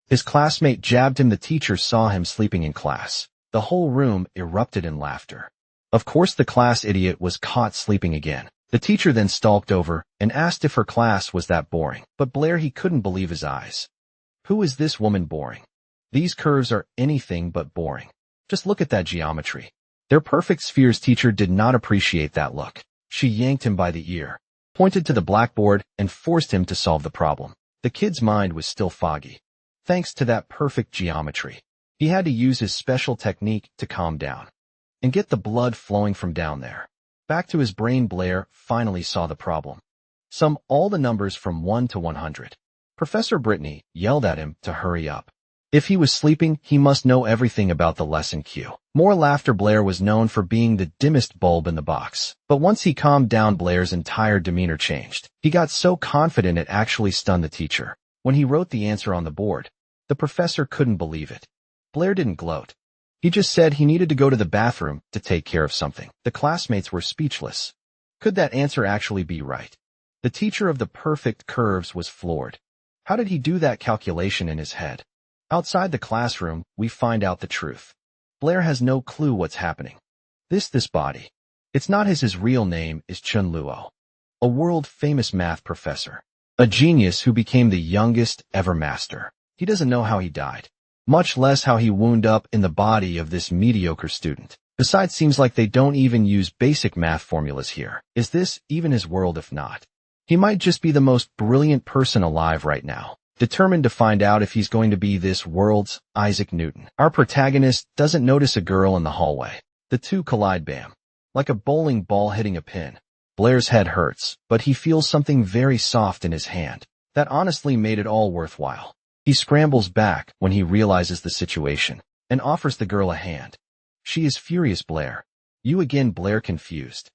His classmate jabbed him. The teacher saw him sleeping in class. The whole room erupted in laughter. Of course the class idiot was caught sleeping again. The teacher then stalked over and asked if her class was that boring. But Blair, he couldn't believe his eyes. Who is this woman boring? These curves are anything but boring. Just look at that geometry. They're perfect spheres. Teacher did not appreciate that look. She yanked him by the ear, pointed to the blackboard, and forced him to solve the problem. The kid's mind was still foggy. Thanks to that perfect geometry, he had to use his special technique to calm down and get the blood flowing from down there back to his brain. Blair finally saw the problem. Sum all the numbers from 1 to 100. Professor Brittany yelled at him to hurry up. If he was sleeping, he must know everything about the lesson cue. More laughter. Blair was known for being the dimmest bulb in the box. But once he calmed down, Blair's entire demeanor changed. He got so confident it actually stunned the teacher. When he wrote the answer on the board, the professor couldn't believe it. Blair didn't gloat. He just said he needed to go to the bathroom to take care of something. The classmates were speechless. Could that answer actually be right? The teacher of the perfect curves was floored. How did he do that calculation in his head? Outside the classroom, we find out the truth. Blair has no clue what's happening. This body. It's not his real name is Chun Luo, a world-famous math professor, a genius who became the youngest ever master. He doesn't know how he died, much less how he wound up in the body of this mediocre student. Besides, seems like they don't even use basic math formulas here. Is this even his world? If not, he might just be the most brilliant person alive right now, determined to find out if he's going to be this world's Isaac Newton. Our protagonist doesn't notice a girl in the hallway. The two collide, bam, like a bowling ball hitting a pin. Blair's head hurts, but he feels something very soft in his hand. That honestly made it all worthwhile. He scrambles back when he realizes the situation and offers the girl a hand. She is furious. Blair, you again? Blair, confused,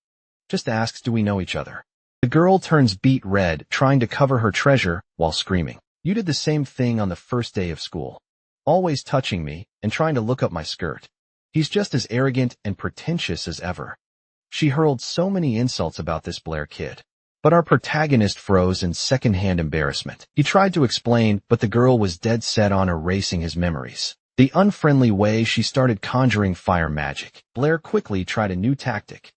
just asks, do we know each other? The girl turns beet red, trying to cover her treasure while screaming. You did the same thing on the first day of school, always touching me and trying to look up my skirt. He's just as arrogant and pretentious as ever. She hurled so many insults about this Blair kid. But our protagonist froze in secondhand embarrassment. He tried to explain, but the girl was dead set on erasing his memories. The unfriendly way she started conjuring fire magic. Blair quickly tried a new tactic.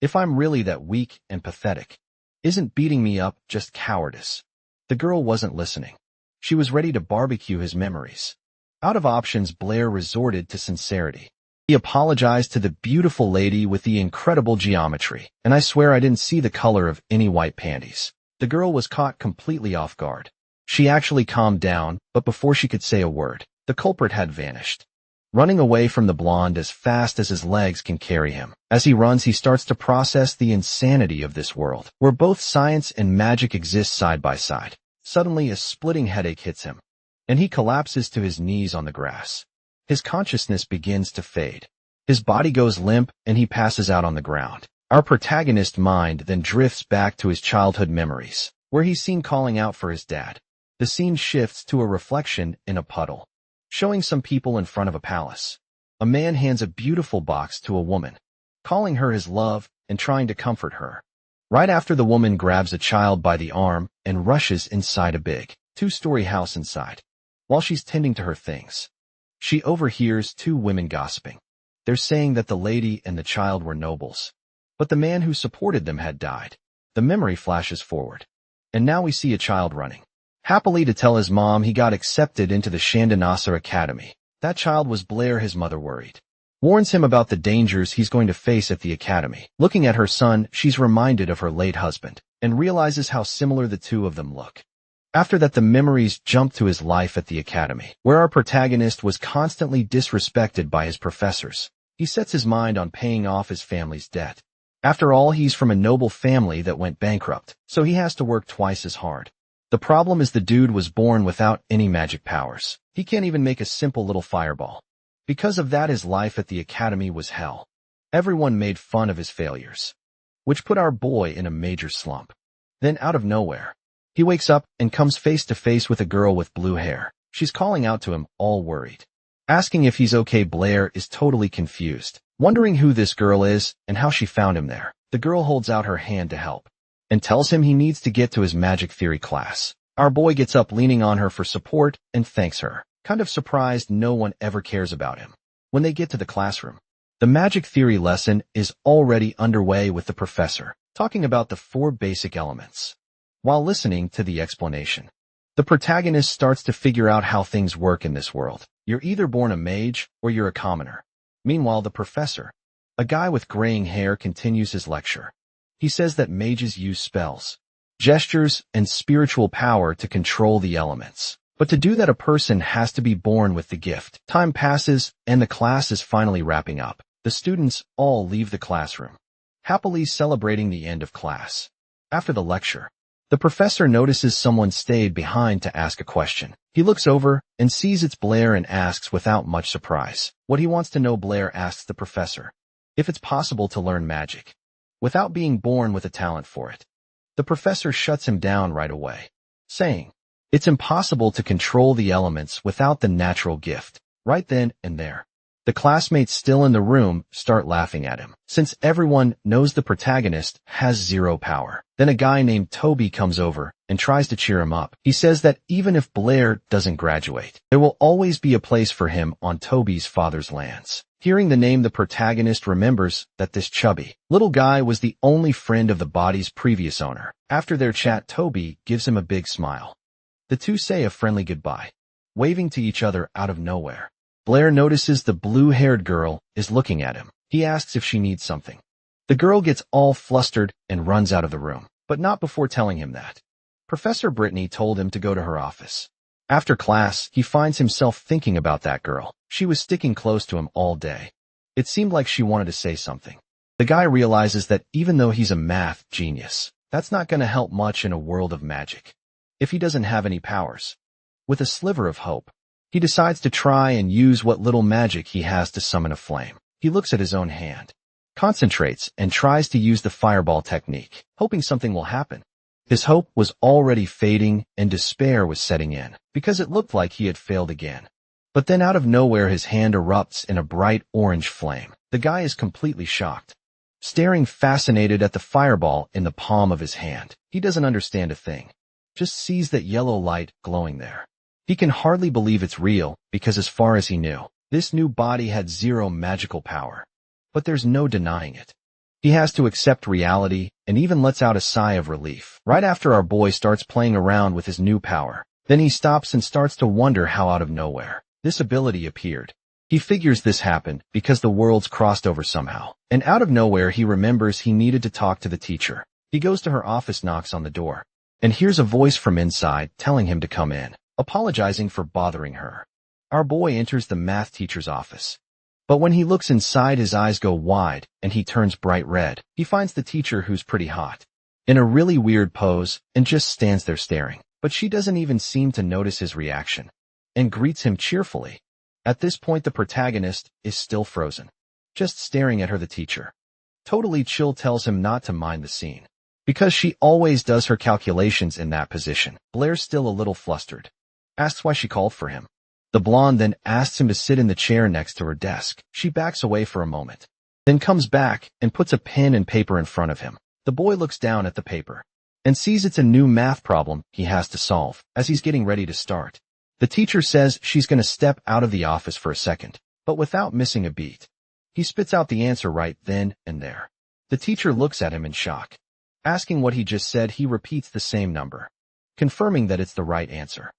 If I'm really that weak and pathetic, isn't beating me up just cowardice? The girl wasn't listening. She was ready to barbecue his memories. Out of options, Blair resorted to sincerity. He apologized to the beautiful lady with the incredible geometry, and I swear I didn't see the color of any white panties. The girl was caught completely off guard. She actually calmed down, but before she could say a word, the culprit had vanished, running away from the blonde as fast as his legs can carry him. As he runs, he starts to process the insanity of this world, where both science and magic exist side by side. Suddenly, a splitting headache hits him, and he collapses to his knees on the grass. His consciousness begins to fade. His body goes limp, and he passes out on the ground. Our protagonist's mind then drifts back to his childhood memories, where he's seen calling out for his dad. The scene shifts to a reflection in a puddle, showing some people in front of a palace. A man hands a beautiful box to a woman, calling her his love and trying to comfort her. Right after, the woman grabs a child by the arm and rushes inside a big, two-story house. Inside, while she's tending to her things, she overhears two women gossiping. They're saying that the lady and the child were nobles, but the man who supported them had died. The memory flashes forward, and now we see a child running happily to tell his mom he got accepted into the Shandanasa Academy. That child was Blair. His mother, worried, warns him about the dangers he's going to face at the academy. Looking at her son, she's reminded of her late husband and realizes how similar the two of them look. After that, the memories jump to his life at the academy, where our protagonist was constantly disrespected by his professors. He sets his mind on paying off his family's debt. After all, he's from a noble family that went bankrupt, so he has to work twice as hard. The problem is the dude was born without any magic powers. He can't even make a simple little fireball. Because of that, his life at the academy was hell. Everyone made fun of his failures, which put our boy in a major slump. Then, out of nowhere, he wakes up and comes face to face with a girl with blue hair. She's calling out to him, all worried, asking if he's okay. Blair is totally confused, wondering who this girl is and how she found him there. The girl holds out her hand to help and tells him he needs to get to his magic theory class. Our boy gets up, leaning on her for support, and thanks her. kind of surprised no one ever cares about him. When they get to the classroom, the magic theory lesson is already underway with the professor, talking about the 4 basic elements. While listening to the explanation, the protagonist starts to figure out how things work in this world. You're either born a mage or you're a commoner. Meanwhile, the professor, a guy with graying hair, continues his lecture. He says that mages use spells, gestures, and spiritual power to control the elements. But to do that, a person has to be born with the gift. Time passes, and the class is finally wrapping up. The students all leave the classroom, happily celebrating the end of class. After the lecture, the professor notices someone stayed behind to ask a question. He looks over and sees it's Blair and asks without much surprise what he wants to know. Blair asks the professor if it's possible to learn magic without being born with a talent for it. The professor shuts him down right away, saying it's impossible to control the elements without the natural gift. Right then and there, the classmates still in the room start laughing at him, since everyone knows the protagonist has 0 power. Then a guy named Toby comes over and tries to cheer him up. He says that even if Blair doesn't graduate, there will always be a place for him on Toby's father's lands. Hearing the name, the protagonist remembers that this chubby little guy was the only friend of the body's previous owner. After their chat, Toby gives him a big smile. The two say a friendly goodbye, waving to each other out of nowhere. Blair notices the blue-haired girl is looking at him. He asks if she needs something. The girl gets all flustered and runs out of the room, but not before telling him that Professor Brittany told him to go to her office. After class, he finds himself thinking about that girl. She was sticking close to him all day. It seemed like she wanted to say something. The guy realizes that even though he's a math genius, that's not going to help much in a world of magic if he doesn't have any powers. With a sliver of hope, he decides to try and use what little magic he has to summon a flame. He looks at his own hand, concentrates, and tries to use the fireball technique, hoping something will happen. His hope was already fading and despair was setting in, because it looked like he had failed again. But then out of nowhere his hand erupts in a bright orange flame. The guy is completely shocked, staring fascinated at the fireball in the palm of his hand. He doesn't understand a thing, just sees that yellow light glowing there. He can hardly believe it's real, because as far as he knew, this new body had 0 magical power. But there's no denying it. He has to accept reality and even lets out a sigh of relief. Right after our boy starts playing around with his new power, then he stops and starts to wonder how out of nowhere this ability appeared. He figures this happened because the worlds crossed over somehow, and out of nowhere he remembers he needed to talk to the teacher. He goes to her office, knocks on the door, and hears a voice from inside telling him to come in, apologizing for bothering her. Our boy enters the math teacher's office, but when he looks inside his eyes go wide and he turns bright red. He finds the teacher, who's pretty hot, in a really weird pose and just stands there staring. But she doesn't even seem to notice his reaction and greets him cheerfully. At this point the protagonist is still frozen, just staring at her. The teacher, totally chill, tells him not to mind the scene, because she always does her calculations in that position. Blair's still a little flustered, asks why she called for him. The blonde then asks him to sit in the chair next to her desk. She backs away for a moment, then comes back and puts a pen and paper in front of him. The boy looks down at the paper and sees it's a new math problem he has to solve. As he's getting ready to start, the teacher says she's going to step out of the office for a second, but without missing a beat, he spits out the answer right then and there. The teacher looks at him in shock. Asking what he just said, he repeats the same number, confirming that it's the right answer.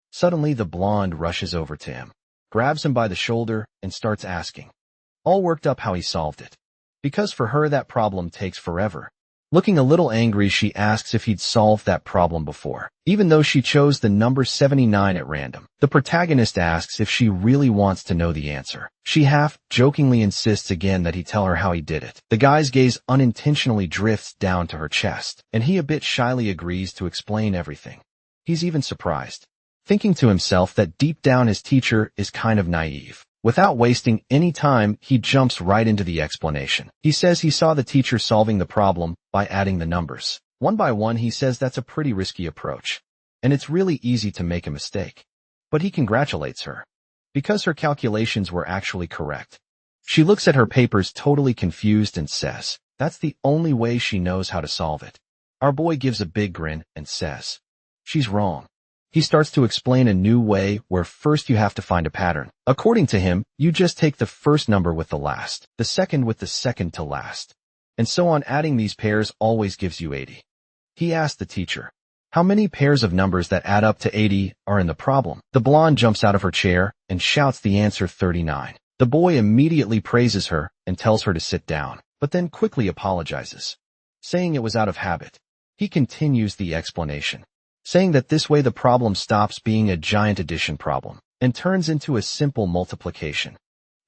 Suddenly the blonde rushes over to him, grabs him by the shoulder, and starts asking, all worked up, how he solved it, because for her that problem takes forever. Looking a little angry, she asks if he'd solved that problem before, even though she chose the number 79 at random. The protagonist asks if she really wants to know the answer. She half-jokingly insists again that he tell her how he did it. The guy's gaze unintentionally drifts down to her chest, and he a bit shyly agrees to explain everything. He's even surprised, thinking to himself that deep down his teacher is kind of naive. Without wasting any time, he jumps right into the explanation. He says he saw the teacher solving the problem by adding the numbers one by one. He says that's a pretty risky approach, and it's really easy to make a mistake. But he congratulates her, because her calculations were actually correct. She looks at her papers totally confused and says that's the only way she knows how to solve it. Our boy gives a big grin and says she's wrong. He starts to explain a new way where first you have to find a pattern. According to him, you just take the first number with the last, the second with the second to last, and so on. Adding these pairs always gives you 80. He asked the teacher, how many pairs of numbers that add up to 80 are in the problem? The blonde jumps out of her chair and shouts the answer, 39. The boy immediately praises her and tells her to sit down, but then quickly apologizes, saying it was out of habit. He continues the explanation, saying that this way the problem stops being a giant addition problem and turns into a simple multiplication.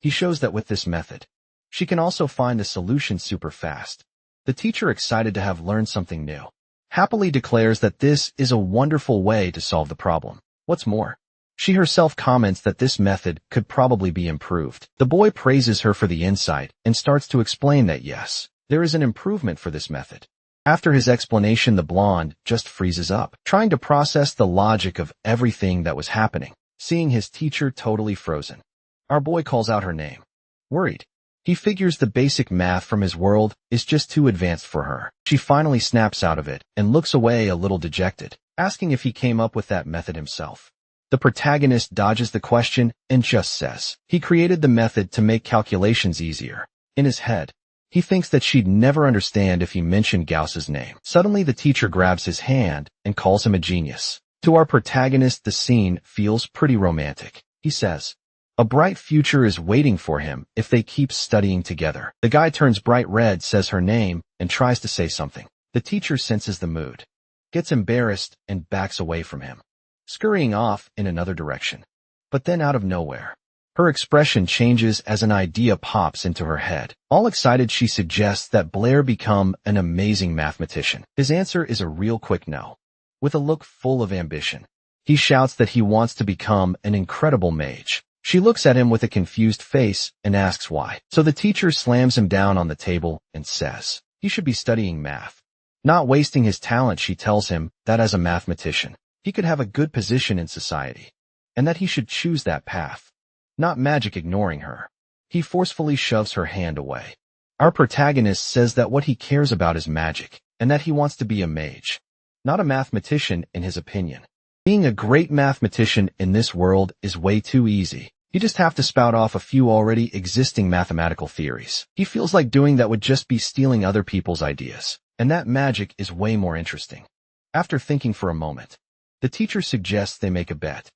He shows that with this method, she can also find the solution super fast. The teacher, excited to have learned something new, happily declares that this is a wonderful way to solve the problem. What's more, she herself comments that this method could probably be improved. The boy praises her for the insight and starts to explain that yes, there is an improvement for this method. After his explanation, the blonde just freezes up, trying to process the logic of everything that was happening, seeing his teacher totally frozen. Our boy calls out her name, worried. He figures the basic math from his world is just too advanced for her. She finally snaps out of it and looks away a little dejected, asking if he came up with that method himself. The protagonist dodges the question and just says he created the method to make calculations easier. In his head, he thinks that she'd never understand if he mentioned Gauss's name. Suddenly, the teacher grabs his hand and calls him a genius. To our protagonist, the scene feels pretty romantic. He says a bright future is waiting for him if they keep studying together. The guy turns bright red, says her name, and tries to say something. The teacher senses the mood, gets embarrassed, and backs away from him, scurrying off in another direction. But then out of nowhere, her expression changes as an idea pops into her head. All excited, she suggests that Blair become an amazing mathematician. His answer is a real quick no. With a look full of ambition, he shouts that he wants to become an incredible mage. She looks at him with a confused face and asks why. So the teacher slams him down on the table and says he should be studying math, not wasting his talent. She tells him that as a mathematician, he could have a good position in society, and that he should choose that path, not magic. Ignoring her, he forcefully shoves her hand away. Our protagonist says that what he cares about is magic, and that he wants to be a mage, not a mathematician. In his opinion, being a great mathematician in this world is way too easy. You just have to spout off a few already existing mathematical theories. He feels like doing that would just be stealing other people's ideas, and that magic is way more interesting. After thinking for a moment, the teacher suggests they make a bet.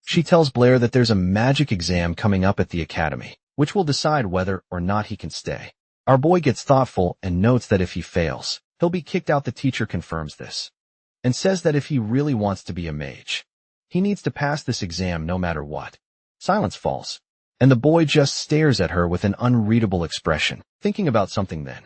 She tells Blair that there's a magic exam coming up at the academy, which will decide whether or not he can stay. Our boy gets thoughtful and notes that if he fails, he'll be kicked out. The teacher confirms this and says that if he really wants to be a mage, he needs to pass this exam no matter what. Silence falls, and the boy just stares at her with an unreadable expression, thinking about something. Then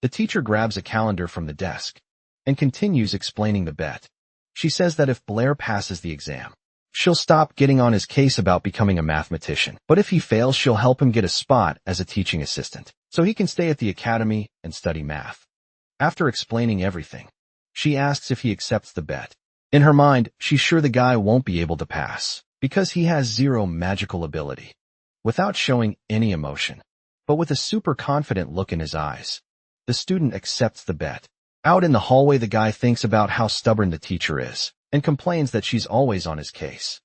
the teacher grabs a calendar from the desk and continues explaining the bet. She says that if Blair passes the exam, she'll stop getting on his case about becoming a mathematician. But if he fails, she'll help him get a spot as a teaching assistant, so he can stay at the academy and study math. After explaining everything, she asks if he accepts the bet. In her mind, she's sure the guy won't be able to pass, because he has zero magical ability. Without showing any emotion, but with a super confident look in his eyes, the student accepts the bet. Out in the hallway, the guy thinks about how stubborn the teacher is, and complains that she's always on his case.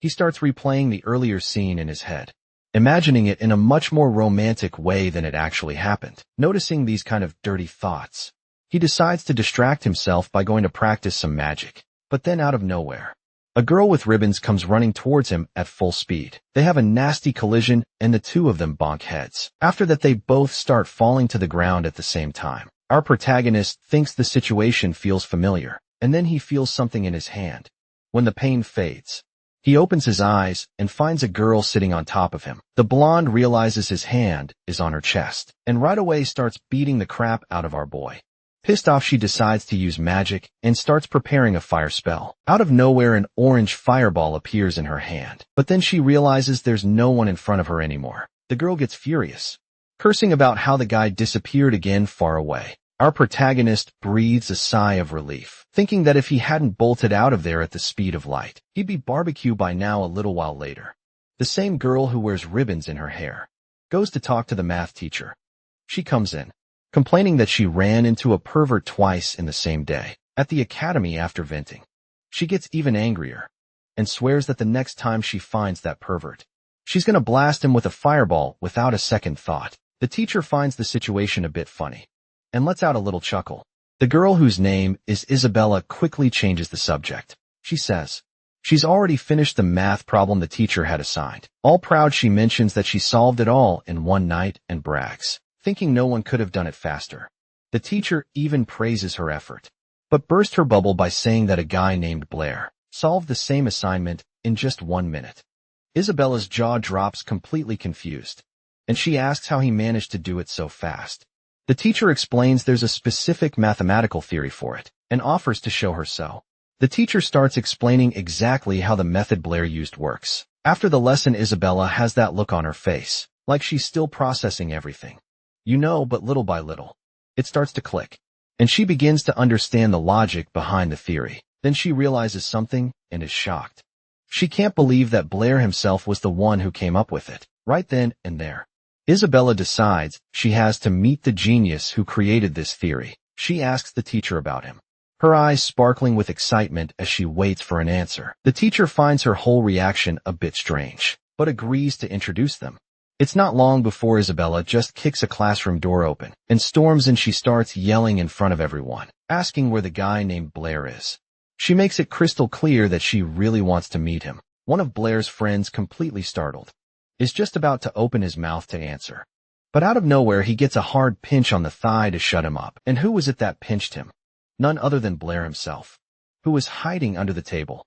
He starts replaying the earlier scene in his head, imagining it in a much more romantic way than it actually happened. Noticing these kind of dirty thoughts, he decides to distract himself by going to practice some magic. But then out of nowhere, a girl with ribbons comes running towards him at full speed. They have a nasty collision, and the two of them bonk heads. After that, they both start falling to the ground at the same time. Our protagonist thinks the situation feels familiar, and then he feels something in his hand. When the pain fades, he opens his eyes and finds a girl sitting on top of him. The blonde realizes his hand is on her chest, and right away starts beating the crap out of our boy. Pissed off, she decides to use magic and starts preparing a fire spell. Out of nowhere, an orange fireball appears in her hand, but then she realizes there's no one in front of her anymore. The girl gets furious, cursing about how the guy disappeared again far away. Our protagonist breathes a sigh of relief, thinking that if he hadn't bolted out of there at the speed of light, he'd be barbecue by now. A little while later, the same girl who wears ribbons in her hair goes to talk to the math teacher. She comes in, complaining that she ran into a pervert twice in the same day at the academy. After venting, she gets even angrier, and swears that the next time she finds that pervert, she's gonna blast him with a fireball without a second thought. The teacher finds the situation a bit funny and lets out a little chuckle. The girl, whose name is Isabella, quickly changes the subject. She says she's already finished the math problem the teacher had assigned. All proud, she mentions that she solved it all in one night and brags, thinking no one could have done it faster. The teacher even praises her effort, but burst her bubble by saying that a guy named Blair solved the same assignment in just 1 minute. Isabella's jaw drops, completely confused, and she asks how he managed to do it so fast. The teacher explains there's a specific mathematical theory for it and offers to show her so. The teacher starts explaining exactly how the method Blair used works. After the lesson, Isabella has that look on her face, like she's still processing everything. But little by little, it starts to click, and she begins to understand the logic behind the theory. Then she realizes something and is shocked. She can't believe that Blair himself was the one who came up with it, right then and there. Isabella decides she has to meet the genius who created this theory. She asks the teacher about him, her eyes sparkling with excitement as she waits for an answer. The teacher finds her whole reaction a bit strange, but agrees to introduce them. It's not long before Isabella just kicks a classroom door open and storms in. She starts yelling in front of everyone, asking where the guy named Blair is. She makes it crystal clear that she really wants to meet him. One of Blair's friends, completely startled, is just about to open his mouth to answer, but out of nowhere he gets a hard pinch on the thigh to shut him up. And who was it that pinched him? None other than Blair himself, who was hiding under the table.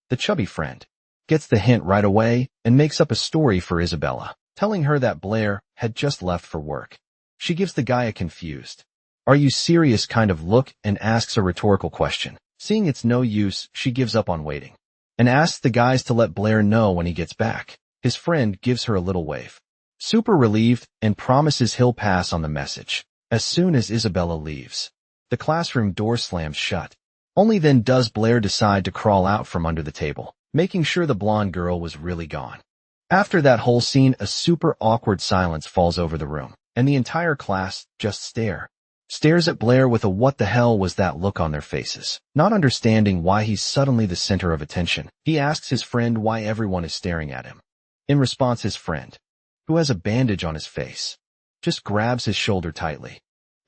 The chubby friend gets the hint right away and makes up a story for Isabella, telling her that Blair had just left for work. She gives the guy a confused, "Are you serious?" kind of look and asks a rhetorical question. Seeing it's no use, she gives up on waiting and asks the guys to let Blair know when he gets back. His friend gives her a little wave, super relieved, and promises he'll pass on the message. As soon as Isabella leaves, the classroom door slams shut. Only then does Blair decide to crawl out from under the table, making sure the blonde girl was really gone. After that whole scene, a super awkward silence falls over the room, and the entire class just stares at Blair with a "what the hell was that" look on their faces. Not understanding why he's suddenly the center of attention, he asks his friend why everyone is staring at him. In response, his friend, who has a bandage on his face, just grabs his shoulder tightly.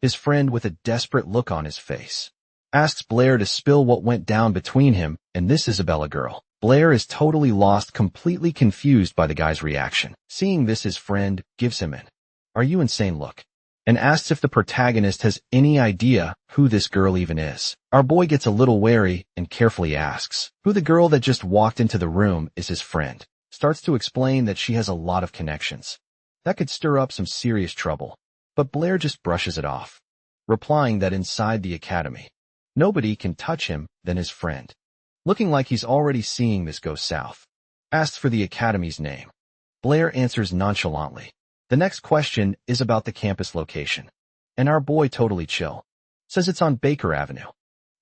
His friend, with a desperate look on his face, asks Blair to spill what went down between him and this Isabella girl. Blair is totally lost, completely confused by the guy's reaction. Seeing this, his friend gives him an "Are you insane?" look and asks if the protagonist has any idea who this girl even is. Our boy gets a little wary and carefully asks who the girl that just walked into the room is. His friend starts to explain that she has a lot of connections that could stir up some serious trouble, but Blair just brushes it off, replying that inside the academy, nobody can touch him. Then his friend, looking like he's already seeing this go south, asks for the academy's name. Blair answers nonchalantly. The next question is about the campus location, and our boy, totally chill, says it's on Baker Avenue.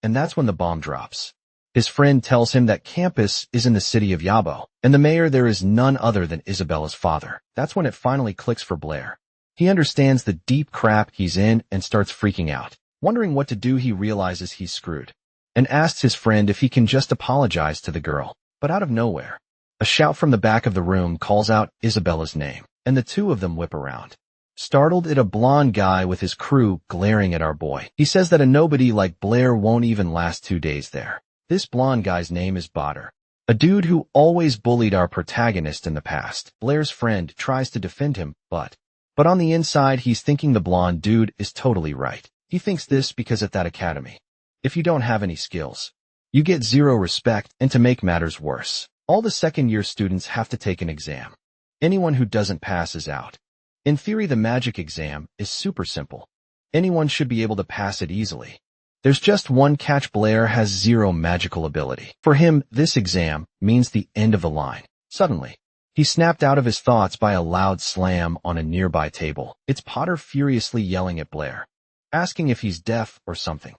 And that's when the bomb drops. His friend tells him that campus is in the city of Yabo, and the mayor there is none other than Isabella's father. That's when it finally clicks for Blair. He understands the deep crap he's in and starts freaking out. Wondering what to do, he realizes he's screwed and asks his friend if he can just apologize to the girl. But out of nowhere, a shout from the back of the room calls out Isabella's name, and the two of them whip around, startled at a blonde guy with his crew glaring at our boy. He says that a nobody like Blair won't even last 2 days there. This blonde guy's name is Botter, a dude who always bullied our protagonist in the past. Blair's friend tries to defend him, but on the inside he's thinking the blonde dude is totally right. He thinks this because at that academy, if you don't have any skills, you get zero respect, and to make matters worse, all the second-year students have to take an exam. Anyone who doesn't pass is out. In theory, the magic exam is super simple. Anyone should be able to pass it easily. There's just one catch: Blair has zero magical ability. For him, this exam means the end of the line. Suddenly, he snapped out of his thoughts by a loud slam on a nearby table. It's Potter furiously yelling at Blair, asking if he's deaf or something.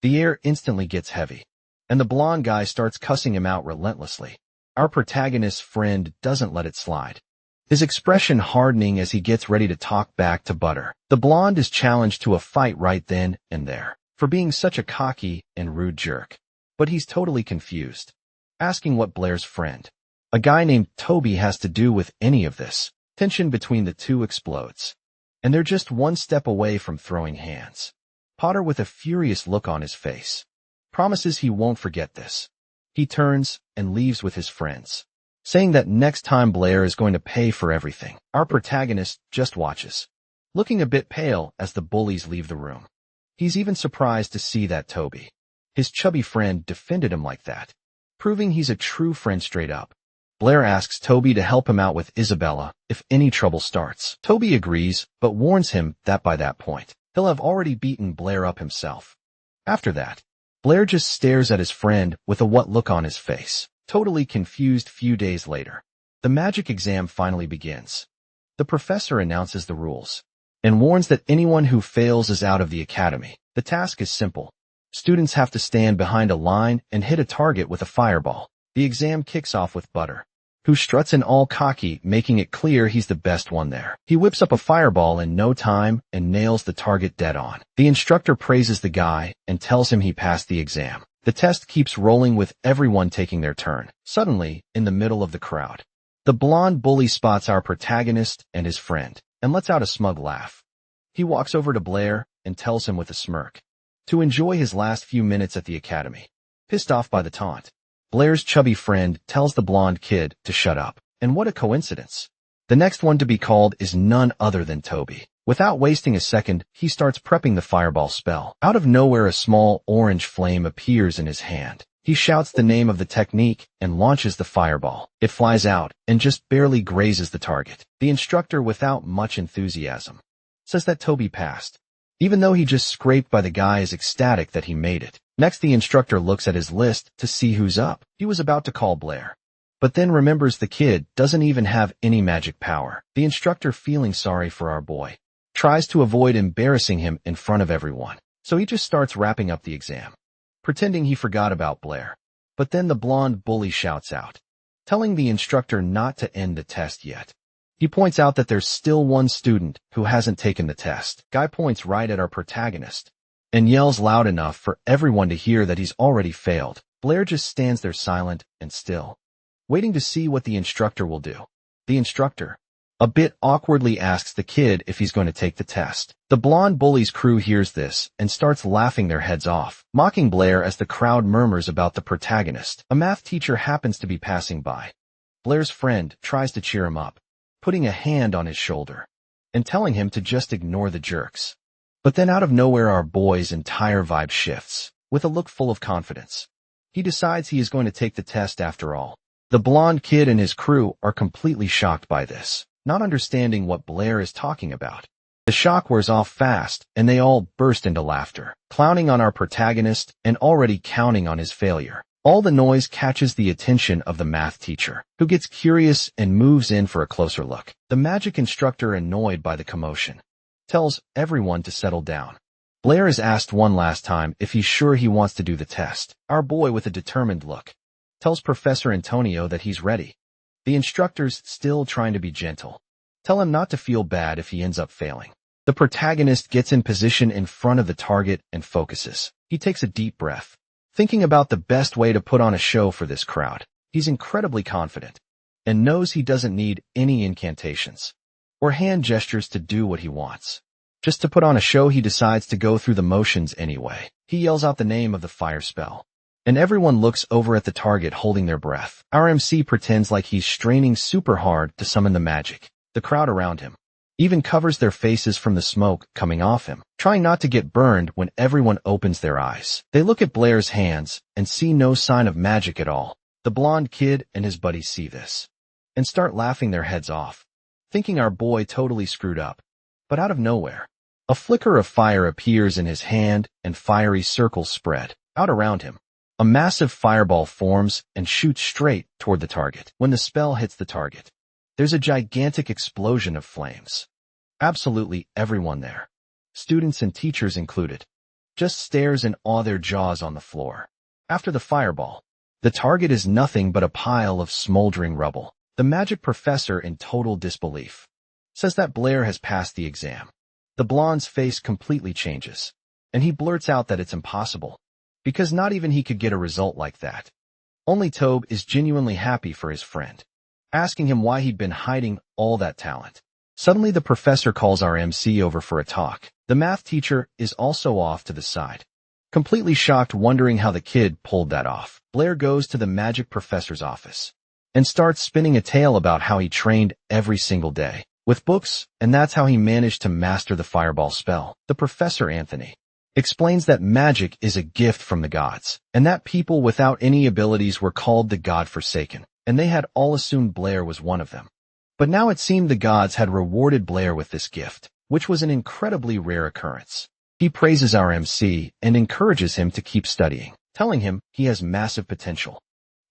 The air instantly gets heavy, and the blonde guy starts cussing him out relentlessly. Our protagonist's friend doesn't let it slide, his expression hardening as he gets ready to talk back to Butter. The blonde is challenged to a fight right then and there for being such a cocky and rude jerk, but he's totally confused. asking what Blair's friend, a guy named Toby, has to do with any of this. Tension between the two explodes, and they're just one step away from throwing hands. Potter, with a furious look on his face, promises he won't forget this. He turns and leaves with his friends, saying that next time Blair is going to pay for everything. Our protagonist just watches, looking a bit pale as the bullies leave the room. He's even surprised to see that Toby, his chubby friend, defended him like that, proving he's a true friend straight up. Blair asks Toby to help him out with Isabella if any trouble starts. Toby agrees, but warns him that by that point, he'll have already beaten Blair up himself. After that, Blair just stares at his friend with a what look on his face, totally confused. Few days later, the magic exam finally begins. The professor announces the rules and warns that anyone who fails is out of the academy. The task is simple. Students have to stand behind a line and hit a target with a fireball. The exam kicks off with Butter, who struts in all cocky, making it clear he's the best one there. He whips up a fireball in no time and nails the target dead on. The instructor praises the guy and tells him he passed the exam. The test keeps rolling with everyone taking their turn. Suddenly, in the middle of the crowd, the blonde bully spots our protagonist and his friend and lets out a smug laugh. He walks over to Blair and tells him with a smirk to enjoy his last few minutes at the academy. Pissed off by the taunt, Blair's chubby friend tells the blonde kid to shut up. And what a coincidence. The next one to be called is none other than Toby. Without wasting a second, he starts prepping the fireball spell. Out of nowhere, a small orange flame appears in his hand. He shouts the name of the technique and launches the fireball. It flies out and just barely grazes the target. The instructor, without much enthusiasm, says that Toby passed, even though he just scraped by the guy, is ecstatic that he made it. Next, the instructor looks at his list to see who's up. He was about to call Blair, but then remembers the kid doesn't even have any magic power. The instructor, feeling sorry for our boy, tries to avoid embarrassing him in front of everyone, so he just starts wrapping up the exam, pretending he forgot about Blair. But then the blonde bully shouts out, telling the instructor not to end the test yet. He points out that there's still one student who hasn't taken the test. Guy points right at our protagonist and yells loud enough for everyone to hear that he's already failed. Blair just stands there silent and still, waiting to see what the instructor will do. The instructor, a bit awkwardly, asks the kid if he's going to take the test. The blonde bully's crew hears this and starts laughing their heads off, mocking Blair as the crowd murmurs about the protagonist. A math teacher happens to be passing by. Blair's friend tries to cheer him up, putting a hand on his shoulder and telling him to just ignore the jerks. But then out of nowhere, our boy's entire vibe shifts. With a look full of confidence, he decides he is going to take the test after all. The blonde kid and his crew are completely shocked by this, not understanding what Blair is talking about. The shock wears off fast, and they all burst into laughter, clowning on our protagonist and already counting on his failure. All the noise catches the attention of the math teacher, who gets curious and moves in for a closer look. The magic instructor, annoyed by the commotion, tells everyone to settle down. Blair is asked one last time if he's sure he wants to do the test. Our boy, with a determined look, tells Professor Antonio that he's ready. The instructors, still trying to be gentle, tell him not to feel bad if he ends up failing. The protagonist gets in position in front of the target and focuses. He takes a deep breath, thinking about the best way to put on a show for this crowd. He's incredibly confident and knows he doesn't need any incantations or hand gestures to do what he wants. Just to put on a show, he decides to go through the motions anyway. He yells out the name of the fire spell, and everyone looks over at the target holding their breath. Our MC pretends like he's straining super hard to summon the magic. The crowd around him even covers their faces from the smoke coming off him, trying not to get burned when everyone opens their eyes. They look at Blair's hands and see no sign of magic at all. The blonde kid and his buddies see this and start laughing their heads off, thinking our boy totally screwed up. But out of nowhere, a flicker of fire appears in his hand and fiery circles spread out around him. A massive fireball forms and shoots straight toward the target. When the spell hits the target, there's a gigantic explosion of flames. Absolutely everyone there, students and teachers included, just stares in awe, their jaws on the floor. After the fireball, the target is nothing but a pile of smoldering rubble. The magic professor, in total disbelief, says that Blair has passed the exam. The blonde's face completely changes, and he blurts out that it's impossible, because not even he could get a result like that. Only Tobe is genuinely happy for his friend, asking him why he'd been hiding all that talent. Suddenly the professor calls our MC over for a talk. The math teacher is also off to the side, completely shocked, wondering how the kid pulled that off. Blair goes to the magic professor's office and starts spinning a tale about how he trained every single day with books, and that's how he managed to master the fireball spell. The professor, Anthony, explains that magic is a gift from the gods, and that people without any abilities were called the God-forsaken, and they had all assumed Blair was one of them. But now it seemed the gods had rewarded Blair with this gift, which was an incredibly rare occurrence. He praises our MC and encourages him to keep studying, telling him he has massive potential.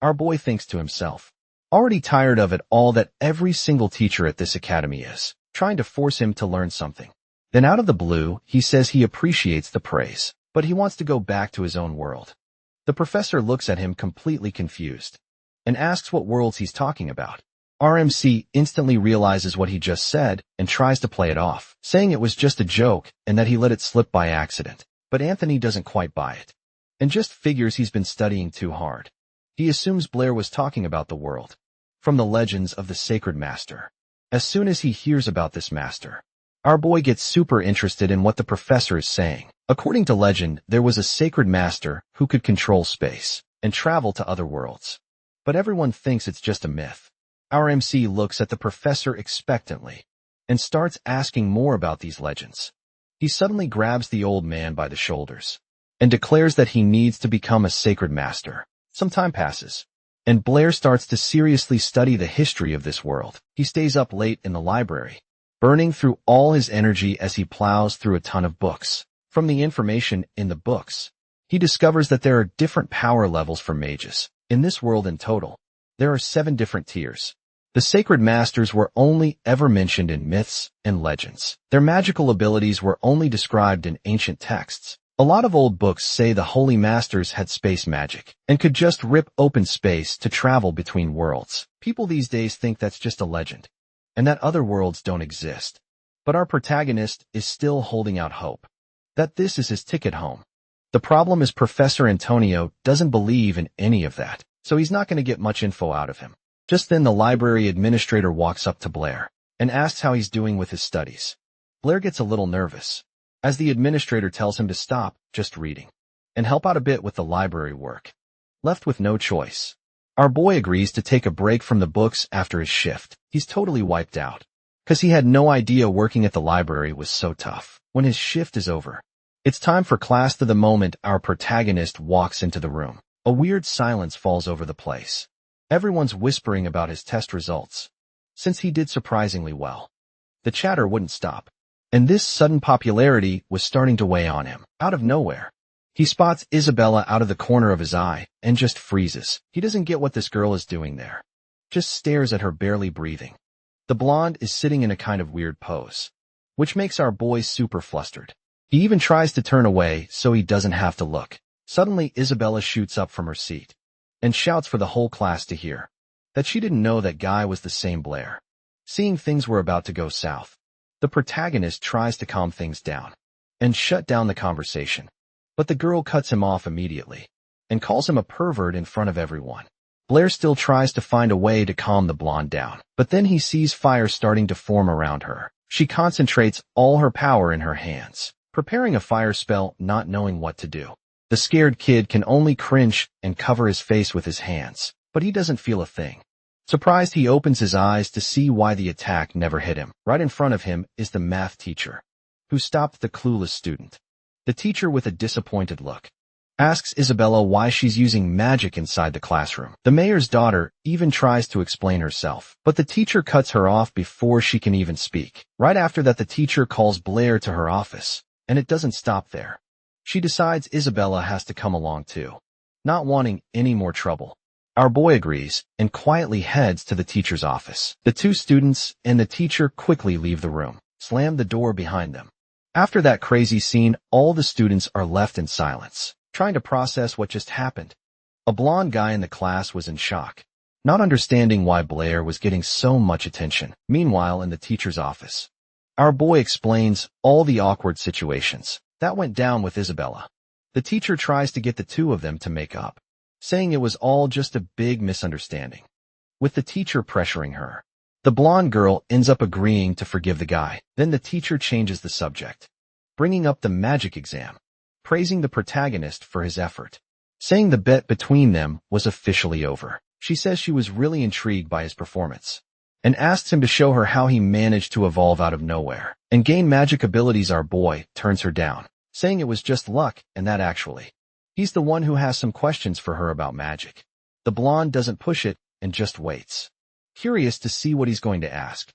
Our boy thinks to himself, already tired of it all that every single teacher at this academy is trying to force him to learn something. Then out of the blue, he says he appreciates the praise, but he wants to go back to his own world. The professor looks at him completely confused and asks what worlds he's talking about. RMC instantly realizes what he just said and tries to play it off, saying it was just a joke and that he let it slip by accident. But Anthony doesn't quite buy it and just figures he's been studying too hard. He assumes Blair was talking about the world from the legends of the Sacred Master. As soon as he hears about this master, our boy gets super interested in what the professor is saying. According to legend, there was a sacred master who could control space and travel to other worlds. But everyone thinks it's just a myth. Our MC looks at the professor expectantly and starts asking more about these legends. He suddenly grabs the old man by the shoulders and declares that he needs to become a sacred master. Some time passes, and Blair starts to seriously study the history of this world. He stays up late in the library, burning through all his energy as he plows through a ton of books. From the information in the books, he discovers that there are different power levels for mages. In this world in total, there are 7 different tiers. The sacred masters were only ever mentioned in myths and legends. Their magical abilities were only described in ancient texts. A lot of old books say the holy masters had space magic and could just rip open space to travel between worlds. People these days think that's just a legend and that other worlds don't exist. But our protagonist is still holding out hope that this is his ticket home. The problem is Professor Antonio doesn't believe in any of that, so he's not going to get much info out of him. Just then the library administrator walks up to Blair and asks how he's doing with his studies. Blair gets a little nervous as the administrator tells him to stop just reading and help out a bit with the library work. Left with no choice, our boy agrees to take a break from the books after his shift. He's totally wiped out because he had no idea working at the library was so tough. When his shift is over, it's time for class. To the moment our protagonist walks into the room, a weird silence falls over the place. Everyone's whispering about his test results, since he did surprisingly well. The chatter wouldn't stop, and this sudden popularity was starting to weigh on him. Out of nowhere, he spots Isabella out of the corner of his eye and just freezes. He doesn't get what this girl is doing there, just stares at her, barely breathing. The blonde is sitting in a kind of weird pose, which makes our boy super flustered. He even tries to turn away so he doesn't have to look. Suddenly Isabella shoots up from her seat and shouts for the whole class to hear that she didn't know that guy was the same Blair. Seeing things were about to go south, the protagonist tries to calm things down and shut down the conversation, but the girl cuts him off immediately and calls him a pervert in front of everyone. Blair still tries to find a way to calm the blonde down, but then he sees fire starting to form around her. She concentrates all her power in her hands, preparing a fire spell, not knowing what to do. The scared kid can only cringe and cover his face with his hands, but he doesn't feel a thing. Surprised, he opens his eyes to see why the attack never hit him. Right in front of him is the math teacher, who stopped the clueless student. The teacher, with a disappointed look, asks Isabella why she's using magic inside the classroom. The mayor's daughter even tries to explain herself, but the teacher cuts her off before she can even speak. Right after that, the teacher calls Blair to her office, and it doesn't stop there. She decides Isabella has to come along too, not wanting any more trouble. Our boy agrees and quietly heads to the teacher's office. The 2 students and the teacher quickly leave the room, slam the door behind them. After that crazy scene, all the students are left in silence, trying to process what just happened. A blonde guy in the class was in shock, not understanding why Blair was getting so much attention. Meanwhile, in the teacher's office, our boy explains all the awkward situations that went down with Isabella. The teacher tries to get the 2 of them to make up, saying it was all just a big misunderstanding. With the teacher pressuring her, the blonde girl ends up agreeing to forgive the guy. Then the teacher changes the subject, bringing up the magic exam, praising the protagonist for his effort, saying the bet between them was officially over. She says she was really intrigued by his performance and asks him to show her how he managed to evolve out of nowhere and gain magic abilities. Our boy turns her down, saying it was just luck and that actually he's the one who has some questions for her about magic. The blonde doesn't push it and just waits, curious to see what he's going to ask.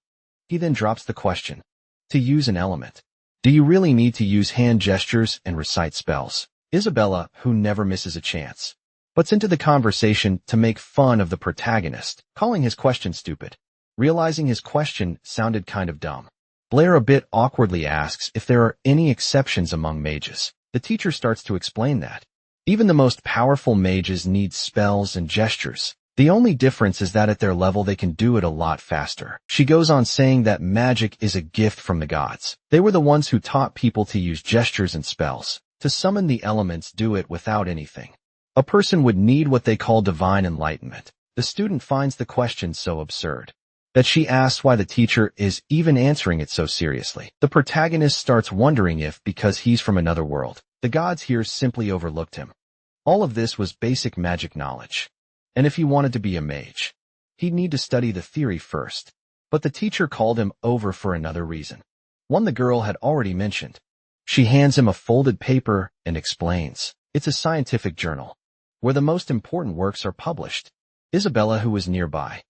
He then drops the question. To use an element, do you really need to use hand gestures and recite spells? Isabella, who never misses a chance, butts into the conversation to make fun of the protagonist, calling his question stupid. Realizing his question sounded kind of dumb, Blair a bit awkwardly asks if there are any exceptions among mages. The teacher starts to explain that even the most powerful mages need spells and gestures. The only difference is that at their level they can do it a lot faster. She goes on saying that magic is a gift from the gods. They were the ones who taught people to use gestures and spells. To summon the elements, do it without anything. A person would need what they call divine enlightenment. The student finds the question so absurd that she asks why the teacher is even answering it so seriously. The protagonist starts wondering if, because he's from another world, the gods here simply overlooked him. All of this was basic magic knowledge. And if he wanted to be a mage, he'd need to study the theory first. But the teacher called him over for another reason, one the girl had already mentioned. She hands him a folded paper and explains, it's a scientific journal, where the most important works are published. Isabella, who was nearby,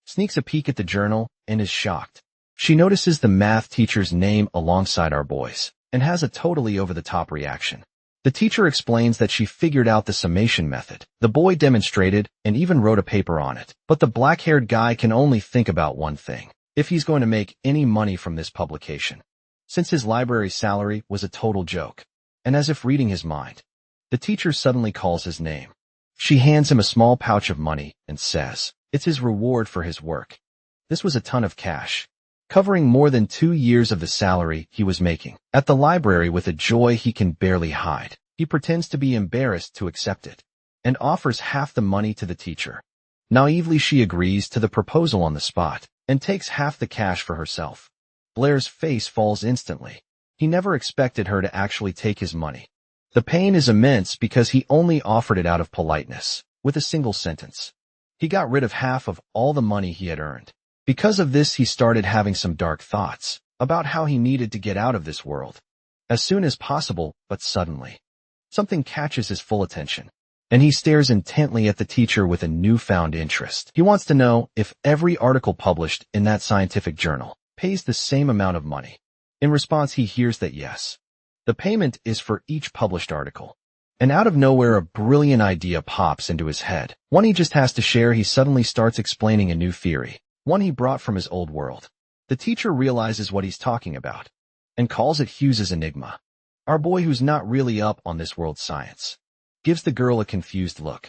sneaks a peek at the journal and is shocked. She notices the math teacher's name alongside our boys and has a totally over-the-top reaction. The teacher explains that she figured out the summation method. The boy demonstrated and even wrote a paper on it. But the black-haired guy can only think about one thing: if he's going to make any money from this publication, since his library salary was a total joke. And as if reading his mind, the teacher suddenly calls his name. She hands him a small pouch of money and says it's his reward for his work. This was a ton of cash, covering more than 2 years of the salary he was making. At the library, with a joy he can barely hide, he pretends to be embarrassed to accept it and offers half the money to the teacher. Naively, she agrees to the proposal on the spot and takes half the cash for herself. Blair's face falls instantly. He never expected her to actually take his money. The pain is immense because he only offered it out of politeness, with a single sentence. He got rid of half of all the money he had earned. Because of this, he started having some dark thoughts about how he needed to get out of this world as soon as possible. But suddenly, something catches his full attention, and he stares intently at the teacher with a newfound interest. He wants to know if every article published in that scientific journal pays the same amount of money. In response, he hears that yes, the payment is for each published article. And out of nowhere, a brilliant idea pops into his head, one he just has to share. He suddenly starts explaining a new theory, one he brought from his old world. The teacher realizes what he's talking about and calls it Hughes's enigma. Our boy, who's not really up on this world's science, gives the girl a confused look.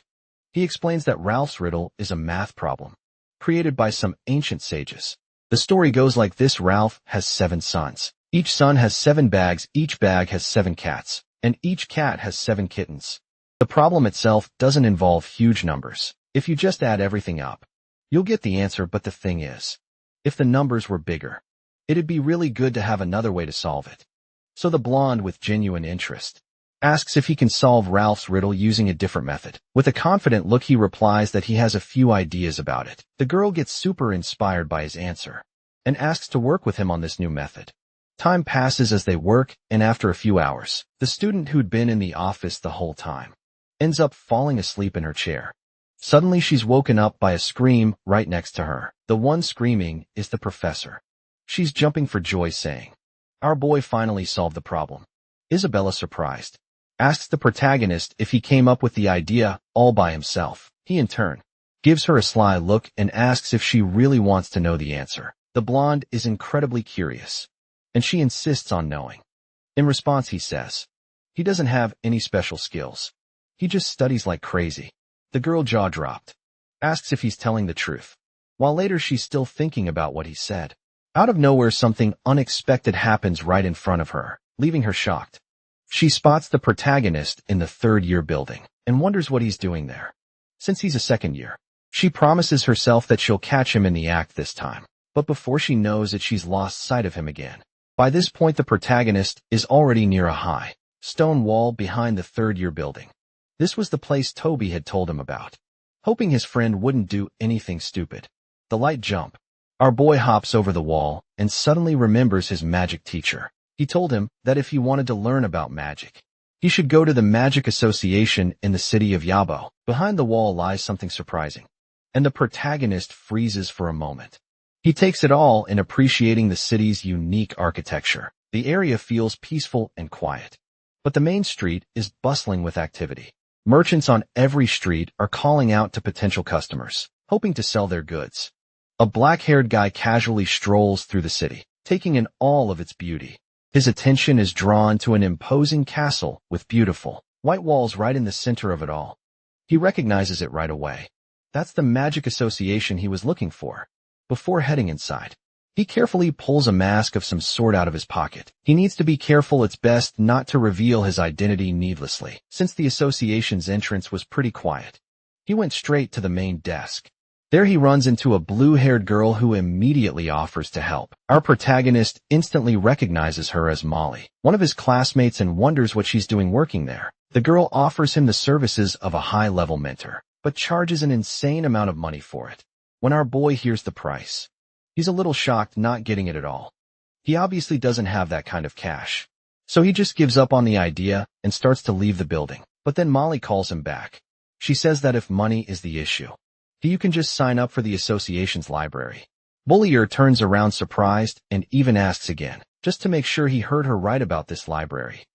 He explains that Ralph's riddle is a math problem created by some ancient sages. The story goes like this: Ralph has 7 sons. Each son has 7 bags, each bag has 7 cats, and each cat has 7 kittens. The problem itself doesn't involve huge numbers. If you just add everything up, you'll get the answer. But the thing is, if the numbers were bigger, it'd be really good to have another way to solve it. So the blonde, with genuine interest, asks if he can solve Ralph's riddle using a different method. With a confident look, he replies that he has a few ideas about it. The girl gets super inspired by his answer and asks to work with him on this new method. Time passes as they work, and after a few hours, the student who'd been in the office the whole time ends up falling asleep in her chair. Suddenly, she's woken up by a scream right next to her. The one screaming is the professor. She's jumping for joy, saying, "Our boy finally solved the problem." Isabella, surprised, asks the protagonist if he came up with the idea all by himself. He, in turn, gives her a sly look and asks if she really wants to know the answer. The blonde is incredibly curious, and she insists on knowing. In response, he says he doesn't have any special skills. He just studies like crazy. The girl, jaw dropped, asks if he's telling the truth, while later she's still thinking about what he said. Out of nowhere, something unexpected happens right in front of her, leaving her shocked. She spots the protagonist in the 3rd-year building and wonders what he's doing there. since he's a second year. She promises herself that she'll catch him in the act this time. But before she knows it, she's lost sight of him again. By this point, the protagonist is already near a high stone wall behind the third-year building. This was the place Toby had told him about, hoping his friend wouldn't do anything stupid. The light jump. Our boy hops over the wall and suddenly remembers his magic teacher. He told him that if he wanted to learn about magic, he should go to the Magic Association in the city of Yabo. Behind the wall lies something surprising, and the protagonist freezes for a moment. He takes it all in, appreciating the city's unique architecture. The area feels peaceful and quiet, but the main street is bustling with activity. Merchants on every street are calling out to potential customers, hoping to sell their goods. A black-haired guy casually strolls through the city, taking in all of its beauty. His attention is drawn to an imposing castle with beautiful white walls right in the center of it all. He recognizes it right away. That's the Magic Association he was looking for. Before heading inside, he carefully pulls a mask of some sort out of his pocket. He needs to be careful. It's best not to reveal his identity needlessly, since the association's entrance was pretty quiet. He went straight to the main desk. There he runs into a blue-haired girl who immediately offers to help. Our protagonist instantly recognizes her as Molly, one of his classmates, and wonders what she's doing working there. The girl offers him the services of a high-level mentor, but charges an insane amount of money for it. When our boy hears the price, he's a little shocked, not getting it at all. He obviously doesn't have that kind of cash, so he just gives up on the idea and starts to leave the building. But then Molly calls him back. She says that if money is the issue, you can just sign up for the association's library. Bullier turns around surprised and even asks again, just to make sure he heard her right about this library.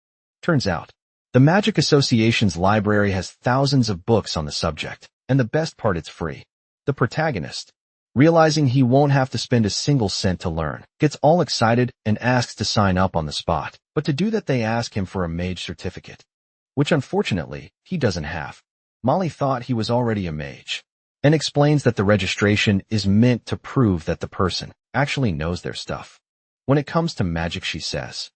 Turns out, the Magic Association's library has thousands of books on the subject, and the best part, it's free. The protagonist, realizing he won't have to spend a single cent to learn, gets all excited and asks to sign up on the spot. But to do that, they ask him for a mage certificate, which unfortunately he doesn't have. Molly thought he was already a mage, and explains that the registration is meant to prove that the person actually knows their stuff. When it comes to magic, she says,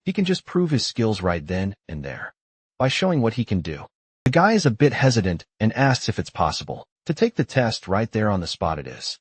he can just prove his skills right then and there by showing what he can do. The guy is a bit hesitant and asks if it's possible to take the test right there on the spot. It is.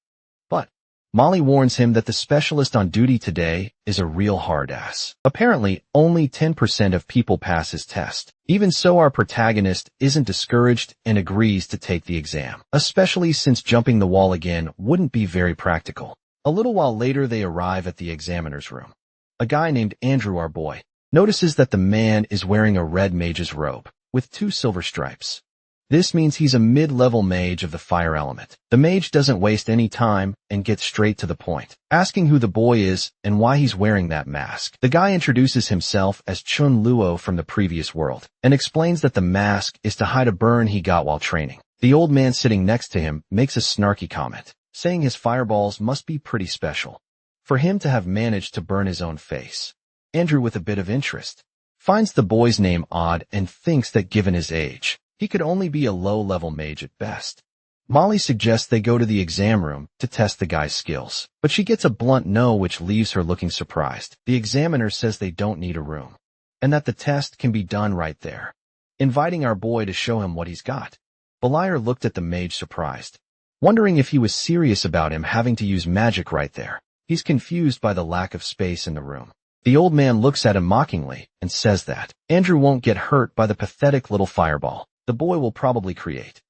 But Molly warns him that the specialist on duty today is a real hard ass. Apparently, only 10% of people pass his test. Even so, our protagonist isn't discouraged and agrees to take the exam, especially since jumping the wall again wouldn't be very practical. A little while later, they arrive at the examiner's room. A guy named Andrew, our boy, notices that the man is wearing a red mage's robe with 2 silver stripes. This means he's a mid-level mage of the fire element. The mage doesn't waste any time and gets straight to the point, asking who the boy is and why he's wearing that mask. The guy introduces himself as Chun Luo from the previous world and explains that the mask is to hide a burn he got while training. The old man sitting next to him makes a snarky comment, saying his fireballs must be pretty special for him to have managed to burn his own face. Andrew, with a bit of interest, finds the boy's name odd and thinks that given his age, he could only be a low-level mage at best. Molly suggests they go to the exam room to test the guy's skills, but she gets a blunt no, which leaves her looking surprised. The examiner says they don't need a room, and that the test can be done right there, inviting our boy to show him what he's got. Beliar looked at the mage surprised, wondering if he was serious about him having to use magic right there. He's confused by the lack of space in the room. The old man looks at him mockingly and says that Andrew won't get hurt by the pathetic little fireball the boy will probably create.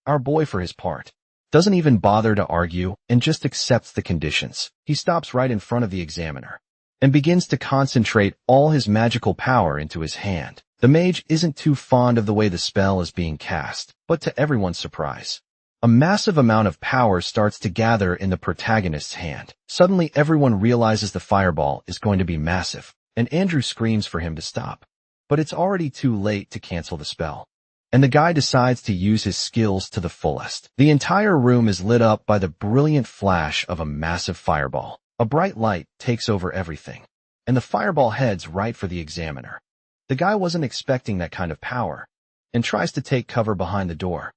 Our boy, for his part, doesn't even bother to argue and just accepts the conditions. He stops right in front of the examiner and begins to concentrate all his magical power into his hand. The mage isn't too fond of the way the spell is being cast, but to everyone's surprise, a massive amount of power starts to gather in the protagonist's hand. Suddenly, everyone realizes the fireball is going to be massive, and Andrew screams for him to stop. But it's already too late to cancel the spell, and the guy decides to use his skills to the fullest. The entire room is lit up by the brilliant flash of a massive fireball. A bright light takes over everything, and the fireball heads right for the examiner. The guy wasn't expecting that kind of power, and tries to take cover behind the door.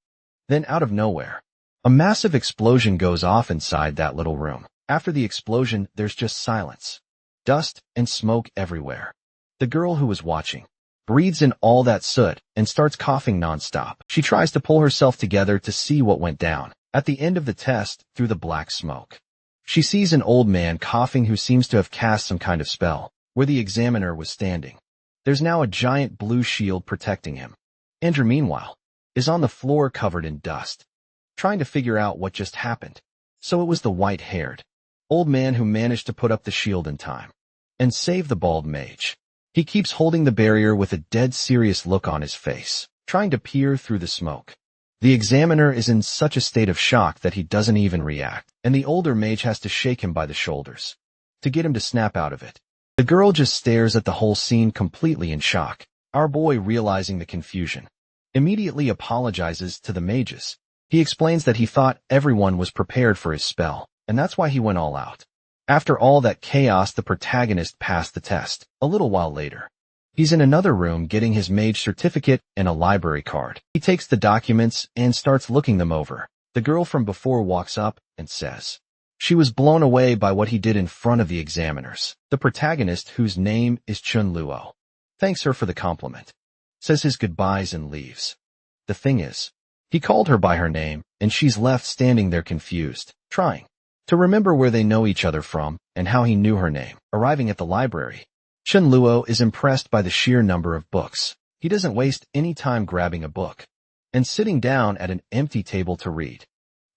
Then, out of nowhere, a massive explosion goes off inside that little room. After the explosion, there's just silence, dust, and smoke everywhere. The girl who was watching breathes in all that soot, and starts coughing nonstop. She tries to pull herself together to see what went down. At the end of the test, through the black smoke, she sees an old man coughing who seems to have cast some kind of spell, where the examiner was standing. There's now a giant blue shield protecting him. Andrew, meanwhile, is on the floor covered in dust, trying to figure out what just happened. So it was the white-haired old man who managed to put up the shield in time and save the bald mage. He keeps holding the barrier with a dead serious look on his face, trying to peer through the smoke. The examiner is in such a state of shock that he doesn't even react, and the older mage has to shake him by the shoulders to get him to snap out of it. The girl just stares at the whole scene completely in shock. Our boy, realizing the confusion, immediately apologizes to the mages. He explains that he thought everyone was prepared for his spell, and that's why he went all out. After all that chaos, the protagonist passed the test. A little while later, he's in another room getting his mage certificate and a library card. He takes the documents and starts looking them over. The girl from before walks up and says she was blown away by what he did in front of the examiners. The protagonist, whose name is Chun Luo, thanks her for the compliment, says his goodbyes and leaves. The thing is, he called her by her name, and she's left standing there confused, trying to remember where they know each other from and how he knew her name. Arriving at the library, Chun Luo is impressed by the sheer number of books. He doesn't waste any time grabbing a book and sitting down at an empty table to read.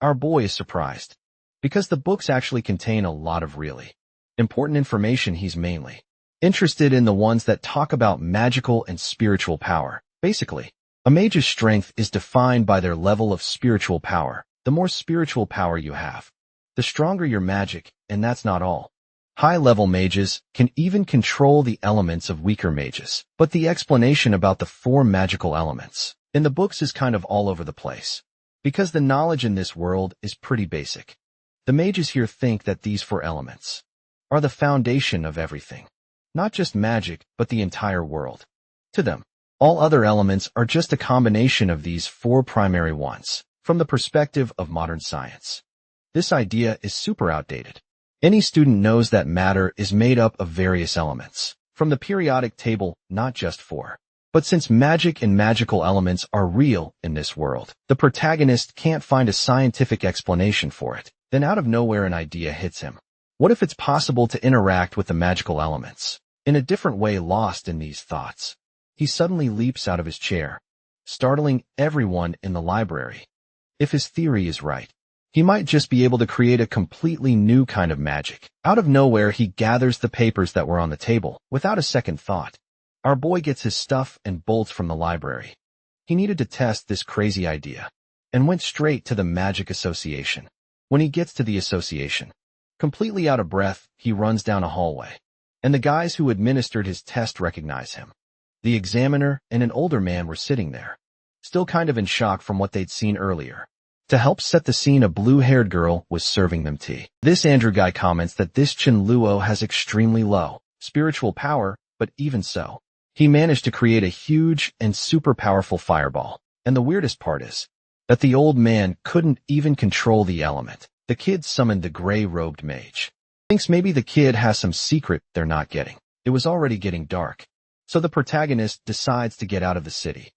Our boy is surprised, because the books actually contain a lot of really important information. He's mainly interested in the ones that talk about magical and spiritual power. Basically, a mage's strength is defined by their level of spiritual power. The more spiritual power you have, the stronger your magic, and that's not all. High-level mages can even control the elements of weaker mages. But the explanation about the 4 magical elements in the books is kind of all over the place, because the knowledge in this world is pretty basic. The mages here think that these 4 elements are the foundation of everything, not just magic, but the entire world. To them, all other elements are just a combination of these 4 primary ones. From the perspective of modern science, this idea is super outdated. Any student knows that matter is made up of various elements from the periodic table, not just 4. But since magic and magical elements are real in this world, the protagonist can't find a scientific explanation for it. Then out of nowhere an idea hits him. What if it's possible to interact with the magical elements in a different way? Lost in these thoughts, he suddenly leaps out of his chair, startling everyone in the library. If his theory is right, he might just be able to create a completely new kind of magic. Out of nowhere, he gathers the papers that were on the table. Without a second thought, our boy gets his stuff and bolts from the library. He needed to test this crazy idea and went straight to the Magic Association. When he gets to the association, completely out of breath, he runs down a hallway, and the guys who administered his test recognize him. The examiner and an older man were sitting there, still kind of in shock from what they'd seen earlier. To help set the scene, a blue-haired girl was serving them tea. This Andrew guy comments that this Chun Luo has extremely low spiritual power, but even so, he managed to create a huge and super powerful fireball. And the weirdest part is that the old man couldn't even control the element. The kid summoned the gray-robed mage. Thinks maybe the kid has some secret they're not getting. It was already getting dark, so the protagonist decides to get out of the city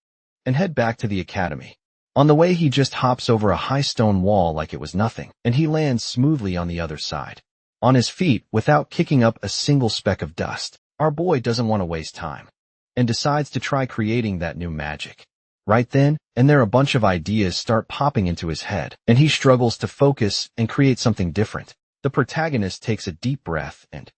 and head back to the academy. On the way, he just hops over a high stone wall like it was nothing, and he lands smoothly on the other side, on his feet without kicking up a single speck of dust. Our boy doesn't want to waste time and decides to try creating that new magic. Right then and there, a bunch of ideas start popping into his head, and he struggles to focus and create something different. The protagonist takes a deep breath and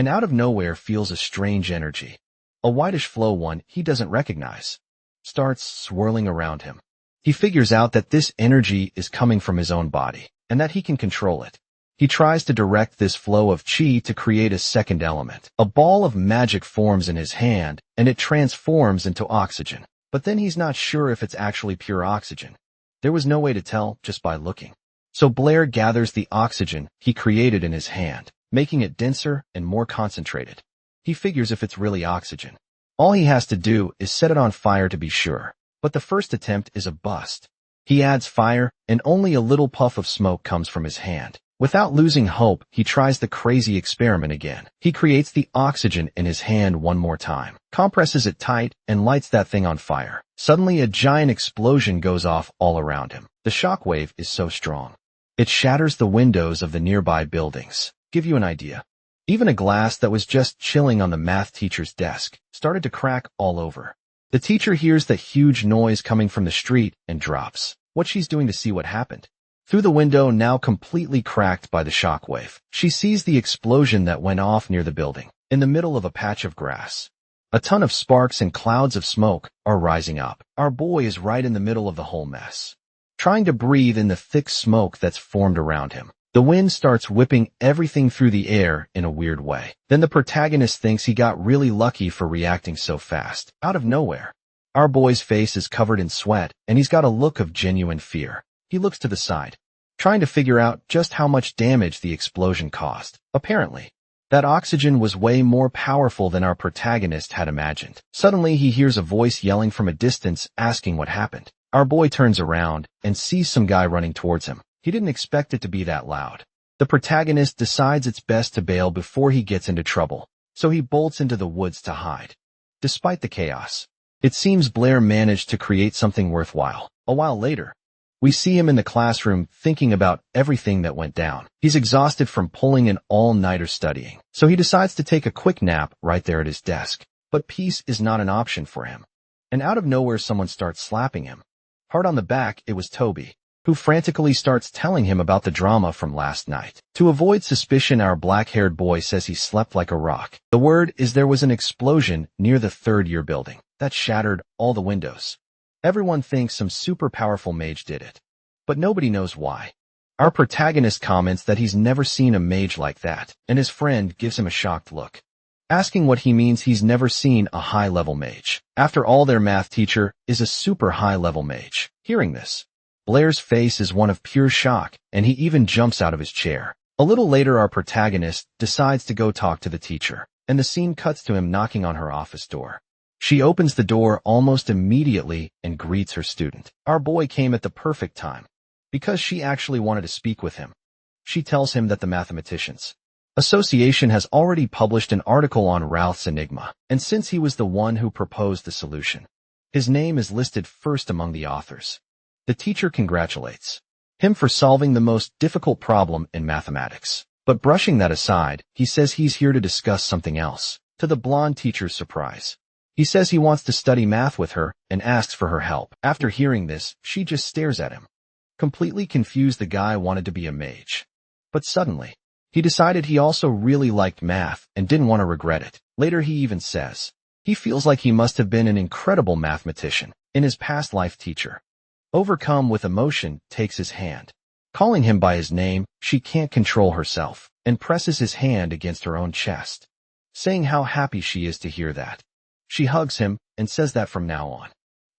out of nowhere feels a strange energy, a whitish flow one he doesn't recognize, starts swirling around him. He figures out that this energy is coming from his own body, and that he can control it. He tries to direct this flow of chi to create a second element. A ball of magic forms in his hand, and it transforms into oxygen. But then he's not sure if it's actually pure oxygen. There was no way to tell just by looking. So Blair gathers the oxygen he created in his hand, making it denser and more concentrated. He figures if it's really oxygen, all he has to do is set it on fire to be sure. But the first attempt is a bust. He adds fire, and only a little puff of smoke comes from his hand. Without losing hope, he tries the crazy experiment again. He creates the oxygen in his hand one more time, compresses it tight, and lights that thing on fire. Suddenly, a giant explosion goes off all around him. The shockwave is so strong. It shatters the windows of the nearby buildings. Give you an idea. Even a glass that was just chilling on the math teacher's desk started to crack all over. The teacher hears the huge noise coming from the street and drops what she's doing to see what happened. Through the window, now completely cracked by the shockwave, she sees the explosion that went off near the building, in the middle of a patch of grass. A ton of sparks and clouds of smoke are rising up. Our boy is right in the middle of the whole mess, trying to breathe in the thick smoke that's formed around him. The wind starts whipping everything through the air in a weird way. Then the protagonist thinks he got really lucky for reacting so fast, out of nowhere. Our boy's face is covered in sweat, and he's got a look of genuine fear. He looks to the side, trying to figure out just how much damage the explosion caused. Apparently, that oxygen was way more powerful than our protagonist had imagined. Suddenly, he hears a voice yelling from a distance, asking what happened. Our boy turns around and sees some guy running towards him. He didn't expect it to be that loud. The protagonist decides it's best to bail before he gets into trouble, so he bolts into the woods to hide. Despite the chaos, it seems Blair managed to create something worthwhile. A while later, we see him in the classroom thinking about everything that went down. He's exhausted from pulling an all-nighter studying, so he decides to take a quick nap right there at his desk. But peace is not an option for him. And out of nowhere, someone starts slapping him. Hard on the back, it was Toby, who frantically starts telling him about the drama from last night. To avoid suspicion, our black-haired boy says he slept like a rock. The word is there was an explosion near the third-year building that shattered all the windows. Everyone thinks some super powerful mage did it, but nobody knows why. Our protagonist comments that he's never seen a mage like that, and his friend gives him a shocked look, asking what he means. He's never seen a high-level mage. After all, their math teacher is a super high-level mage. Hearing this, Blair's face is one of pure shock, and he even jumps out of his chair. A little later, our protagonist decides to go talk to the teacher, and the scene cuts to him knocking on her office door. She opens the door almost immediately and greets her student. Our boy came at the perfect time, because she actually wanted to speak with him. She tells him that the Mathematicians Association has already published an article on Routh's enigma, and since he was the one who proposed the solution, his name is listed first among the authors. The teacher congratulates him for solving the most difficult problem in mathematics. But brushing that aside, he says he's here to discuss something else. To the blonde teacher's surprise, he says he wants to study math with her and asks for her help. After hearing this, she just stares at him. Completely confused, the guy wanted to be a mage. But suddenly, he decided he also really liked math and didn't want to regret it. Later, he even says he feels like he must have been an incredible mathematician in his past life. Teacher, overcome with emotion, takes his hand. Calling him by his name, she can't control herself and presses his hand against her own chest, saying how happy she is to hear that. She hugs him and says that from now on,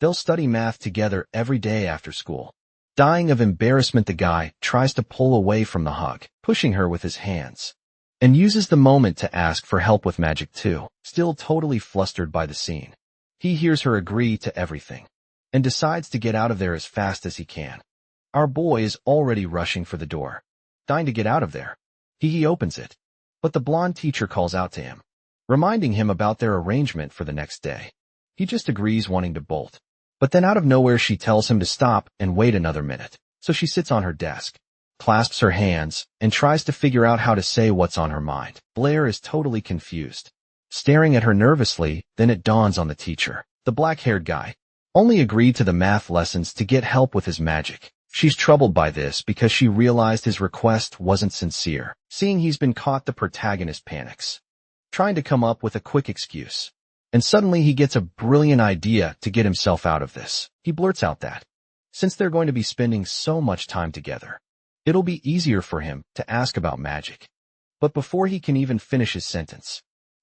they'll study math together every day after school. Dying of embarrassment, the guy tries to pull away from the hug, pushing her with his hands, and uses the moment to ask for help with magic too. Still totally flustered by the scene, he hears her agree to everything and decides to get out of there as fast as he can. Our boy is already rushing for the door, dying to get out of there. He opens it, but the blonde teacher calls out to him, reminding him about their arrangement for the next day. He just agrees, wanting to bolt. But then out of nowhere, she tells him to stop and wait another minute. So she sits on her desk, clasps her hands, and tries to figure out how to say what's on her mind. Blair is totally confused, staring at her nervously. Then it dawns on the teacher. The black-haired guy only agreed to the math lessons to get help with his magic. She's troubled by this because she realized his request wasn't sincere. Seeing he's been caught, the protagonist panics, trying to come up with a quick excuse. And suddenly he gets a brilliant idea to get himself out of this. He blurts out that, since they're going to be spending so much time together, it'll be easier for him to ask about magic. But before he can even finish his sentence,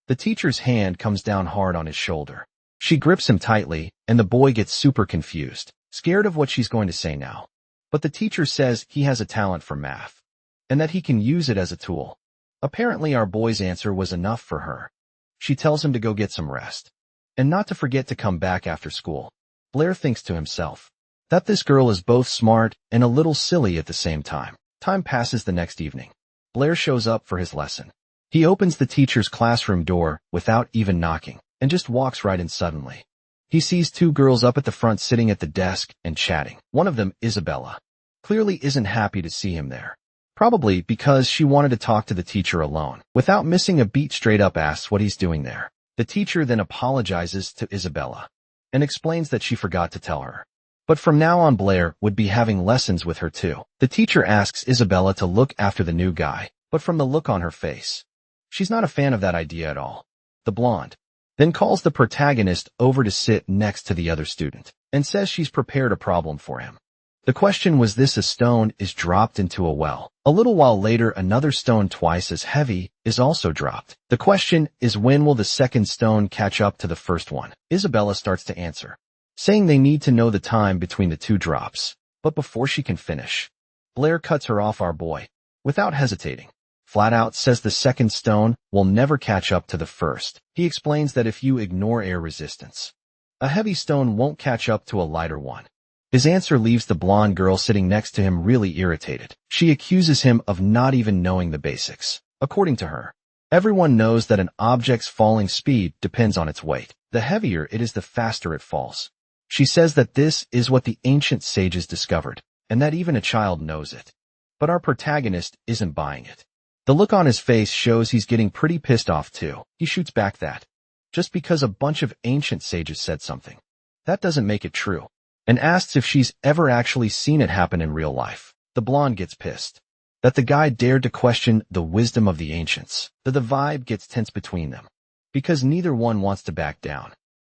the teacher's hand comes down hard on his shoulder. She grips him tightly, and the boy gets super confused, scared of what she's going to say now. But the teacher says he has a talent for math, and that he can use it as a tool. Apparently our boy's answer was enough for her. She tells him to go get some rest, and not to forget to come back after school. Blair thinks to himself that this girl is both smart and a little silly at the same time. Time passes the next evening. Blair shows up for his lesson. He opens the teacher's classroom door without even knocking and just walks right in suddenly. He sees two girls up at the front sitting at the desk and chatting. One of them, Isabella, clearly isn't happy to see him there. Probably because she wanted to talk to the teacher alone. Without missing a beat, straight up asks what he's doing there. The teacher then apologizes to Isabella and explains that she forgot to tell her. But from now on, Blair would be having lessons with her too. The teacher asks Isabella to look after the new guy, but from the look on her face, she's not a fan of that idea at all. The blonde then calls the protagonist over to sit next to the other student and says she's prepared a problem for him. The question was this: a stone is dropped into a well. A little while later, another stone twice as heavy is also dropped. The question is, when will the second stone catch up to the first one? Isabella starts to answer, saying they need to know the time between the two drops. But before she can finish, Blair cuts her off. Our boy, without hesitating, flat out says the second stone will never catch up to the first. He explains that if you ignore air resistance, a heavy stone won't catch up to a lighter one. His answer leaves the blonde girl sitting next to him really irritated. She accuses him of not even knowing the basics. According to her, everyone knows that an object's falling speed depends on its weight. The heavier it is, the faster it falls. She says that this is what the ancient sages discovered, and that even a child knows it. But our protagonist isn't buying it. The look on his face shows he's getting pretty pissed off too. He shoots back that just because a bunch of ancient sages said something, that doesn't make it true, and asks if she's ever actually seen it happen in real life. The blonde gets pissed that the guy dared to question the wisdom of the ancients. The vibe gets tense between them because neither one wants to back down.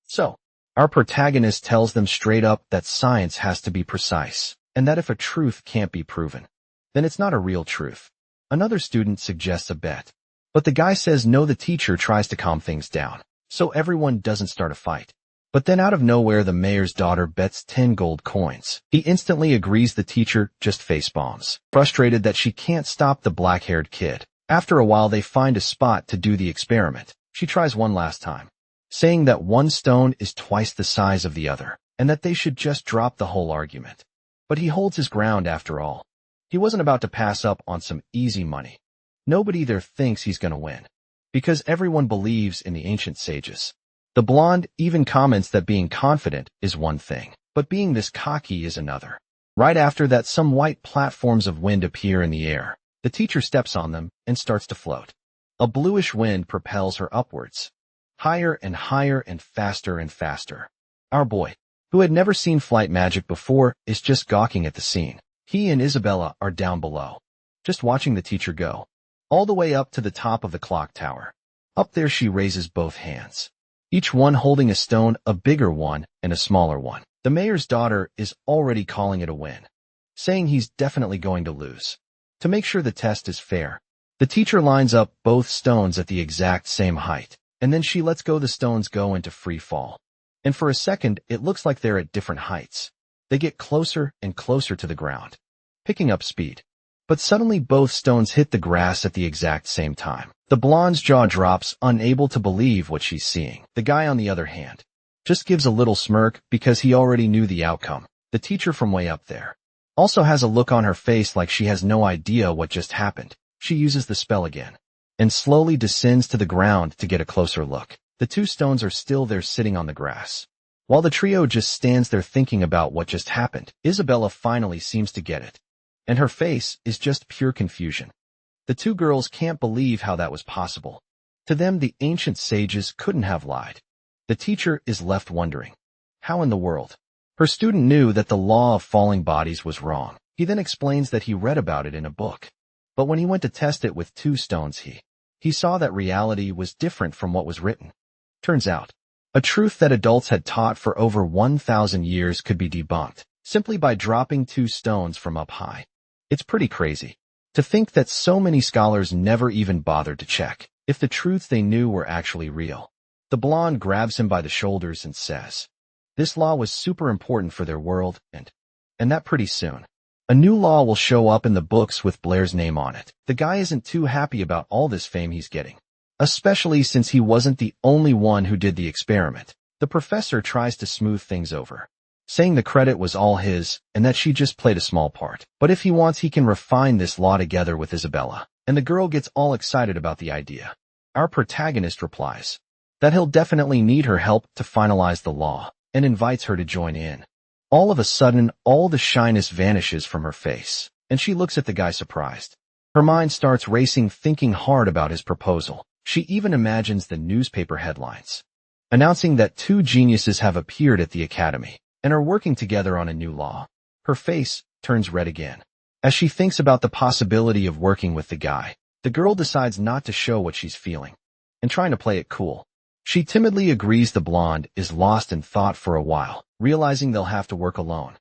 So, our protagonist tells them straight up that science has to be precise, and that if a truth can't be proven, then it's not a real truth. Another student suggests a bet, but the guy says no. The teacher tries to calm things down so everyone doesn't start a fight. But then out of nowhere, the mayor's daughter bets 10 gold coins. He instantly agrees. The teacher just face bombs, frustrated that she can't stop the black-haired kid. After a while, they find a spot to do the experiment. She tries one last time, saying that one stone is twice the size of the other, and that they should just drop the whole argument. But he holds his ground after all. He wasn't about to pass up on some easy money. Nobody there thinks he's gonna win, because everyone believes in the ancient sages. The blonde even comments that being confident is one thing, but being this cocky is another. Right after that, some white platforms of wind appear in the air. The teacher steps on them and starts to float. A bluish wind propels her upwards, higher and higher and faster and faster. Our boy, who had never seen flight magic before, is just gawking at the scene. He and Isabella are down below, just watching the teacher go all the way up to the top of the clock tower. Up there, she raises both hands, each one holding a stone, a bigger one and a smaller one. The mayor's daughter is already calling it a win, saying he's definitely going to lose. To make sure the test is fair, the teacher lines up both stones at the exact same height, and then she lets go. The stones go into free fall, and for a second it looks like they're at different heights. They get closer and closer to the ground, picking up speed. But suddenly both stones hit the grass at the exact same time. The blonde's jaw drops, unable to believe what she's seeing. The guy, on the other hand, just gives a little smirk because he already knew the outcome. The teacher from way up there also has a look on her face like she has no idea what just happened. She uses the spell again and slowly descends to the ground to get a closer look. The two stones are still there, sitting on the grass, while the trio just stands there thinking about what just happened. Isabella finally seems to get it, and her face is just pure confusion. The two girls can't believe how that was possible. To them, the ancient sages couldn't have lied. The teacher is left wondering, how in the world? Her student knew that the law of falling bodies was wrong. He then explains that he read about it in a book. But when he went to test it with two stones, he saw that reality was different from what was written. Turns out, a truth that adults had taught for over 1,000 years could be debunked simply by dropping two stones from up high. It's pretty crazy to think that so many scholars never even bothered to check if the truths they knew were actually real. The blonde grabs him by the shoulders and says this law was super important for their world, and that pretty soon a new law will show up in the books with Blair's name on it. The guy isn't too happy about all this fame he's getting, especially since he wasn't the only one who did the experiment. The professor tries to smooth things over, saying the credit was all his and that she just played a small part. But if he wants, he can refine this law together with Isabella. And the girl gets all excited about the idea. Our protagonist replies that he'll definitely need her help to finalize the law and invites her to join in. All of a sudden, all the shyness vanishes from her face, and she looks at the guy surprised. Her mind starts racing, thinking hard about his proposal. She even imagines the newspaper headlines, announcing that two geniuses have appeared at the academy and are working together on a new law. Her face turns red again. As she thinks about the possibility of working with the guy, the girl decides not to show what she's feeling and trying to play it cool. She timidly agrees. The blonde is lost in thought for a while, realizing they'll have to work alone.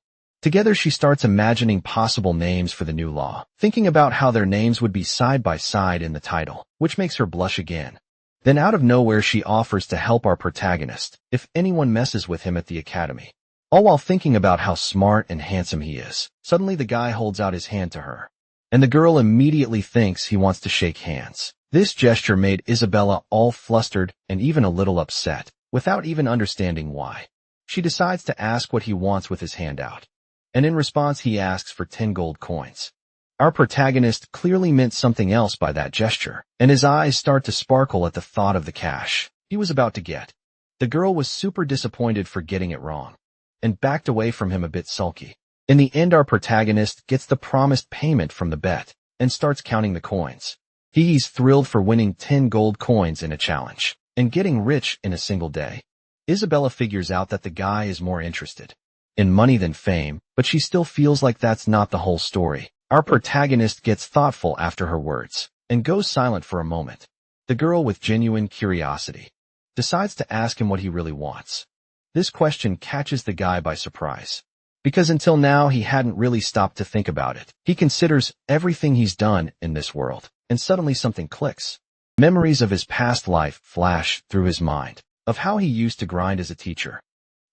Together, she starts imagining possible names for the new law, thinking about how their names would be side by side in the title, which makes her blush again. Then out of nowhere, she offers to help our protagonist if anyone messes with him at the academy. All while thinking about how smart and handsome he is. Suddenly, the guy holds out his hand to her, and the girl immediately thinks he wants to shake hands. This gesture made Isabella all flustered and even a little upset, without even understanding why. She decides to ask what he wants with his hand out, and in response he asks for 10 gold coins. Our protagonist clearly meant something else by that gesture, and his eyes start to sparkle at the thought of the cash he was about to get. The girl was super disappointed for getting it wrong, and backed away from him a bit sulky. In the end, our protagonist gets the promised payment from the bet, and starts counting the coins. He's thrilled for winning 10 gold coins in a challenge, and getting rich in a single day. Isabella figures out that the guy is more interested in money than fame, but she still feels like that's not the whole story. Our protagonist gets thoughtful after her words, and goes silent for a moment. The girl, with genuine curiosity, decides to ask him what he really wants. This question catches the guy by surprise, because until now he hadn't really stopped to think about it. He considers everything he's done in this world, and suddenly something clicks. Memories of his past life flash through his mind, of how he used to grind as a teacher.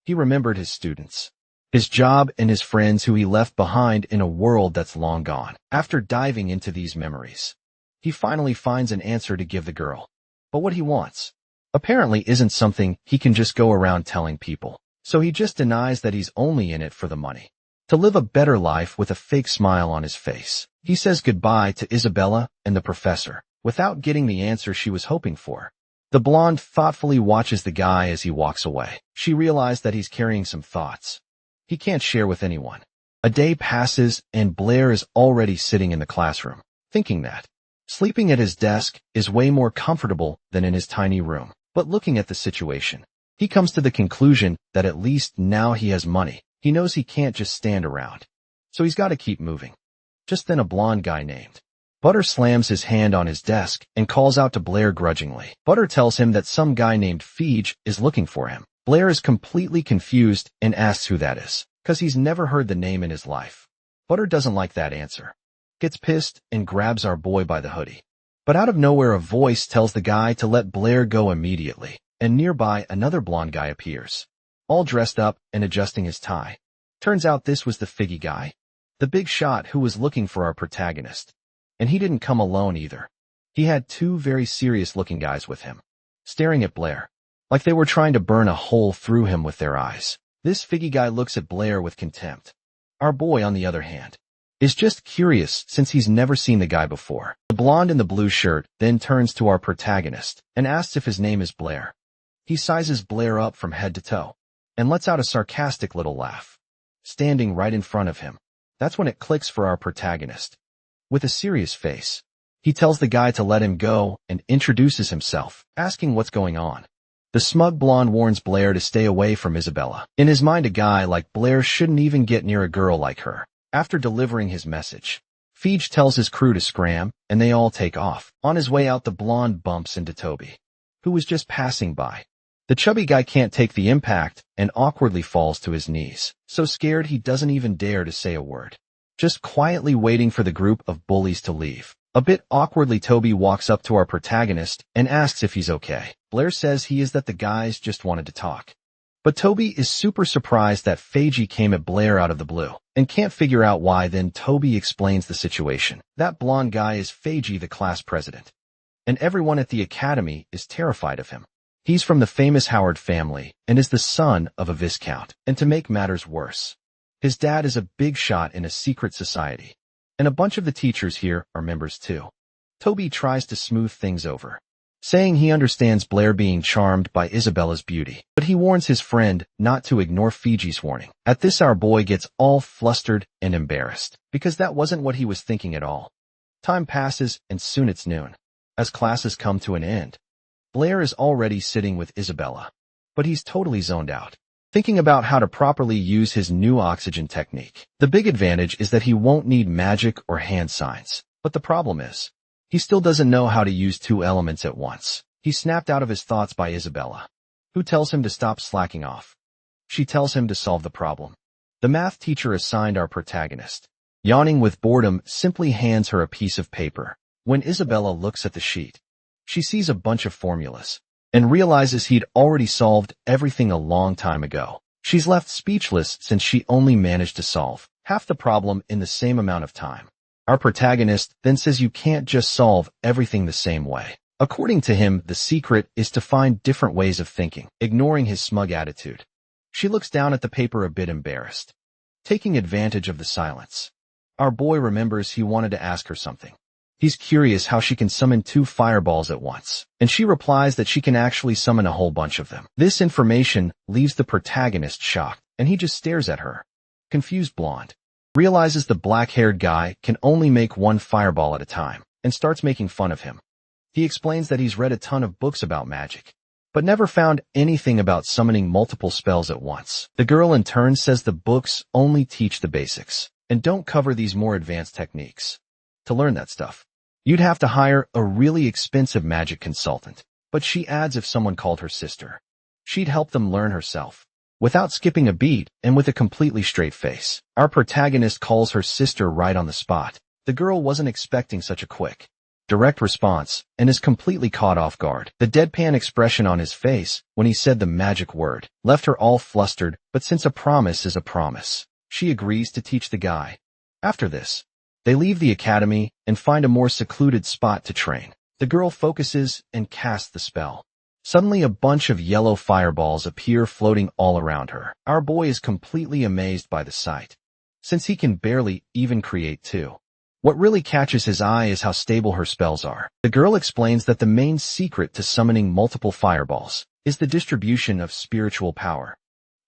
He remembered his students, his job, and his friends who he left behind in a world that's long gone. After diving into these memories, he finally finds an answer to give the girl. But what he wants apparently isn't something he can just go around telling people. So he just denies that he's only in it for the money, to live a better life with a fake smile on his face. He says goodbye to Isabella and the professor, without getting the answer she was hoping for. The blonde thoughtfully watches the guy as he walks away. She realized that he's carrying some thoughts he can't share with anyone. A day passes, and Blair is already sitting in the classroom, thinking that sleeping at his desk is way more comfortable than in his tiny room. But looking at the situation, he comes to the conclusion that at least now he has money. He knows he can't just stand around, so he's got to keep moving. Just then, a blonde guy named Butter slams his hand on his desk and calls out to Blair grudgingly. Butter tells him that some guy named Feige is looking for him. Blair is completely confused and asks who that is, because he's never heard the name in his life. Butter doesn't like that answer, gets pissed, and grabs our boy by the hoodie. But out of nowhere, a voice tells the guy to let Blair go immediately, and nearby another blonde guy appears, all dressed up and adjusting his tie. Turns out this was the Figgy guy, the big shot who was looking for our protagonist. And he didn't come alone either. He had two very serious-looking guys with him, staring at Blair, like they were trying to burn a hole through him with their eyes. This Figgy guy looks at Blair with contempt. Our boy, on the other hand, is just curious since he's never seen the guy before. The blonde in the blue shirt then turns to our protagonist and asks if his name is Blair. He sizes Blair up from head to toe and lets out a sarcastic little laugh, standing right in front of him. That's when it clicks for our protagonist. With a serious face, he tells the guy to let him go and introduces himself, asking what's going on. The smug blonde warns Blair to stay away from Isabella. In his mind, a guy like Blair shouldn't even get near a girl like her. After delivering his message, Feige tells his crew to scram, and they all take off. On his way out, the blonde bumps into Toby, who was just passing by. The chubby guy can't take the impact and awkwardly falls to his knees, so scared he doesn't even dare to say a word, just quietly waiting for the group of bullies to leave. A bit awkwardly, Toby walks up to our protagonist and asks if he's okay. Blair says he is, that the guys just wanted to talk. But Toby is super surprised that Feige came at Blair out of the blue and can't figure out why. Then Toby explains the situation. That blonde guy is Feige, the class president, and everyone at the academy is terrified of him. He's from the famous Howard family and is the son of a viscount. And to make matters worse, his dad is a big shot in a secret society. And a bunch of the teachers here are members too. Toby tries to smooth things over, saying he understands Blair being charmed by Isabella's beauty, but he warns his friend not to ignore Fiji's warning. At this, our boy gets all flustered and embarrassed, because that wasn't what he was thinking at all. Time passes, and soon it's noon. As classes come to an end, Blair is already sitting with Isabella, but he's totally zoned out, thinking about how to properly use his new oxygen technique. The big advantage is that he won't need magic or hand signs, but the problem is, he still doesn't know how to use two elements at once. He's snapped out of his thoughts by Isabella, who tells him to stop slacking off. She tells him to solve the problem. The math teacher assigned our protagonist, yawning with boredom, simply hands her a piece of paper. When Isabella looks at the sheet, she sees a bunch of formulas and realizes he'd already solved everything a long time ago. She's left speechless since she only managed to solve half the problem in the same amount of time. Our protagonist then says you can't just solve everything the same way. According to him, the secret is to find different ways of thinking, ignoring his smug attitude. She looks down at the paper a bit embarrassed, taking advantage of the silence. Our boy remembers he wanted to ask her something. He's curious how she can summon 2 fireballs at once, and she replies that she can actually summon a whole bunch of them. This information leaves the protagonist shocked, and he just stares at her. Confused blonde realizes the black-haired guy can only make 1 fireball at a time, and starts making fun of him. He explains that he's read a ton of books about magic, but never found anything about summoning multiple spells at once. The girl in turn says the books only teach the basics, and don't cover these more advanced techniques. To learn that stuff, you'd have to hire a really expensive magic consultant, but she adds if someone called her sister, she'd help them learn herself, without skipping a beat and with a completely straight face. Our protagonist calls her sister right on the spot. The girl wasn't expecting such a quick, direct response and is completely caught off guard. The deadpan expression on his face when he said the magic word left her all flustered, but since a promise is a promise, she agrees to teach the guy. After this, they leave the academy and find a more secluded spot to train. The girl focuses and casts the spell. Suddenly a bunch of yellow fireballs appear floating all around her. Our boy is completely amazed by the sight, since he can barely even create 2. What really catches his eye is how stable her spells are. The girl explains that the main secret to summoning multiple fireballs is the distribution of spiritual power.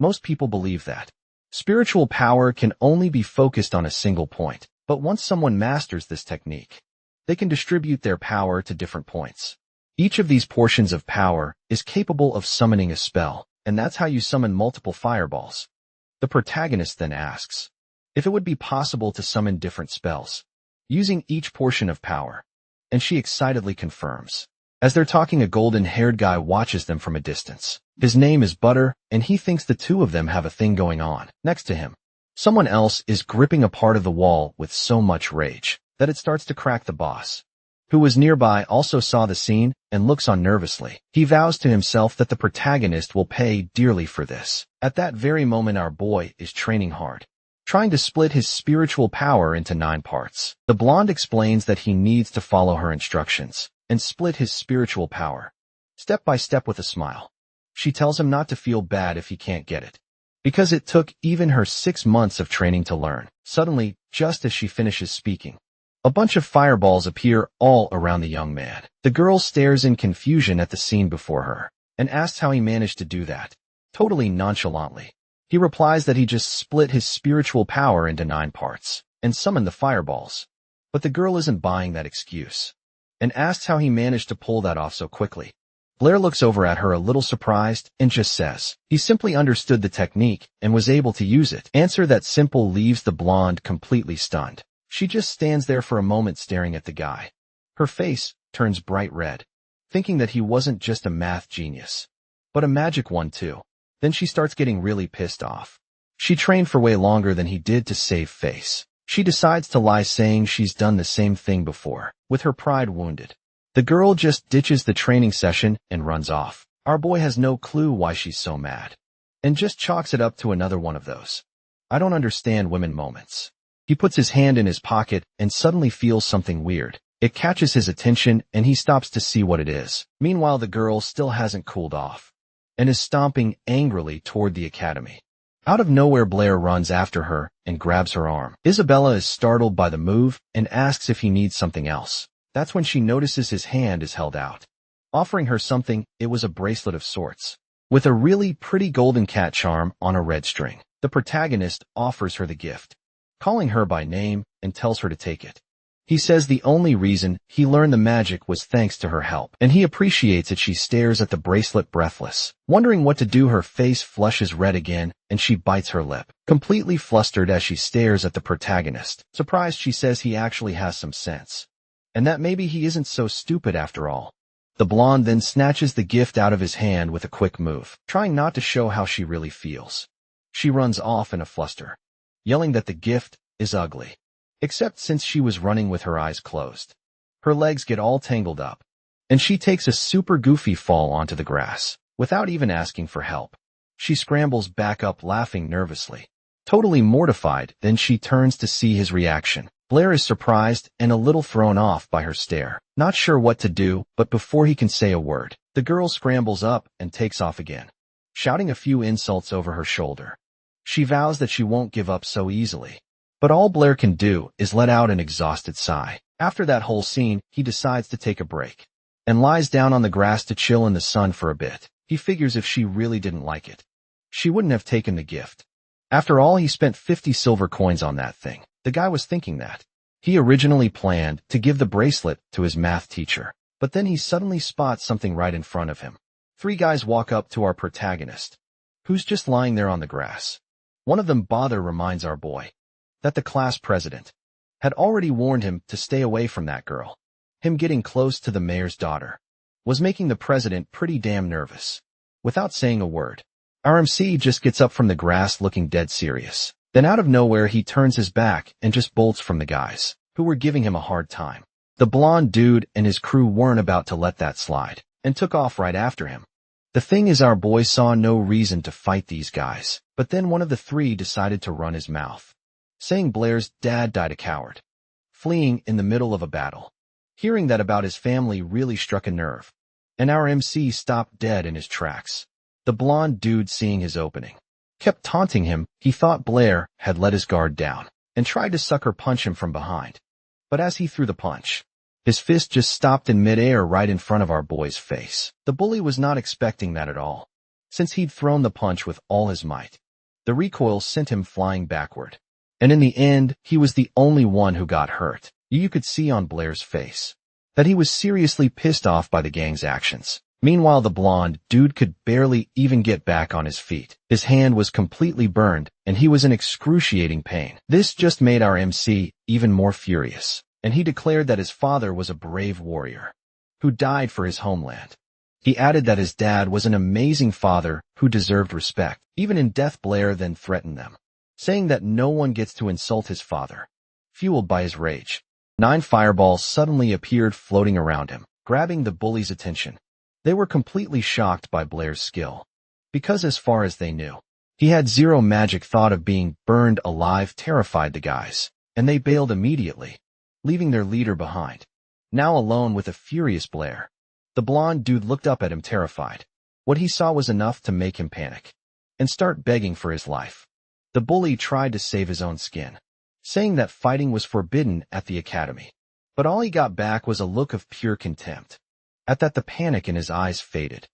Most people believe that spiritual power can only be focused on a single point, but once someone masters this technique, they can distribute their power to different points. Each of these portions of power is capable of summoning a spell, and that's how you summon multiple fireballs. The protagonist then asks if it would be possible to summon different spells, using each portion of power, and she excitedly confirms. As they're talking, a golden-haired guy watches them from a distance. His name is Butter, and he thinks the two of them have a thing going on. Next to him, someone else is gripping a part of the wall with so much rage that it starts to crack. The boss, who was nearby, also saw the scene and looks on nervously. He vows to himself that the protagonist will pay dearly for this. At that very moment, our boy is training hard, trying to split his spiritual power into 9 parts. The blonde explains that he needs to follow her instructions and split his spiritual power, step by step, with a smile. She tells him not to feel bad if he can't get it, because it took even her 6 months of training to learn. Suddenly, just as she finishes speaking, a bunch of fireballs appear all around the young man. The girl stares in confusion at the scene before her and asks how he managed to do that, totally nonchalantly. He replies that he just split his spiritual power into 9 parts and summoned the fireballs. But the girl isn't buying that excuse and asks how he managed to pull that off so quickly. Blair looks over at her a little surprised and just says he simply understood the technique and was able to use it. Answer that simple leaves the blonde completely stunned. She just stands there for a moment staring at the guy. Her face turns bright red, thinking that he wasn't just a math genius, but a magic one too. Then she starts getting really pissed off. She trained for way longer than he did to save face. She decides to lie, saying she's done the same thing before, with her pride wounded. The girl just ditches the training session and runs off. Our boy has no clue why she's so mad, and just chalks it up to another one of those I don't understand women moments. He puts his hand in his pocket and suddenly feels something weird. It catches his attention and he stops to see what it is. Meanwhile, the girl still hasn't cooled off and is stomping angrily toward the academy. Out of nowhere, Blair runs after her and grabs her arm. Isabella is startled by the move and asks if he needs something else. That's when she notices his hand is held out. Offering her something, it was a bracelet of sorts, with a really pretty golden cat charm on a red string. The protagonist offers her the gift, calling her by name and tells her to take it. He says the only reason he learned the magic was thanks to her help, and he appreciates it. She stares at the bracelet breathless, wondering what to do. Her face flushes red again, and she bites her lip, completely flustered as she stares at the protagonist. Surprised, she says he actually has some sense, and that maybe he isn't so stupid after all. The blonde then snatches the gift out of his hand with a quick move, trying not to show how she really feels. She runs off in a fluster, yelling that the gift is ugly. Except since she was running with her eyes closed. Her legs get all tangled up, and she takes a super goofy fall onto the grass, without even asking for help. She scrambles back up, laughing nervously. Totally mortified, then she turns to see his reaction. Blair is surprised and a little thrown off by her stare, not sure what to do, but before he can say a word, the girl scrambles up and takes off again, shouting a few insults over her shoulder. She vows that she won't give up so easily. But all Blair can do is let out an exhausted sigh. After that whole scene, he decides to take a break and lies down on the grass to chill in the sun for a bit. He figures if she really didn't like it, she wouldn't have taken the gift. After all, he spent 50 silver coins on that thing. The guy was thinking that. He originally planned to give the bracelet to his math teacher, but then he suddenly spots something right in front of him. 3 guys walk up to our protagonist, who's just lying there on the grass. One of them, Bother, reminds our boy that the class president had already warned him to stay away from that girl. Him getting close to the mayor's daughter was making the president pretty damn nervous. Without saying a word, our MC just gets up from the grass looking dead serious. Then out of nowhere, he turns his back and just bolts from the guys who were giving him a hard time. The blonde dude and his crew weren't about to let that slide and took off right after him. The thing is, our boy saw no reason to fight these guys, but then one of the 3 decided to run his mouth, saying Blair's dad died a coward, fleeing in the middle of a battle. Hearing that about his family really struck a nerve, and our MC stopped dead in his tracks. The blonde dude, seeing his opening, kept taunting him. He thought Blair had let his guard down and tried to sucker punch him from behind. But as he threw the punch, his fist just stopped in midair right in front of our boy's face. The bully was not expecting that at all, since he'd thrown the punch with all his might. The recoil sent him flying backward, and in the end, he was the only one who got hurt. You could see on Blair's face that he was seriously pissed off by the gang's actions. Meanwhile, the blonde dude could barely even get back on his feet. His hand was completely burned, and he was in excruciating pain. This just made our MC even more furious, and he declared that his father was a brave warrior who died for his homeland. He added that his dad was an amazing father who deserved respect. Even in death, Blair then threatened them, saying that no one gets to insult his father. Fueled by his rage, 9 fireballs suddenly appeared floating around him, grabbing the bully's attention. They were completely shocked by Blair's skill, because as far as they knew, he had zero magic. Thought of being burned alive terrified the guys, and they bailed immediately, leaving their leader behind, now alone with a furious Blair. The blonde dude looked up at him terrified. What he saw was enough to make him panic and start begging for his life. The bully tried to save his own skin, saying that fighting was forbidden at the academy, but all he got back was a look of pure contempt. At that, the panic in his eyes faded,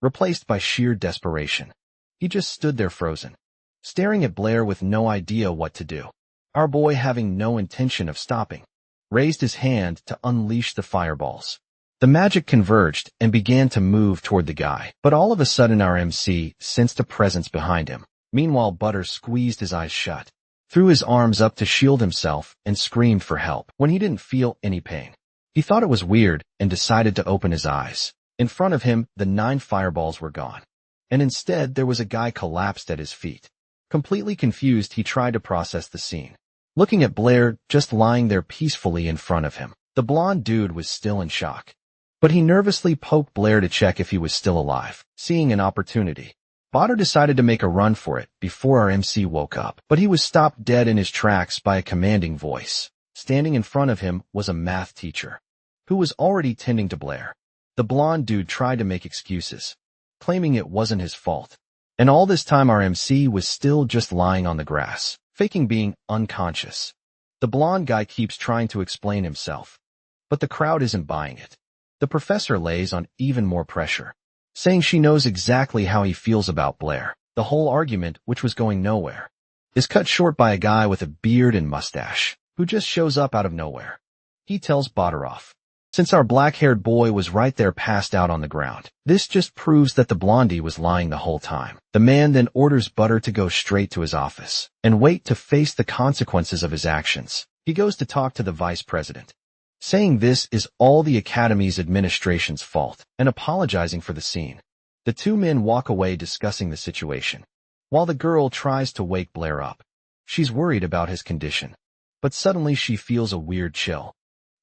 replaced by sheer desperation. He just stood there frozen, staring at Blair with no idea what to do. Our boy, having no intention of stopping, raised his hand to unleash the fireballs. The magic converged and began to move toward the guy, but all of a sudden our MC sensed a presence behind him. Meanwhile, Butter squeezed his eyes shut, threw his arms up to shield himself, and screamed for help when he didn't feel any pain. He thought it was weird and decided to open his eyes. In front of him, the 9 fireballs were gone, and instead there was a guy collapsed at his feet. Completely confused, he tried to process the scene, looking at Blair just lying there peacefully in front of him. The blonde dude was still in shock, but he nervously poked Blair to check if he was still alive. Seeing an opportunity, Botter decided to make a run for it before our MC woke up, but he was stopped dead in his tracks by a commanding voice. Standing in front of him was a math teacher, who was already tending to Blair. The blonde dude tried to make excuses, claiming it wasn't his fault. And all this time our MC was still just lying on the grass, faking being unconscious. The blonde guy keeps trying to explain himself, but the crowd isn't buying it. The professor lays on even more pressure, saying she knows exactly how he feels about Blair. The whole argument, which was going nowhere, is cut short by a guy with a beard and mustache, who just shows up out of nowhere. He tells Butter off, since our black-haired boy was right there passed out on the ground. This just proves that the blondie was lying the whole time. The man then orders Butter to go straight to his office and wait to face the consequences of his actions. He goes to talk to the vice president, saying this is all the academy's administration's fault and apologizing for the scene. The two men walk away discussing the situation, while the girl tries to wake Blair up. She's worried about his condition, but suddenly she feels a weird chill.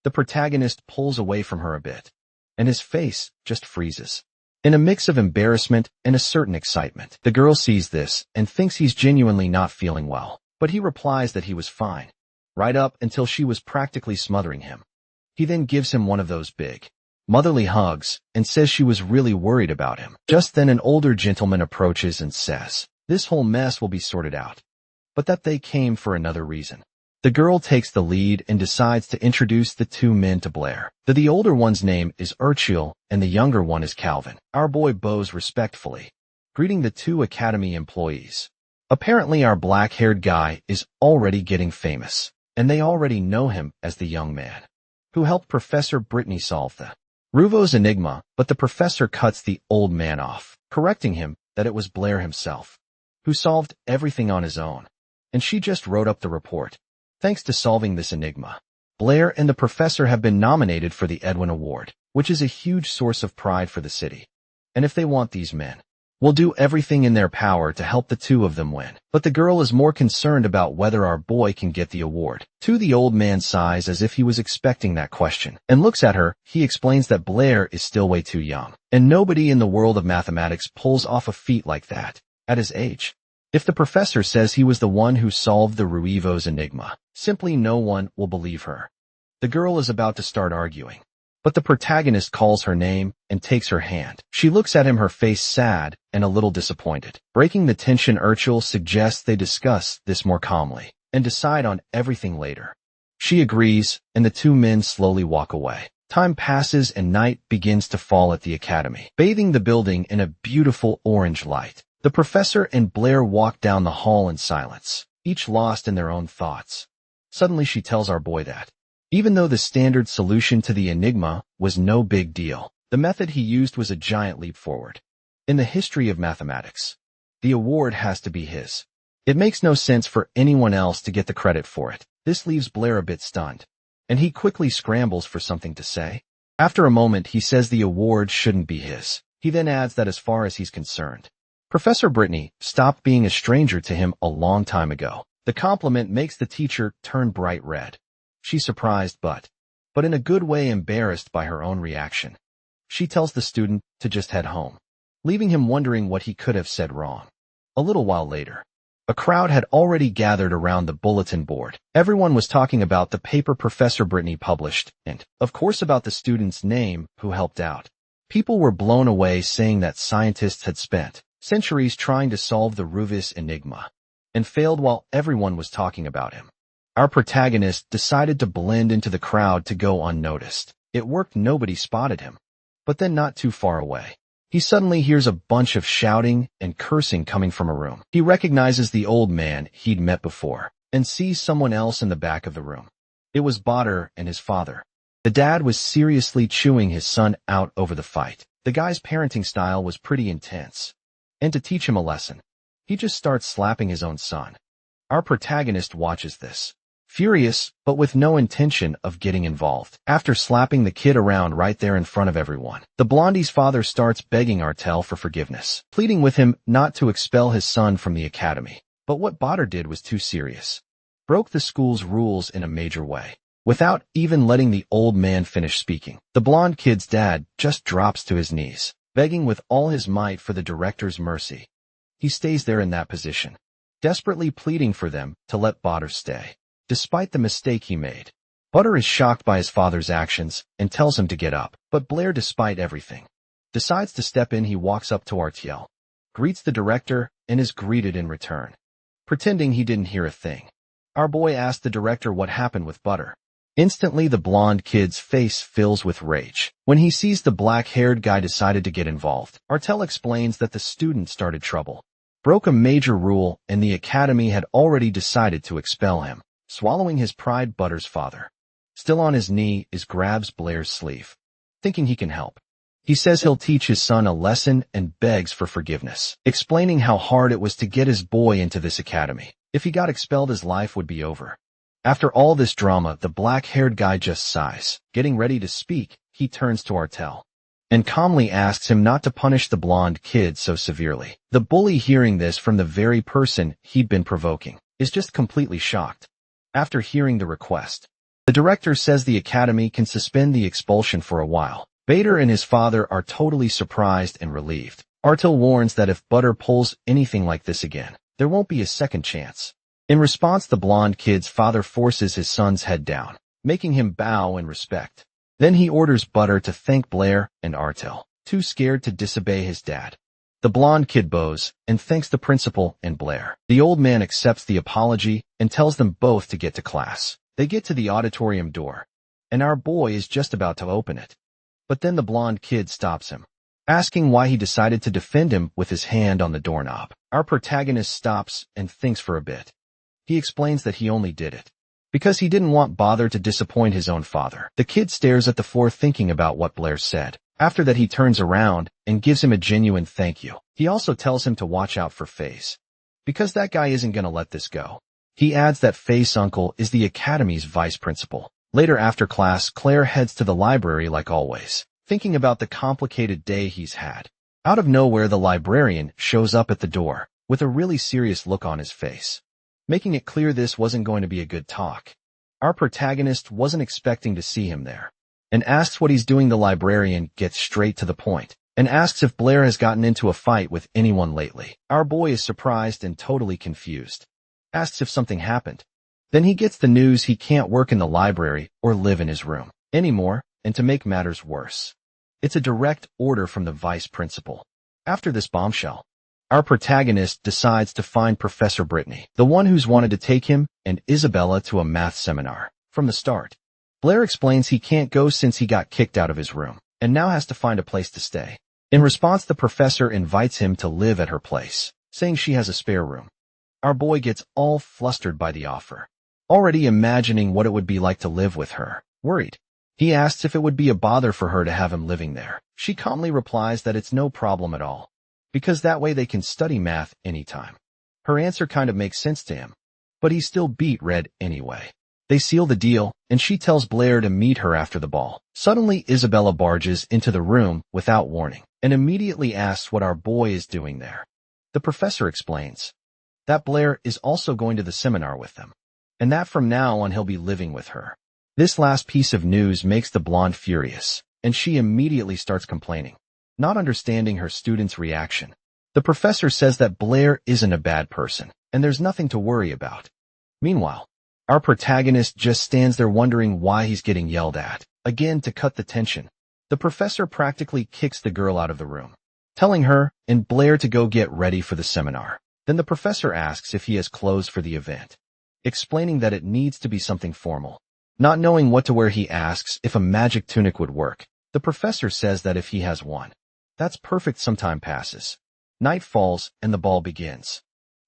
The protagonist pulls away from her a bit, and his face just freezes. In a mix of embarrassment and a certain excitement, the girl sees this and thinks he's genuinely not feeling well, but he replies that he was fine, right up until she was practically smothering him. He then gives him one of those big, motherly hugs and says she was really worried about him. Just then an older gentleman approaches and says this whole mess will be sorted out, but that they came for another reason. The girl takes the lead and decides to introduce the two men to Blair. The older one's name is Urchil and the younger one is Calvin. Our boy bows respectfully, greeting the two academy employees. Apparently our black-haired guy is already getting famous, and they already know him as the young man who helped Professor Brittany solve the Ruvo's enigma, but the professor cuts the old man off, correcting him that it was Blair himself, who solved everything on his own, and she just wrote up the report. Thanks to solving this enigma, Blair and the professor have been nominated for the Edwin Award, which is a huge source of pride for the city. And if they want these men, will do everything in their power to help the two of them win. But the girl is more concerned about whether our boy can get the award. The old man sighs as if he was expecting that question, and looks at her. He explains that Blair is still way too young, and nobody in the world of mathematics pulls off a feat like that at his age. If the professor says he was the one who solved the Ruivo's enigma, simply no one will believe her. The girl is about to start arguing, but the protagonist calls her name and takes her hand. She looks at him, her face sad and a little disappointed. Breaking the tension, Urchil suggests they discuss this more calmly and decide on everything later. She agrees, and the two men slowly walk away. Time passes and night begins to fall at the academy, bathing the building in a beautiful orange light. The professor and Blair walk down the hall in silence, each lost in their own thoughts. Suddenly she tells our boy that, even though the standard solution to the enigma was no big deal, the method he used was a giant leap forward. In the history of mathematics, the award has to be his. It makes no sense for anyone else to get the credit for it. This leaves Blair a bit stunned, and he quickly scrambles for something to say. After a moment, he says the award shouldn't be his. He then adds that as far as he's concerned, Professor Brittany stopped being a stranger to him a long time ago. The compliment makes the teacher turn bright red. She's surprised but in a good way embarrassed by her own reaction. She tells the student to just head home, leaving him wondering what he could have said wrong. A little while later, a crowd had already gathered around the bulletin board. Everyone was talking about the paper Professor Brittany published, and, of course, about the student's name who helped out. People were blown away, saying that scientists had spent centuries trying to solve the Ruvis enigma, and failed while everyone was talking about him. Our protagonist decided to blend into the crowd to go unnoticed. It worked, nobody spotted him. But then not too far away, he suddenly hears a bunch of shouting and cursing coming from a room. He recognizes the old man he'd met before, and sees someone else in the back of the room. It was Badr and his father. The dad was seriously chewing his son out over the fight. The guy's parenting style was pretty intense, and to teach him a lesson, he just starts slapping his own son. Our protagonist watches this, furious, but with no intention of getting involved. After slapping the kid around right there in front of everyone, the blondie's father starts begging Artel for forgiveness, pleading with him not to expel his son from the academy. But what Badr did was too serious. Broke the school's rules in a major way. Without even letting the old man finish speaking, the blonde kid's dad just drops to his knees, begging with all his might for the director's mercy. He stays there in that position, desperately pleading for them to let Badr stay. Despite the mistake he made, Butter is shocked by his father's actions and tells him to get up, but Blair, despite everything, decides to step in. He walks up to RTL, greets the director, and is greeted in return, pretending he didn't hear a thing. Our boy asks the director what happened with Butter. Instantly, the blonde kid's face fills with rage. When he sees the black-haired guy decided to get involved, Artel explains that the student started trouble, broke a major rule, and the academy had already decided to expel him. Swallowing his pride, Butter's father, still on his knee, grabs Blair's sleeve, thinking he can help. He says he'll teach his son a lesson and begs for forgiveness, explaining how hard it was to get his boy into this academy. If he got expelled, his life would be over. After all this drama, the black-haired guy just sighs. Getting ready to speak, he turns to Artel and calmly asks him not to punish the blonde kid so severely. The bully, hearing this from the very person he'd been provoking, is just completely shocked. After hearing the request, the director says the academy can suspend the expulsion for a while. Bader and his father are totally surprised and relieved. Artel warns that if Butter pulls anything like this again, there won't be a second chance. In response, the blonde kid's father forces his son's head down, making him bow in respect. Then he orders Butter to thank Blair and Artel, too scared to disobey his dad. The blonde kid bows and thanks the principal and Blair. The old man accepts the apology and tells them both to get to class. They get to the auditorium door, and our boy is just about to open it. But then the blonde kid stops him, asking why he decided to defend him with his hand on the doorknob. Our protagonist stops and thinks for a bit. He explains that he only did it because he didn't want Bother to disappoint his own father. The kid stares at the floor thinking about what Blair said. After that, he turns around and gives him a genuine thank you. He also tells him to watch out for Face, because that guy isn't gonna let this go. He adds that Faye's uncle is the academy's vice principal. Later, after class, Claire heads to the library like always, thinking about the complicated day he's had. Out of nowhere, the librarian shows up at the door with a really serious look on his face, making it clear this wasn't going to be a good talk. Our protagonist wasn't expecting to see him there, and asks what he's doing. The librarian gets straight to the point and asks if Blair has gotten into a fight with anyone lately. Our boy is surprised and totally confused, asks if something happened. Then he gets the news he can't work in the library or live in his room anymore, and to make matters worse, it's a direct order from the vice principal. After this bombshell, our protagonist decides to find Professor Brittany, the one who's wanted to take him and Isabella to a math seminar from the start. Blair explains he can't go since he got kicked out of his room and now has to find a place to stay. In response, the professor invites him to live at her place, saying she has a spare room. Our boy gets all flustered by the offer, already imagining what it would be like to live with her. Worried, he asks if it would be a bother for her to have him living there. She calmly replies that it's no problem at all, because that way they can study math anytime. Her answer kind of makes sense to him, but he's still beat red anyway. They seal the deal, and she tells Blair to meet her after the ball. Suddenly, Isabella barges into the room without warning and immediately asks what our boy is doing there. The professor explains that Blair is also going to the seminar with them, and that from now on he'll be living with her. This last piece of news makes the blonde furious, and she immediately starts complaining, not understanding her student's reaction. The professor says that Blair isn't a bad person, and there's nothing to worry about. Meanwhile, our protagonist just stands there wondering why he's getting yelled at. Again, to cut the tension, the professor practically kicks the girl out of the room, telling her and Blair to go get ready for the seminar. Then the professor asks if he has clothes for the event, explaining that it needs to be something formal. Not knowing what to wear, he asks if a magic tunic would work. The professor says that if he has one, that's perfect. Some time passes. Night falls and the ball begins.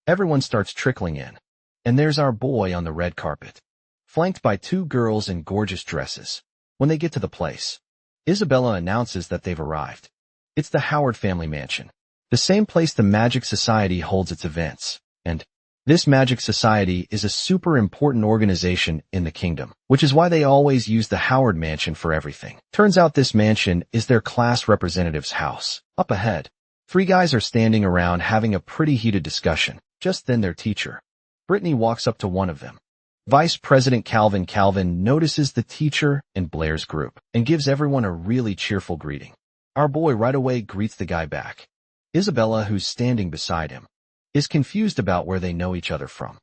Everyone starts trickling in, and there's our boy on the red carpet, flanked by two girls in gorgeous dresses. When they get to the place, Isabella announces that they've arrived. It's the Howard family mansion, the same place the Magic Society holds its events, and this Magic Society is a super important organization in the kingdom, which is why they always use the Howard mansion for everything. Turns out this mansion is their class representative's house. Up ahead, three guys are standing around having a pretty heated discussion. Just then their teacher, Brittany, walks up to one of them. Vice President Calvin notices the teacher and Blair's group and gives everyone a really cheerful greeting. Our boy right away greets the guy back. Isabella, who's standing beside him, is confused about where they know each other from.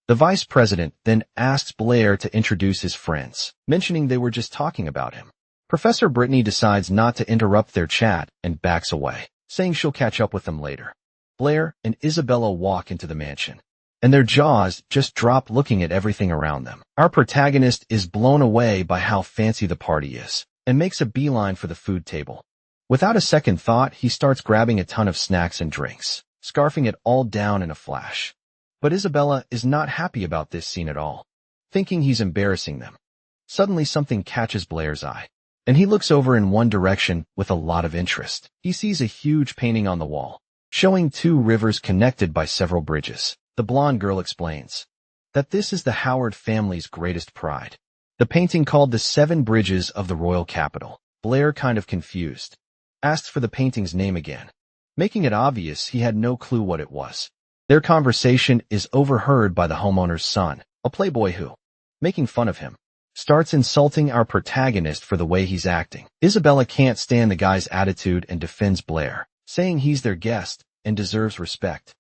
The vice president then asks Blair to introduce his friends, mentioning they were just talking about him. Professor Brittany decides not to interrupt their chat and backs away, saying she'll catch up with them later. Blair and Isabella walk into the mansion, and their jaws just drop looking at everything around them. Our protagonist is blown away by how fancy the party is, and makes a beeline for the food table. Without a second thought, he starts grabbing a ton of snacks and drinks, scarfing it all down in a flash. But Isabella is not happy about this scene at all, thinking he's embarrassing them. Suddenly something catches Blair's eye, and he looks over in one direction with a lot of interest. He sees a huge painting on the wall, showing two rivers connected by several bridges. The blonde girl explains that this is the Howard family's greatest pride. The painting called The Seven Bridges of the Royal Capital. Blair, kind of confused, asks for the painting's name again, making it obvious he had no clue what it was. Their conversation is overheard by the homeowner's son, a playboy who, making fun of him, starts insulting our protagonist for the way he's acting. Isabella can't stand the guy's attitude and defends Blair, saying he's their guest and deserves respect.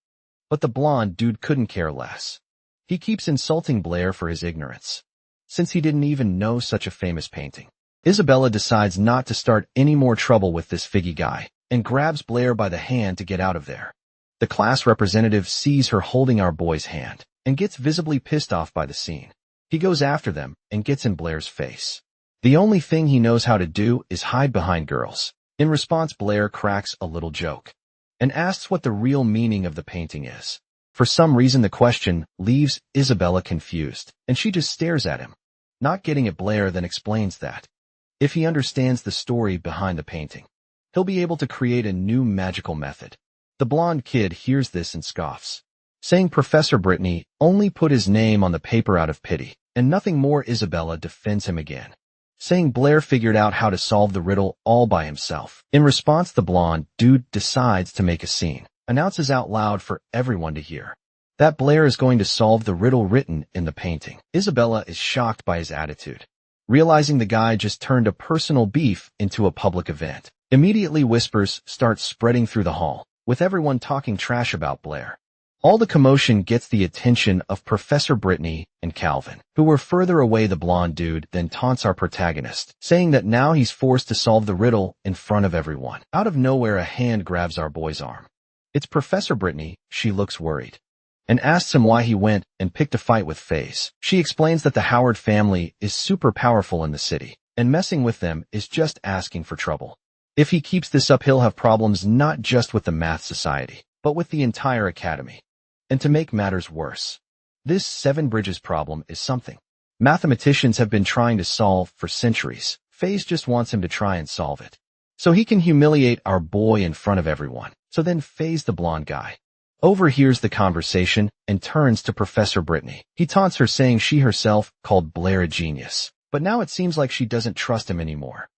But the blonde dude couldn't care less. He keeps insulting Blair for his ignorance, since he didn't even know such a famous painting. Isabella decides not to start any more trouble with this figgy guy, and grabs Blair by the hand to get out of there. The class representative sees her holding our boy's hand, and gets visibly pissed off by the scene. He goes after them and gets in Blair's face. The only thing he knows how to do is hide behind girls. In response, Blair cracks a little joke, and asks what the real meaning of the painting is. For some reason, the question leaves Isabella confused, and she just stares at him. Not getting it, Blair then explains that if he understands the story behind the painting, he'll be able to create a new magical method. The blonde kid hears this and scoffs, saying Professor Brittany only put his name on the paper out of pity, and nothing more. Isabella defends him again, saying Blair figured out how to solve the riddle all by himself. In response, the blonde dude decides to make a scene, announces out loud for everyone to hear that Blair is going to solve the riddle written in the painting. Isabella is shocked by his attitude, realizing the guy just turned a personal beef into a public event. Immediately, whispers start spreading through the hall, with everyone talking trash about Blair. All the commotion gets the attention of Professor Brittany and Calvin, who were further away. The blonde dude then taunts our protagonist, saying that now he's forced to solve the riddle in front of everyone. Out of nowhere, a hand grabs our boy's arm. It's Professor Brittany. She looks worried, and asks him why he went and picked a fight with FaZe. She explains that the Howard family is super powerful in the city, and messing with them is just asking for trouble. If he keeps this up, he'll have problems not just with the Math Society, but with the entire academy. And to make matters worse, this Seven Bridges problem is something mathematicians have been trying to solve for centuries. FaZe just wants him to try and solve it, so he can humiliate our boy in front of everyone. So then FaZe, the blonde guy, overhears the conversation and turns to Professor Brittany. He taunts her, saying she herself called Blair a genius, but now it seems like she doesn't trust him anymore.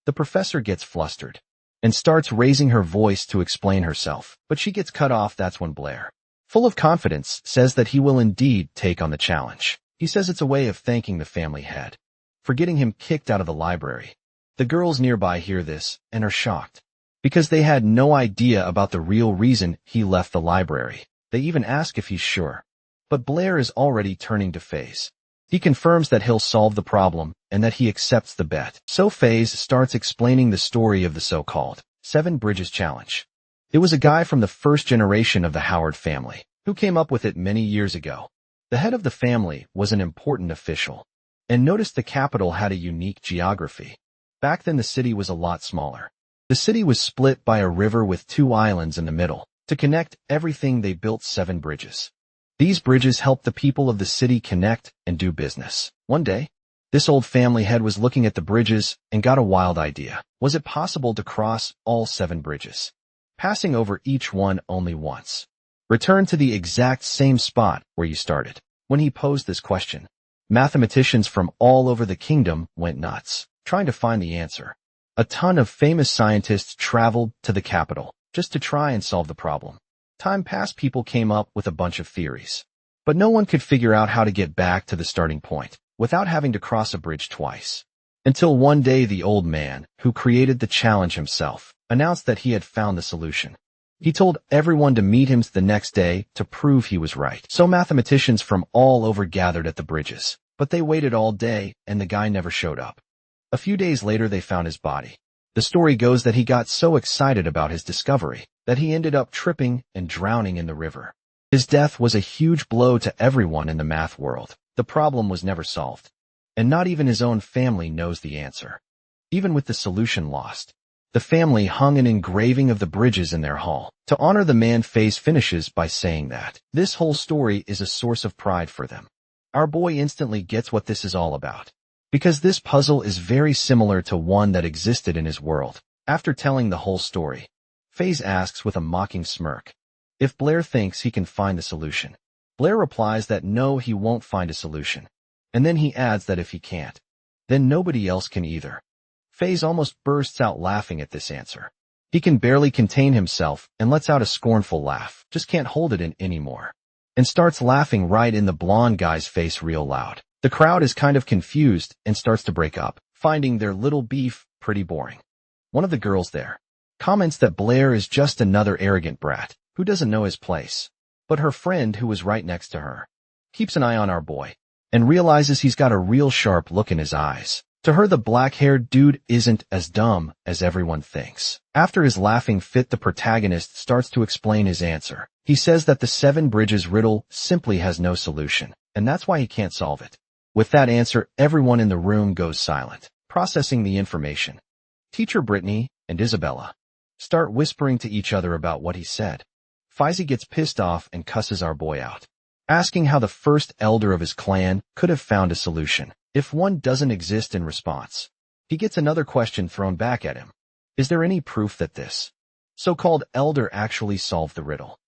The professor gets flustered and starts raising her voice to explain herself, but she gets cut off. That's when Blair, full of confidence, says that he will indeed take on the challenge. He says it's a way of thanking the family head for getting him kicked out of the library. The girls nearby hear this and are shocked, because they had no idea about the real reason he left the library. They even ask if he's sure. But Blair is already turning to FaZe. He confirms that he'll solve the problem and that he accepts the bet. So FaZe starts explaining the story of the so-called Seven Bridges Challenge. It was a guy from the first generation of the Howard family who came up with it many years ago. The head of the family was an important official and noticed the capital had a unique geography. Back then, the city was a lot smaller. The city was split by a river with two islands in the middle. To connect everything, they built 7 bridges. These bridges helped the people of the city connect and do business. One day, this old family head was looking at the bridges and got a wild idea. Was it possible to cross all 7 bridges, passing over each one only once? Return to the exact same spot where you started. When he posed this question, mathematicians from all over the kingdom went nuts, trying to find the answer. A ton of famous scientists traveled to the capital just to try and solve the problem. Time passed, people came up with a bunch of theories, but no one could figure out how to get back to the starting point without having to cross a bridge twice. Until one day, the old man, who created the challenge himself, announced that he had found the solution. He told everyone to meet him the next day to prove he was right. So mathematicians from all over gathered at the bridges. But they waited all day, and the guy never showed up. A few days later they found his body. The story goes that he got so excited about his discovery that he ended up tripping and drowning in the river. His death was a huge blow to everyone in the math world. The problem was never solved. And not even his own family knows the answer. Even with the solution lost, the family hung an engraving of the bridges in their hall. To honor the man, Faze finishes by saying that this whole story is a source of pride for them. Our boy instantly gets what this is all about, because this puzzle is very similar to one that existed in his world. After telling the whole story, Faze asks with a mocking smirk if Blair thinks he can find the solution. Blair replies that no, he won't find a solution. And then he adds that if he can't, then nobody else can either. Faze almost bursts out laughing at this answer. He can barely contain himself and lets out a scornful laugh, just can't hold it in anymore, and starts laughing right in the blonde guy's face real loud. The crowd is kind of confused and starts to break up, finding their little beef pretty boring. One of the girls there comments that Blair is just another arrogant brat who doesn't know his place. But her friend, who was right next to her, keeps an eye on our boy and realizes he's got a real sharp look in his eyes. To her, the black-haired dude isn't as dumb as everyone thinks. After his laughing fit, the protagonist starts to explain his answer. He says that the 7 bridges riddle simply has no solution, and that's why he can't solve it. With that answer, everyone in the room goes silent, processing the information. Teacher Brittany and Isabella start whispering to each other about what he said. Faze gets pissed off and cusses our boy out, asking how the first elder of his clan could have found a solution if one doesn't exist. In response, he gets another question thrown back at him. Is there any proof that this so-called elder actually solved the riddle?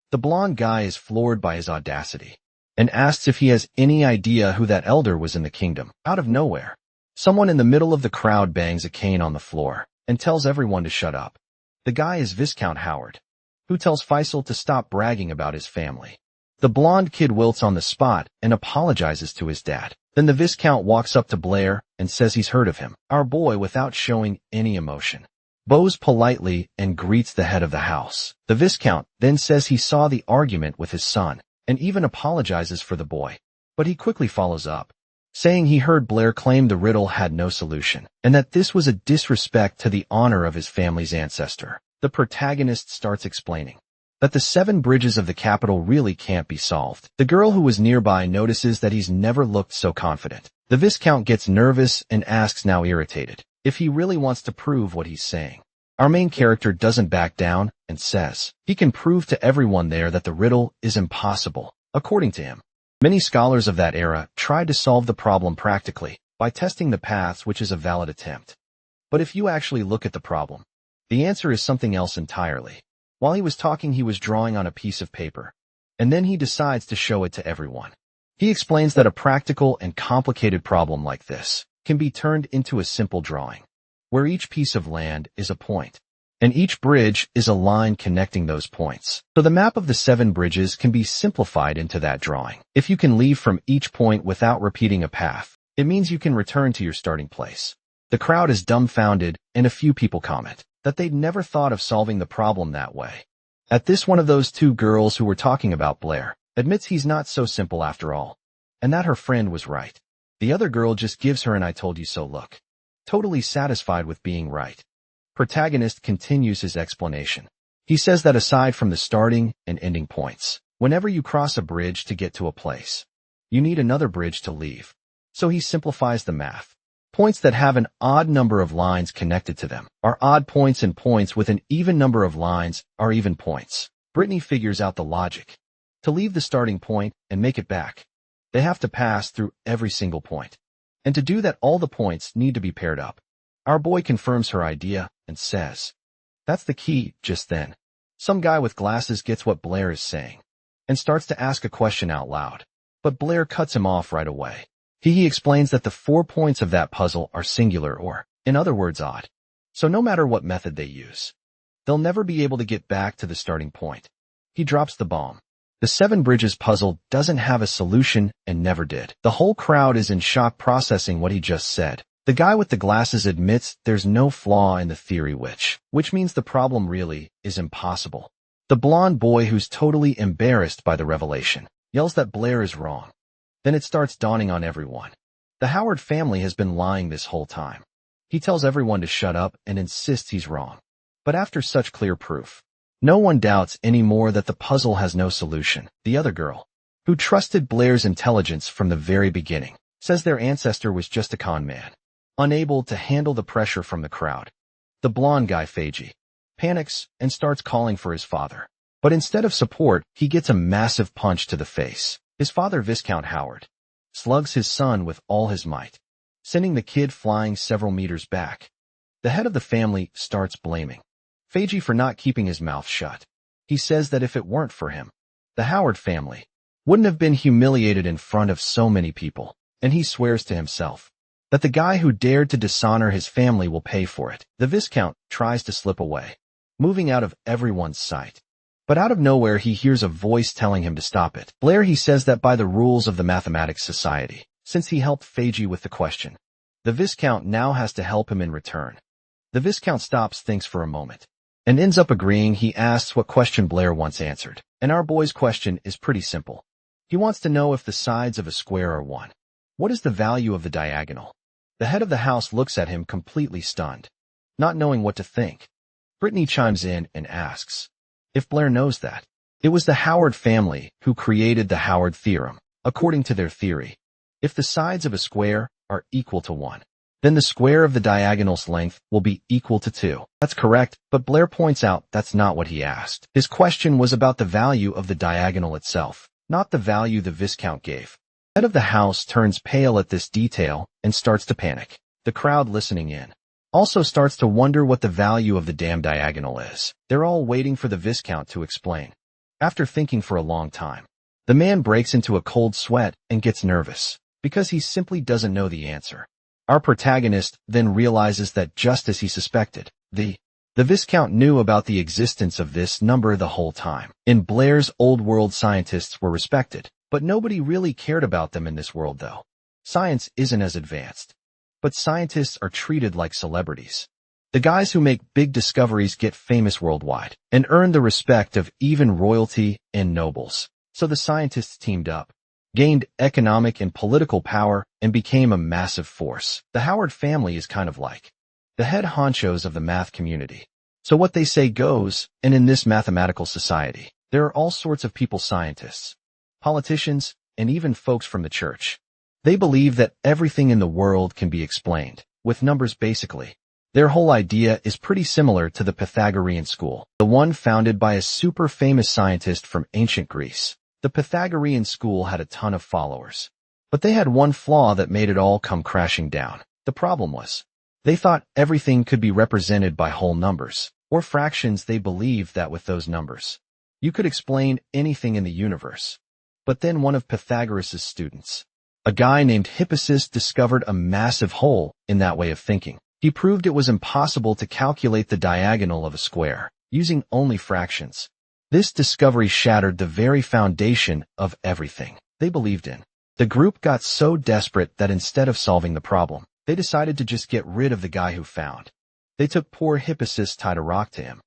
The blonde guy is floored by his audacity and asks if he has any idea who that elder was in the kingdom. Out of nowhere, someone in the middle of the crowd bangs a cane on the floor and tells everyone to shut up. The guy is Viscount Howard, who tells Faisal to stop bragging about his family. The blonde kid wilts on the spot and apologizes to his dad. Then the Viscount walks up to Blair and says he's heard of him. Our boy, without showing any emotion, bows politely and greets the head of the house. The Viscount then says he saw the argument with his son and even apologizes for the boy. But he quickly follows up, saying he heard Blair claim the riddle had no solution and that this was a disrespect to the honor of his family's ancestor. The protagonist starts explaining that the 7 bridges of the capital really can't be solved. The girl who was nearby notices that he's never looked so confident. The Viscount gets nervous and asks, now irritated, if he really wants to prove what he's saying. Our main character doesn't back down and says he can prove to everyone there that the riddle is impossible. According to him, many scholars of that era tried to solve the problem practically by testing the paths, which is a valid attempt. But if you actually look at the problem, the answer is something else entirely. While he was talking, he was drawing on a piece of paper, and then he decides to show it to everyone. He explains that a practical and complicated problem like this can be turned into a simple drawing, where each piece of land is a point, and each bridge is a line connecting those points. So the map of the 7 bridges can be simplified into that drawing. If you can leave from each point without repeating a path, it means you can return to your starting place. The crowd is dumbfounded, and a few people comment that they'd never thought of solving the problem that way. At this, one of those 2 girls who were talking about Blair admits he's not so simple after all, and that her friend was right. The other girl just gives her an I told you so look, totally satisfied with being right. Protagonist continues his explanation. He says that aside from the starting and ending points, whenever you cross a bridge to get to a place, you need another bridge to leave. So he simplifies the math. Points that have an odd number of lines connected to them are odd points, and points with an even number of lines are even points. Brittany figures out the logic. To leave the starting point and make it back, they have to pass through every single point. And to do that, all the points need to be paired up. Our boy confirms her idea and says, that's the key. Just then, some guy with glasses gets what Blair is saying and starts to ask a question out loud. But Blair cuts him off right away. He explains that the 4 points of that puzzle are singular, or, in other words, odd. So no matter what method they use, they'll never be able to get back to the starting point. He drops the bomb. The 7 bridges puzzle doesn't have a solution and never did. The whole crowd is in shock processing what he just said. The guy with the glasses admits there's no flaw in the theory, which means the problem really is impossible. The blonde boy, who's totally embarrassed by the revelation, yells that Blair is wrong. Then it starts dawning on everyone. The Howard family has been lying this whole time. He tells everyone to shut up and insists he's wrong. But after such clear proof, no one doubts anymore that the puzzle has no solution. The other girl, who trusted Blair's intelligence from the very beginning, says their ancestor was just a con man, unable to handle the pressure from the crowd. The blonde guy, Feiji, panics and starts calling for his father. But instead of support, he gets a massive punch to the face. His father, Viscount Howard, slugs his son with all his might, sending the kid flying several meters back. The head of the family starts blaming Feiji for not keeping his mouth shut. He says that if it weren't for him, the Howard family wouldn't have been humiliated in front of so many people, and he swears to himself that the guy who dared to dishonor his family will pay for it. The Viscount tries to slip away, moving out of everyone's sight. But out of nowhere he hears a voice telling him to stop it. Blair, he says that by the rules of the Mathematics Society, since he helped Feiji with the question, the Viscount now has to help him in return. The Viscount stops, thinks for a moment, and ends up agreeing. He asks what question Blair once answered. And our boy's question is pretty simple. He wants to know if the sides of a square are 1. What is the value of the diagonal? The head of the house looks at him completely stunned, not knowing what to think. Brittany chimes in and asks if Blair knows that. It was the Howard family who created the Howard theorem. According to their theory, if the sides of a square are equal to 1, then the square of the diagonal's length will be equal to 2. That's correct, but Blair points out that's not what he asked. His question was about the value of the diagonal itself, not the value the Viscount gave. The head of the house turns pale at this detail and starts to panic. The crowd listening in also starts to wonder what the value of the damn diagonal is. They're all waiting for the Viscount to explain. After thinking for a long time, the man breaks into a cold sweat and gets nervous, because he simply doesn't know the answer. Our protagonist then realizes that just as he suspected, the Viscount knew about the existence of this number the whole time. In Blair's old world, scientists were respected, but nobody really cared about them in this world though. Science isn't as advanced, but scientists are treated like celebrities. The guys who make big discoveries get famous worldwide and earn the respect of even royalty and nobles. So the scientists teamed up, gained economic and political power, and became a massive force. The Howard family is kind of like the head honchos of the math community. So what they say goes, and in this mathematical society, there are all sorts of people, scientists, politicians, and even folks from the church. They believe that everything in the world can be explained with numbers basically. Their whole idea is pretty similar to the Pythagorean school, the one founded by a super famous scientist from ancient Greece. The Pythagorean school had a ton of followers, but they had one flaw that made it all come crashing down. The problem was, they thought everything could be represented by whole numbers, or fractions. They believed that with those numbers, you could explain anything in the universe. But then one of Pythagoras' students, a guy named Hippasus, discovered a massive hole in that way of thinking. He proved it was impossible to calculate the diagonal of a square using only fractions. This discovery shattered the very foundation of everything they believed in. The group got so desperate that instead of solving the problem, they decided to just get rid of the guy who found. They took poor Hippasus, tied a rock to him,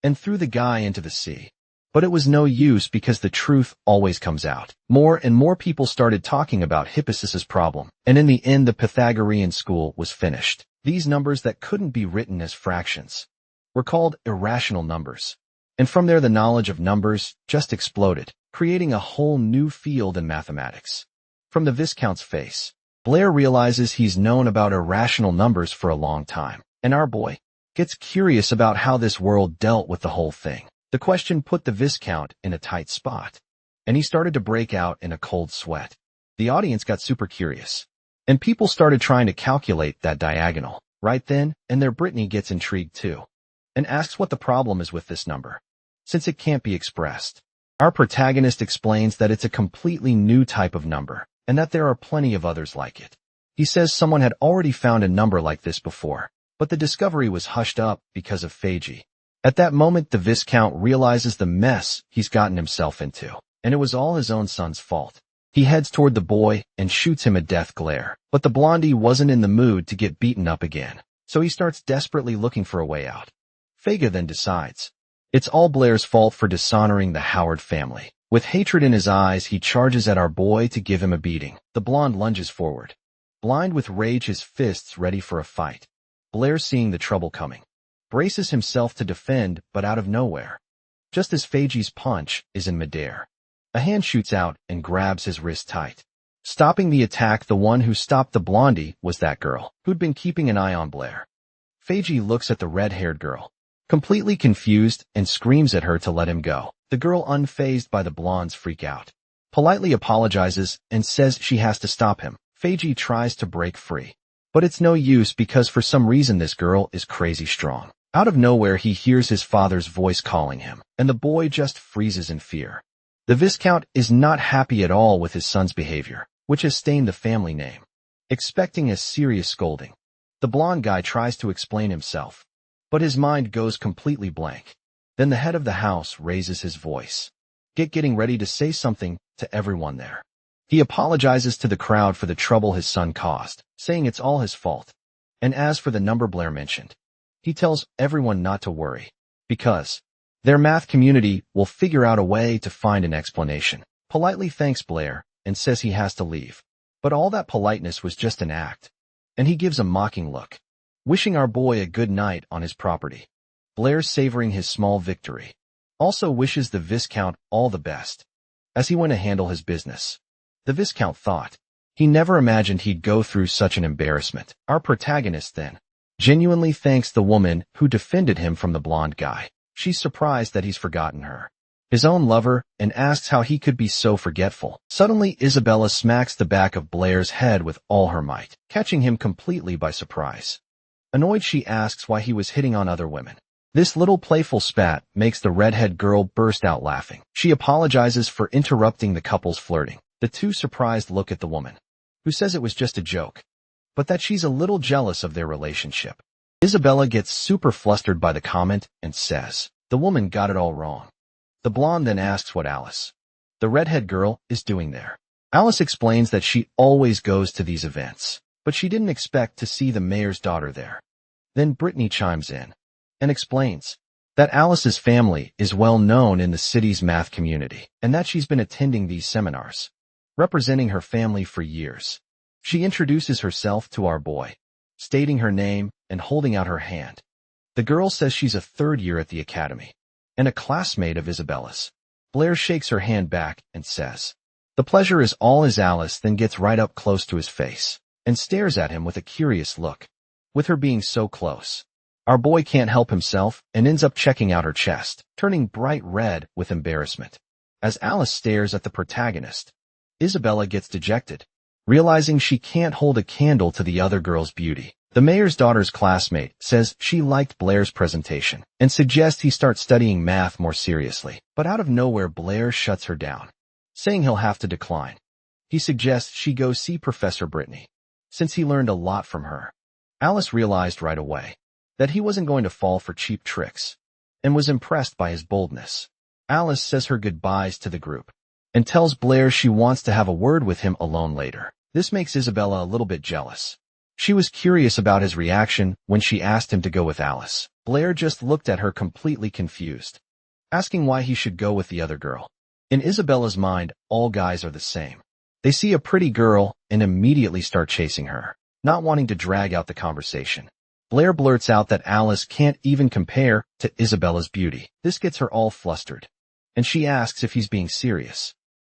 and threw the guy into the sea. But it was no use because the truth always comes out. More and more people started talking about Hippasus's problem, and in the end the Pythagorean school was finished. These numbers that couldn't be written as fractions were called irrational numbers. And from there the knowledge of numbers just exploded, creating a whole new field in mathematics. From the Viscount's face, Blair realizes he's known about irrational numbers for a long time, and our boy gets curious about how this world dealt with the whole thing. The question put the Viscount in a tight spot, and he started to break out in a cold sweat. The audience got super curious, and people started trying to calculate that diagonal. Right then and there Brittany gets intrigued too, and asks what the problem is with this number, since it can't be expressed. Our protagonist explains that it's a completely new type of number, and that there are plenty of others like it. He says someone had already found a number like this before, but the discovery was hushed up because of Feiji. At that moment the Viscount realizes the mess he's gotten himself into, and it was all his own son's fault. He heads toward the boy and shoots him a death glare, but the blondie wasn't in the mood to get beaten up again, so he starts desperately looking for a way out. Feiga then decides It's all Blair's fault for dishonoring the Howard family. With hatred in his eyes, he charges at our boy to give him a beating. The blonde lunges forward. Blind with rage, his fists ready for a fight. Blair, seeing the trouble coming, braces himself to defend, but out of nowhere, just as Feiji's punch is in midair, a hand shoots out and grabs his wrist tight. Stopping the attack, the one who stopped the blondie was that girl, who'd been keeping an eye on Blair. Feiji looks at the red-haired girl, completely confused, and screams at her to let him go. The girl, unfazed by the blonde's freak out, politely apologizes and says she has to stop him. Feiji tries to break free, but it's no use because for some reason this girl is crazy strong. Out of nowhere, he hears his father's voice calling him, and the boy just freezes in fear. The Viscount is not happy at all with his son's behavior, which has stained the family name. Expecting a serious scolding, the blonde guy tries to explain himself, but his mind goes completely blank. Then the head of the house raises his voice, getting ready to say something to everyone there. He apologizes to the crowd for the trouble his son caused, saying it's all his fault. And as for the number Blair mentioned, he tells everyone not to worry, because their math community will figure out a way to find an explanation. Politely thanks Blair and says he has to leave. But all that politeness was just an act, and he gives a mocking look, wishing our boy a good night on his property. Blair, savoring his small victory, also wishes the Viscount all the best as he went to handle his business. The Viscount thought he never imagined he'd go through such an embarrassment. Our protagonist then genuinely thanks the woman who defended him from the blonde guy. She's surprised that he's forgotten her, his own lover, and asks how he could be so forgetful. Suddenly, Isabella smacks the back of Blair's head with all her might, catching him completely by surprise. Annoyed, she asks why he was hitting on other women. This little playful spat makes the redhead girl burst out laughing. She apologizes for interrupting the couple's flirting. The two surprised look at the woman, who says it was just a joke, but that she's a little jealous of their relationship. Isabella gets super flustered by the comment and says the woman got it all wrong. The blonde then asks what Alice, the redhead girl, is doing there. Alice explains that she always goes to these events, but she didn't expect to see the mayor's daughter there. Then Brittany chimes in and explains that Alice's family is well known in the city's math community, and that she's been attending these seminars, representing her family for years. She introduces herself to our boy, stating her name and holding out her hand. The girl says she's a third year at the academy and a classmate of Isabella's. Blair shakes her hand back and says, "The pleasure is all," as Alice then gets right up close to his face and stares at him with a curious look. With her being so close, our boy can't help himself and ends up checking out her chest, turning bright red with embarrassment. As Alice stares at the protagonist, Isabella gets dejected, realizing she can't hold a candle to the other girl's beauty. The mayor's daughter's classmate says she liked Blair's presentation and suggests he start studying math more seriously. But out of nowhere, Blair shuts her down, saying he'll have to decline. He suggests she go see Professor Brittany, since he learned a lot from her. Alice realized right away that he wasn't going to fall for cheap tricks and was impressed by his boldness. Alice says her goodbyes to the group and tells Blair she wants to have a word with him alone later. This makes Isabella a little bit jealous. She was curious about his reaction when she asked him to go with Alice. Blair just looked at her completely confused, asking why he should go with the other girl. In Isabella's mind, all guys are the same. They see a pretty girl and immediately start chasing her, not wanting to drag out the conversation. Blair blurts out that Alice can't even compare to Isabella's beauty. This gets her all flustered, and she asks if he's being serious.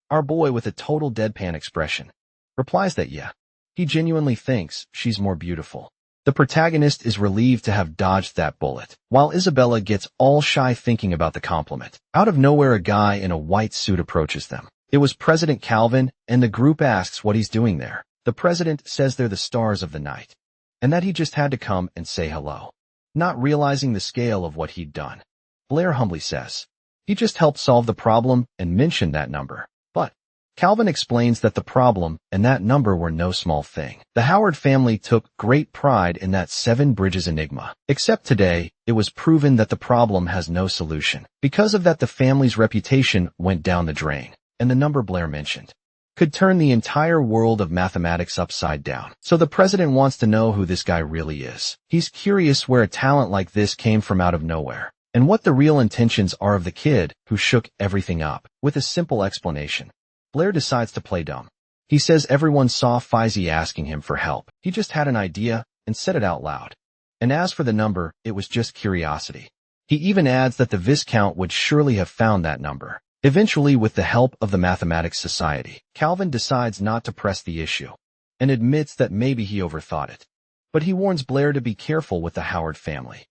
Our boy, with a total deadpan expression, replies that yeah, he genuinely thinks she's more beautiful. The protagonist is relieved to have dodged that bullet, while Isabella gets all shy thinking about the compliment. Out of nowhere, a guy in a white suit approaches them. It was President Calvin, and the group asks what he's doing there. The president says they're the stars of the night, and that he just had to come and say hello, not realizing the scale of what he'd done. Blair humbly says he just helped solve the problem and mentioned that number. But Calvin explains that the problem and that number were no small thing. The Howard family took great pride in that 7 bridges enigma. Except today, it was proven that the problem has no solution. Because of that, the family's reputation went down the drain, and the number Blair mentioned could turn the entire world of mathematics upside down. So the president wants to know who this guy really is. He's curious where a talent like this came from out of nowhere. and what the real intentions are of the kid who shook everything up. With a simple explanation, Blair decides to play dumb. He says everyone saw Fizzy asking him for help. He just had an idea and said it out loud. And as for the number, it was just curiosity. He even adds that the Viscount would surely have found that number. Eventually, with the help of the Mathematics Society, Calvin decides not to press the issue and admits that maybe he overthought it. But he warns Blair to be careful with the Howard family,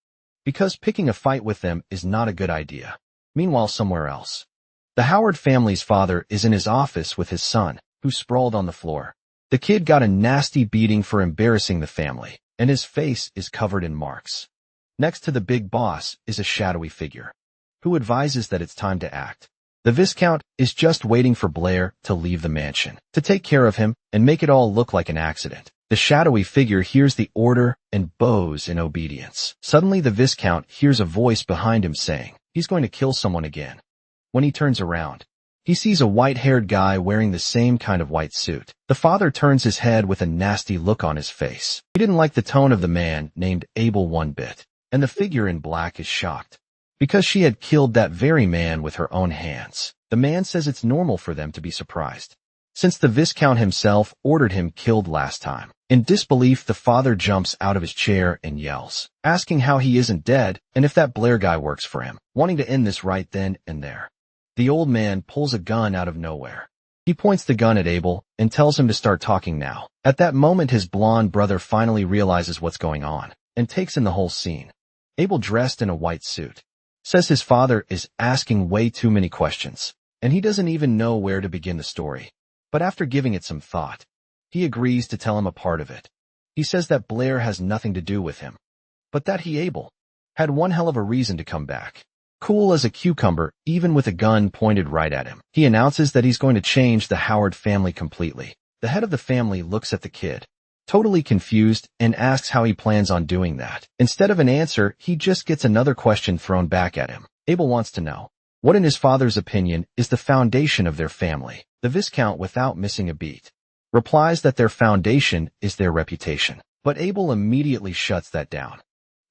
because picking a fight with them is not a good idea. Meanwhile, somewhere else, the Howard family's father is in his office with his son, who sprawled on the floor. The kid got a nasty beating for embarrassing the family, and his face is covered in marks. Next to the big boss is a shadowy figure, who advises that it's time to act. The Viscount is just waiting for Blair to leave the mansion, to take care of him and make it all look like an accident. The shadowy figure hears the order and bows in obedience. Suddenly the Viscount hears a voice behind him saying he's going to kill someone again. When he turns around, he sees a white-haired guy wearing the same kind of white suit. The father turns his head with a nasty look on his face. He didn't like the tone of the man named Abel one bit, and the figure in black is shocked, because she had killed that very man with her own hands. The man says it's normal for them to be surprised, since the Viscount himself ordered him killed last time. In disbelief, the father jumps out of his chair and yells, asking how he isn't dead and if that Blair guy works for him, wanting to end this right then and there. The old man pulls a gun out of nowhere. He points the gun at Abel and tells him to start talking now. At that moment, his blonde brother finally realizes what's going on and takes in the whole scene. Abel, dressed in a white suit, says his father is asking way too many questions, and he doesn't even know where to begin the story. But after giving it some thought, he agrees to tell him a part of it. He says that Blair has nothing to do with him, but that he, Abel, had one hell of a reason to come back. Cool as a cucumber, even with a gun pointed right at him. He announces that he's going to change the Howard family completely. The head of the family looks at the kid, totally confused, and asks how he plans on doing that. Instead of an answer, he just gets another question thrown back at him. Abel wants to know what, in his father's opinion, is the foundation of their family. The Viscount, without missing a beat, replies that their foundation is their reputation. But Abel immediately shuts that down.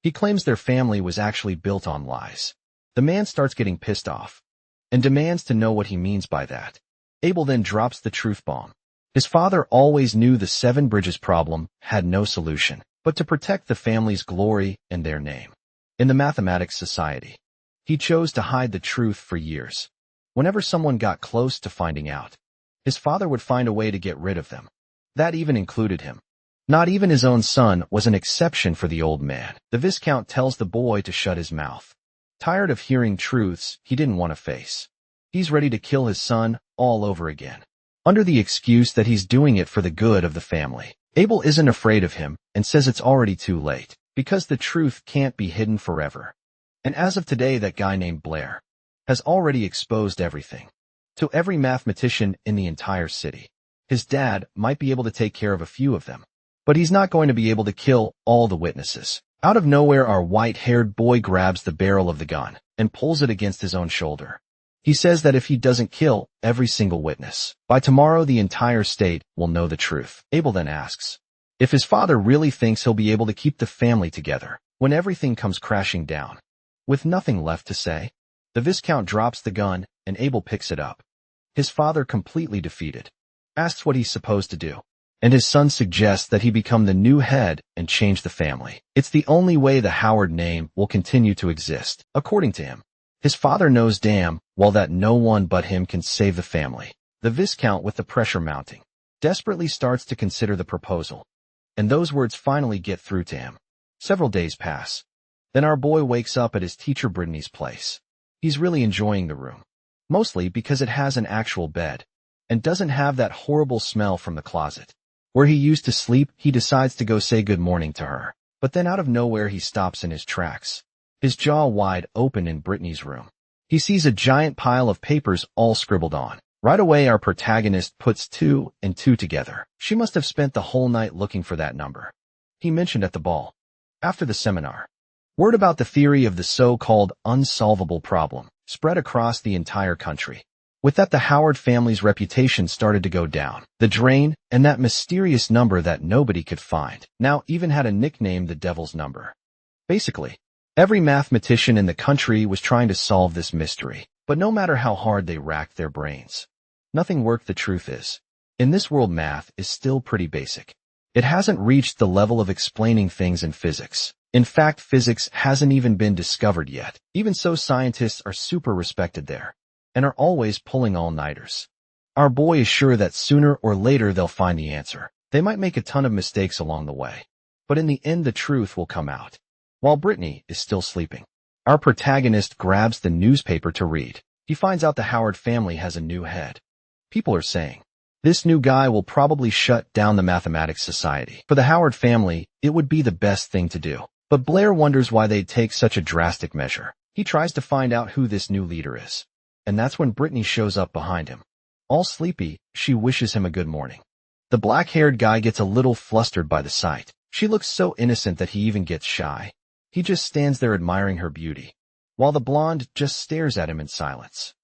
He claims their family was actually built on lies. The man starts getting pissed off and demands to know what he means by that. Abel then drops the truth bomb. His father always knew the Seven Bridges problem had no solution but to protect the family's glory and their name. In the Mathematics Society, he chose to hide the truth for years. Whenever someone got close to finding out, his father would find a way to get rid of them. That even included him. Not even his own son was an exception for the old man. The Viscount tells the boy to shut his mouth. Tired of hearing truths he didn't want to face, he's ready to kill his son all over again, under the excuse that he's doing it for the good of the family. Abel isn't afraid of him and says it's already too late, because the truth can't be hidden forever. And as of today, that guy named Blair has already exposed everything to every mathematician in the entire city. His dad might be able to take care of a few of them, but he's not going to be able to kill all the witnesses. Out of nowhere, our white-haired boy grabs the barrel of the gun and pulls it against his own shoulder. He says that if he doesn't kill every single witness, by tomorrow the entire state will know the truth. Abel then asks if his father really thinks he'll be able to keep the family together when everything comes crashing down. With nothing left to say, the Viscount drops the gun and Abel picks it up. His father, completely defeated, asks what he's supposed to do, and his son suggests that he become the new head and change the family. It's the only way the Howard name will continue to exist, according to him. His father knows damn well that no one but him can save the family. The Viscount, with the pressure mounting, desperately starts to consider the proposal, and those words finally get through to him. Several days pass. Then our boy wakes up at his teacher Brittany's place. He's really enjoying the room, mostly because it has an actual bed and doesn't have that horrible smell from the closet where he used to sleep. He decides to go say good morning to her, but then out of nowhere he stops in his tracks, his jaw wide open. In Brittany's room, he sees a giant pile of papers all scribbled on. Right away, our protagonist puts 2 and 2 together. She must have spent the whole night looking for that number he mentioned at the ball. After the seminar, word about the theory of the so-called unsolvable problem spread across the entire country. With that, the Howard family's reputation started to go down the drain, and that mysterious number that nobody could find now even had a nickname: the Devil's Number. Basically, Every mathematician in the country was trying to solve this mystery, but no matter how hard they racked their brains, nothing worked. The truth is, in this world math is still pretty basic. It hasn't reached the level of explaining things in physics. In fact, physics hasn't even been discovered yet. Even so, scientists are super respected there, and are always pulling all-nighters. Our boy is sure that sooner or later they'll find the answer. They might make a ton of mistakes along the way, but in the end the truth will come out. While Brittany is still sleeping, our protagonist grabs the newspaper to read. He finds out the Howard family has a new head. People are saying, this new guy will probably shut down the Mathematics Society. For the Howard family, it would be the best thing to do. But Blair wonders why they'd take such a drastic measure. He tries to find out who this new leader is, and that's when Brittany shows up behind him. All sleepy, she wishes him a good morning. The black-haired guy gets a little flustered by the sight. She looks so innocent that he even gets shy. He just stands there admiring her beauty, while the blonde just stares at him in silence.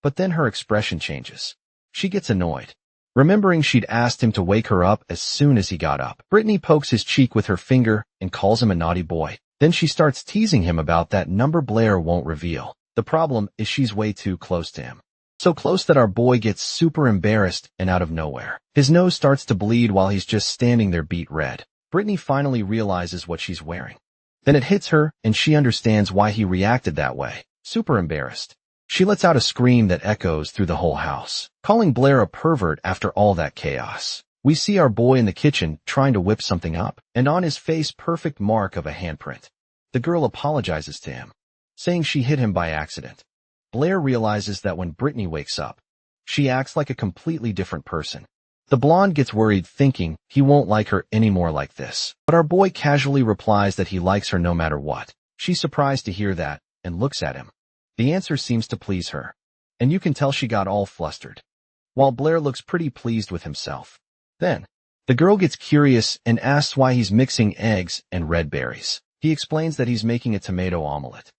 But then her expression changes. She gets annoyed, remembering she'd asked him to wake her up as soon as he got up. Brittany pokes his cheek with her finger and calls him a naughty boy. Then she starts teasing him about that number Blair won't reveal. The problem is she's way too close to him. So close that our boy gets super embarrassed, and out of nowhere, his nose starts to bleed while he's just standing there beet red. Brittany finally realizes what she's wearing. Then it hits her, and she understands why he reacted that way. Super embarrassed, she lets out a scream that echoes through the whole house, calling Blair a pervert after all that chaos. We see our boy in the kitchen trying to whip something up, and on his face perfect mark of a handprint. The girl apologizes to him, saying she hit him by accident. Blair realizes that when Brittany wakes up, she acts like a completely different person. The blonde gets worried, thinking he won't like her anymore like this. But our boy casually replies that he likes her no matter what. She's surprised to hear that, and looks at him. The answer seems to please her, and you can tell she got all flustered, while Blair looks pretty pleased with himself. Then, the girl gets curious and asks why he's mixing eggs and red berries. He explains that he's making a tomato omelet,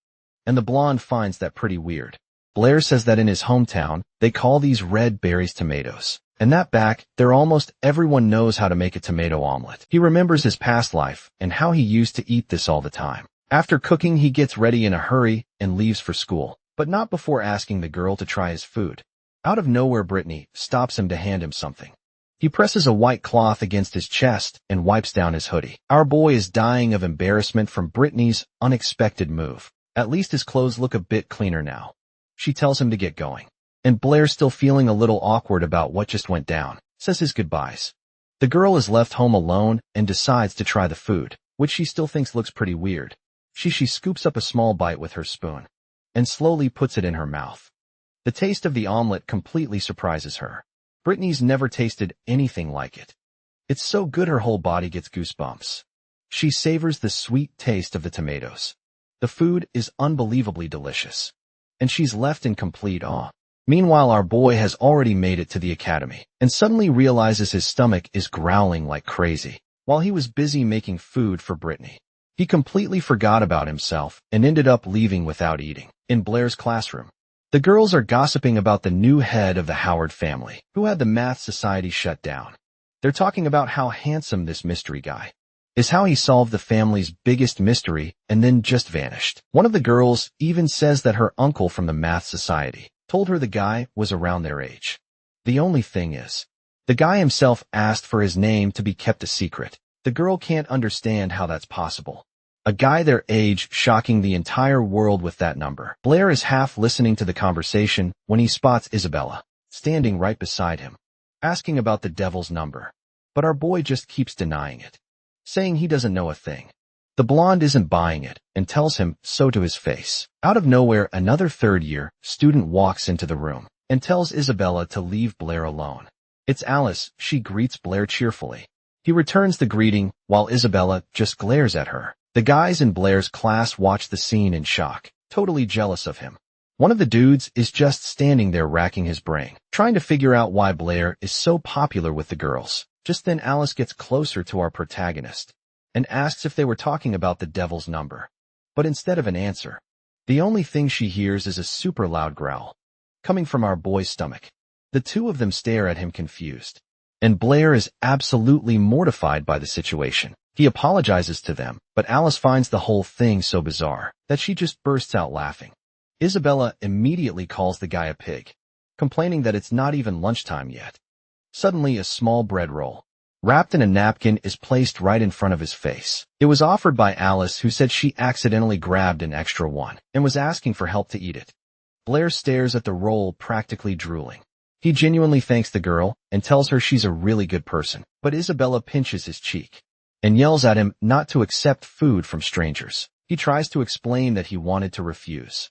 and the blonde finds that pretty weird. Blair says that in his hometown, they call these red berries tomatoes, and that back there almost everyone knows how to make a tomato omelet. He remembers his past life and how he used to eat this all the time. After cooking, he gets ready in a hurry and leaves for school, but not before asking the girl to try his food. Out of nowhere, Brittany stops him to hand him something. He presses a white cloth against his chest and wipes down his hoodie. Our boy is dying of embarrassment from Brittany's unexpected move. At least his clothes look a bit cleaner now. She tells him to get going, and Blair, still feeling a little awkward about what just went down, says his goodbyes. The girl is left home alone and decides to try the food, which she still thinks looks pretty weird. She scoops up a small bite with her spoon and slowly puts it in her mouth. The taste of the omelet completely surprises her. Brittany's never tasted anything like it. It's so good her whole body gets goosebumps. She savors the sweet taste of the tomatoes. The food is unbelievably delicious, and she's left in complete awe. Meanwhile, our boy has already made it to the academy, and suddenly realizes his stomach is growling like crazy. While he was busy making food for Brittany, he completely forgot about himself and ended up leaving without eating. In Blair's classroom, the girls are gossiping about the new head of the Howard family, who had the math society shut down. They're talking about how handsome this mystery guy is, how he solved the family's biggest mystery and then just vanished. One of the girls even says that her uncle from the math society told her the guy was around their age. The only thing is, the guy himself asked for his name to be kept a secret. The girl can't understand how that's possible. A guy their age shocking the entire world with that number. Blair is half listening to the conversation when he spots Isabella standing right beside him, asking about the devil's number. But our boy just keeps denying it, saying he doesn't know a thing. The blonde isn't buying it and tells him so to his face. Out of nowhere, another third-year student walks into the room and tells Isabella to leave Blair alone. It's Alice. She greets Blair cheerfully. He returns the greeting while Isabella just glares at her. The guys in Blair's class watch the scene in shock, totally jealous of him. One of the dudes is just standing there racking his brain, trying to figure out why Blair is so popular with the girls. Just then Alice gets closer to our protagonist and asks if they were talking about the devil's number. But instead of an answer, the only thing she hears is a super loud growl coming from our boy's stomach. The two of them stare at him confused, and Blair is absolutely mortified by the situation. He apologizes to them, but Alice finds the whole thing so bizarre that she just bursts out laughing. Isabella immediately calls the guy a pig, complaining that it's not even lunchtime yet. Suddenly, a small bread roll, wrapped in a napkin, is placed right in front of his face. It was offered by Alice, who said she accidentally grabbed an extra one and was asking for help to eat it. Blair stares at the roll, practically drooling. He genuinely thanks the girl and tells her she's a really good person, but Isabella pinches his cheek and yells at him not to accept food from strangers. He tries to explain that he wanted to refuse,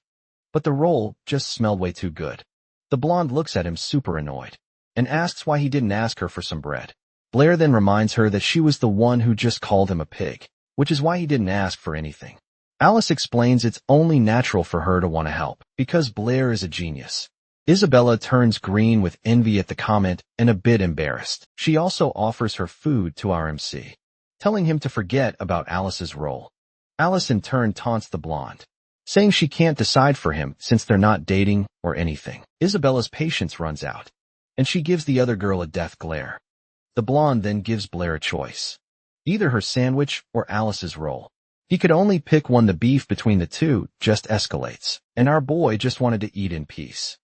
but the roll just smelled way too good. The blonde looks at him super annoyed and asks why he didn't ask her for some bread. Blair then reminds her that she was the one who just called him a pig, which is why he didn't ask for anything. Alice explains it's only natural for her to want to help, because Blair is a genius. Isabella turns green with envy at the comment and a bit embarrassed. She also offers her food to our MC, telling him to forget about Alice's role. Alice in turn taunts the blonde, saying she can't decide for him since they're not dating or anything. Isabella's patience runs out, and she gives the other girl a death glare. The blonde then gives Blair a choice, either her sandwich or Alice's roll. He could only pick one. The beef between the two just escalates, and our boy just wanted to eat in peace.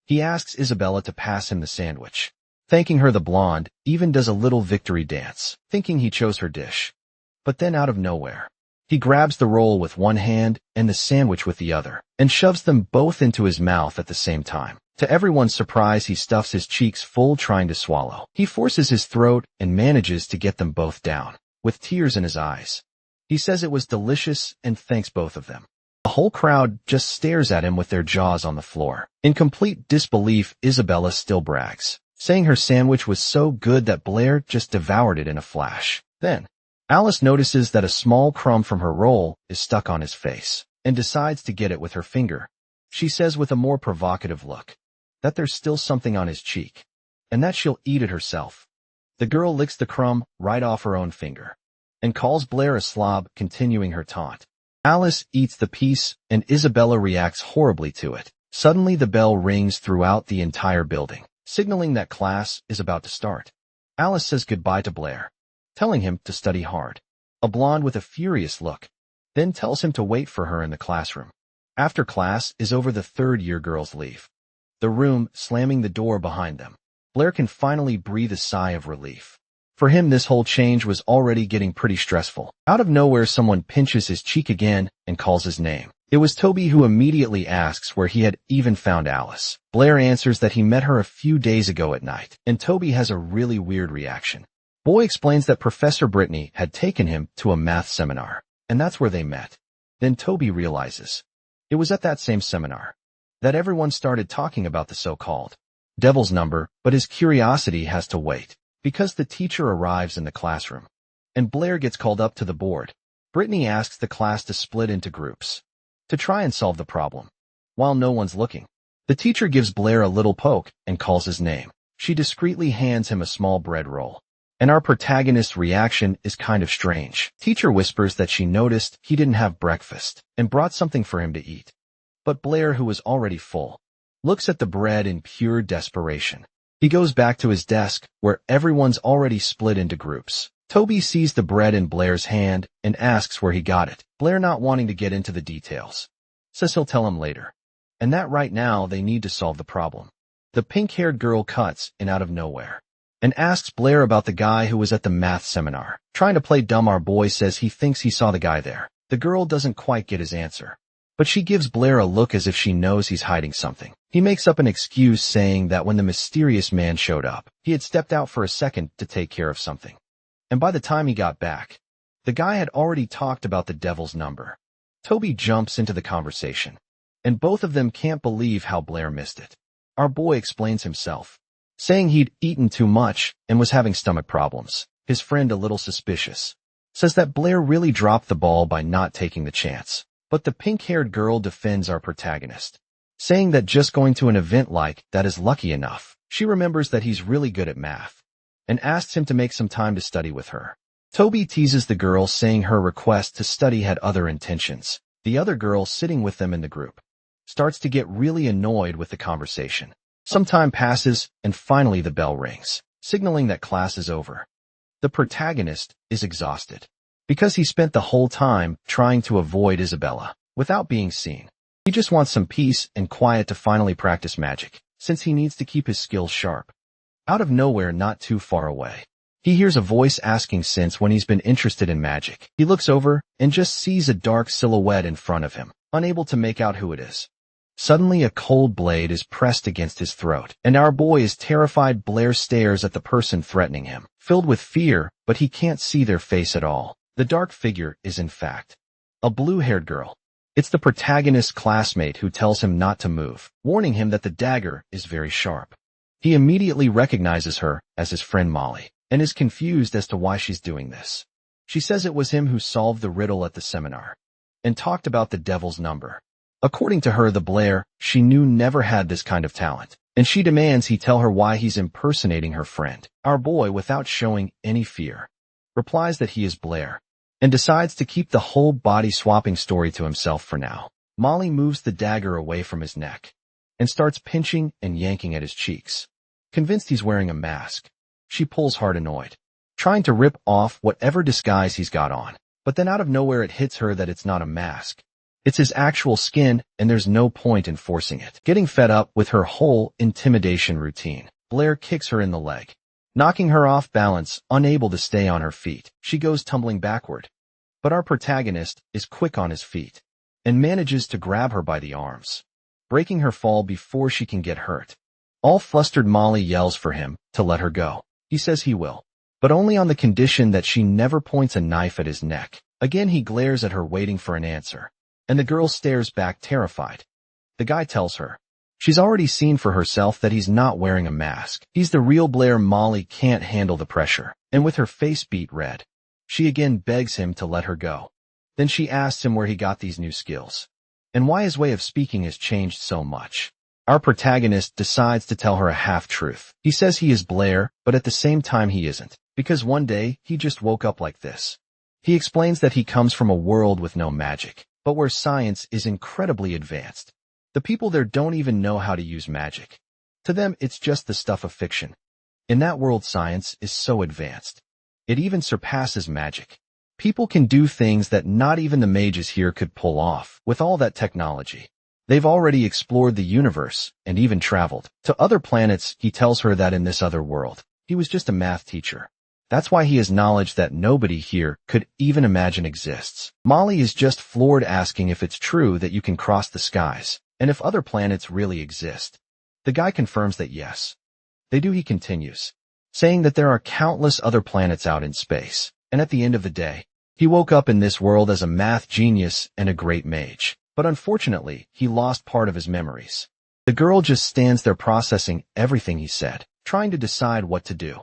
He asks Isabella to pass him the sandwich. Thanking her, the blonde even does a little victory dance, thinking he chose her dish. But then out of nowhere, he grabs the roll with one hand and the sandwich with the other, and shoves them both into his mouth at the same time. To everyone's surprise, he stuffs his cheeks full trying to swallow. He forces his throat and manages to get them both down, with tears in his eyes. He says it was delicious and thanks both of them. The whole crowd just stares at him with their jaws on the floor. In complete disbelief, Isabella still brags, saying her sandwich was so good that Blair just devoured it in a flash. Then, Alice notices that a small crumb from her roll is stuck on his face, and decides to get it with her finger. She says with a more provocative look that there's still something on his cheek, and that she'll eat it herself. The girl licks the crumb right off her own finger, and calls Blair a slob, continuing her taunt. Alice eats the piece, and Isabella reacts horribly to it. Suddenly the bell rings throughout the entire building, signaling that class is about to start. Alice says goodbye to Blair, telling him to study hard. A blonde with a furious look then tells him to wait for her in the classroom. After class is over, the third-year girls leave the room, slamming the door behind them. Blair can finally breathe a sigh of relief. For him, this whole change was already getting pretty stressful. Out of nowhere, someone pinches his cheek again and calls his name. It was Toby, who immediately asks where he had even found Alice. Blair answers that he met her a few days ago at night, and Toby has a really weird reaction. Boy explains that Professor Brittany had taken him to a math seminar, and that's where they met. Then Toby realizes it was at that same seminar that everyone started talking about the so-called devil's number, but his curiosity has to wait, because the teacher arrives in the classroom, and Blair gets called up to the board. Brittany asks the class to split into groups to try and solve the problem, while no one's looking. The teacher gives Blair a little poke and calls his name. She discreetly hands him a small bread roll, and our protagonist's reaction is kind of strange. Teacher whispers that she noticed he didn't have breakfast and brought something for him to eat. But Blair, who was already full, looks at the bread in pure desperation. He goes back to his desk, where everyone's already split into groups. Toby sees the bread in Blair's hand and asks where he got it. Blair, not wanting to get into the details, says he'll tell him later, and that right now they need to solve the problem. The pink-haired girl cuts in out of nowhere and asks Blair about the guy who was at the math seminar. Trying to play dumb, our boy says he thinks he saw the guy there. The girl doesn't quite get his answer, but she gives Blair a look as if she knows he's hiding something. He makes up an excuse, saying that when the mysterious man showed up, he had stepped out for a second to take care of something, and by the time he got back, the guy had already talked about the devil's number. Toby jumps into the conversation, and both of them can't believe how Blair missed it. Our boy explains himself, saying he'd eaten too much and was having stomach problems. His friend, a little suspicious, says that Blair really dropped the ball by not taking the chance. But the pink-haired girl defends our protagonist, saying that just going to an event like that is lucky enough. She remembers that he's really good at math and asks him to make some time to study with her. Toby teases the girl, saying her request to study had other intentions. The other girl sitting with them in the group starts to get really annoyed with the conversation. Some time passes, and finally the bell rings, signaling that class is over. The protagonist is exhausted because he spent the whole time trying to avoid Isabella without being seen. He just wants some peace and quiet to finally practice magic, since he needs to keep his skills sharp. Out of nowhere, not too far away, he hears a voice asking since when he's been interested in magic. He looks over and just sees a dark silhouette in front of him, unable to make out who it is. Suddenly, a cold blade is pressed against his throat, and our boy is terrified. Blair stares at the person threatening him, filled with fear, but he can't see their face at all. The dark figure is, in fact, a blue-haired girl. It's the protagonist's classmate who tells him not to move, warning him that the dagger is very sharp. He immediately recognizes her as his friend Molly, and is confused as to why she's doing this. She says it was him who solved the riddle at the seminar, and talked about the devil's number. According to her, the Blair she knew never had this kind of talent, and she demands he tell her why he's impersonating her friend. Our boy, without showing any fear, replies that he is Blair, and decides to keep the whole body-swapping story to himself for now. Molly moves the dagger away from his neck, and starts pinching and yanking at his cheeks. Convinced he's wearing a mask, she pulls hard, annoyed, trying to rip off whatever disguise he's got on. But then out of nowhere it hits her that it's not a mask. It's his actual skin, and there's no point in forcing it. Getting fed up with her whole intimidation routine, Blair kicks her in the leg, knocking her off balance. Unable to stay on her feet, she goes tumbling backward. But our protagonist is quick on his feet, and manages to grab her by the arms, breaking her fall before she can get hurt. All flustered, Molly yells for him to let her go. He says he will, but only on the condition that she never points a knife at his neck. Again he glares at her, waiting for an answer, and the girl stares back, terrified. The guy tells her she's already seen for herself that he's not wearing a mask. He's the real Blair. Molly can't handle the pressure, and with her face beet red, she again begs him to let her go. Then she asks him where he got these new skills, and why his way of speaking has changed so much. Our protagonist decides to tell her a half-truth. He says he is Blair, but at the same time he isn't, because one day he just woke up like this. He explains that he comes from a world with no magic, but where science is incredibly advanced. The people there don't even know how to use magic. To them, it's just the stuff of fiction. In that world, science is so advanced, it even surpasses magic. People can do things that not even the mages here could pull off. With all that technology, they've already explored the universe and even traveled to other planets. He tells her that in this other world, he was just a math teacher. That's why he has knowledge that nobody here could even imagine exists. Molly is just floored, asking if it's true that you can cross the skies, and if other planets really exist. The guy confirms that yes, they do. He continues, saying that there are countless other planets out in space, and at the end of the day, he woke up in this world as a math genius and a great mage. But unfortunately, he lost part of his memories. The girl just stands there processing everything he said, trying to decide what to do.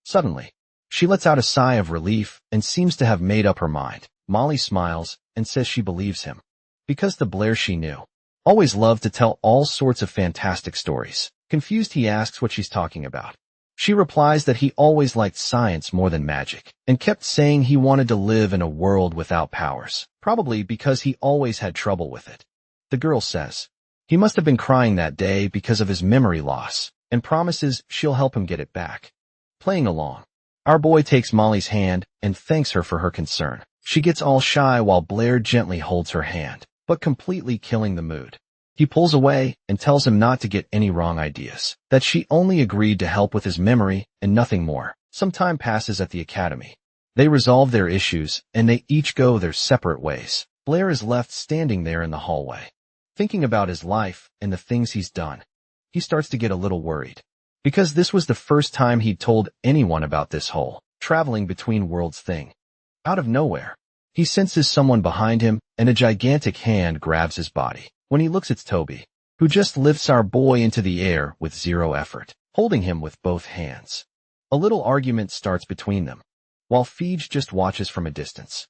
Suddenly, she lets out a sigh of relief and seems to have made up her mind. Molly smiles and says she believes him, because the Blair she knew always loved to tell all sorts of fantastic stories. Confused, he asks what she's talking about. She replies that he always liked science more than magic, and kept saying he wanted to live in a world without powers, probably because he always had trouble with it. The girl says he must have been crying that day because of his memory loss, and promises she'll help him get it back. Playing along, our boy takes Molly's hand and thanks her for her concern. She gets all shy while Blair gently holds her hand, but completely killing the mood. He pulls away and tells him not to get any wrong ideas, that she only agreed to help with his memory and nothing more. Some time passes at the academy. They resolve their issues, and they each go their separate ways. Blair is left standing there in the hallway, thinking about his life and the things he's done. He starts to get a little worried, because this was the first time he'd told anyone about this whole traveling between worlds thing. Out of nowhere, he senses someone behind him, and a gigantic hand grabs his body. When he looks, it's Toby, who just lifts our boy into the air with zero effort, holding him with both hands. A little argument starts between them, while Feige just watches from a distance.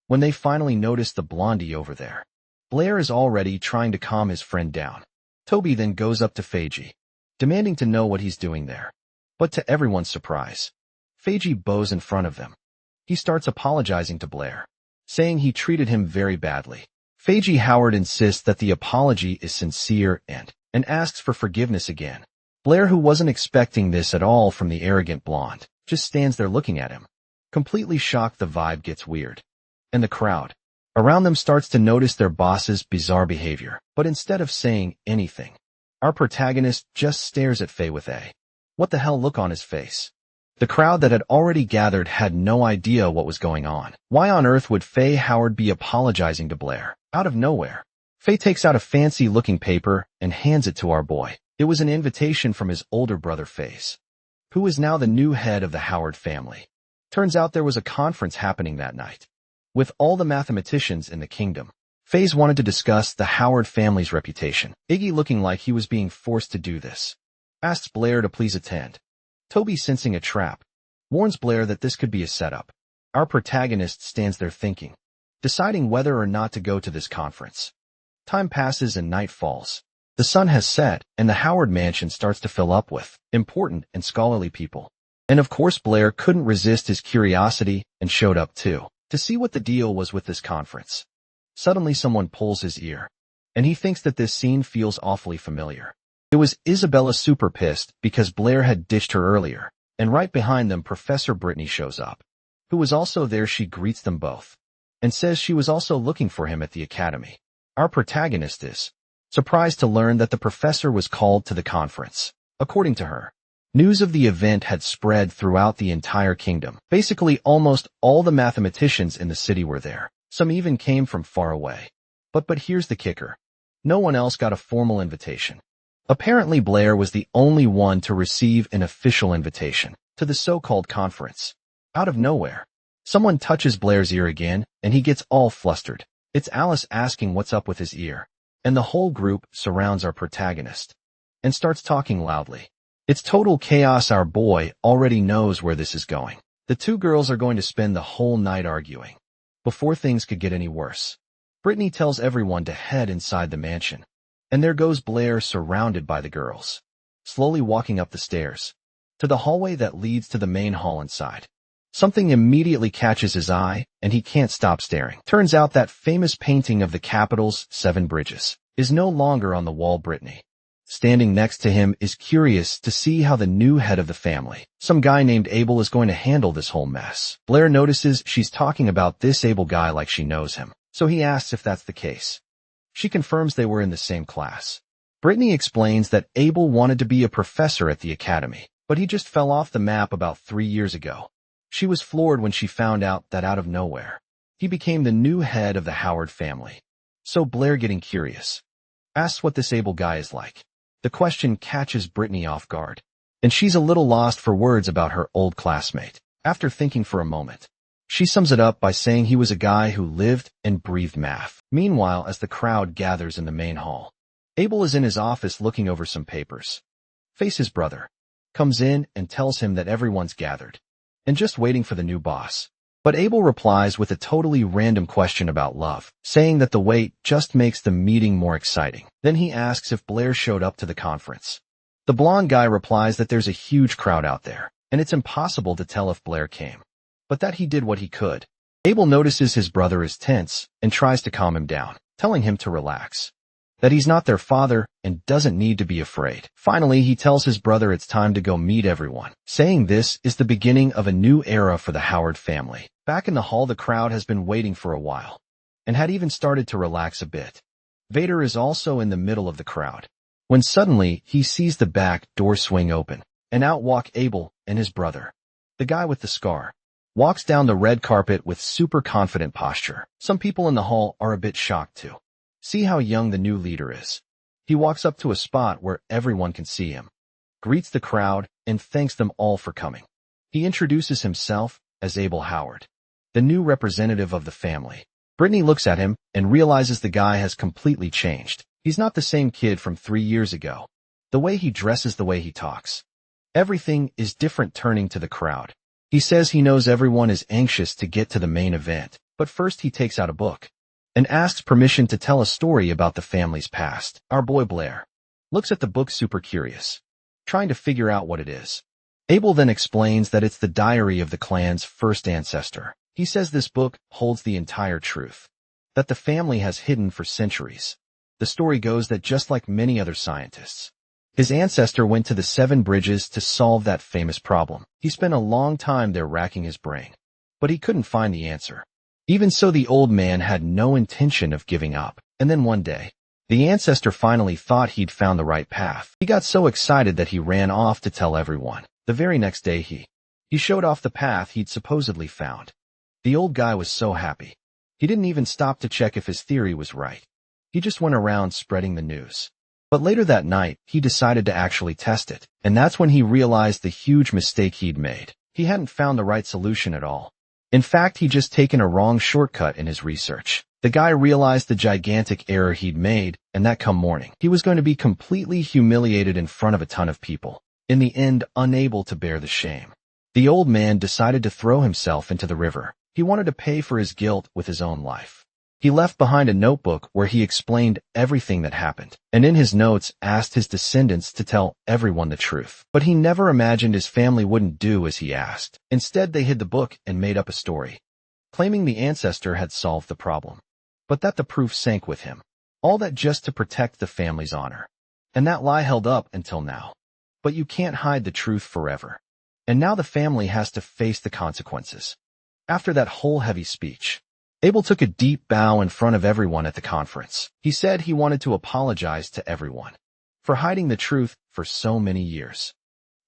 When they finally notice the blondie over there, Blair is already trying to calm his friend down. Toby then goes up to Feige, demanding to know what he's doing there. But to everyone's surprise, Feige bows in front of them. He starts apologizing to Blair, saying he treated him very badly. Feige Howard insists that the apology is sincere and asks for forgiveness again. Blair, who wasn't expecting this at all from the arrogant blonde, just stands there looking at him. Completely shocked, the vibe gets weird. and the crowd around them starts to notice their boss's bizarre behavior. But instead of saying anything, our protagonist just stares at Faye with a "what the hell" look on his face. The crowd that had already gathered had no idea what was going on. Why on earth would Faye Howard be apologizing to Blair? Out of nowhere, Faye takes out a fancy-looking paper and hands it to our boy. It was an invitation from his older brother Faze, who is now the new head of the Howard family. Turns out there was a conference happening that night with all the mathematicians in the kingdom. Faze wanted to discuss the Howard family's reputation. Iggy, looking like he was being forced to do this, asks Blair to please attend. Toby, sensing a trap, warns Blair that this could be a setup. Our protagonist stands there thinking, deciding whether or not to go to this conference. Time passes and night falls. The sun has set, and the Howard mansion starts to fill up with important and scholarly people. And of course Blair couldn't resist his curiosity and showed up too, to see what the deal was with this conference. Suddenly someone pulls his ear, and he thinks that this scene feels awfully familiar. It was Isabella, super pissed because Blair had ditched her earlier, and right behind them Professor Brittany shows up, who was also there. She greets them both, and says she was also looking for him at the academy. Our protagonist is surprised to learn that the professor was called to the conference. According to her, news of the event had spread throughout the entire kingdom. Basically, almost all the mathematicians in the city were there. Some even came from far away. But here's the kicker. No one else got a formal invitation. Apparently Blair was the only one to receive an official invitation to the so-called conference. Out of nowhere, someone touches Blair's ear again, and he gets all flustered. It's Alice asking what's up with his ear, and the whole group surrounds our protagonist and starts talking loudly. It's total chaos. Our boy already knows where this is going. The two girls are going to spend the whole night arguing. Before things could get any worse, Brittany tells everyone to head inside the mansion. And there goes Blair, surrounded by the girls, slowly walking up the stairs to the hallway that leads to the main hall inside. Something immediately catches his eye, and he can't stop staring. Turns out that famous painting of the capital's 7 bridges is no longer on the wall. Brittany, standing next to him, is curious to see how the new head of the family, some guy named Abel, is going to handle this whole mess. Blair notices she's talking about this Abel guy like she knows him, so he asks if that's the case. She confirms they were in the same class. Brittany explains that Abel wanted to be a professor at the academy, but he just fell off the map about 3 years ago. She was floored when she found out that out of nowhere, he became the new head of the Howard family. So Blair, getting curious, asks what this Abel guy is like. The question catches Brittany off guard, and she's a little lost for words about her old classmate. After thinking for a moment, she sums it up by saying he was a guy who lived and breathed math. Meanwhile, as the crowd gathers in the main hall, Abel is in his office looking over some papers. Face, his brother, comes in and tells him that everyone's gathered and just waiting for the new boss. But Abel replies with a totally random question about love, saying that the wait just makes the meeting more exciting. Then he asks if Blair showed up to the conference. The blonde guy replies that there's a huge crowd out there, and it's impossible to tell if Blair came, but that he did what he could. Abel notices his brother is tense and tries to calm him down, telling him to relax, that he's not their father and doesn't need to be afraid. Finally, he tells his brother it's time to go meet everyone, saying this is the beginning of a new era for the Howard family. Back in the hall, the crowd has been waiting for a while and had even started to relax a bit. Vader is also in the middle of the crowd, when suddenly he sees the back door swing open, and out walk Abel and his brother. The guy with the scar walks down the red carpet with super confident posture. Some people in the hall are a bit shocked to see how young the new leader is. He walks up to a spot where everyone can see him, greets the crowd, and thanks them all for coming. He introduces himself as Abel Howard, the new representative of the family. Brittany looks at him and realizes the guy has completely changed. He's not the same kid from 3 years ago. The way he dresses, the way he talks, everything is different. Turning to the crowd, he says he knows everyone is anxious to get to the main event, but first he takes out a book and asks permission to tell a story about the family's past. Our boy Blair looks at the book, super curious, trying to figure out what it is. Abel then explains that it's the diary of the clan's first ancestor. He says this book holds the entire truth that the family has hidden for centuries. The story goes that just like many other scientists, his ancestor went to the 7 bridges to solve that famous problem. He spent a long time there racking his brain, but he couldn't find the answer. Even so, the old man had no intention of giving up. And then one day, the ancestor finally thought he'd found the right path. He got so excited that he ran off to tell everyone. The very next day he showed off the path he'd supposedly found. The old guy was so happy. He didn't even stop to check if his theory was right. He just went around spreading the news. But later that night, he decided to actually test it. And that's when he realized the huge mistake he'd made. He hadn't found the right solution at all. In fact, he'd just taken a wrong shortcut in his research. The guy realized the gigantic error he'd made, and that come morning, he was going to be completely humiliated in front of a ton of people. In the end, unable to bear the shame, the old man decided to throw himself into the river. He wanted to pay for his guilt with his own life. He left behind a notebook where he explained everything that happened, and in his notes asked his descendants to tell everyone the truth. But he never imagined his family wouldn't do as he asked. Instead, they hid the book and made up a story, claiming the ancestor had solved the problem, but that the proof sank with him. All that just to protect the family's honor. And that lie held up until now. But you can't hide the truth forever. And now the family has to face the consequences. After that whole heavy speech, Abel took a deep bow in front of everyone at the conference. He said he wanted to apologize to everyone for hiding the truth for so many years.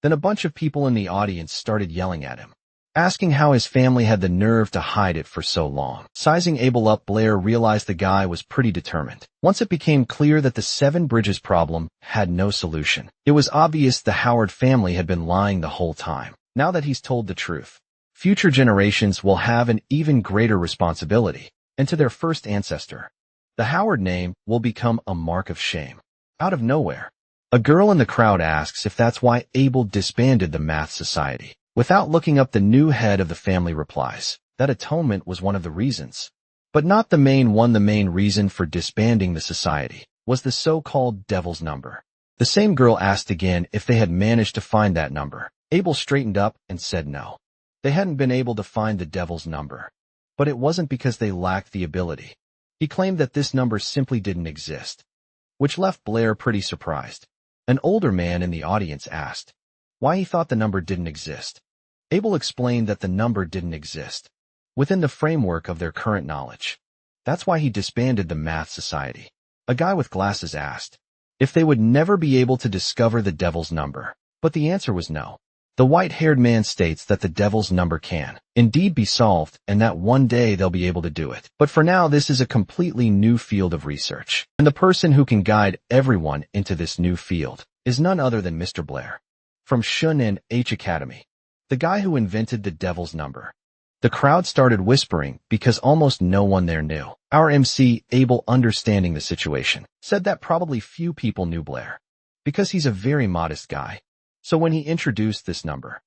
Then a bunch of people in the audience started yelling at him, asking how his family had the nerve to hide it for so long. Sizing Abel up, Blair realized the guy was pretty determined. Once it became clear that the Seven Bridges problem had no solution, it was obvious the Howard family had been lying the whole time. Now that he's told the truth, future generations will have an even greater responsibility, and to their first ancestor, the Howard name will become a mark of shame. Out of nowhere, a girl in the crowd asks if that's why Abel disbanded the Math Society. Without looking up, the new head of the family replies that atonement was one of the reasons, but not the main one. The main reason for disbanding the society was the so-called devil's number. The same girl asked again if they had managed to find that number. Abel straightened up and said no. They hadn't been able to find the devil's number, but it wasn't because they lacked the ability. He claimed that this number simply didn't exist, which left Blair pretty surprised. An older man in the audience asked why he thought the number didn't exist. Abel explained that the number didn't exist within the framework of their current knowledge. That's why he disbanded the Math Society. A guy with glasses asked if they would never be able to discover the devil's number, but the answer was no. The white-haired man states that the devil's number can indeed be solved and that one day they'll be able to do it. But for now, this is a completely new field of research, and the person who can guide everyone into this new field is none other than Mr. Blair from Shun H Academy, the guy who invented the devil's number. The crowd started whispering because almost no one there knew. Our MC, Abel, understanding the situation, said that probably few people knew Blair because he's a very modest guy. So when he introduced this number,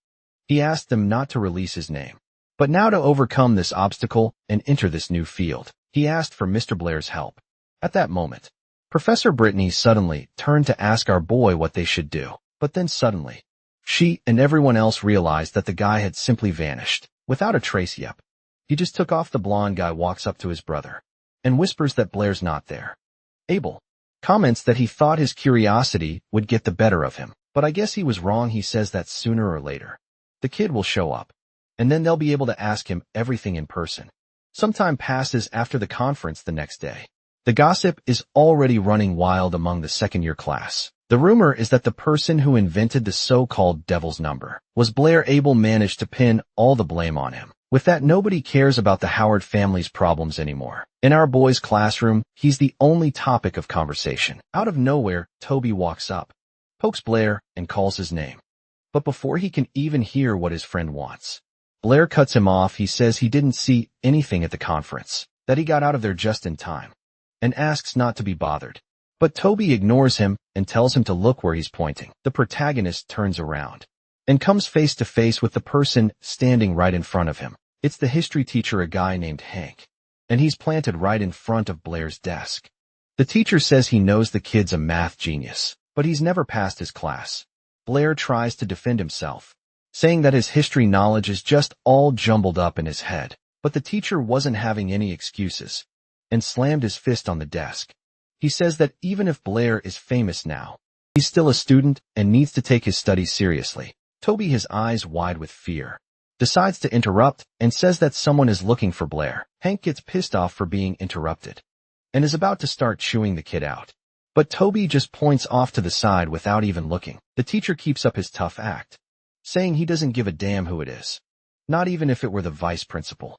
he asked them not to release his name. But now, to overcome this obstacle and enter this new field, he asked for Mr. Blair's help. At that moment, Professor Brittany suddenly turned to ask our boy what they should do. But then suddenly, she and everyone else realized that the guy had simply vanished, without a trace. Yep. He just took off. The blonde guy walks up to his brother and whispers that Blair's not there. Abel comments that he thought his curiosity would get the better of him. But I guess he was wrong. He says that sooner or later, the kid will show up, and then they'll be able to ask him everything in person. Some time passes after the conference the next day. The gossip is already running wild among the second-year class. The rumor is that the person who invented the so-called devil's number was Blair. Abel managed to pin all the blame on him. With that, nobody cares about the Howard family's problems anymore. In our boy's classroom, he's the only topic of conversation. Out of nowhere, Toby walks up, pokes Blair, and calls his name. But before he can even hear what his friend wants, Blair cuts him off. He says he didn't see anything at the conference, that he got out of there just in time, and asks not to be bothered. But Toby ignores him and tells him to look where he's pointing. The protagonist turns around and comes face to face with the person standing right in front of him. It's the history teacher, a guy named Hank, and he's planted right in front of Blair's desk. The teacher says he knows the kid's a math genius, but he's never passed his class. Blair tries to defend himself, saying that his history knowledge is just all jumbled up in his head. But the teacher wasn't having any excuses and slammed his fist on the desk. He says that even if Blair is famous now, he's still a student and needs to take his studies seriously. Toby, his eyes wide with fear, decides to interrupt and says that someone is looking for Blair. Hank gets pissed off for being interrupted and is about to start chewing the kid out. But Toby just points off to the side without even looking. The teacher keeps up his tough act, saying he doesn't give a damn who it is, not even if it were the vice principal.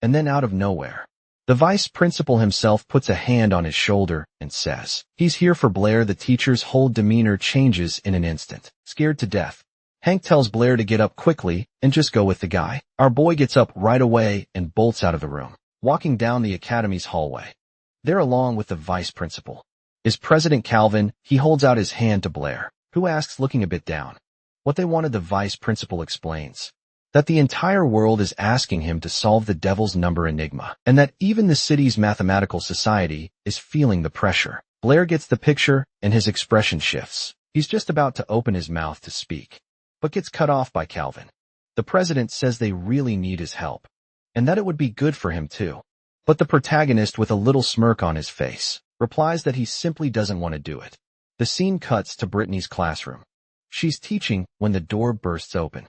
And then out of nowhere, the vice principal himself puts a hand on his shoulder and says, "He's here for Blair." The teacher's whole demeanor changes in an instant. Scared to death, Hank tells Blair to get up quickly and just go with the guy. Our boy gets up right away and bolts out of the room, walking down the academy's hallway. There, along with the vice principal, is President Calvin. He holds out his hand to Blair, who asks, looking a bit down, what they wanted. The vice principal explains that the entire world is asking him to solve the devil's number enigma, and that even the city's mathematical society is feeling the pressure. Blair gets the picture, and his expression shifts. He's just about to open his mouth to speak, but gets cut off by Calvin. The president says they really need his help, and that it would be good for him too. But the protagonist, with a little smirk on his face, replies that he simply doesn't want to do it. The scene cuts to Brittany's classroom. She's teaching when the door bursts open.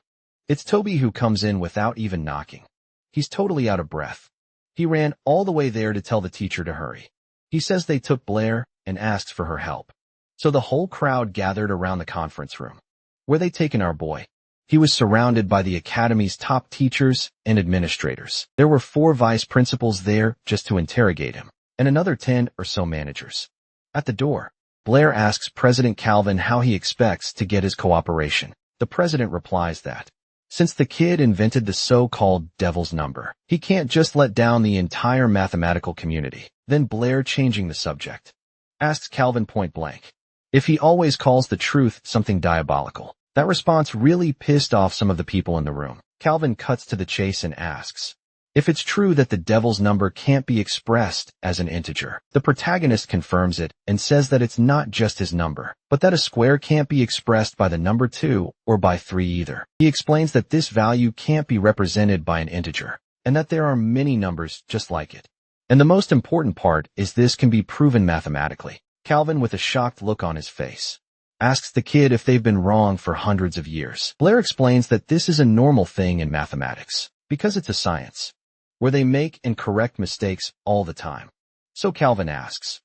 It's Toby, who comes in without even knocking. He's totally out of breath. He ran all the way there to tell the teacher to hurry. He says they took Blair and asks for her help. So the whole crowd gathered around the conference room. Where they taken our boy? He was surrounded by the academy's top teachers and administrators. There were 4 vice principals there just to interrogate him, and another 10 or so managers. At the door, Blair asks President Calvin how he expects to get his cooperation. The president replies that, since the kid invented the so-called devil's number, he can't just let down the entire mathematical community. Then Blair, changing the subject, asks Calvin point blank if he always calls the truth something diabolical. That response really pissed off some of the people in the room. Calvin cuts to the chase and asks if it's true that the devil's number can't be expressed as an integer. The protagonist confirms it and says that it's not just his number, but that a square can't be expressed by the number 2 or by 3 either. He explains that this value can't be represented by an integer, and that there are many numbers just like it. And the most important part is this can be proven mathematically. Calvin, with a shocked look on his face, asks the kid if they've been wrong for hundreds of years. Blair explains that this is a normal thing in mathematics, because it's a science where they make and correct mistakes all the time. So Calvin asks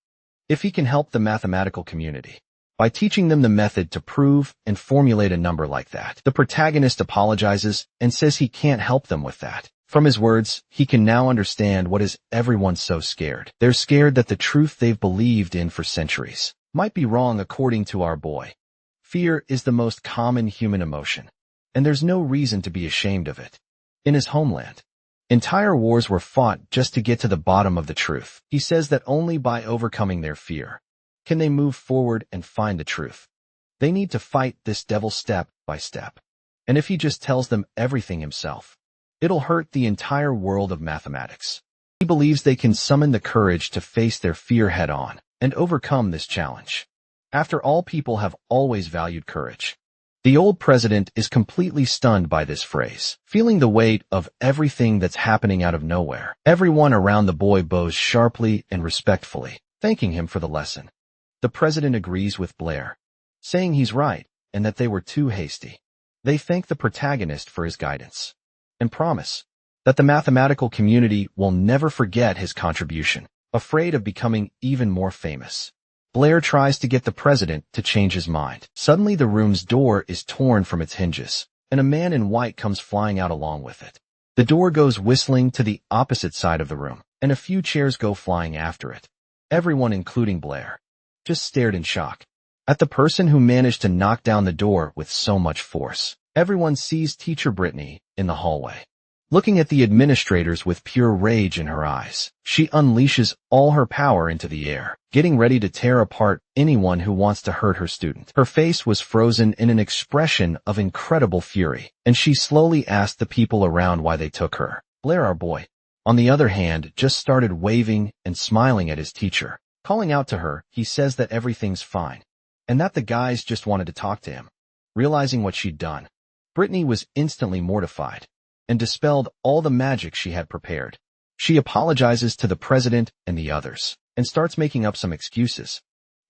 if he can help the mathematical community by teaching them the method to prove and formulate a number like that. The protagonist apologizes and says he can't help them with that. From his words, he can now understand what is everyone so scared. They're scared that the truth they've believed in for centuries might be wrong. According to our boy, fear is the most common human emotion, and there's no reason to be ashamed of it. In his homeland, entire wars were fought just to get to the bottom of the truth. He says that only by overcoming their fear can they move forward and find the truth. They need to fight this devil step by step. And if he just tells them everything himself, it'll hurt the entire world of mathematics. He believes they can summon the courage to face their fear head on and overcome this challenge. After all, people have always valued courage. The old president is completely stunned by this phrase, feeling the weight of everything that's happening out of nowhere. Everyone around the boy bows sharply and respectfully, thanking him for the lesson. The president agrees with Blair, saying he's right and that they were too hasty. They thank the protagonist for his guidance and promise that the mathematical community will never forget his contribution. Afraid of becoming even more famous, Blair tries to get the president to change his mind. Suddenly the room's door is torn from its hinges, and a man in white comes flying out along with it. The door goes whistling to the opposite side of the room, and a few chairs go flying after it. Everyone, including Blair, just stared in shock at the person who managed to knock down the door with so much force. Everyone sees teacher Brittany in the hallway, looking at the administrators with pure rage in her eyes. She unleashes all her power into the air, getting ready to tear apart anyone who wants to hurt her student. Her face was frozen in an expression of incredible fury, and she slowly asked the people around why they took her. Blair, our boy, on the other hand, just started waving and smiling at his teacher. Calling out to her, he says that everything's fine, and that the guys just wanted to talk to him. Realizing what she'd done, Brittany was instantly mortified and dispelled all the magic she had prepared. She apologizes to the president and the others, and starts making up some excuses.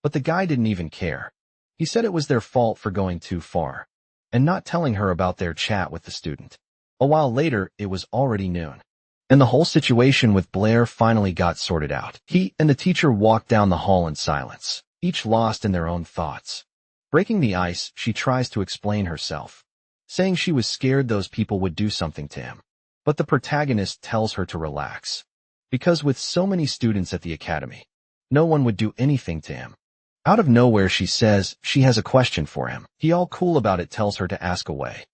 But the guy didn't even care. He said it was their fault for going too far, and not telling her about their chat with the student. A while later, it was already noon, and the whole situation with Blair finally got sorted out. He and the teacher walked down the hall in silence, each lost in their own thoughts. Breaking the ice, she tries to explain herself, saying she was scared those people would do something to him. But the protagonist tells her to relax, because with so many students at the academy, no one would do anything to him. Out of nowhere, she says she has a question for him. He, all cool about it, tells her to ask away.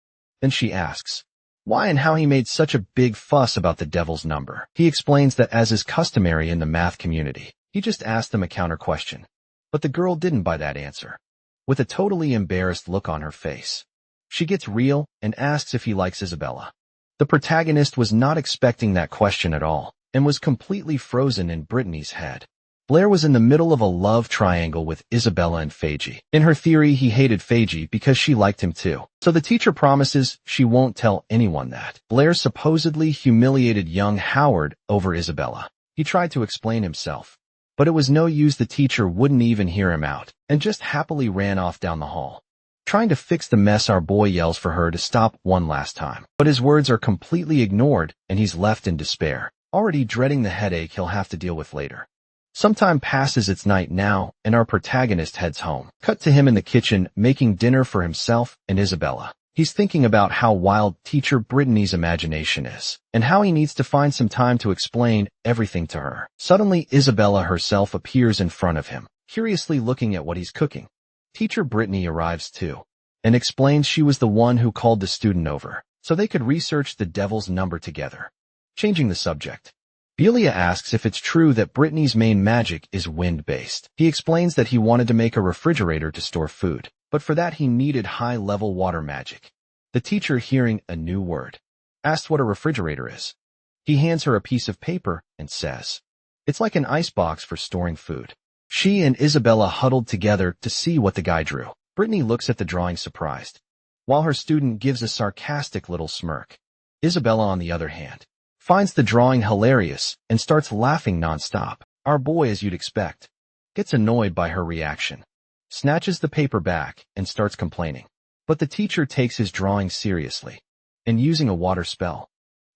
Then she asks why and how he made such a big fuss about the devil's number. He explains that, as is customary in the math community, he just asked them a counter question. But the girl didn't buy that answer. With a totally embarrassed look on her face, she gets real and asks if he likes Isabella. The protagonist was not expecting that question at all, and was completely frozen in Brittany's head. Blair was in the middle of a love triangle with Isabella and Feiji. In her theory, he hated Feiji because she liked him too. So the teacher promises she won't tell anyone that. Blair supposedly humiliated young Howard over Isabella. He tried to explain himself, but it was no use. The teacher wouldn't even hear him out, and just happily ran off down the hall. Trying to fix the mess, our boy yells for her to stop one last time. But his words are completely ignored, and he's left in despair, already dreading the headache he'll have to deal with later. Some time passes, it's night now, and our protagonist heads home. Cut to him in the kitchen, making dinner for himself and Isabella. He's thinking about how wild teacher Brittany's imagination is, and how he needs to find some time to explain everything to her. Suddenly, Isabella herself appears in front of him, curiously looking at what he's cooking. Teacher Brittany arrives too, and explains she was the one who called the student over, so they could research the devil's number together. Changing the subject, Belia asks if it's true that Brittany's main magic is wind-based. He explains that he wanted to make a refrigerator to store food, but for that he needed high-level water magic. The teacher, hearing a new word, asks what a refrigerator is. He hands her a piece of paper and says, it's like an icebox for storing food. She and Isabella huddled together to see what the guy drew. Brittany looks at the drawing surprised, while her student gives a sarcastic little smirk. Isabella, on the other hand, finds the drawing hilarious and starts laughing nonstop. Our boy, as you'd expect, gets annoyed by her reaction, snatches the paper back, and starts complaining. But the teacher takes his drawing seriously, and using a water spell,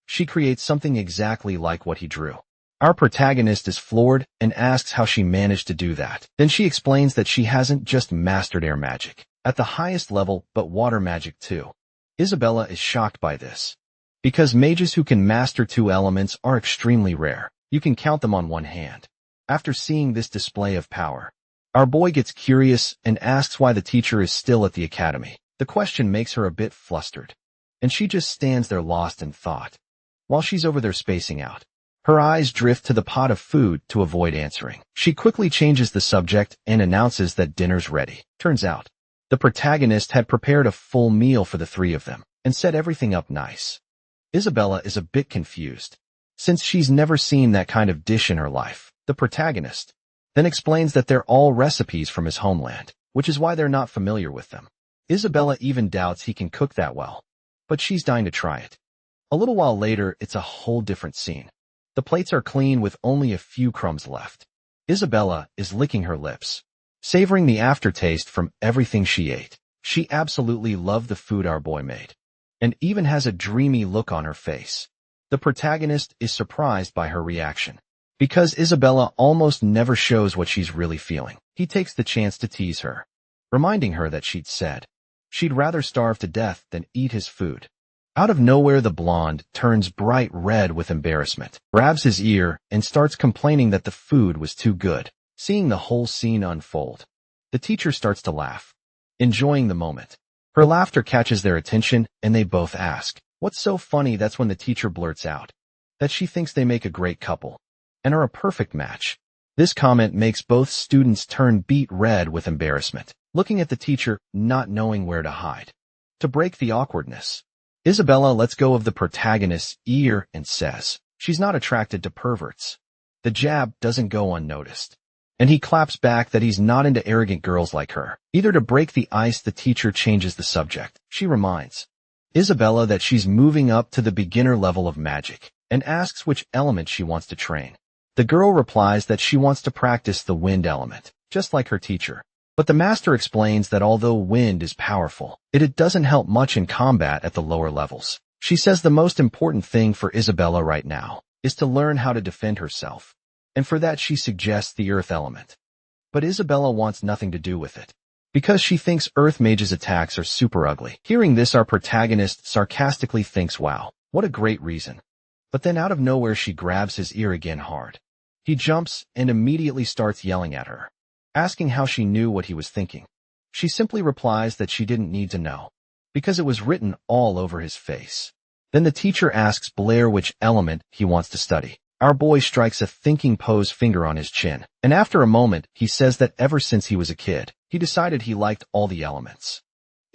she creates something exactly like what he drew. Our protagonist is floored and asks how she managed to do that. Then she explains that she hasn't just mastered air magic at the highest level, but water magic too. Isabella is shocked by this, because mages who can master two elements are extremely rare. You can count them on one hand. After seeing this display of power, our boy gets curious and asks why the teacher is still at the academy. The question makes her a bit flustered, and she just stands there lost in thought. While she's over there spacing out, her eyes drift to the pot of food to avoid answering. She quickly changes the subject and announces that dinner's ready. Turns out, the protagonist had prepared a full meal for the three of them and set everything up nice. Isabella is a bit confused, since she's never seen that kind of dish in her life. The protagonist then explains that they're all recipes from his homeland, which is why they're not familiar with them. Isabella even doubts he can cook that well, but she's dying to try it. A little while later, it's a whole different scene. The plates are clean with only a few crumbs left. Isabella is licking her lips, savoring the aftertaste from everything she ate. She absolutely loved the food our boy made, and even has a dreamy look on her face. The protagonist is surprised by her reaction, because Isabella almost never shows what she's really feeling. He takes the chance to tease her, reminding her that she'd said she'd rather starve to death than eat his food. Out of nowhere, the blonde turns bright red with embarrassment, grabs his ear, and starts complaining that the food was too good. Seeing the whole scene unfold, the teacher starts to laugh, enjoying the moment. Her laughter catches their attention, and they both ask, "What's so funny?" That's when the teacher blurts out that she thinks they make a great couple and are a perfect match. This comment makes both students turn beet red with embarrassment, looking at the teacher, not knowing where to hide. To break the awkwardness, Isabella lets go of the protagonist's ear and says she's not attracted to perverts. The jab doesn't go unnoticed, and he claps back that he's not into arrogant girls like her. Either to break the ice, the teacher changes the subject. She reminds Isabella that she's moving up to the beginner level of magic and asks which element she wants to train. The girl replies that she wants to practice the wind element, just like her teacher. But the master explains that although wind is powerful, it doesn't help much in combat at the lower levels. She says the most important thing for Isabella right now is to learn how to defend herself, and for that she suggests the earth element. But Isabella wants nothing to do with it, because she thinks Earth Mage's attacks are super ugly. Hearing this, our protagonist sarcastically thinks, wow, what a great reason. But then out of nowhere she grabs his ear again hard. He jumps and immediately starts yelling at her, asking how she knew what he was thinking. She simply replies that she didn't need to know, because it was written all over his face. Then the teacher asks Blair which element he wants to study. Our boy strikes a thinking pose finger on his chin, and after a moment he says that ever since he was a kid, he decided he liked all the elements.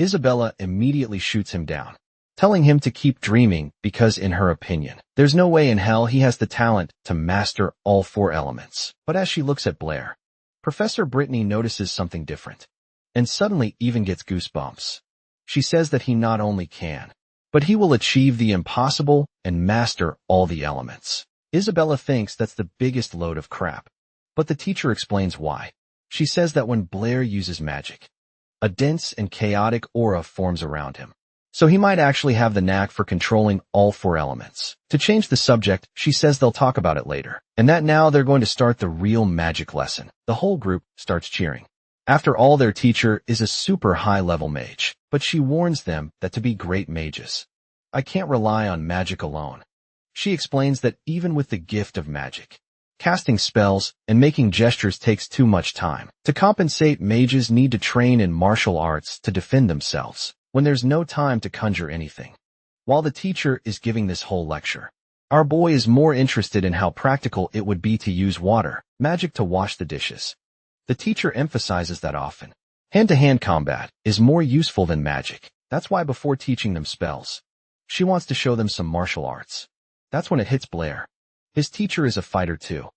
Isabella immediately shoots him down, telling him to keep dreaming because in her opinion, there's no way in hell he has the talent to master all 4 elements. But as she looks at Blair, Professor Brittany notices something different, and suddenly even gets goosebumps. She says that he not only can, but he will achieve the impossible and master all the elements. Isabella thinks that's the biggest load of crap, but the teacher explains why. She says that when Blair uses magic, a dense and chaotic aura forms around him, so he might actually have the knack for controlling all 4 elements. To change the subject, she says they'll talk about it later, and that now they're going to start the real magic lesson. The whole group starts cheering. After all, their teacher is a super high-level mage, but she warns them that to be great mages, I can't rely on magic alone. She explains that even with the gift of magic, casting spells and making gestures takes too much time. To compensate, mages need to train in martial arts to defend themselves when there's no time to conjure anything. While the teacher is giving this whole lecture, our boy is more interested in how practical it would be to use water, magic to wash the dishes. The teacher emphasizes that often hand-to-hand combat is more useful than magic. That's why before teaching them spells, she wants to show them some martial arts. That's when it hits Blair. His teacher is a fighter too.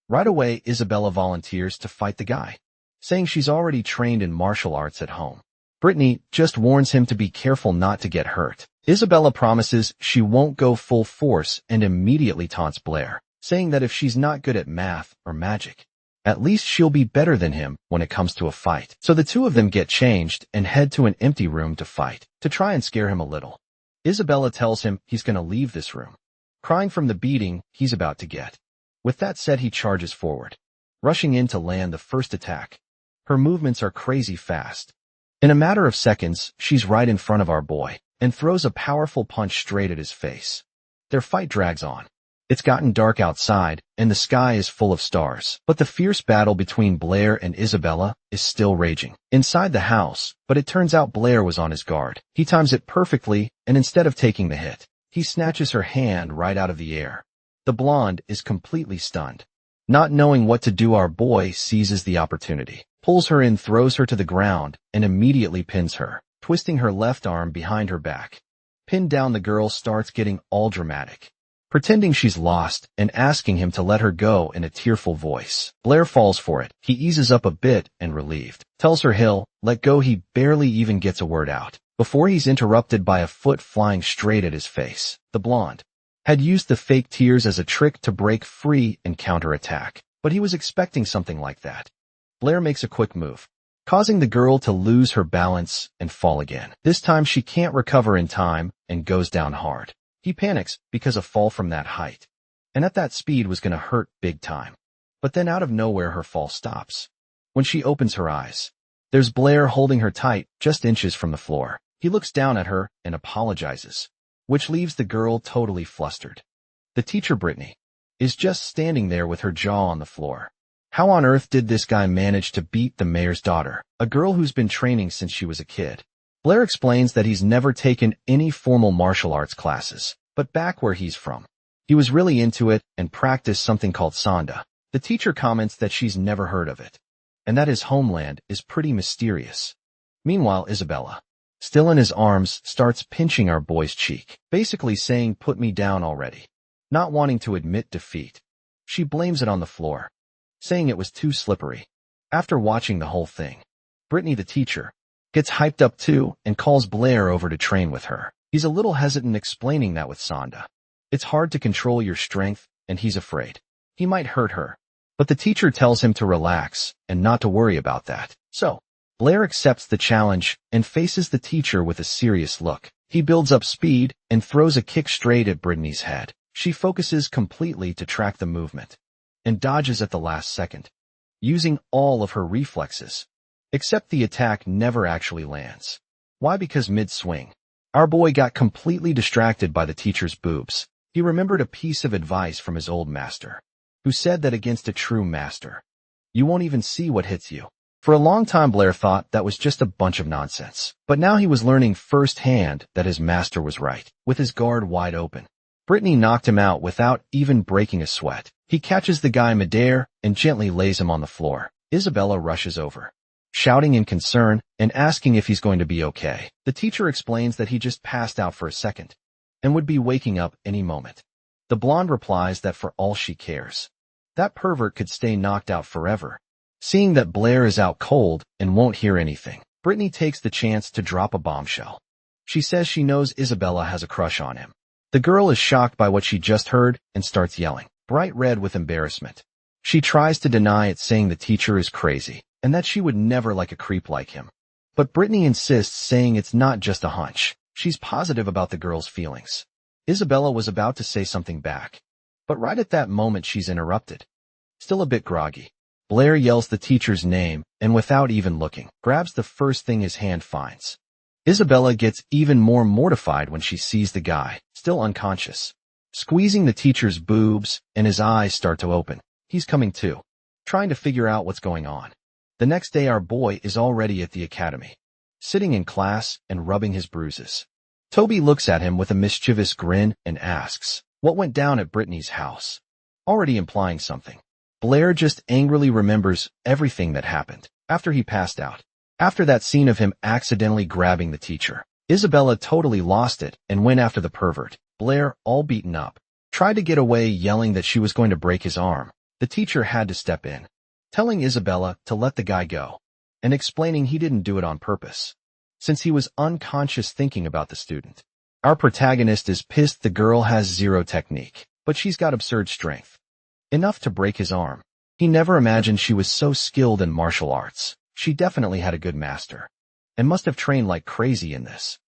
Right away, Isabella volunteers to fight the guy, saying she's already trained in martial arts at home. Brittany just warns him to be careful not to get hurt. Isabella promises she won't go full force and immediately taunts Blair, saying that if she's not good at math or magic, at least she'll be better than him when it comes to a fight. So the two of them get changed and head to an empty room to fight, to try and scare him a little. Isabella tells him he's gonna leave this room, crying from the beating he's about to get. With that said, he charges forward, rushing in to land the first attack. Her movements are crazy fast. In a matter of seconds, she's right in front of our boy, and throws a powerful punch straight at his face. Their fight drags on. It's gotten dark outside, and the sky is full of stars. But the fierce battle between Blair and Isabella is still raging inside the house, but it turns out Blair was on his guard. He times it perfectly, and instead of taking the hit, he snatches her hand right out of the air. The blonde is completely stunned. Not knowing what to do, our boy seizes the opportunity, pulls her in, throws her to the ground, and immediately pins her, twisting her left arm behind her back. Pinned down, the girl starts getting all dramatic, pretending she's lost and asking him to let her go in a tearful voice. Blair falls for it. He eases up a bit and, relieved, tells her he'll let go. He barely even gets a word out before he's interrupted by a foot flying straight at his face. The blonde had used the fake tears as a trick to break free and counterattack, but he was expecting something like that. Blair makes a quick move, causing the girl to lose her balance and fall again. This time she can't recover in time and goes down hard. He panics because a fall from that height and at that speed was gonna hurt big time. But then out of nowhere her fall stops. When she opens her eyes, there's Blair holding her tight, just inches from the floor. He looks down at her and apologizes, which leaves the girl totally flustered. The teacher, Brittany, is just standing there with her jaw on the floor. How on earth did this guy manage to beat the mayor's daughter, a girl who's been training since she was a kid? Blair explains that he's never taken any formal martial arts classes, but back where he's from, he was really into it and practiced something called Sanda. The teacher comments that she's never heard of it, and that his homeland is pretty mysterious. Meanwhile, Isabella, still in his arms, starts pinching our boy's cheek, basically saying, "Put me down already." Not wanting to admit defeat, she blames it on the floor, saying it was too slippery. After watching the whole thing, Brittany, the teacher, gets hyped up too and calls Blair over to train with her. He's a little hesitant, explaining that with Sanda, it's hard to control your strength, and he's afraid he might hurt her. But the teacher tells him to relax and not to worry about that. So Blair accepts the challenge and faces the teacher with a serious look. He builds up speed and throws a kick straight at Brittany's head. She focuses completely to track the movement and dodges at the last second, using all of her reflexes. Except the attack never actually lands. Why? Because mid-swing, our boy got completely distracted by the teacher's boobs. He remembered a piece of advice from his old master, who said that against a true master, you won't even see what hits you. For a long time, Blair thought that was just a bunch of nonsense. But now he was learning firsthand that his master was right. With his guard wide open, Brittany knocked him out without even breaking a sweat. He catches the guy midair and gently lays him on the floor. Isabella rushes over, shouting in concern and asking if he's going to be okay. The teacher explains that he just passed out for a second and would be waking up any moment. The blonde replies that for all she cares, that pervert could stay knocked out forever. Seeing that Blair is out cold and won't hear anything, Brittany takes the chance to drop a bombshell. She says she knows Isabella has a crush on him. The girl is shocked by what she just heard and starts yelling, bright red with embarrassment. She tries to deny it, saying the teacher is crazy and that she would never like a creep like him. But Brittany insists, saying it's not just a hunch. She's positive about the girl's feelings. Isabella was about to say something back, but right at that moment she's interrupted. Still a bit groggy, Blair yells the teacher's name and without even looking, grabs the first thing his hand finds. Isabella gets even more mortified when she sees the guy, still unconscious, squeezing the teacher's boobs, and his eyes start to open. He's coming to, trying to figure out what's going on. The next day our boy is already at the academy, sitting in class and rubbing his bruises. Toby looks at him with a mischievous grin and asks, what went down at Brittany's house? Already implying something. Blair just angrily remembers everything that happened after he passed out. After that scene of him accidentally grabbing the teacher, Isabella totally lost it and went after the pervert. Blair, all beaten up, tried to get away, yelling that she was going to break his arm. The teacher had to step in, telling Isabella to let the guy go and explaining he didn't do it on purpose, since he was unconscious thinking about the student. Our protagonist is pissed. The girl has zero technique, but she's got absurd strength, enough to break his arm. He never imagined she was so skilled in martial arts. She definitely had a good master and must have trained like crazy in this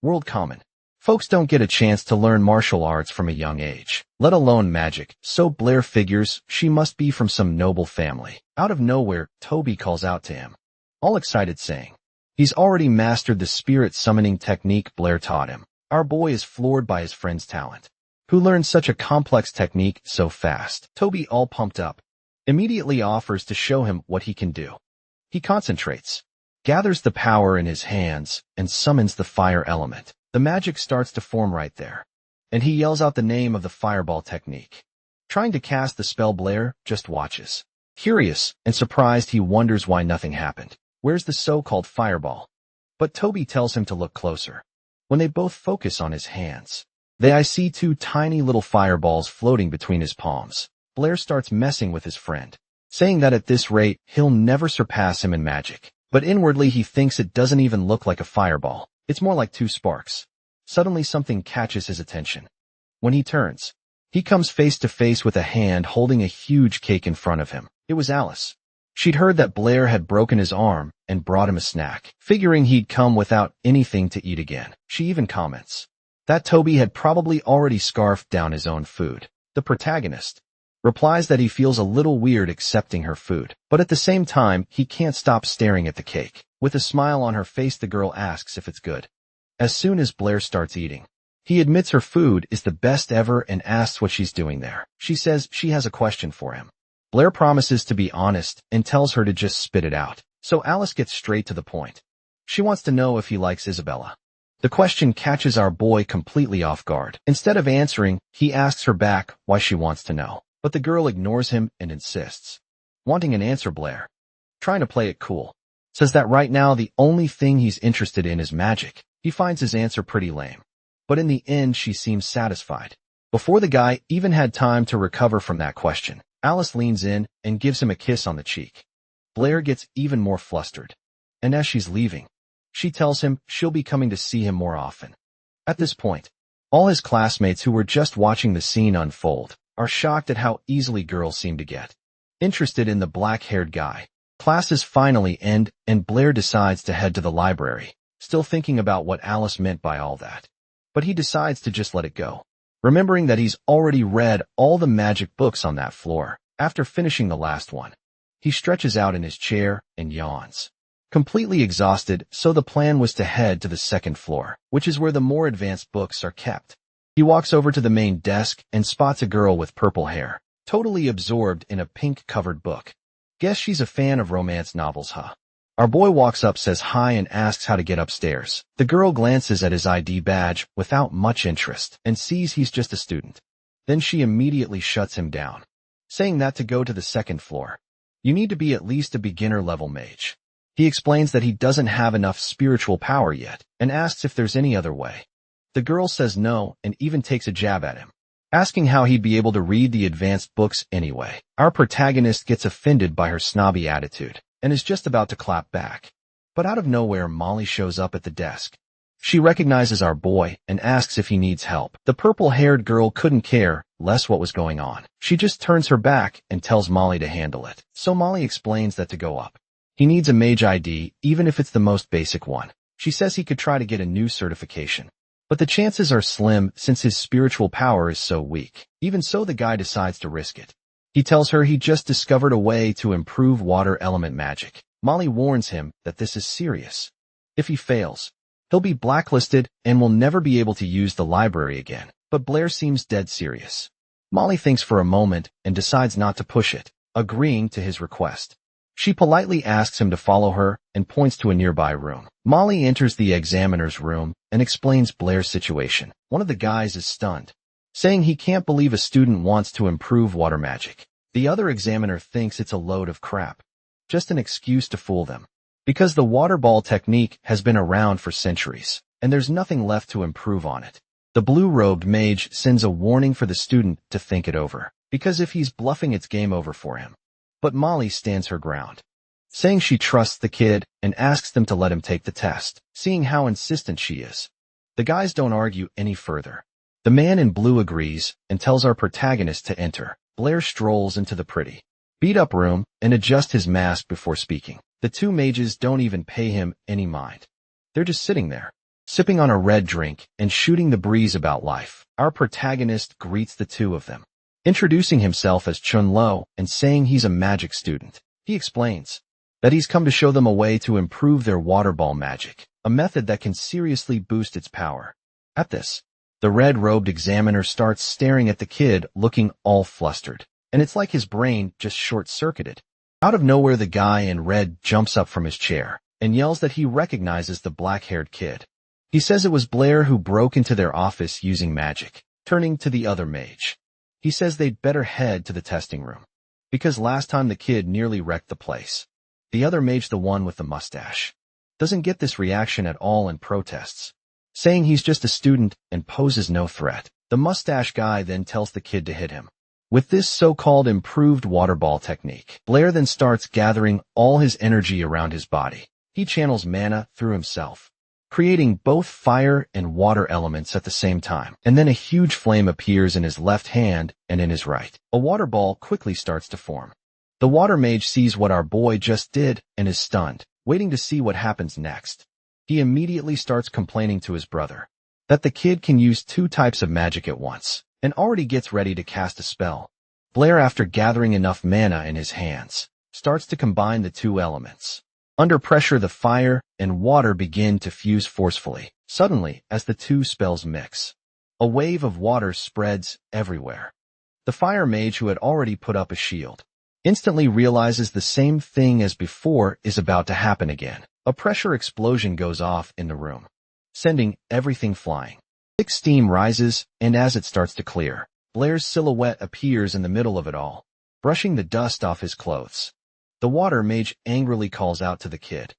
world. Common folks don't get a chance to learn martial arts from a young age, let alone magic, so Blair figures she must be from some noble family. Out of nowhere, Toby calls out to him, all excited, saying he's already mastered the spirit summoning technique Blair taught him. Our boy is floored by his friend's talent. Who learned such a complex technique so fast? Toby, all pumped up, immediately offers to show him what he can do. He concentrates, gathers the power in his hands, and summons the fire element. The magic starts to form right there, and he yells out the name of the fireball technique. Trying to cast the spell, Blair just watches. Curious and surprised, he wonders why nothing happened. Where's the so-called fireball? But Toby tells him to look closer. When they both focus on his hands, they see two tiny little fireballs floating between his palms. Blair starts messing with his friend, saying that at this rate, he'll never surpass him in magic. But inwardly he thinks it doesn't even look like a fireball. It's more like two sparks. Suddenly something catches his attention. When he turns, he comes face to face with a hand holding a huge cake in front of him. It was Alice. She'd heard that Blair had broken his arm and brought him a snack, figuring he'd come without anything to eat again. She even comments that Toby had probably already scarfed down his own food. The protagonist replies that he feels a little weird accepting her food, but at the same time, he can't stop staring at the cake. With a smile on her face, the girl asks if it's good. As soon as Blair starts eating, he admits her food is the best ever and asks what she's doing there. She says she has a question for him. Blair promises to be honest and tells her to just spit it out. So Alice gets straight to the point. She wants to know if he likes Isabella. The question catches our boy completely off guard. Instead of answering, he asks her back why she wants to know. But the girl ignores him and insists, wanting an answer. Blair, trying to play it cool, says that right now the only thing he's interested in is magic. He finds his answer pretty lame, but in the end she seems satisfied. Before the guy even had time to recover from that question, Alice leans in and gives him a kiss on the cheek. Blair gets even more flustered, and as she's leaving, she tells him she'll be coming to see him more often. At this point, all his classmates who were just watching the scene unfold are shocked at how easily girls seem to get interested in the black-haired guy. Classes finally end, and Blair decides to head to the library. still thinking about what Alice meant by all that. But he decides to just let it go, remembering that he's already read all the magic books on that floor. After finishing the last one, he stretches out in his chair and yawns, completely exhausted, so the plan was to head to the second floor, which is where the more advanced books are kept. He walks over to the main desk and spots a girl with purple hair, totally absorbed in a pink-covered book. Guess she's a fan of romance novels, huh? Our boy walks up, says hi, and asks how to get upstairs. The girl glances at his ID badge without much interest and sees he's just a student. Then she immediately shuts him down, saying that to go to the second floor, you need to be at least a beginner-level mage. He explains that he doesn't have enough spiritual power yet and asks if there's any other way. The girl says no and even takes a jab at him, asking how he'd be able to read the advanced books anyway. Our protagonist gets offended by her snobby attitude and is just about to clap back. But out of nowhere, Molly shows up at the desk. She recognizes our boy and asks if he needs help. The purple-haired girl couldn't care less what was going on. She just turns her back and tells Molly to handle it. So Molly explains that to go up, he needs a mage ID, even if it's the most basic one. She says he could try to get a new certification, but the chances are slim since his spiritual power is so weak. Even so, the guy decides to risk it. He tells her he just discovered a way to improve water element magic. Molly warns him that this is serious. If he fails, he'll be blacklisted and will never be able to use the library again. But Blair seems dead serious. Molly thinks for a moment and decides not to push it, agreeing to his request. She politely asks him to follow her and points to a nearby room. Molly enters the examiner's room and explains Blair's situation. One of the guys is stunned, saying he can't believe a student wants to improve water magic. The other examiner thinks it's a load of crap, just an excuse to fool them, because the water ball technique has been around for centuries, and there's nothing left to improve on it. The blue-robed mage sends a warning for the student to think it over, because if he's bluffing, it's game over for him. But Molly stands her ground, saying she trusts the kid and asks them to let him take the test. Seeing how insistent she is, the guys don't argue any further. The man in blue agrees and tells our protagonist to enter. Blair strolls into the pretty, beat-up room and adjusts his mask before speaking. The two mages don't even pay him any mind. They're just sitting there, sipping on a red drink and shooting the breeze about life. Our protagonist greets the two of them, introducing himself as Chun-Lo and saying he's a magic student. He explains that he's come to show them a way to improve their water ball magic, a method that can seriously boost its power. At this, the red-robed examiner starts staring at the kid, looking all flustered, and it's like his brain just short-circuited. Out of nowhere, the guy in red jumps up from his chair and yells that he recognizes the black-haired kid. He says it was Blair who broke into their office using magic. Turning to the other mage, he says they'd better head to the testing room, because last time the kid nearly wrecked the place. The other mage, the one with the mustache, doesn't get this reaction at all and protests, saying he's just a student and poses no threat. The mustache guy then tells the kid to hit him with this so-called improved water ball technique. Blair then starts gathering all his energy around his body. He channels mana through himself, creating both fire and water elements at the same time. And then a huge flame appears in his left hand and in his right. A water ball quickly starts to form. The water mage sees what our boy just did and is stunned, waiting to see what happens next. He immediately starts complaining to his brother that the kid can use two types of magic at once, and already gets ready to cast a spell. Blair, after gathering enough mana in his hands, starts to combine the two elements. Under pressure, the fire and water begin to fuse forcefully. Suddenly, as the two spells mix, a wave of water spreads everywhere. The fire mage, who had already put up a shield, instantly realizes the same thing as before is about to happen again. A pressure explosion goes off in the room, sending everything flying. Thick steam rises, and as it starts to clear, Blair's silhouette appears in the middle of it all, brushing the dust off his clothes. The water mage angrily calls out to the kid.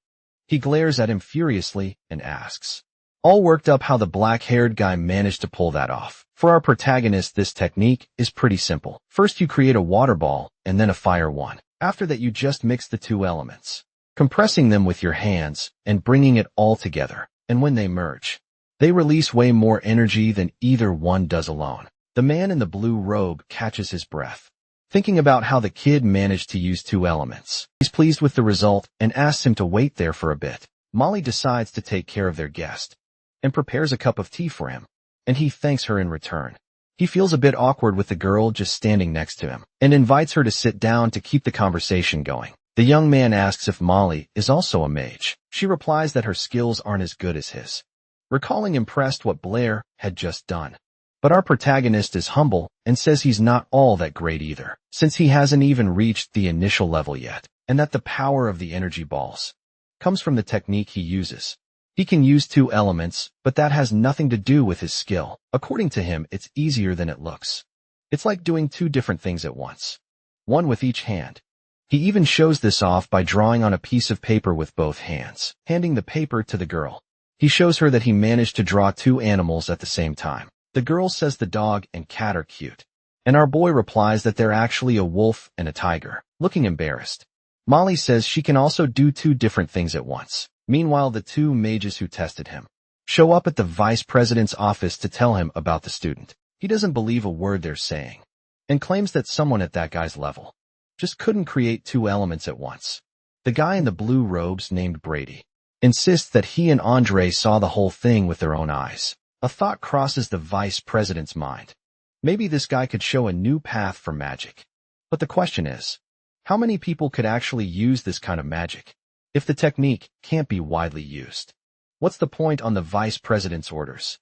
He glares at him furiously and asks, all worked up, how the black-haired guy managed to pull that off. For our protagonist, this technique is pretty simple. First, you create a water ball and then a fire one. After that, you just mix the two elements, compressing them with your hands and bringing it all together. And when they merge, they release way more energy than either one does alone. The man in the blue robe catches his breath, thinking about how the kid managed to use two elements. He's pleased with the result and asks him to wait there for a bit. Molly decides to take care of their guest and prepares a cup of tea for him, and he thanks her in return. He feels a bit awkward with the girl just standing next to him and invites her to sit down to keep the conversation going. The young man asks if Molly is also a mage. She replies that her skills aren't as good as his, recalling impressed what Blair had just done. But our protagonist is humble and says he's not all that great either, since he hasn't even reached the initial level yet, and that the power of the energy balls comes from the technique he uses. He can use 2 elements, but that has nothing to do with his skill. According to him, it's easier than it looks. It's like doing 2 different things at once, one with each hand. He even shows this off by drawing on a piece of paper with both hands, handing the paper to the girl. He shows her that he managed to draw 2 animals at the same time. The girl says the dog and cat are cute, and our boy replies that they're actually a wolf and a tiger, looking embarrassed. Molly says she can also do 2 different things at once. Meanwhile, the 2 mages who tested him show up at the vice president's office to tell him about the student. He doesn't believe a word they're saying and claims that someone at that guy's level just couldn't create 2 elements at once. The guy in the blue robes, named Brady, insists that he and Andre saw the whole thing with their own eyes. A thought crosses the vice president's mind. Maybe this guy could show a new path for magic. But the question is, how many people could actually use this kind of magic? If the technique can't be widely used, what's the point on the vice president's orders?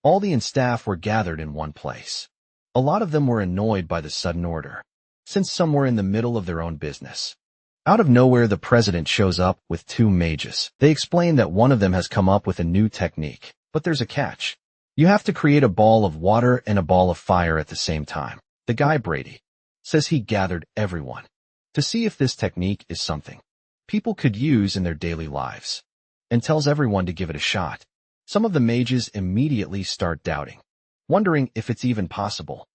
All the staff were gathered in one place. A lot of them were annoyed by the sudden order, since some were in the middle of their own business. Out of nowhere, the president shows up with 2 mages. They explain that one of them has come up with a new technique, but there's a catch. You have to create a ball of water and a ball of fire at the same time. The guy, Brady, says he gathered everyone to see if this technique is something people could use in their daily lives, and tells everyone to give it a shot. Some of the mages immediately start doubting, wondering if it's even possible.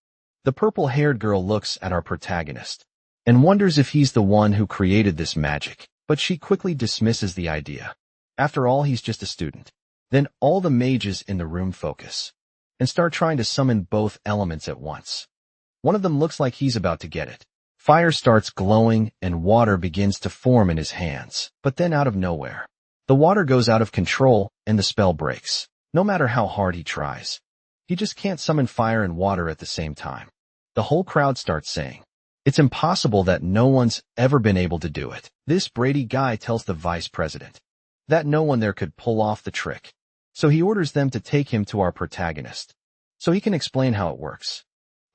The purple-haired girl looks at our protagonist and wonders if he's the one who created this magic, but she quickly dismisses the idea. After all, he's just a student. Then all the mages in the room focus and start trying to summon both elements at once. One of them looks like he's about to get it. Fire starts glowing and water begins to form in his hands. But then out of nowhere, the water goes out of control and the spell breaks. No matter how hard he tries, he just can't summon fire and water at the same time. The whole crowd starts saying, it's impossible, that no one's ever been able to do it. This Brady guy tells the vice president that no one there could pull off the trick. So he orders them to take him to our protagonist so he can explain how it works.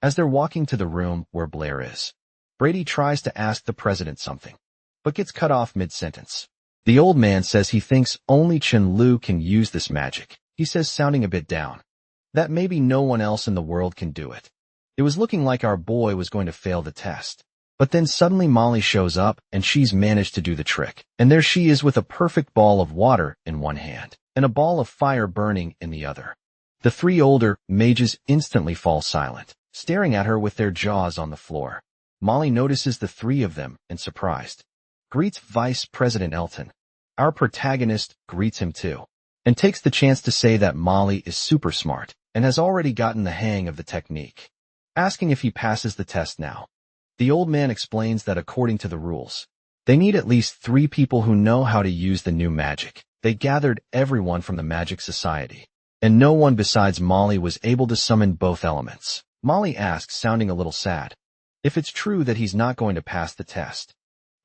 As they're walking to the room where Blair is, Brady tries to ask the president something, but gets cut off mid-sentence. The old man says he thinks only Chen Lu can use this magic. He says, sounding a bit down, that maybe no one else in the world can do it. It was looking like our boy was going to fail the test. But then suddenly Molly shows up and she's managed to do the trick. And there she is with a perfect ball of water in one hand and a ball of fire burning in the other. The 3 older mages instantly fall silent, staring at her with their jaws on the floor. Molly notices the 3 of them and, surprised, greets Vice President Elton. Our protagonist greets him too, and takes the chance to say that Molly is super smart and has already gotten the hang of the technique, asking if he passes the test now. The old man explains that according to the rules, they need at least 3 people who know how to use the new magic. They gathered everyone from the Magic Society, and no one besides Molly was able to summon both elements. Molly asks, sounding a little sad, if it's true that he's not going to pass the test.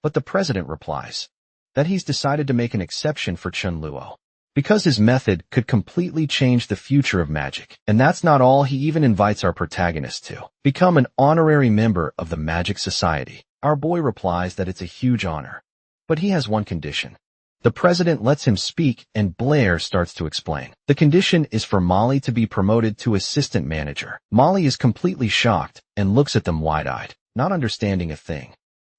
But the president replies that he's decided to make an exception for Chen Luo, because his method could completely change the future of magic. And that's not all, he even invites our protagonist to become an honorary member of the Magic Society. Our boy replies that it's a huge honor, but he has one condition. The president lets him speak, and Blair starts to explain. The condition is for Molly to be promoted to assistant manager. Molly is completely shocked and looks at them wide-eyed, not understanding a thing.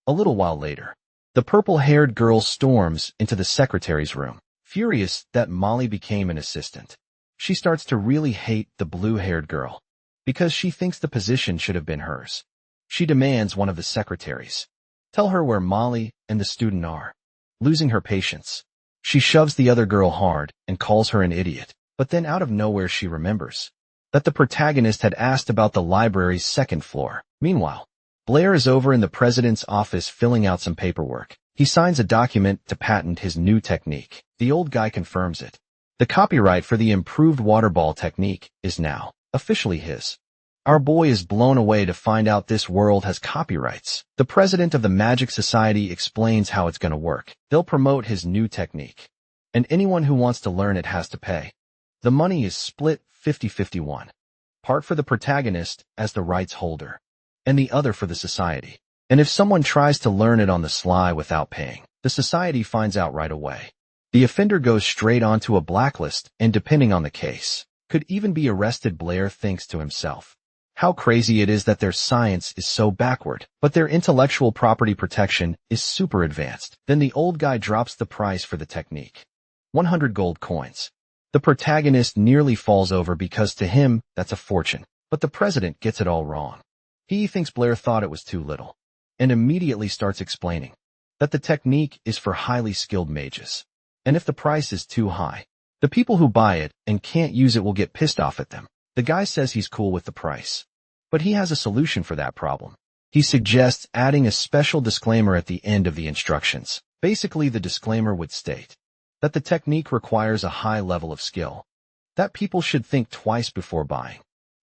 A little while later, the purple-haired girl storms into the secretary's room, furious that Molly became an assistant. She starts to really hate the blue-haired girl because she thinks the position should have been hers. She demands one of the secretaries tell her where Molly and the student are. Losing her patience, she shoves the other girl hard and calls her an idiot. But then out of nowhere she remembers that the protagonist had asked about the library's 2nd floor. Meanwhile, Blair is over in the president's office filling out some paperwork. He signs a document to patent his new technique. The old guy confirms it. The copyright for the improved water ball technique is now officially his. Our boy is blown away to find out this world has copyrights. The president of the Magic Society explains how it's going to work. They'll promote his new technique, and anyone who wants to learn it has to pay. The money is split 50-51. Part for the protagonist as the rights holder, and the other for the society. And if someone tries to learn it on the sly without paying, the society finds out right away. The offender goes straight onto a blacklist and, depending on the case, could even be arrested. Blair thinks to himself, how crazy it is that their science is so backward, but their intellectual property protection is super advanced. Then the old guy drops the price for the technique. 100 gold coins. The protagonist nearly falls over because to him, that's a fortune. But the president gets it all wrong. He thinks Blair thought it was too little, and immediately starts explaining that the technique is for highly skilled mages. And if the price is too high, the people who buy it and can't use it will get pissed off at them. The guy says he's cool with the price, but he has a solution for that problem. He suggests adding a special disclaimer at the end of the instructions. Basically, the disclaimer would state that the technique requires a high level of skill, that people should think twice before buying,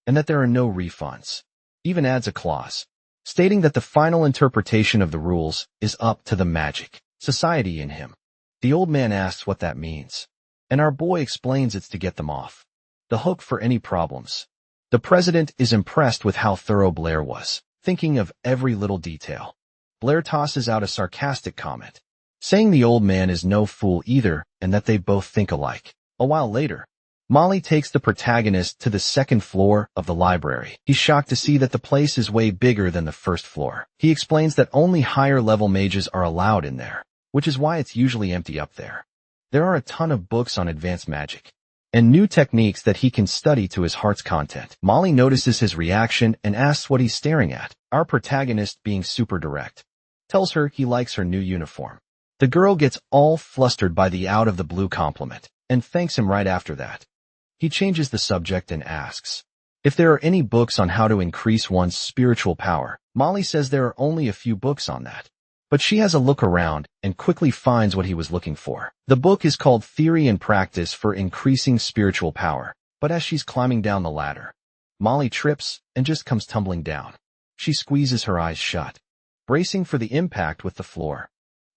and that there are no refunds. Even adds a clause stating that the final interpretation of the rules is up to the Magic Society in him. The old man asks what that means, and our boy explains it's to get them off the hook for any problems. The president is impressed with how thorough Blair was, thinking of every little detail. Blair tosses out a sarcastic comment, saying the old man is no fool either and that they both think alike. A while later, Molly takes the protagonist to the second floor of the library. He's shocked to see that the place is way bigger than the first floor. He explains that only higher-level mages are allowed in there, which is why it's usually empty up there. There are a ton of books on advanced magic and new techniques that he can study to his heart's content. Molly notices his reaction and asks what he's staring at. Our protagonist, being super direct, tells her he likes her new uniform. The girl gets all flustered by the out-of-the-blue compliment and thanks him right after that. He changes the subject and asks if there are any books on how to increase one's spiritual power. Molly says there are only a few books on that, but she has a look around and quickly finds what he was looking for. The book is called Theory and Practice for Increasing Spiritual Power, but as she's climbing down the ladder, Molly trips and just comes tumbling down. She squeezes her eyes shut, bracing for the impact with the floor,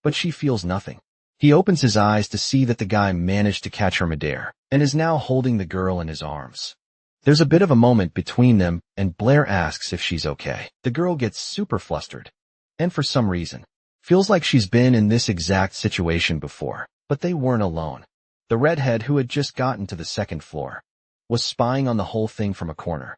but she feels nothing. He opens his eyes to see that the guy managed to catch her midair and is now holding the girl in his arms. There's a bit of a moment between them, and Blair asks if she's okay. The girl gets super flustered, and for some reason, feels like she's been in this exact situation before. But they weren't alone. The redhead, who had just gotten to the second floor, was spying on the whole thing from a corner.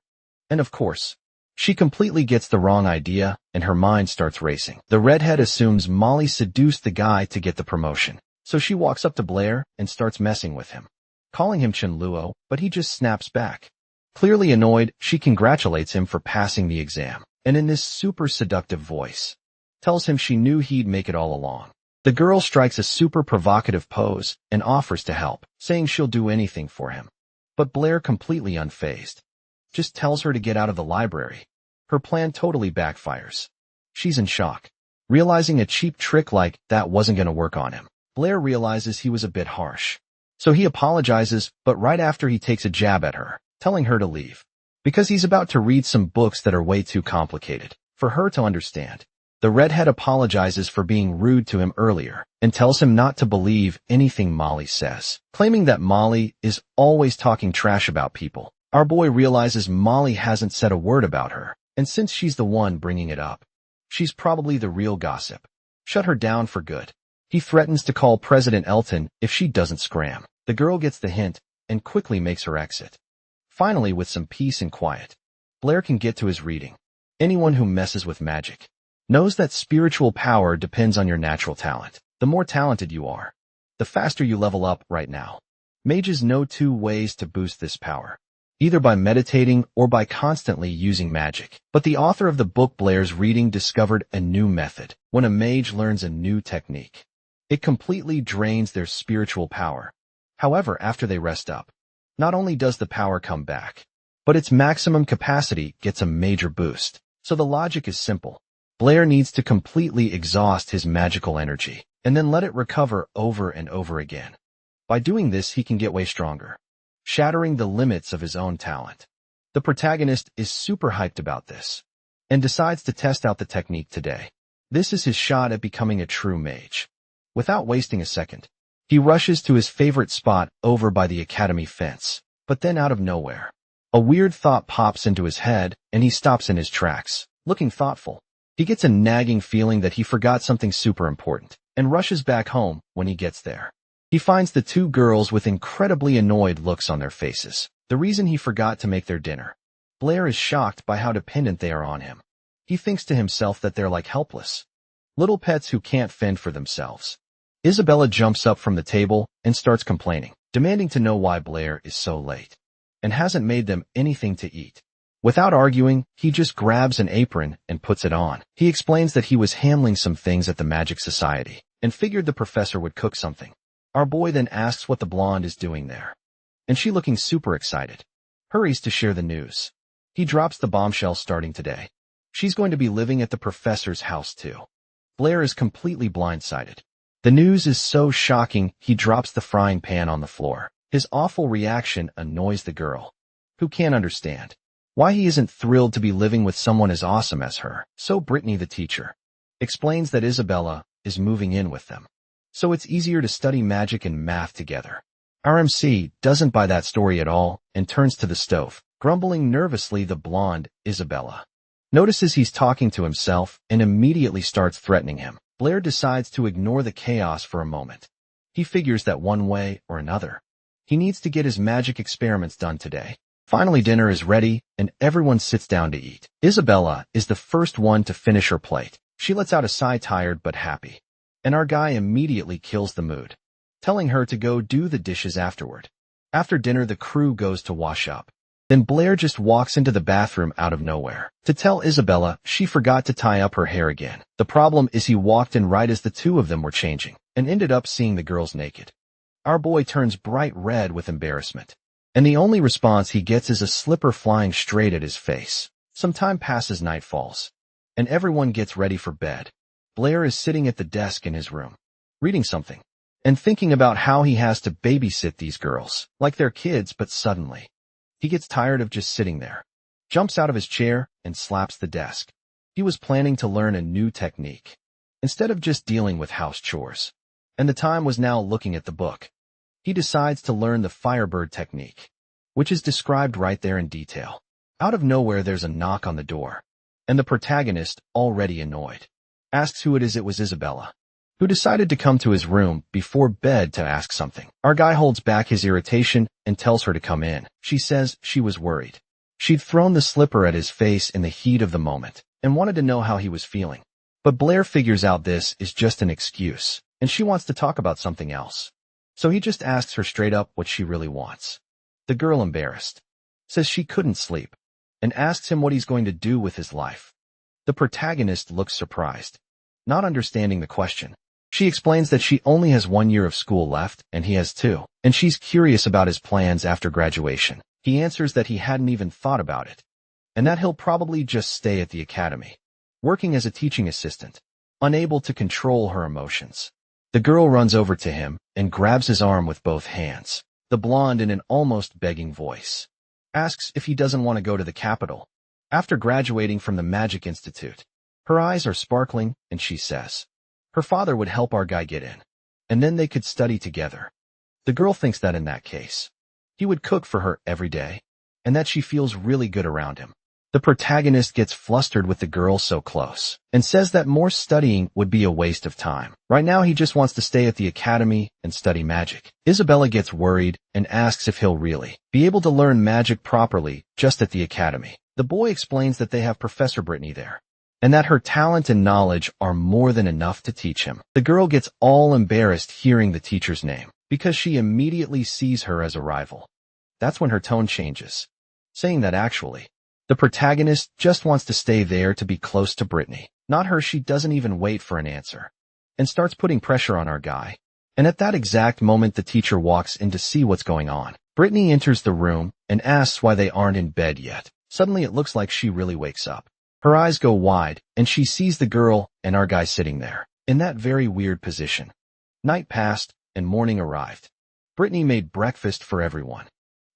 And of course, she completely gets the wrong idea, and her mind starts racing. The redhead assumes Molly seduced the guy to get the promotion, so she walks up to Blair and starts messing with him, calling him Chinluo, but he just snaps back. Clearly annoyed, she congratulates him for passing the exam, and in this super seductive voice, tells him she knew he'd make it all along. The girl strikes a super provocative pose and offers to help, saying she'll do anything for him. But Blair, completely unfazed, just tells her to get out of the library. Her plan totally backfires. She's in shock, realizing a cheap trick like that wasn't going to work on him. Blair realizes he was a bit harsh, so he apologizes, but right after he takes a jab at her, telling her to leave, because he's about to read some books that are way too complicated for her to understand. The redhead apologizes for being rude to him earlier and tells him not to believe anything Molly says, claiming that Molly is always talking trash about people. Our boy realizes Molly hasn't said a word about her, and since she's the one bringing it up, she's probably the real gossip. Shut her down for good. He threatens to call President Elton if she doesn't scram. The girl gets the hint and quickly makes her exit. Finally, with some peace and quiet, Blair can get to his reading. Anyone who messes with magic knows that spiritual power depends on your natural talent. The more talented you are, the faster you level up. Right now, mages know two ways to boost this power, either by meditating or by constantly using magic. But the author of the book Blair's reading discovered a new method. When a mage learns a new technique, it completely drains their spiritual power. However, after they rest up, not only does the power come back, but its maximum capacity gets a major boost. So the logic is simple. Blair needs to completely exhaust his magical energy and then let it recover over and over again. By doing this, he can get way stronger, shattering the limits of his own talent. The protagonist is super hyped about this and decides to test out the technique today. This is his shot at becoming a true mage. Without wasting a second, he rushes to his favorite spot over by the academy fence. But then out of nowhere, a weird thought pops into his head and he stops in his tracks, looking thoughtful. He gets a nagging feeling that he forgot something super important and rushes back home. When he gets there, he finds the two girls with incredibly annoyed looks on their faces. The reason he forgot to make their dinner. Blair is shocked by how dependent they are on him. He thinks to himself that they're like helpless little pets who can't fend for themselves. Isabella jumps up from the table and starts complaining, demanding to know why Blair is so late and hasn't made them anything to eat. Without arguing, he just grabs an apron and puts it on. He explains that he was handling some things at the Magic Society and figured the professor would cook something. Our boy then asks what the blonde is doing there, and she, looking super excited, hurries to share the news. He drops the bombshell starting today. She's going to be living at the professor's house too. Blair is completely blindsided. The news is so shocking, he drops the frying pan on the floor. His awful reaction annoys the girl, who can't understand why he isn't thrilled to be living with someone as awesome as her. So Brittany, the teacher, explains that Isabella is moving in with them, so it's easier to study magic and math together. RMC doesn't buy that story at all and turns to the stove, grumbling nervously. The blonde, Isabella, notices he's talking to himself and immediately starts threatening him. Blair decides to ignore the chaos for a moment. He figures that one way or another, he needs to get his magic experiments done today. Finally, dinner is ready and everyone sits down to eat. Isabella is the first one to finish her plate. She lets out a sigh, tired but happy, and our guy immediately kills the mood, telling her to go do the dishes afterward. After dinner, the crew goes to wash up. Then Blair just walks into the bathroom out of nowhere to tell Isabella she forgot to tie up her hair again. The problem is he walked in right as the two of them were changing and ended up seeing the girls naked. Our boy turns bright red with embarrassment, and the only response he gets is a slipper flying straight at his face. Some time passes, night falls, and everyone gets ready for bed. Blair is sitting at the desk in his room, reading something and thinking about how he has to babysit these girls like they're kids, but suddenly he gets tired of just sitting there, jumps out of his chair, and slaps the desk. He was planning to learn a new technique, instead of just dealing with house chores, and the time was now looking at the book. He decides to learn the Firebird technique, which is described right there in detail. Out of nowhere, there's a knock on the door, and the protagonist, already annoyed, asks who it is. It was Isabella, who decided to come to his room before bed to ask something. Our guy holds back his irritation and tells her to come in. She says she was worried. She'd thrown the slipper at his face in the heat of the moment and wanted to know how he was feeling. But Blair figures out this is just an excuse, and she wants to talk about something else. So he just asks her straight up what she really wants. The girl, embarrassed, says she couldn't sleep and asks him what he's going to do with his life. The protagonist looks surprised, not understanding the question. She explains that she only has 1 year of school left and he has 2, and she's curious about his plans after graduation. He answers that he hadn't even thought about it, and that he'll probably just stay at the academy, working as a teaching assistant, unable to control her emotions. The girl runs over to him and grabs his arm with both hands. The blonde, in an almost begging voice, asks if he doesn't want to go to the capital after graduating from the Magic Institute. Her eyes are sparkling, and she says her father would help our guy get in, and then they could study together. The girl thinks that in that case, he would cook for her every day, and that she feels really good around him. The protagonist gets flustered with the girl so close, and says that more studying would be a waste of time. Right now he just wants to stay at the academy and study magic. Isabella gets worried and asks if he'll really be able to learn magic properly just at the academy. The boy explains that they have Professor Brittany there, and that her talent and knowledge are more than enough to teach him. The girl gets all embarrassed hearing the teacher's name, because she immediately sees her as a rival. That's when her tone changes, saying that actually, the protagonist just wants to stay there to be close to Brittany, not her. She doesn't even wait for an answer, and starts putting pressure on our guy. And at that exact moment, the teacher walks in to see what's going on. Brittany enters the room and asks why they aren't in bed yet. Suddenly it looks like she really wakes up. Her eyes go wide, and she sees the girl and our guy sitting there. in that very weird position. Night passed, and morning arrived. Brittany made breakfast for everyone,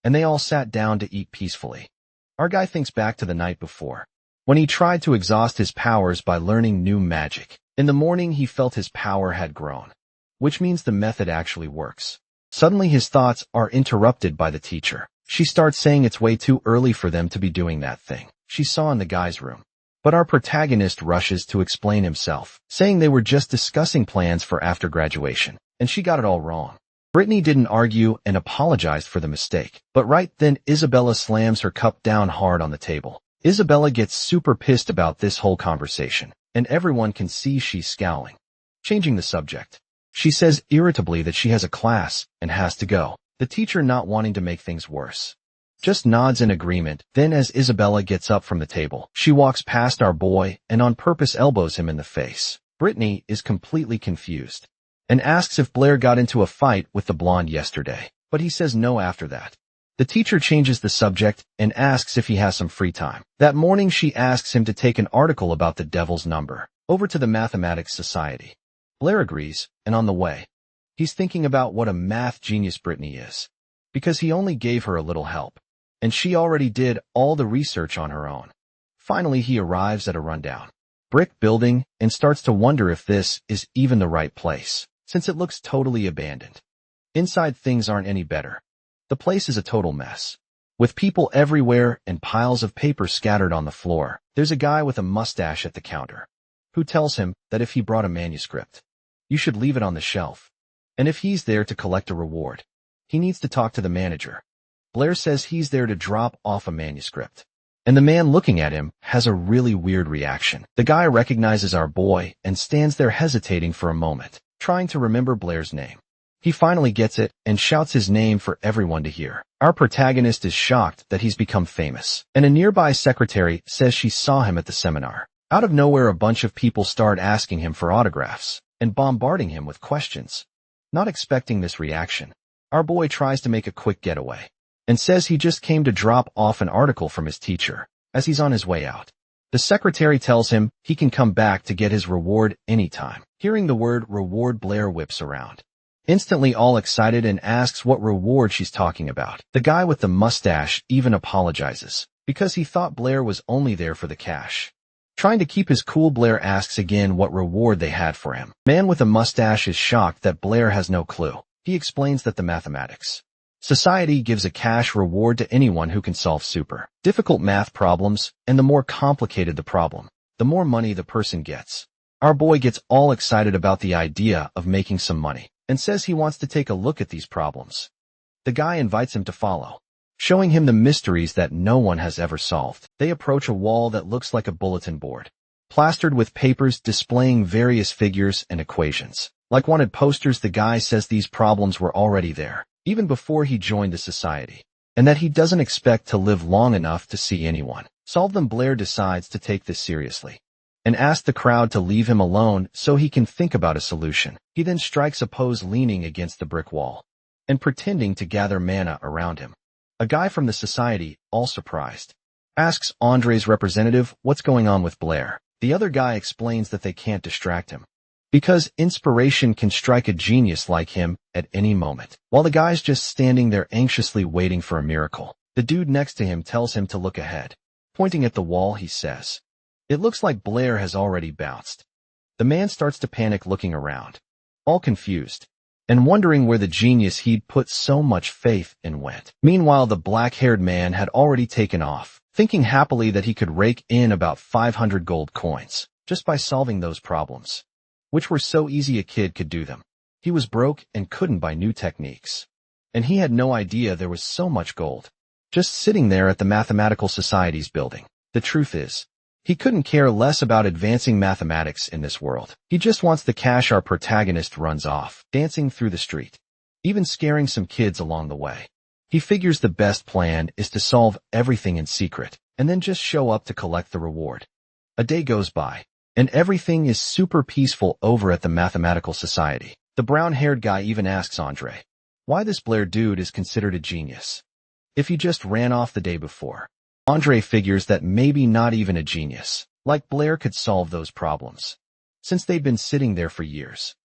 and they all sat down to eat peacefully. Our guy thinks back to the night before, when he tried to exhaust his powers by learning new magic. In the morning, he felt his power had grown, which means the method actually works. Suddenly, his thoughts are interrupted by the teacher. She starts saying it's way too early for them to be doing that thing she saw in the guy's room. But our protagonist rushes to explain himself, saying they were just discussing plans for after graduation, and she got it all wrong. Brittany didn't argue and apologized for the mistake, but right then Isabella slams her cup down hard on the table. Isabella gets super pissed about this whole conversation, and everyone can see she's scowling. Changing the subject, she says irritably that she has a class and has to go. The teacher, not wanting to make things worse, just nods in agreement. Then as Isabella gets up from the table, she walks past our boy and on purpose elbows him in the face. Brittany is completely confused and asks if Blair got into a fight with the blonde yesterday, but he says no after that. The teacher changes the subject and asks if he has some free time. That morning she asks him to take an article about the devil's number over to the Mathematics Society. Blair agrees, and on the way, he's thinking about what a math genius Brittany is, because he only gave her a little help, and she already did all the research on her own. Finally, he arrives at a rundown brick building and starts to wonder if this is even the right place, since it looks totally abandoned. Inside, things aren't any better. The place is a total mess, with people everywhere and piles of paper scattered on the floor. There's a guy with a mustache at the counter, who tells him that if he brought a manuscript, you should leave it on the shelf, and if he's there to collect a reward, he needs to talk to the manager. Blair says he's there to drop off a manuscript, and the man looking at him has a really weird reaction. The guy recognizes our boy and stands there hesitating for a moment, trying to remember Blair's name. He finally gets it and shouts his name for everyone to hear. Our protagonist is shocked that he's become famous, and a nearby secretary says she saw him at the seminar. Out of nowhere, a bunch of people start asking him for autographs and bombarding him with questions. Not expecting this reaction, our boy tries to make a quick getaway and says he just came to drop off an article from his teacher as he's on his way out. The secretary tells him he can come back to get his reward anytime. Hearing the word reward, Blair whips around, instantly all excited, and asks what reward she's talking about. The guy with the mustache even apologizes because he thought Blair was only there for the cash. Trying to keep his cool, Blair asks again what reward they had for him. Man with a mustache is shocked that Blair has no clue. He explains that the Mathematics Society gives a cash reward to anyone who can solve super difficult math problems, and the more complicated the problem, the more money the person gets. Our boy gets all excited about the idea of making some money and says he wants to take a look at these problems. The guy invites him to follow, showing him the mysteries that no one has ever solved. They approach a wall that looks like a bulletin board, plastered with papers displaying various figures and equations. Like wanted posters, the guy says these problems were already there, even before he joined the society, and that he doesn't expect to live long enough to see anyone solve them. Blair decides to take this seriously and asks the crowd to leave him alone so he can think about a solution. He then strikes a pose leaning against the brick wall and pretending to gather mana around him. A guy from the society, all surprised, asks Andre's representative what's going on with Blair. The other guy explains that they can't distract him, because inspiration can strike a genius like him at any moment. While the guy's just standing there anxiously waiting for a miracle, the dude next to him tells him to look ahead. Pointing at the wall, he says, "It looks like Blair has already bounced." The man starts to panic, looking around, all confused, and wondering where the genius he'd put so much faith in went. Meanwhile, the black-haired man had already taken off, thinking happily that he could rake in about 500 gold coins just by solving those problems, which were so easy a kid could do them. He was broke and couldn't buy new techniques, and he had no idea there was so much gold just sitting there at the Mathematical Society's building. The truth is, he couldn't care less about advancing mathematics in this world. He just wants the cash. Our protagonist runs off, dancing through the street, even scaring some kids along the way. He figures the best plan is to solve everything in secret and then just show up to collect the reward. A day goes by, and everything is super peaceful over at the Mathematical Society. The brown-haired guy even asks Andre why this Blair dude is considered a genius if he just ran off the day before. Andre figures that maybe not even a genius like Blair could solve those problems, since they'd been sitting there for years.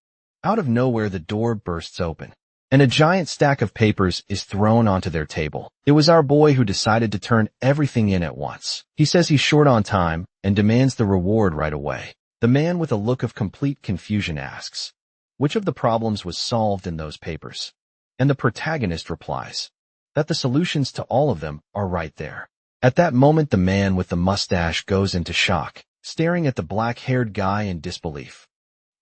Out of nowhere, the door bursts open, and a giant stack of papers is thrown onto their table. It was our boy who decided to turn everything in at once. He says he's short on time and demands the reward right away. The man with a look of complete confusion asks, which of the problems was solved in those papers? And the protagonist replies that the solutions to all of them are right there. At that moment, the man with the mustache goes into shock, staring at the black-haired guy in disbelief.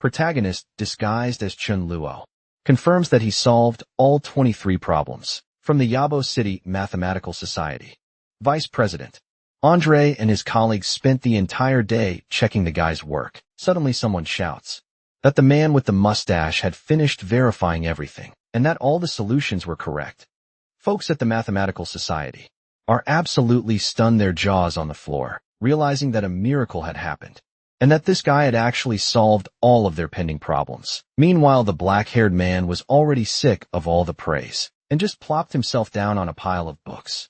Protagonist, disguised as Chun Luo, confirms that he solved all 23 problems. From the Yabo City Mathematical Society. Vice President Andre and his colleagues spent the entire day checking the guy's work. Suddenly someone shouts that the man with the mustache had finished verifying everything, and that all the solutions were correct. Folks at the Mathematical Society are absolutely stunned, their jaws on the floor, realizing that a miracle had happened, and that this guy had actually solved all of their pending problems. Meanwhile, the black-haired man was already sick of all the praise, and just plopped himself down on a pile of books,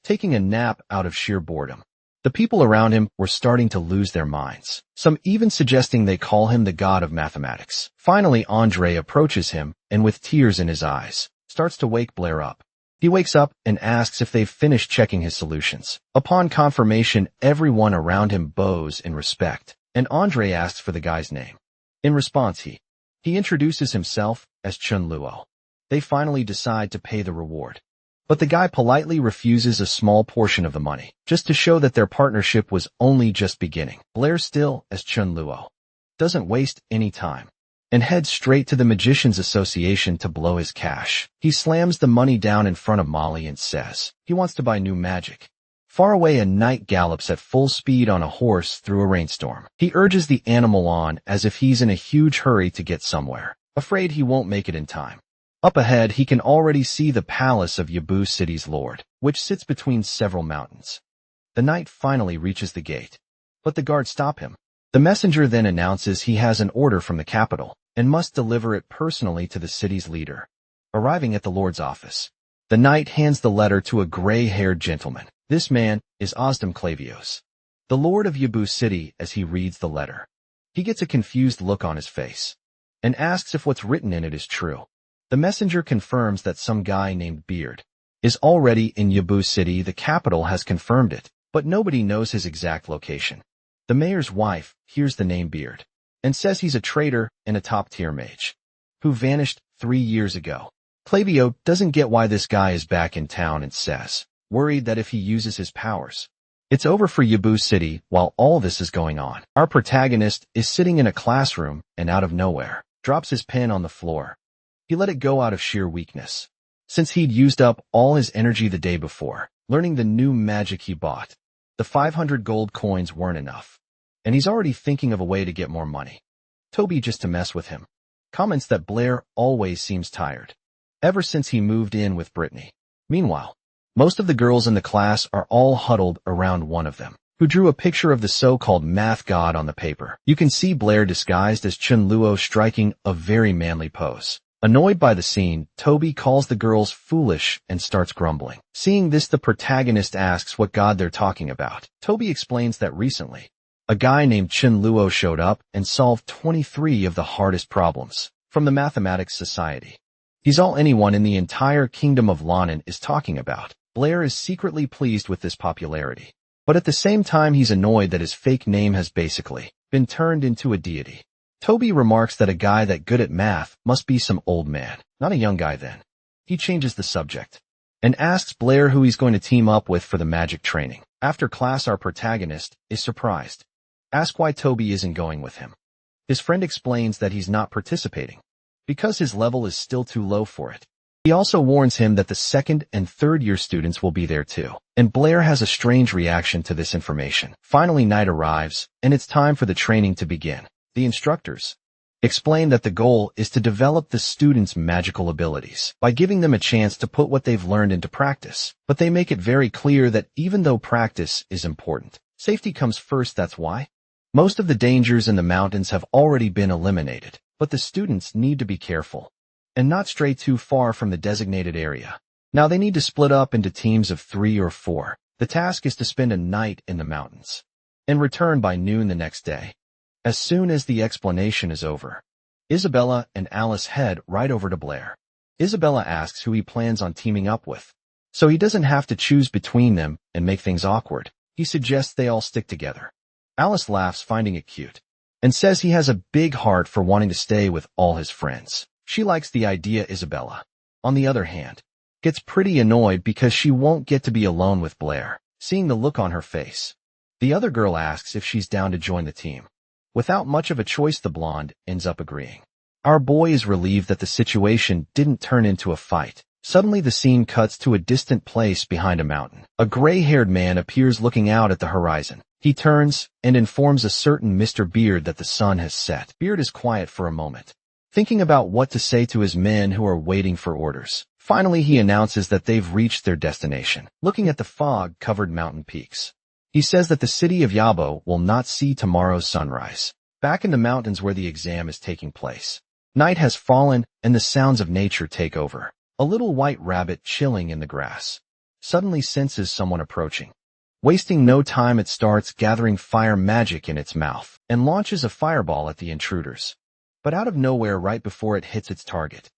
taking a nap out of sheer boredom. The people around him were starting to lose their minds, some even suggesting they call him the god of mathematics. Finally, Andre approaches him, and with tears in his eyes, starts to wake Blair up. He wakes up and asks if they've finished checking his solutions. Upon confirmation, everyone around him bows in respect, and Andre asks for the guy's name. In response, he introduces himself as Chun Luo. They finally decide to pay the reward, but the guy politely refuses a small portion of the money, just to show that their partnership was only just beginning. Blair, still as Chun Luo, doesn't waste any time and heads straight to the Magicians Association to blow his cash. He slams the money down in front of Molly and says he wants to buy new magic. Far away, a knight gallops at full speed on a horse through a rainstorm. He urges the animal on as if he's in a huge hurry to get somewhere, afraid he won't make it in time. Up ahead, he can already see the palace of Yabu City's lord, which sits between several mountains. The knight finally reaches the gate, but the guards stop him. The messenger then announces he has an order from the capital and must deliver it personally to the city's leader. Arriving at the lord's office, the knight hands the letter to a gray-haired gentleman. This man is Ozdem Clavios, the lord of Yabu City. As he reads the letter, he gets a confused look on his face and asks if what's written in it is true. The messenger confirms that some guy named Beard is already in Yabu City. The capital has confirmed it, but nobody knows his exact location. The mayor's wife hears the name Beard and says he's a traitor and a top-tier mage who vanished 3 years ago. Clavio doesn't get why this guy is back in town and says, worried that if he uses his powers, it's over for Yabu City. While all this is going on, our protagonist is sitting in a classroom and out of nowhere drops his pen on the floor. He let it go out of sheer weakness, since he'd used up all his energy the day before, learning the new magic he bought. The 500 gold coins weren't enough, and he's already thinking of a way to get more money. Toby, just to mess with him, comments that Blair always seems tired, ever since he moved in with Brittany. Meanwhile, most of the girls in the class are all huddled around one of them, who drew a picture of the so-called math god on the paper. You can see Blair disguised as Chun Luo striking a very manly pose. Annoyed by the scene, Toby calls the girls foolish and starts grumbling. Seeing this, the protagonist asks what god they're talking about. Toby explains that recently, a guy named Chun Luo showed up and solved 23 of the hardest problems from the Mathematics Society. He's all anyone in the entire kingdom of Lannan is talking about. Blair is secretly pleased with this popularity, but at the same time he's annoyed that his fake name has basically been turned into a deity. Toby remarks that a guy that good at math must be some old man, not a young guy then. He changes the subject and asks Blair who he's going to team up with for the magic training. After class, our protagonist is surprised. Asks why Toby isn't going with him. His friend explains that he's not participating because his level is still too low for it. He also warns him that the second and third year students will be there too, and Blair has a strange reaction to this information. Finally, night arrives, and it's time for the training to begin. The instructors explain that the goal is to develop the students' magical abilities by giving them a chance to put what they've learned into practice. But they make it very clear that even though practice is important, safety comes first. That's why most of the dangers in the mountains have already been eliminated, but the students need to be careful and not stray too far from the designated area. Now they need to split up into teams of 3 or 4. The task is to spend a night in the mountains and return by noon the next day. As soon as the explanation is over, Isabella and Alice head right over to Blair. Isabella asks who he plans on teaming up with, so he doesn't have to choose between them and make things awkward. He suggests they all stick together. Alice laughs, finding it cute, and says he has a big heart for wanting to stay with all his friends. She likes the idea. Isabella, on the other hand, gets pretty annoyed because she won't get to be alone with Blair, seeing the look on her face. The other girl asks if she's down to join the team. Without much of a choice, the blonde ends up agreeing. Our boy is relieved that the situation didn't turn into a fight. Suddenly the scene cuts to a distant place behind a mountain. A gray-haired man appears looking out at the horizon. He turns and informs a certain Mr. Beard that the sun has set. Beard is quiet for a moment, thinking about what to say to his men who are waiting for orders. Finally, he announces that they've reached their destination. Looking at the fog-covered mountain peaks, he says that the city of Yabo will not see tomorrow's sunrise. Back in the mountains where the exam is taking place, night has fallen and the sounds of nature take over. A little white rabbit chilling in the grass suddenly senses someone approaching. Wasting no time, it starts gathering fire magic in its mouth and launches a fireball at the intruders. But out of nowhere, right before it hits its target,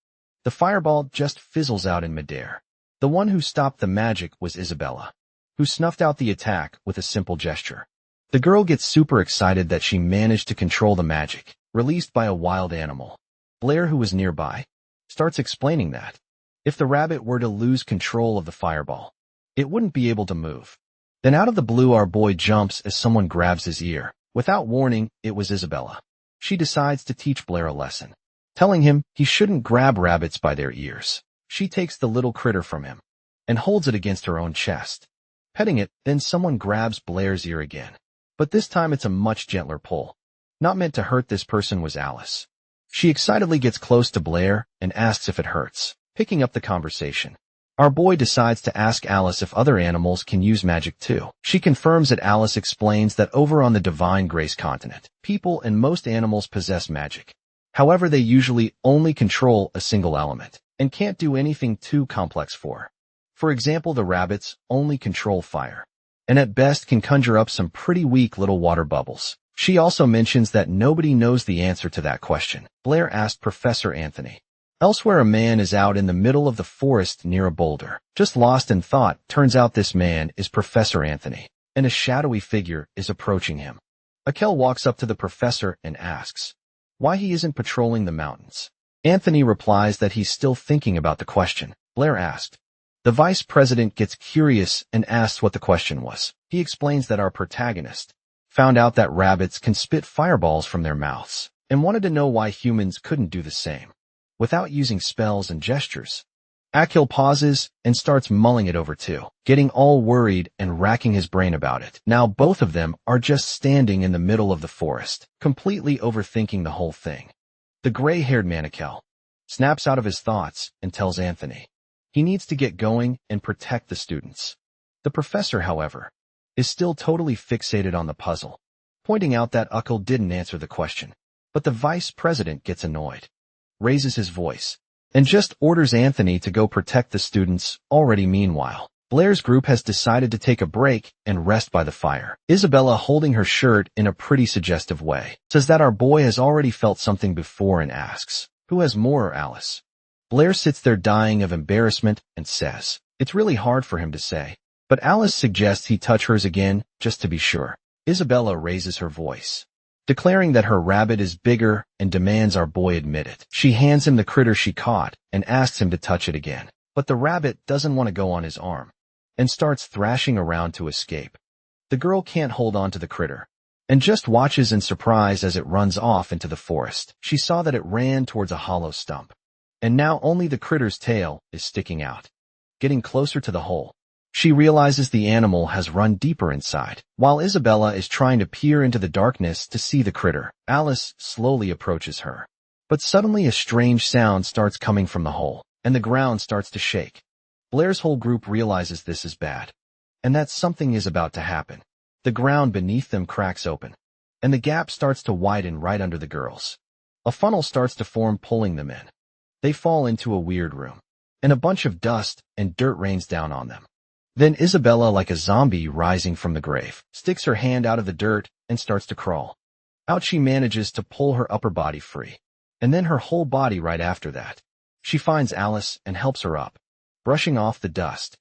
the fireball just fizzles out in midair. The one who stopped the magic was Isabella, who snuffed out the attack with a simple gesture. The girl gets super excited that she managed to control the magic released by a wild animal. Blair, who was nearby, starts explaining that if the rabbit were to lose control of the fireball, it wouldn't be able to move. Then out of the blue, our boy jumps as someone grabs his ear. Without warning, it was Isabella. She decides to teach Blair a lesson, telling him he shouldn't grab rabbits by their ears. She takes the little critter from him and holds it against her own chest, petting it. Then someone grabs Blair's ear again, but this time it's a much gentler pull. Not meant to hurt. This person was Alice. She excitedly gets close to Blair and asks if it hurts. Picking up the conversation, our boy decides to ask Alice if other animals can use magic too. She confirms that Alice explains that over on the Divine Grace continent, people and most animals possess magic. However, they usually only control a single element and can't do anything too complex for. For example, the rabbits only control fire, and at best can conjure up some pretty weak little water bubbles. She also mentions that nobody knows the answer to that question. Blair asked Professor Anthony. Elsewhere, a man is out in the middle of the forest near a boulder, just lost in thought. Turns out this man is Professor Anthony, and a shadowy figure is approaching him. Akel walks up to the professor and asks why he isn't patrolling the mountains. Anthony replies that he's still thinking about the question Blair asked. The vice president gets curious and asks what the question was. He explains that our protagonist found out that rabbits can spit fireballs from their mouths and wanted to know why humans couldn't do the same without using spells and gestures. Akhil pauses and starts mulling it over too, getting all worried and racking his brain about it. Now both of them are just standing in the middle of the forest, completely overthinking the whole thing. The gray-haired man Akhil snaps out of his thoughts and tells Anthony he needs to get going and protect the students. The professor, however, is still totally fixated on the puzzle, pointing out that Akhil didn't answer the question. But the vice president gets annoyed, raises his voice, and just orders Anthony to go protect the students. Already meanwhile, Blair's group has decided to take a break and rest by the fire. Isabella, holding her shirt in a pretty suggestive way, says that our boy has already felt something before and asks, who has more, or Alice? Blair sits there dying of embarrassment and says it's really hard for him to say, but Alice suggests he touch hers again just to be sure. Isabella raises her voice, declaring that her rabbit is bigger and demands our boy admit it. She hands him the critter she caught and asks him to touch it again. But the rabbit doesn't want to go on his arm and starts thrashing around to escape. The girl can't hold on to the critter and just watches in surprise as it runs off into the forest. She saw that it ran towards a hollow stump, and now only the critter's tail is sticking out. Getting closer to the hole, she realizes the animal has run deeper inside. While Isabella is trying to peer into the darkness to see the critter, Alice slowly approaches her. But suddenly a strange sound starts coming from the hole, and the ground starts to shake. Blair's whole group realizes this is bad, and that something is about to happen. The ground beneath them cracks open, and the gap starts to widen right under the girls. A funnel starts to form, pulling them in. They fall into a weird room, and a bunch of dust and dirt rains down on them. Then Isabella, like a zombie rising from the grave, sticks her hand out of the dirt and starts to crawl. Out she manages to pull her upper body free, and then her whole body right after that. She finds Alice and helps her up, brushing off the dust.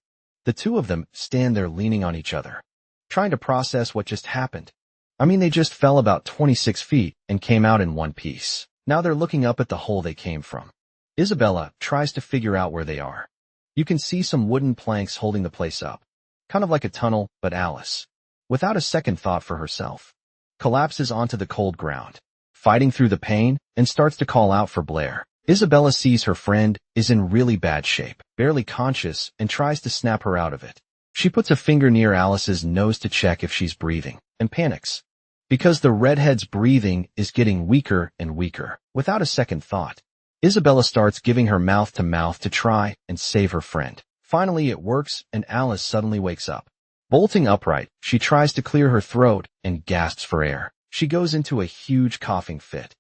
The two of them stand there leaning on each other, trying to process what just happened. I mean, they just fell about 26 feet and came out in one piece. Now they're looking up at the hole they came from. Isabella tries to figure out where they are. You can see some wooden planks holding the place up, kind of like a tunnel, but Alice, without a second thought for herself, collapses onto the cold ground, fighting through the pain, and starts to call out for Blair. Isabella sees her friend is in really bad shape, barely conscious, and tries to snap her out of it. She puts a finger near Alice's nose to check if she's breathing, and panics, because the redhead's breathing is getting weaker and weaker. Without a second thought, Isabella starts giving her mouth to try and save her friend. Finally it works, and Alice suddenly wakes up. Bolting upright, she tries to clear her throat and gasps for air. She goes into a huge coughing fit,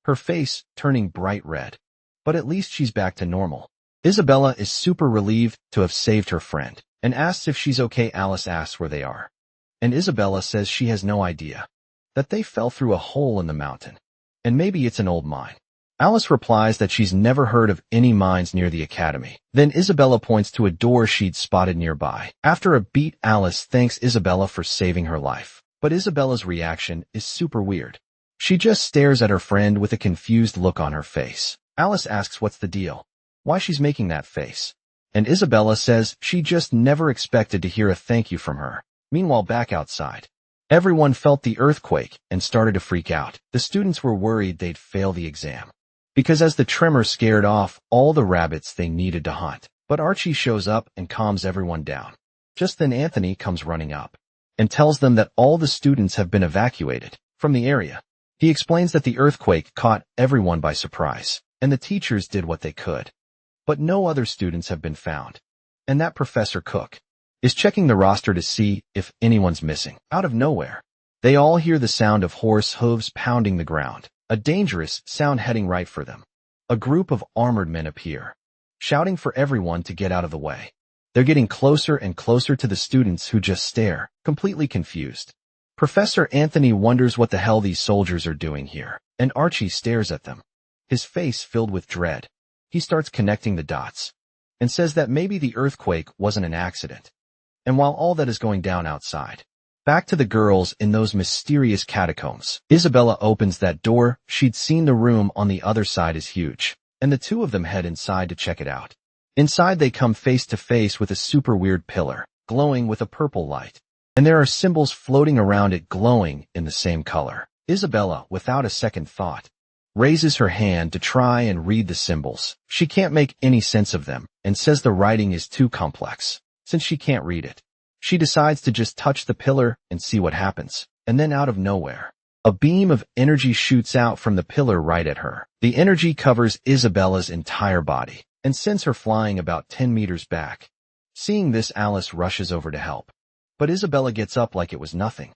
her face turning bright red. But at least she's back to normal. Isabella is super relieved to have saved her friend, and asks if she's okay. Alice asks where they are, and Isabella says she has no idea, that they fell through a hole in the mountain, and maybe it's an old mine. Alice replies that she's never heard of any mines near the academy. Then Isabella points to a door she'd spotted nearby. After a beat, Alice thanks Isabella for saving her life, but Isabella's reaction is super weird. She just stares at her friend with a confused look on her face. Alice asks what's the deal, why she's making that face, and Isabella says she just never expected to hear a thank you from her. Meanwhile, back outside, everyone felt the earthquake and started to freak out. The students were worried they'd fail the exam, because as the tremor scared off all the rabbits they needed to hunt. But Archie shows up and calms everyone down. Just then Anthony comes running up and tells them that all the students have been evacuated from the area. He explains that the earthquake caught everyone by surprise, and the teachers did what they could, but no other students have been found, and that Professor Cook is checking the roster to see if anyone's missing. Out of nowhere, they all hear the sound of horse hooves pounding the ground, a dangerous sound heading right for them. A group of armored men appear, shouting for everyone to get out of the way. They're getting closer and closer to the students, who just stare, completely confused. Professor Anthony wonders what the hell these soldiers are doing here, and Archie stares at them, his face filled with dread. He starts connecting the dots, and says that maybe the earthquake wasn't an accident. And while all that is going down outside, back to the girls in those mysterious catacombs, Isabella opens that door. She'd seen the room on the other side is huge, and the two of them head inside to check it out. Inside they come face to face with a super weird pillar, glowing with a purple light, and there are symbols floating around it glowing in the same color. Isabella, without a second thought, raises her hand to try and read the symbols. She can't make any sense of them, and says the writing is too complex. Since she can't read it, she decides to just touch the pillar and see what happens. And then out of nowhere, a beam of energy shoots out from the pillar right at her. The energy covers Isabella's entire body and sends her flying about 10 meters back. Seeing this, Alice rushes over to help, but Isabella gets up like it was nothing,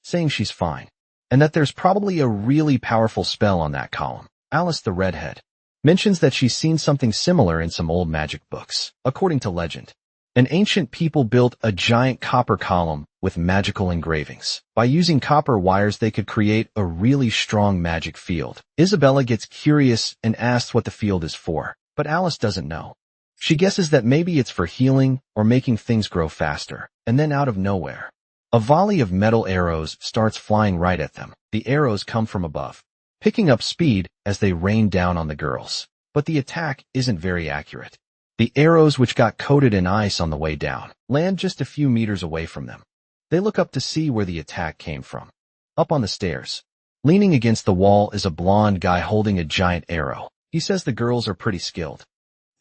saying she's fine, and that there's probably a really powerful spell on that column. Alice, the redhead, mentions that she's seen something similar in some old magic books. According to legend, an ancient people built a giant copper column with magical engravings. By using copper wires, they could create a really strong magic field. Isabella gets curious and asks what the field is for, but Alice doesn't know. She guesses that maybe it's for healing or making things grow faster. And then out of nowhere, a volley of metal arrows starts flying right at them. The arrows come from above, picking up speed as they rain down on the girls. But the attack isn't very accurate. The arrows, which got coated in ice on the way down, land just a few meters away from them. They look up to see where the attack came from. Up on the stairs, leaning against the wall, is a blonde guy holding a giant arrow. He says the girls are pretty skilled.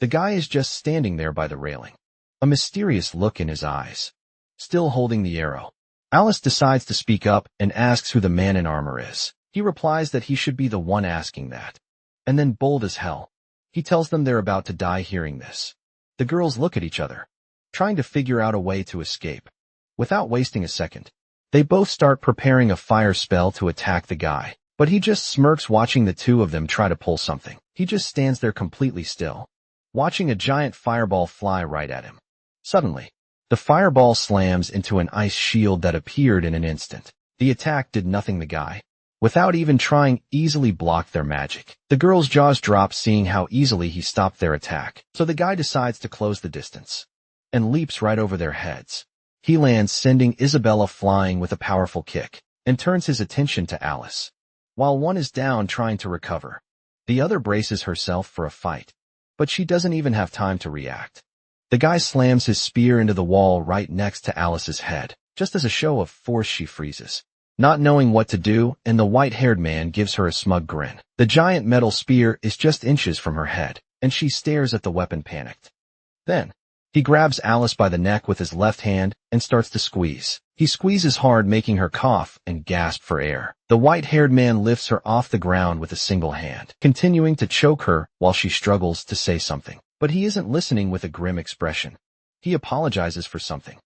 The guy is just standing there by the railing, a mysterious look in his eyes, still holding the arrow. Alice decides to speak up and asks who the man in armor is. He replies that he should be the one asking that. And then, bold as hell, he tells them they're about to die. Hearing this, the girls look at each other, trying to figure out a way to escape. Without wasting a second, they both start preparing a fire spell to attack the guy, but he just smirks watching the two of them try to pull something. He just stands there completely still, watching a giant fireball fly right at him. Suddenly, the fireball slams into an ice shield that appeared in an instant. The attack did nothing. The guy without even trying, easily blocked their magic. The girl's jaws drop seeing how easily he stopped their attack, so the guy decides to close the distance and leaps right over their heads. He lands, sending Isabella flying with a powerful kick, and turns his attention to Alice. While one is down trying to recover, the other braces herself for a fight, but she doesn't even have time to react. The guy slams his spear into the wall right next to Alice's head. Just as a show of force, she freezes, not knowing what to do, and the white-haired man gives her a smug grin. The giant metal spear is just inches from her head, and she stares at the weapon panicked. Then, he grabs Alice by the neck with his left hand and starts to squeeze. He squeezes hard, making her cough and gasp for air. The white-haired man lifts her off the ground with a single hand, continuing to choke her while she struggles to say something. But he isn't listening. With a grim expression, he apologizes for something.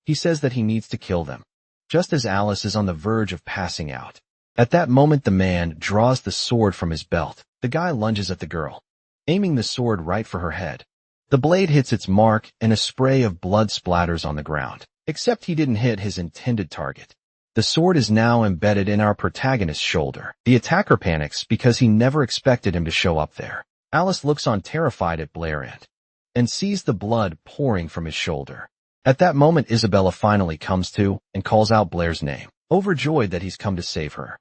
He says that he needs to kill them, just as Alice is on the verge of passing out. At that moment, the man draws the sword from his belt. The guy lunges at the girl, aiming the sword right for her head. The blade hits its mark, and a spray of blood splatters on the ground. Except he didn't hit his intended target. The sword is now embedded in our protagonist's shoulder. The attacker panics because he never expected him to show up there. Alice looks on, terrified at Blair, and sees the blood pouring from his shoulder. At that moment, Isabella finally comes to and calls out Blair's name, overjoyed that he's come to save her.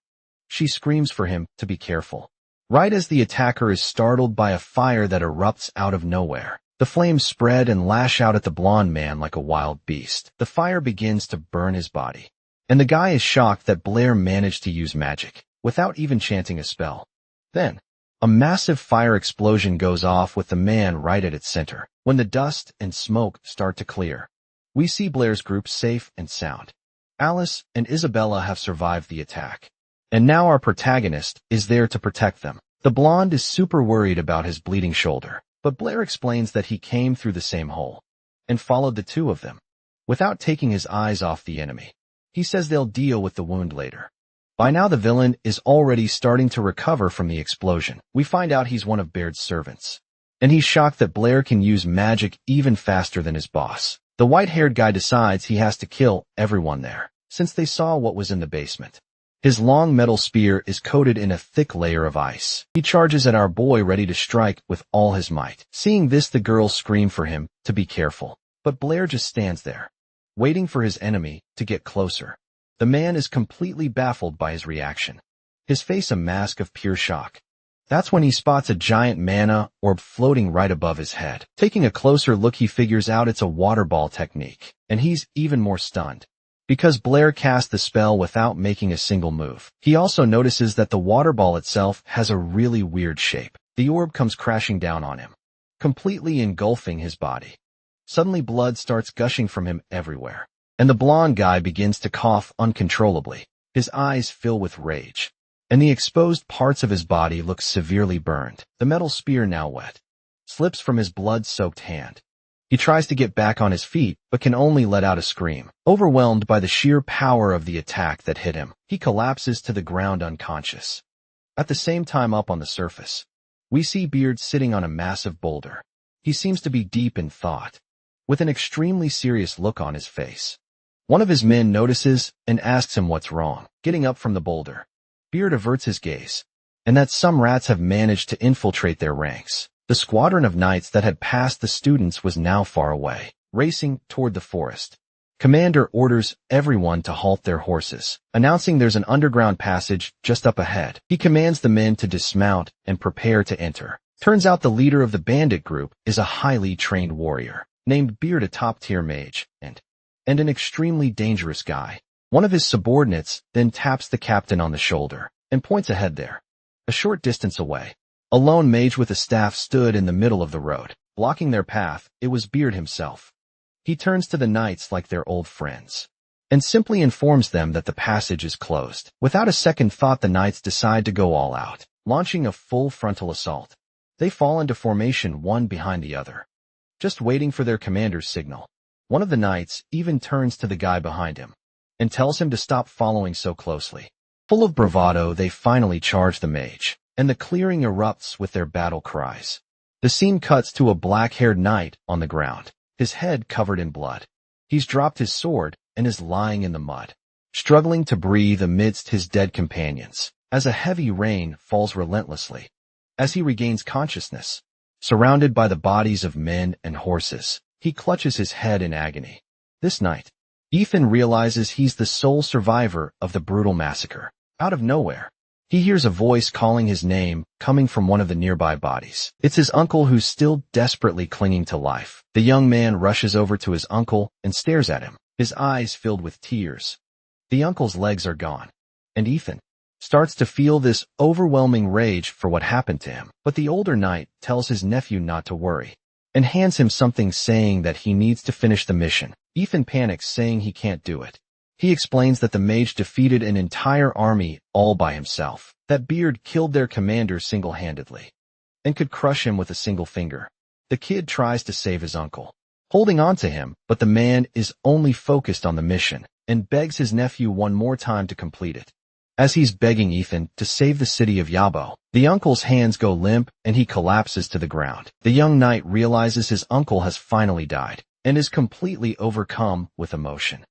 She screams for him to be careful, right as the attacker is startled by a fire that erupts out of nowhere. The flames spread and lash out at the blonde man like a wild beast. The fire begins to burn his body, and the guy is shocked that Blair managed to use magic without even chanting a spell. Then, a massive fire explosion goes off with the man right at its center. When the dust and smoke start to clear, we see Blair's group safe and sound. Alice and Isabella have survived the attack, and now our protagonist is there to protect them. The blonde is super worried about his bleeding shoulder, but Blair explains that he came through the same hole and followed the two of them without taking his eyes off the enemy. He says they'll deal with the wound later. By now, the villain is already starting to recover from the explosion. We find out he's one of Baird's servants, and he's shocked that Blair can use magic even faster than his boss. The white-haired guy decides he has to kill everyone there, since they saw what was in the basement. His long metal spear is coated in a thick layer of ice. He charges at our boy, ready to strike with all his might. Seeing this, the girls scream for him to be careful, but Blair just stands there, waiting for his enemy to get closer. The man is completely baffled by his reaction, his face a mask of pure shock. That's when he spots a giant mana orb floating right above his head. Taking a closer look, he figures out it's a water ball technique, and he's even more stunned because Blair cast the spell without making a single move. He also notices that the water ball itself has a really weird shape. The orb comes crashing down on him, completely engulfing his body. Suddenly, blood starts gushing from him everywhere, and the blonde guy begins to cough uncontrollably. His eyes fill with rage, and the exposed parts of his body look severely burned. The metal spear, now wet, slips from his blood-soaked hand. He tries to get back on his feet, but can only let out a scream. Overwhelmed by the sheer power of the attack that hit him, he collapses to the ground unconscious. At the same time, up on the surface, we see Beard sitting on a massive boulder. He seems to be deep in thought, with an extremely serious look on his face. One of his men notices and asks him what's wrong. Getting up from the boulder, Beard averts his gaze, and that some rats have managed to infiltrate their ranks. The squadron of knights that had passed the students was now far away, racing toward the forest. Commander orders everyone to halt their horses, announcing there's an underground passage just up ahead. He commands the men to dismount and prepare to enter. Turns out the leader of the bandit group is a highly trained warrior named Beard, a top-tier mage, and an extremely dangerous guy. One of his subordinates then taps the captain on the shoulder and points ahead there. A short distance away, a lone mage with a staff stood in the middle of the road, blocking their path. It was Beard himself. He turns to the knights like they're old friends, and simply informs them that the passage is closed. Without a second thought, the knights decide to go all out, launching a full frontal assault. They fall into formation, one behind the other, just waiting for their commander's signal. One of the knights even turns to the guy behind him and tells him to stop following so closely. Full of bravado, they finally charge the mage, and the clearing erupts with their battle cries. The scene cuts to a black-haired knight on the ground, his head covered in blood. He's dropped his sword and is lying in the mud, struggling to breathe amidst his dead companions. as a heavy rain falls relentlessly. As he regains consciousness, surrounded by the bodies of men and horses, he clutches his head in agony. This night, Ethan realizes he's the sole survivor of the brutal massacre. Out of nowhere, he hears a voice calling his name coming from one of the nearby bodies. It's his uncle who's still desperately clinging to life. The young man rushes over to his uncle and stares at him, his eyes filled with tears. The uncle's legs are gone, and Ethan starts to feel this overwhelming rage for what happened to him. But the older knight tells his nephew not to worry, and hands him something saying that he needs to finish the mission. Ethan panics, saying he can't do it. He explains that the mage defeated an entire army all by himself, that Beard killed their commander single-handedly, and could crush him with a single finger. The kid tries to save his uncle, holding on to him, but the man is only focused on the mission, and begs his nephew one more time to complete it. As he's begging Ethan to save the city of Yabo, the uncle's hands go limp and he collapses to the ground. The young knight realizes his uncle has finally died, and is completely overcome with emotion.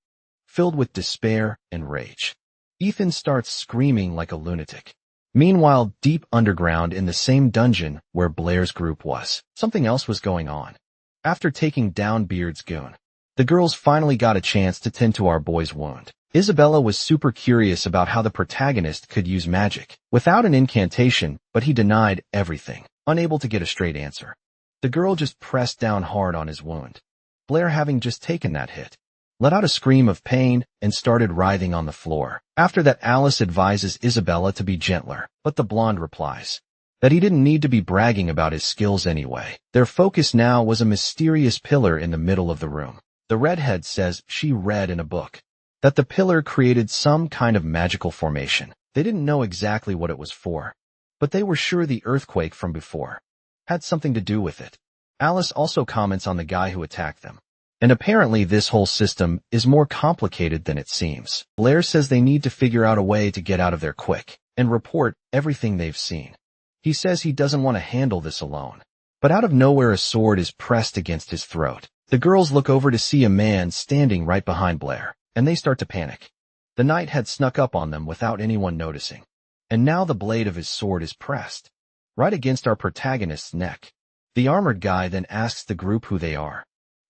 Filled with despair and rage, Ethan starts screaming like a lunatic. Meanwhile, deep underground in the same dungeon where Blair's group was, something else was going on. After taking down Beard's goon, the girls finally got a chance to tend to our boy's wound. Isabella was super curious about how the protagonist could use magic without an incantation, but he denied everything, unable to get a straight answer. The girl just pressed down hard on his wound. Blair, having just taken that hit, let out a scream of pain and started writhing on the floor. After that, Alice advises Isabella to be gentler, but the blonde replies that he didn't need to be bragging about his skills anyway. Their focus now was a mysterious pillar in the middle of the room. The redhead says she read in a book that the pillar created some kind of magical formation. They didn't know exactly what it was for, but they were sure the earthquake from before had something to do with it. Alice also comments on the guy who attacked them, and apparently this whole system is more complicated than it seems. Blair says they need to figure out a way to get out of there quick and report everything they've seen. He says he doesn't want to handle this alone. But out of nowhere, a sword is pressed against his throat. The girls look over to see a man standing right behind Blair, and they start to panic. The knight had snuck up on them without anyone noticing, and now the blade of his sword is pressed right against our protagonist's neck. The armored guy then asks the group who they are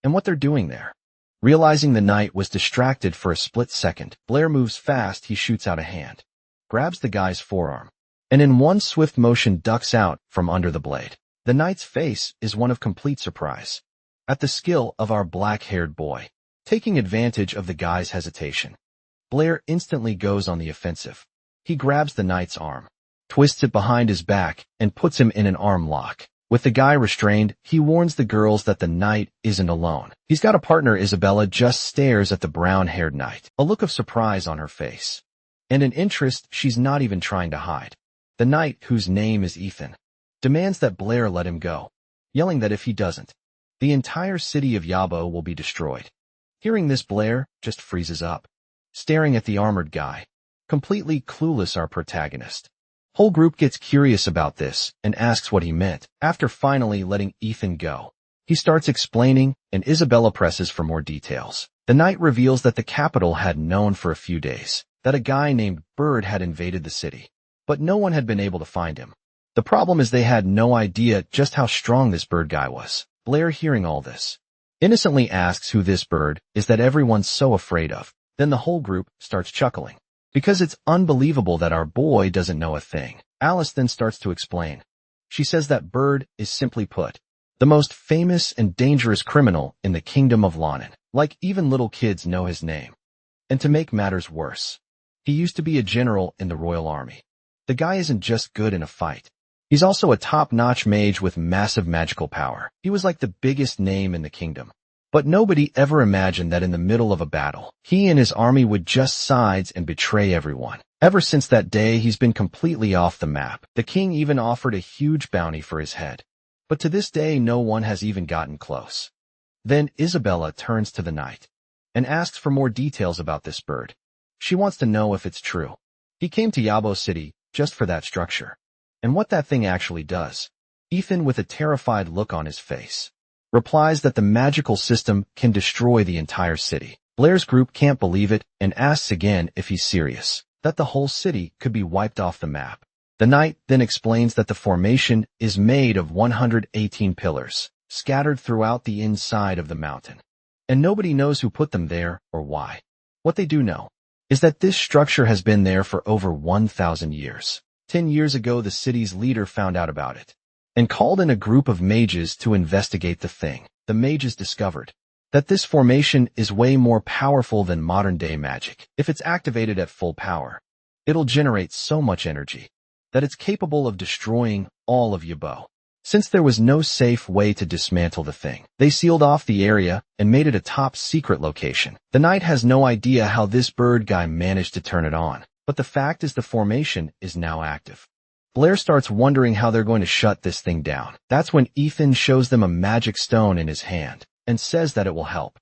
and what they're doing there. Realizing the knight was distracted for a split second, Blair moves fast. He shoots out a hand, grabs the guy's forearm, and in one swift motion ducks out from under the blade. The knight's face is one of complete surprise at the skill of our black-haired boy. Taking advantage of the guy's hesitation, Blair instantly goes on the offensive. He grabs the knight's arm, twists it behind his back, and puts him in an arm lock. With the guy restrained, he warns the girls that the knight isn't alone. He's got a partner. Isabella just stares at the brown-haired knight, a look of surprise on her face, and an interest she's not even trying to hide. The knight, whose name is Ethan, demands that Blair let him go, yelling that if he doesn't, the entire city of Yabo will be destroyed. Hearing this, Blair just freezes up, staring at the armored guy, completely clueless. Our protagonist whole group gets curious about this and asks what he meant. After finally letting Ethan go, he starts explaining, and Isabella presses for more details. The knight reveals that the capital had known for a few days that a guy named Bird had invaded the city, but no one had been able to find him. The problem is they had no idea just how strong this Bird guy was. Blair, hearing all this, innocently asks who this Bird is that everyone's so afraid of. Then the whole group starts chuckling, because it's unbelievable that our boy doesn't know a thing. Alice then starts to explain. She says that Bird is, simply put, the most famous and dangerous criminal in the kingdom of Lonan. Like, even little kids know his name. And to make matters worse, he used to be a general in the royal army. The guy isn't just good in a fight. He's also a top-notch mage with massive magical power. He was like the biggest name in the kingdom. But nobody ever imagined that in the middle of a battle, he and his army would just sides and betray everyone. Ever since that day, he's been completely off the map. The king even offered a huge bounty for his head, but to this day no one has even gotten close. Then Isabella turns to the knight and asks for more details about this Bird. She wants to know if it's true he came to Yabo City just for that structure, and what that thing actually does. Ethan, with a terrified look on his face, replies that the magical system can destroy the entire city. Blair's group can't believe it and asks again if he's serious. that the whole city could be wiped off the map. The knight then explains that the formation is made of 118 pillars, scattered throughout the inside of the mountain. And nobody knows who put them there or why. What they do know is that this structure has been there for over 1,000 years. 10 years ago, the city's leader found out about it and called in a group of mages to investigate the thing. The mages discovered that this formation is way more powerful than modern-day magic. If it's activated at full power, it'll generate so much energy that it's capable of destroying all of Yabo. Since there was no safe way to dismantle the thing, they sealed off the area and made it a top-secret location. The knight has no idea how this bird guy managed to turn it on, but the fact is the formation is now active. Blair starts wondering how they're going to shut this thing down. That's when Ethan shows them a magic stone in his hand and says that it will help.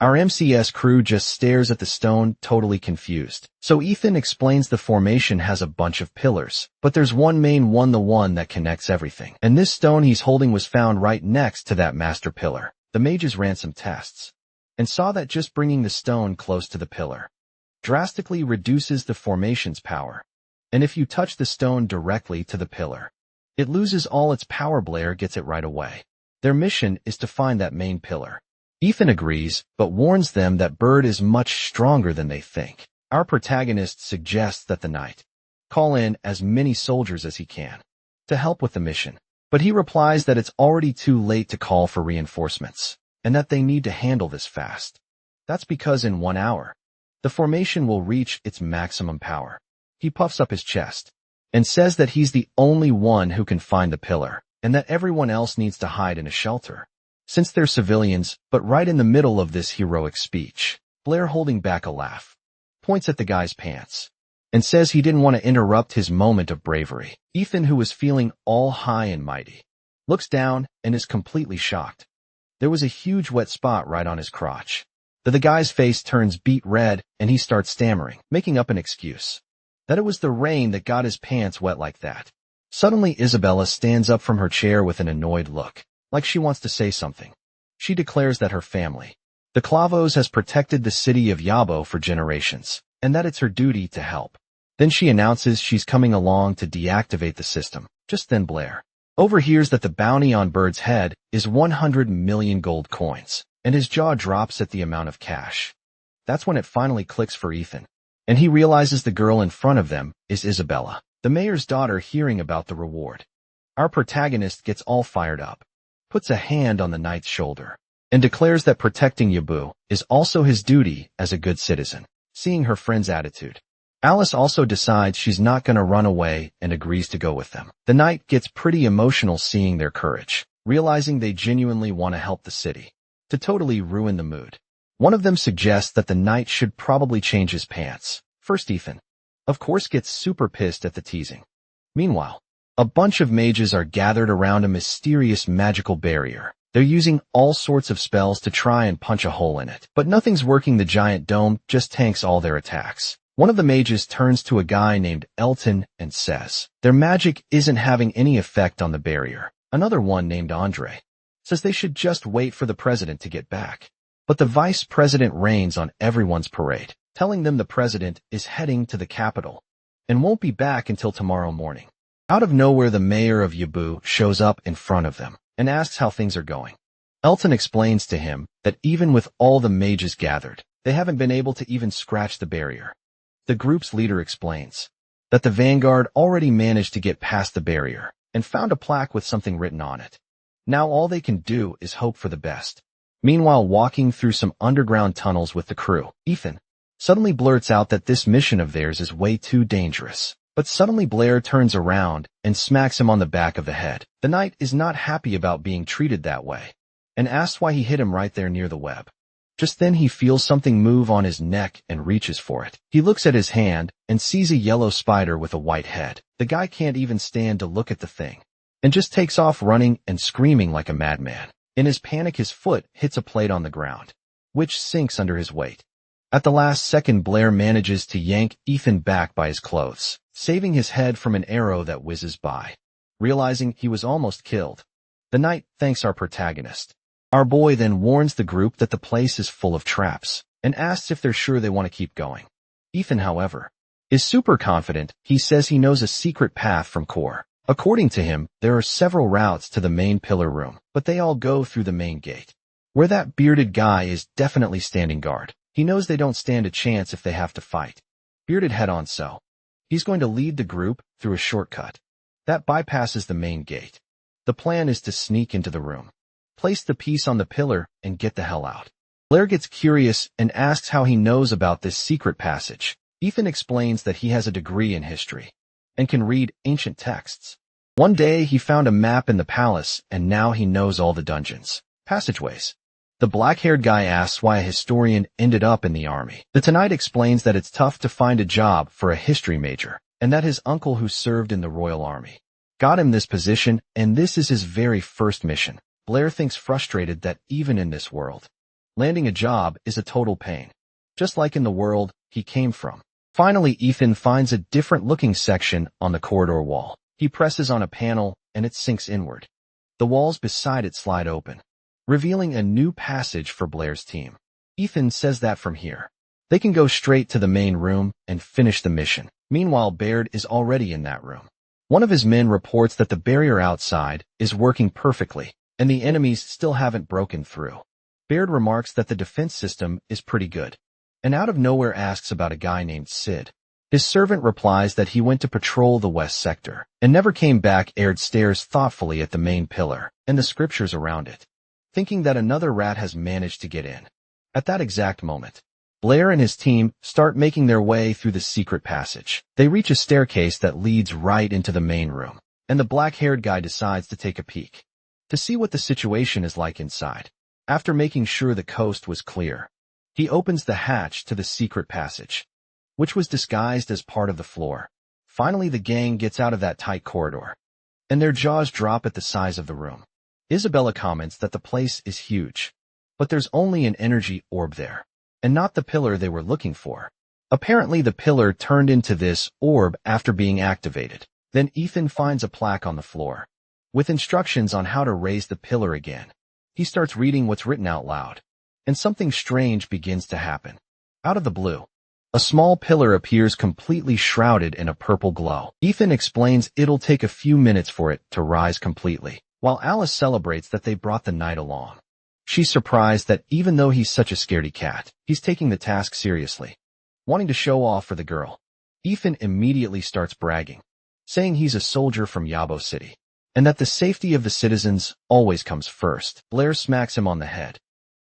Our MCS crew just stares at the stone, totally confused. So Ethan explains the formation has a bunch of pillars, but there's one main one, the one that connects everything. And this stone he's holding was found right next to that master pillar. The mages ran some tests and saw that just bringing the stone close to the pillar drastically reduces the formation's power. And if you touch the stone directly to the pillar, it loses all its power. Blair gets it right away. Their mission is to find that main pillar. Ethan agrees, but warns them that Bird is much stronger than they think. Our protagonist suggests that the knight call in as many soldiers as he can to help with the mission, but he replies that it's already too late to call for reinforcements, and that they need to handle this fast. That's because in 1 hour, the formation will reach its maximum power. He puffs up his chest and says that he's the only one who can find the pillar, and that everyone else needs to hide in a shelter, since they're civilians. But right in the middle of this heroic speech, Blair, holding back a laugh, points at the guy's pants and says he didn't want to interrupt his moment of bravery. Ethan, who was feeling all high and mighty, looks down and is completely shocked. There was a huge wet spot right on his crotch. The guy's face turns beet red and he starts stammering, making up an excuse that it was the rain that got his pants wet like that. Suddenly, Isabella stands up from her chair with an annoyed look, like she wants to say something. She declares that her family, the Clavos, has protected the city of Yabo for generations, and that it's her duty to help. Then she announces she's coming along to deactivate the system. Just then Blair overhears that the bounty on Bird's head is 100 million gold coins, and his jaw drops at the amount of cash. That's when it finally clicks for Ethan, and he realizes the girl in front of them is Isabella, the mayor's daughter. Hearing about the reward, our protagonist gets all fired up, puts a hand on the knight's shoulder, and declares that protecting Yabu is also his duty as a good citizen. Seeing her friend's attitude, Alice also decides she's not going to run away and agrees to go with them. The knight gets pretty emotional seeing their courage, realizing they genuinely want to help the city. To totally ruin the mood, one of them suggests that the knight should probably change his pants. First, Ethan, of course, gets super pissed at the teasing. Meanwhile, a bunch of mages are gathered around a mysterious magical barrier. They're using all sorts of spells to try and punch a hole in it, but nothing's working. The giant dome just tanks all their attacks. One of the mages turns to a guy named Elton and says their magic isn't having any effect on the barrier. Another one named Andre says they should just wait for the president to get back. But the vice president rains on everyone's parade, telling them the president is heading to the capital and won't be back until tomorrow morning. Out of nowhere, the mayor of Yabu shows up in front of them and asks how things are going. Elton explains to him that even with all the mages gathered, they haven't been able to even scratch the barrier. The group's leader explains that the vanguard already managed to get past the barrier and found a plaque with something written on it. Now all they can do is hope for the best. Meanwhile, walking through some underground tunnels with the crew, Ethan suddenly blurts out that this mission of theirs is way too dangerous. But suddenly Blair turns around and smacks him on the back of the head. The knight is not happy about being treated that way and asks why he hit him right there near the web. Just then he feels something move on his neck and reaches for it. He looks at his hand and sees a yellow spider with a white head. The guy can't even stand to look at the thing and just takes off running and screaming like a madman. In his panic, his foot hits a plate on the ground, which sinks under his weight. At the last second, Blair manages to yank Ethan back by his clothes, saving his head from an arrow that whizzes by. Realizing he was almost killed, the knight thanks our protagonist. Our boy then warns the group that the place is full of traps and asks if they're sure they want to keep going. Ethan, however, is super confident. He says he knows a secret path from core. According to him, there are several routes to the main pillar room, but they all go through the main gate, where that bearded guy is definitely standing guard. He knows they don't stand a chance if they have to fight. Bearded head on, so he's going to lead the group through a shortcut that bypasses the main gate. The plan is to sneak into the room, place the piece on the pillar, and get the hell out. Blair gets curious and asks how he knows about this secret passage. Ethan explains that he has a degree in history and can read ancient texts. One day he found a map in the palace, and now he knows all the dungeons, passageways. The black-haired guy asks why a historian ended up in the army. The Tonight explains that it's tough to find a job for a history major, and that his uncle who served in the Royal Army got him this position, and this is his very first mission. Blair thinks frustrated that even in this world, landing a job is a total pain, just like in the world he came from. Finally, Ethan finds a different-looking section on the corridor wall. He presses on a panel, and it sinks inward. The walls beside it slide open, revealing a new passage for Blair's team. Ethan says that from here, they can go straight to the main room and finish the mission. Meanwhile, Baird is already in that room. One of his men reports that the barrier outside is working perfectly, and the enemies still haven't broken through. Baird remarks that the defense system is pretty good, and out of nowhere asks about a guy named Sid. His servant replies that he went to patrol the west sector and never came back. Baird stares thoughtfully at the main pillar and the scriptures around it, thinking that another rat has managed to get in. At that exact moment, Blair and his team start making their way through the secret passage. They reach a staircase that leads right into the main room, and the black-haired guy decides to take a peek to see what the situation is like inside. After making sure the coast was clear, he opens the hatch to the secret passage, which was disguised as part of the floor. Finally, the gang gets out of that tight corridor, and their jaws drop at the size of the room. Isabella comments that the place is huge, but there's only an energy orb there, and not the pillar they were looking for. Apparently, the pillar turned into this orb after being activated. Then Ethan finds a plaque on the floor with instructions on how to raise the pillar again. He starts reading what's written out loud, and something strange begins to happen. Out of the blue, a small pillar appears completely shrouded in a purple glow. Ethan explains it'll take a few minutes for it to rise completely, while Alice celebrates that they brought the knight along. She's surprised that even though he's such a scaredy cat, he's taking the task seriously, wanting to show off for the girl. Ethan immediately starts bragging, saying he's a soldier from Yabo City, and that the safety of the citizens always comes first. Blair smacks him on the head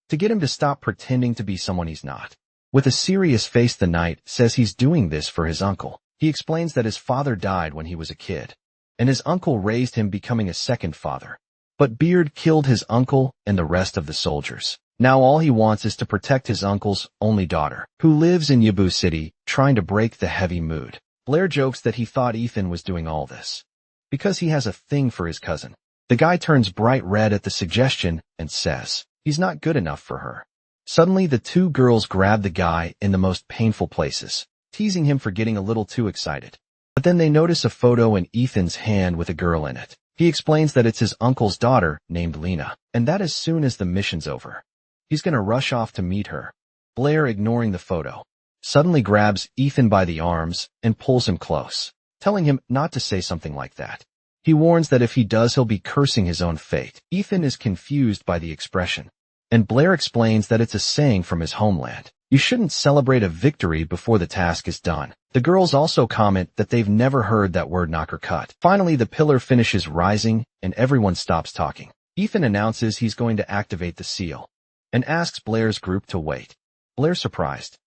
to get him to stop pretending to be someone he's not. With a serious face, the knight says he's doing this for his uncle. He explains that his father died when he was a kid, and his uncle raised him, becoming a second father. But Beard killed his uncle and the rest of the soldiers. Now all he wants is to protect his uncle's only daughter, who lives in Yabu City, trying to break the heavy mood. Blair jokes that he thought Ethan was doing all this because he has a thing for his cousin. The guy turns bright red at the suggestion and says he's not good enough for her. Suddenly, the two girls grab the guy in the most painful places, teasing him for getting a little too excited. But then they notice a photo in Ethan's hand with a girl in it. He explains that it's his uncle's daughter named Lena, and that as soon as the mission's over, he's gonna rush off to meet her. Blair, ignoring the photo, suddenly grabs Ethan by the arms and pulls him close, telling him not to say something like that. He warns that if he does, he'll be cursing his own fate. Ethan is confused by the expression, and Blair explains that it's a saying from his homeland. You shouldn't celebrate a victory before the task is done. The girls also comment that they've never heard that word knocker cut. Finally, the pillar finishes rising, and everyone stops talking. Ethan announces he's going to activate the seal, and asks Blair's group to wait. Blair, surprised,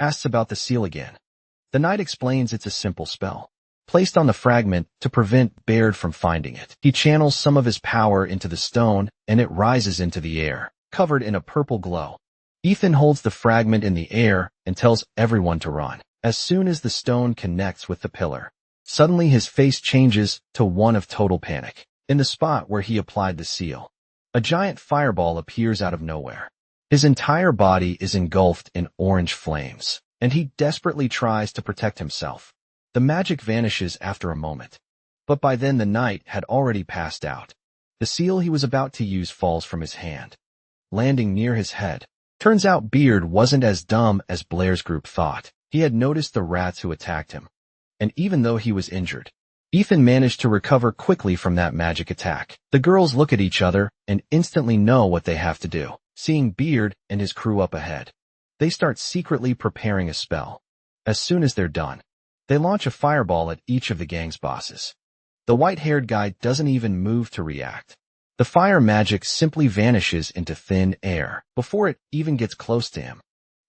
asks about the seal again. The knight explains it's a simple spell, placed on the fragment to prevent Baird from finding it. He channels some of his power into the stone, and it rises into the air, covered in a purple glow. Ethan holds the fragment in the air and tells everyone to run. As soon as the stone connects with the pillar, suddenly his face changes to one of total panic. In the spot where he applied the seal, a giant fireball appears out of nowhere. His entire body is engulfed in orange flames, and he desperately tries to protect himself. The magic vanishes after a moment, but by then the knight had already passed out. The seal he was about to use falls from his hand, landing near his head. Turns out Beard wasn't as dumb as Blair's group thought. He had noticed the rats who attacked him. And even though he was injured, Ethan managed to recover quickly from that magic attack. The girls look at each other and instantly know what they have to do. Seeing Beard and his crew up ahead, they start secretly preparing a spell. As soon as they're done, they launch a fireball at each of the gang's bosses. The white-haired guy doesn't even move to react. The fire magic simply vanishes into thin air before it even gets close to him.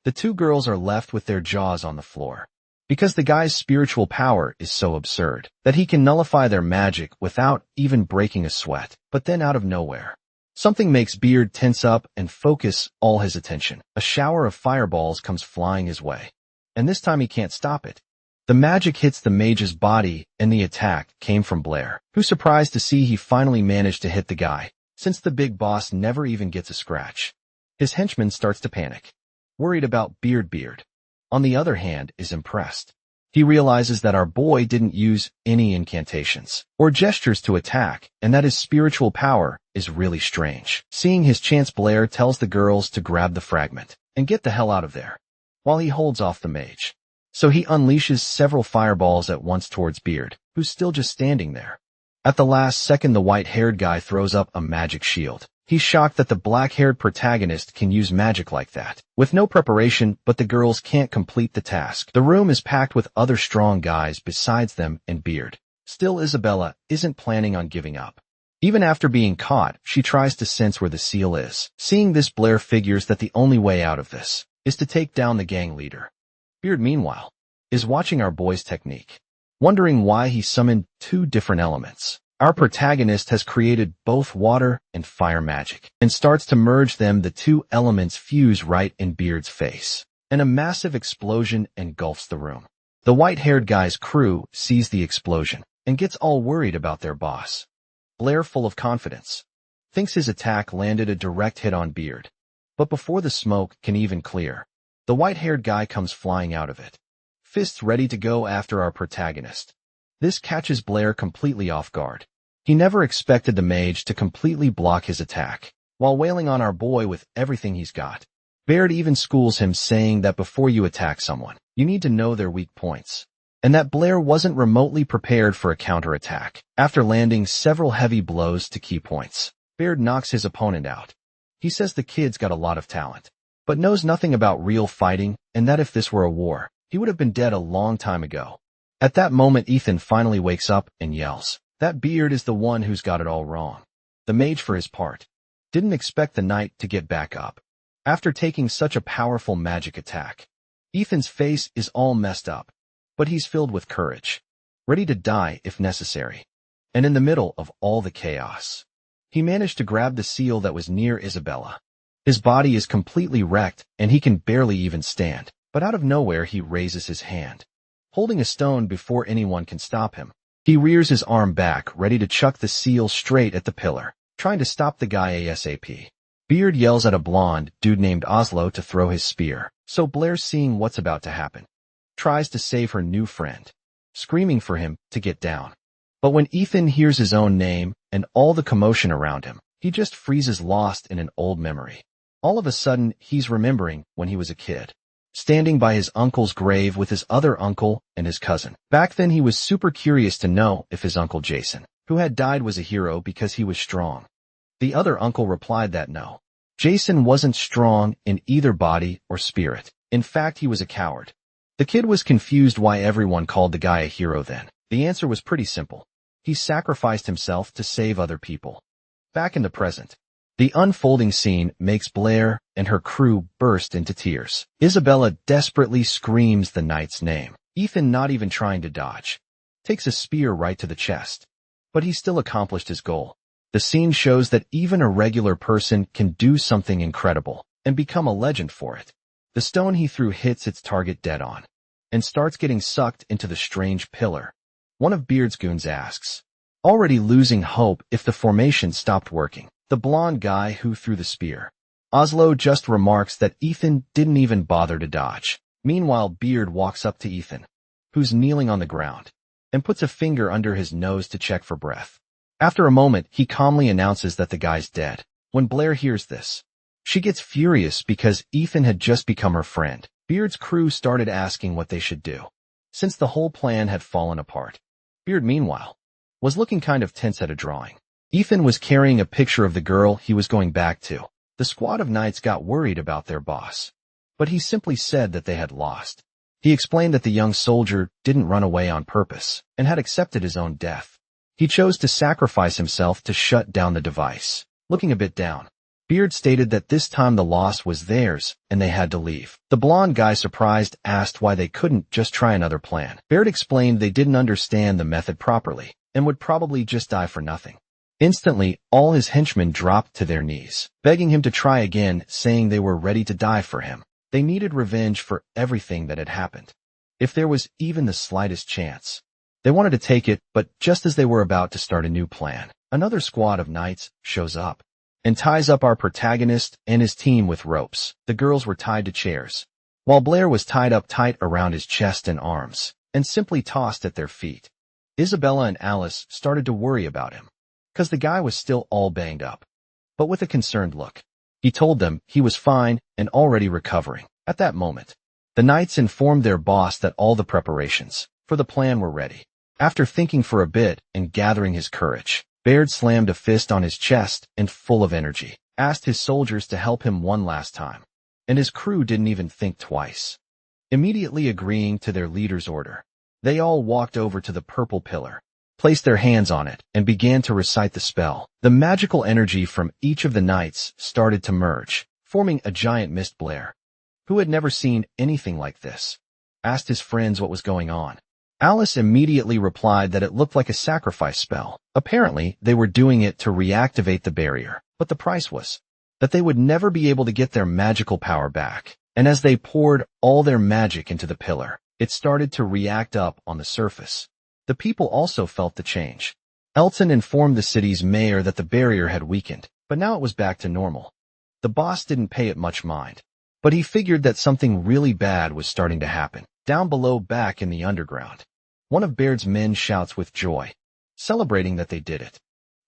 The two girls are left with their jaws on the floor, because the guy's spiritual power is so absurd that he can nullify their magic without even breaking a sweat. But then out of nowhere, something makes Beard tense up and focus all his attention. A shower of fireballs comes flying his way, and this time he can't stop it. The magic hits the mage's body, and the attack came from Blair, who's surprised to see he finally managed to hit the guy, since the big boss never even gets a scratch. His henchman starts to panic, worried about Beard, on the other hand, is impressed. He realizes that our boy didn't use any incantations or gestures to attack, and that his spiritual power is really strange. Seeing his chance, Blair tells the girls to grab the fragment and get the hell out of there, while he holds off the mage. So he unleashes several fireballs at once towards Beard, who's still just standing there. At the last second, the white-haired guy throws up a magic shield. He's shocked that the black-haired protagonist can use magic like that, with no preparation, but the girls can't complete the task. The room is packed with other strong guys besides them and Beard. Still, Isabella isn't planning on giving up. Even after being caught, she tries to sense where the seal is. Seeing this, Blair figures that the only way out of this is to take down the gang leader. Beard, meanwhile, is watching our boy's technique, wondering why he summoned two different elements. Our protagonist has created both water and fire magic, and starts to merge them. The two elements fuse right in Beard's face, and a massive explosion engulfs the room. The white-haired guy's crew sees the explosion and gets all worried about their boss. Blair, full of confidence, thinks his attack landed a direct hit on Beard. But before the smoke can even clear, the white-haired guy comes flying out of it, fists ready to go after our protagonist. This catches Blair completely off guard. He never expected the mage to completely block his attack, while wailing on our boy with everything he's got. Beard even schools him, saying that before you attack someone, you need to know their weak points, and that Blair wasn't remotely prepared for a counterattack. After landing several heavy blows to key points, Beard knocks his opponent out. He says the kid's got a lot of talent, but knows nothing about real fighting, and that if this were a war, he would have been dead a long time ago. At that moment, Ethan finally wakes up and yells that Beard is the one who's got it all wrong. The mage, for his part, didn't expect the knight to get back up after taking such a powerful magic attack. Ethan's face is all messed up, but he's filled with courage, ready to die if necessary. And in the middle of all the chaos, he managed to grab the seal that was near Isabella. His body is completely wrecked, and he can barely even stand. But out of nowhere, he raises his hand, holding a stone before anyone can stop him. He rears his arm back, ready to chuck the seal straight at the pillar, trying to stop the guy ASAP. Beard yells at a blonde dude named Oslo to throw his spear, so Blair, seeing what's about to happen, tries to save her new friend, screaming for him to get down. But when Ethan hears his own name and all the commotion around him, he just freezes, lost in an old memory. All of a sudden, he's remembering when he was a kid, standing by his uncle's grave with his other uncle and his cousin. Back then, he was super curious to know if his uncle Jason, who had died, was a hero because he was strong. The other uncle replied that no, Jason wasn't strong in either body or spirit. In fact, he was a coward. The kid was confused why everyone called the guy a hero then. The answer was pretty simple. He sacrificed himself to save other people. Back in the present, the unfolding scene makes Blair and her crew burst into tears. Isabella desperately screams the knight's name. Ethan, not even trying to dodge, takes a spear right to the chest. But he still accomplished his goal. The scene shows that even a regular person can do something incredible and become a legend for it. The stone he threw hits its target dead on and starts getting sucked into the strange pillar. One of Beard's goons asks, already losing hope if the formation stopped working, the blonde guy who threw the spear. Oslo just remarks that Ethan didn't even bother to dodge. Meanwhile, Beard walks up to Ethan, who's kneeling on the ground, and puts a finger under his nose to check for breath. After a moment, he calmly announces that the guy's dead. When Blair hears this, she gets furious because Ethan had just become her friend. Beard's crew started asking what they should do, since the whole plan had fallen apart. Beard, meanwhile, was looking kind of tense at a drawing. Ethan was carrying a picture of the girl he was going back to. The squad of knights got worried about their boss, but he simply said that they had lost. He explained that the young soldier didn't run away on purpose and had accepted his own death. He chose to sacrifice himself to shut down the device. Looking a bit down, Beard stated that this time the loss was theirs and they had to leave. The blonde guy, surprised, asked why they couldn't just try another plan. Beard explained they didn't understand the method properly and would probably just die for nothing. Instantly, all his henchmen dropped to their knees, begging him to try again, saying they were ready to die for him. They needed revenge for everything that had happened. If there was even the slightest chance, they wanted to take it, but just as they were about to start a new plan, another squad of knights shows up and ties up our protagonist and his team with ropes. The girls were tied to chairs, while Blair was tied up tight around his chest and arms and simply tossed at their feet. Isabella and Alice started to worry about him, because the guy was still all banged up. But with a concerned look, he told them he was fine and already recovering. At that moment, the knights informed their boss that all the preparations for the plan were ready. After thinking for a bit and gathering his courage, Baird slammed a fist on his chest and, full of energy, asked his soldiers to help him one last time. And his crew didn't even think twice. Immediately agreeing to their leader's order, they all walked over to the purple pillar, placed their hands on it, and began to recite the spell. The magical energy from each of the knights started to merge, forming a giant mist. Blair, who had never seen anything like this, asked his friends what was going on. Alice immediately replied that it looked like a sacrifice spell. Apparently, they were doing it to reactivate the barrier, but the price was that they would never be able to get their magical power back. And as they poured all their magic into the pillar, it started to react up on the surface. The people also felt the change. Elton informed the city's mayor that the barrier had weakened, but now it was back to normal. The boss didn't pay it much mind, but he figured that something really bad was starting to happen. Down below, back in the underground, one of Baird's men shouts with joy, celebrating that they did it.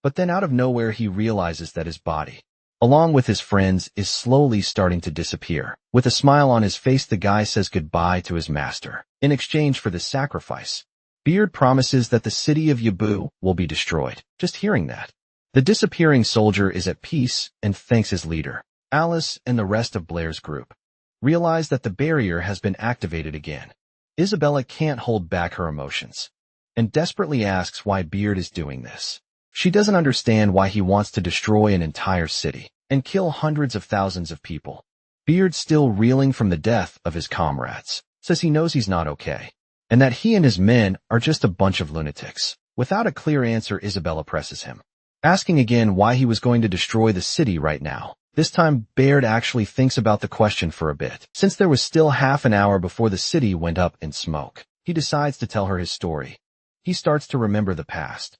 But then out of nowhere he realizes that his body, along with his friends, is slowly starting to disappear. With a smile on his face, the guy says goodbye to his master. In exchange for this sacrifice, Beard promises that the city of Yabu will be destroyed. Just hearing that, the disappearing soldier is at peace and thanks his leader. Alice and the rest of Blair's group realize that the barrier has been activated again. Isabella can't hold back her emotions and desperately asks why Beard is doing this. She doesn't understand why he wants to destroy an entire city and kill hundreds of thousands of people. Beard, still reeling from the death of his comrades, says he knows he's not okay, and that he and his men are just a bunch of lunatics. Without a clear answer, Isabella presses him, asking again why he was going to destroy the city right now. This time, Baird actually thinks about the question for a bit. Since there was still half an hour before the city went up in smoke, he decides to tell her his story. He starts to remember the past,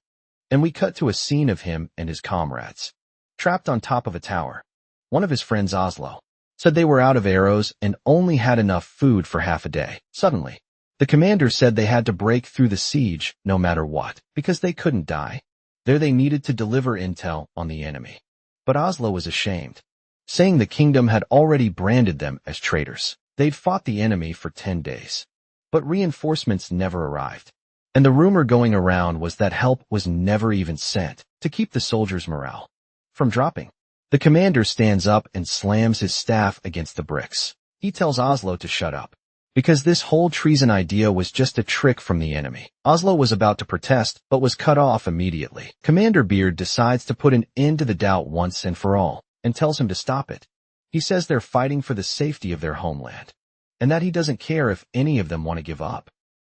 and we cut to a scene of him and his comrades, trapped on top of a tower. One of his friends, Oslo, said they were out of arrows and only had enough food for half a day. Suddenly, the commander said they had to break through the siege no matter what, because they couldn't die. There they needed to deliver intel on the enemy. But Oslo was ashamed, saying the kingdom had already branded them as traitors. They'd fought the enemy for 10 days, but reinforcements never arrived. And the rumor going around was that help was never even sent to keep the soldiers' morale from dropping. The commander stands up and slams his staff against the bricks. He tells Oslo to shut up, because this whole treason idea was just a trick from the enemy. Oslo was about to protest, but was cut off immediately. Commander Beard decides to put an end to the doubt once and for all, and tells him to stop it. He says they're fighting for the safety of their homeland, and that he doesn't care if any of them want to give up.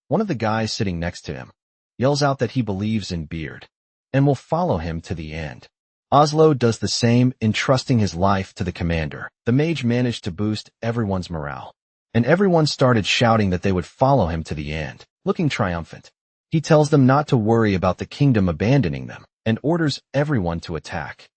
One of the guys sitting next to him yells out that he believes in Beard, and will follow him to the end. Oslo does the same, entrusting his life to the commander. The mage managed to boost everyone's morale, and everyone started shouting that they would follow him to the end. Looking triumphant, he tells them not to worry about the kingdom abandoning them, and orders everyone to attack.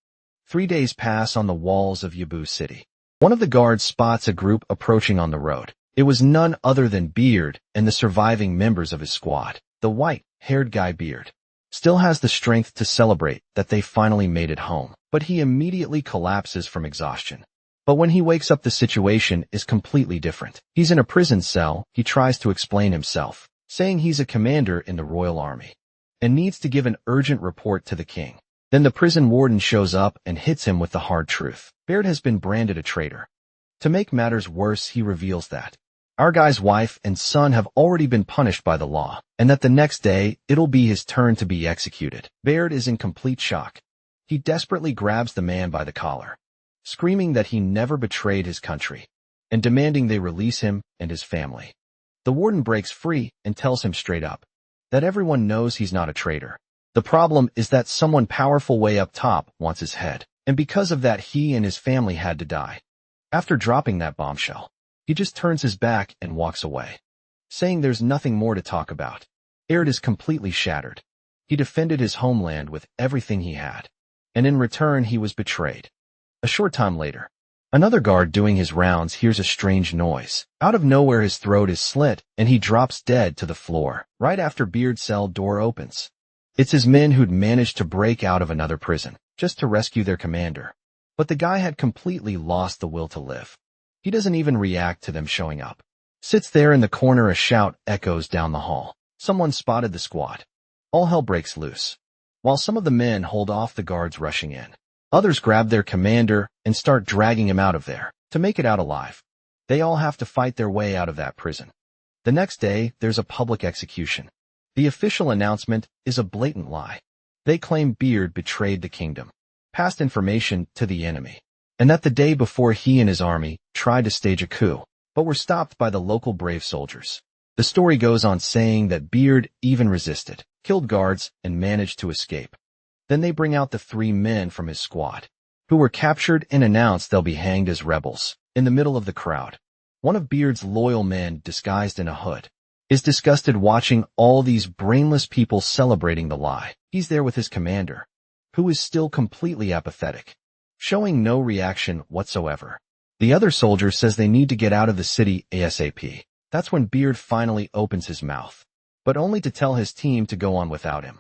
3 days pass on the walls of Yabu City. One of the guards spots a group approaching on the road. It was none other than Beard and the surviving members of his squad. The white-haired guy Beard still has the strength to celebrate that they finally made it home, but he immediately collapses from exhaustion. But when he wakes up, the situation is completely different. He's in a prison cell. He tries to explain himself, saying he's a commander in the royal army and needs to give an urgent report to the king. Then the prison warden shows up and hits him with the hard truth. Beard has been branded a traitor. To make matters worse, he reveals that our guy's wife and son have already been punished by the law, and that the next day it'll be his turn to be executed. Beard is in complete shock. He desperately grabs the man by the collar, screaming that he never betrayed his country, and demanding they release him and his family. The warden breaks free and tells him straight up that everyone knows he's not a traitor. The problem is that someone powerful way up top wants his head, and because of that he and his family had to die. After dropping that bombshell, he just turns his back and walks away, saying there's nothing more to talk about. Beard is completely shattered. He defended his homeland with everything he had, and in return he was betrayed. A short time later, another guard doing his rounds hears a strange noise. Out of nowhere his throat is slit, and he drops dead to the floor, right after Beard's cell door opens. It's his men who'd managed to break out of another prison, just to rescue their commander. But the guy had completely lost the will to live. He doesn't even react to them showing up. Sits there in the corner. A shout echoes down the hall. Someone spotted the squad. All hell breaks loose. While some of the men hold off the guards rushing in, others grab their commander and start dragging him out of there to make it out alive. They all have to fight their way out of that prison. The next day, there's a public execution. The official announcement is a blatant lie. They claim Beard betrayed the kingdom, passed information to the enemy, and that the day before he and his army tried to stage a coup, but were stopped by the local brave soldiers. The story goes on saying that Beard even resisted, killed guards, and managed to escape. Then they bring out the 3 men from his squad, who were captured, and announce they'll be hanged as rebels. In the middle of the crowd, one of Beard's loyal men, disguised in a hood, is disgusted watching all these brainless people celebrating the lie. He's there with his commander, who is still completely apathetic, showing no reaction whatsoever. The other soldier says they need to get out of the city ASAP. That's when Beard finally opens his mouth, but only to tell his team to go on without him,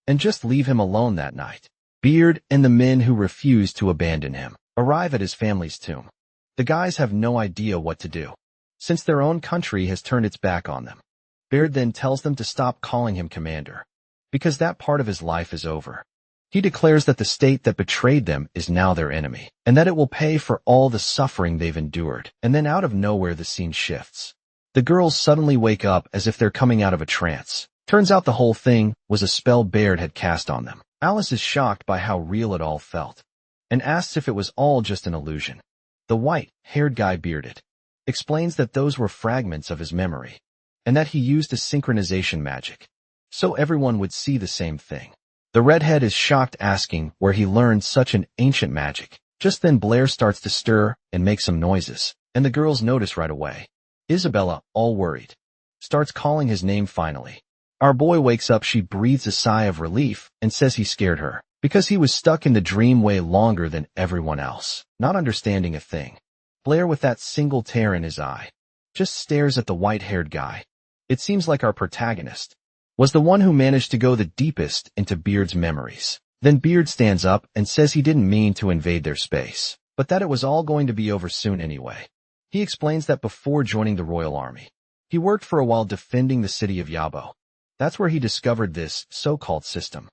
and just leave him alone that night. Beard and the men who refuse to abandon him arrive at his family's tomb. The guys have no idea what to do, since their own country has turned its back on them. Beard then tells them to stop calling him commander, because that part of his life is over. He declares that the state that betrayed them is now their enemy, and that it will pay for all the suffering they've endured. And then out of nowhere the scene shifts. The girls suddenly wake up as if they're coming out of a trance. Turns out the whole thing was a spell Beard had cast on them. Alice is shocked by how real it all felt, and asks if it was all just an illusion. The white-haired guy, bearded, explains that those were fragments of his memory, and that he used a synchronization magic, so everyone would see the same thing. The redhead is shocked, asking where he learned such an ancient magic. Just then Blair starts to stir and make some noises, and the girls notice right away. Isabella, all worried, starts calling his name finally. Our boy wakes up. She breathes a sigh of relief and says he scared her, because he was stuck in the dream way longer than everyone else, not understanding a thing. Blair, with that single tear in his eye, just stares at the white-haired guy. It seems like our protagonist was the one who managed to go the deepest into Beard's memories. Then Beard stands up and says he didn't mean to invade their space, but that it was all going to be over soon anyway. He explains that before joining the royal army, he worked for a while defending the city of Yabo. That's where he discovered this so-called system,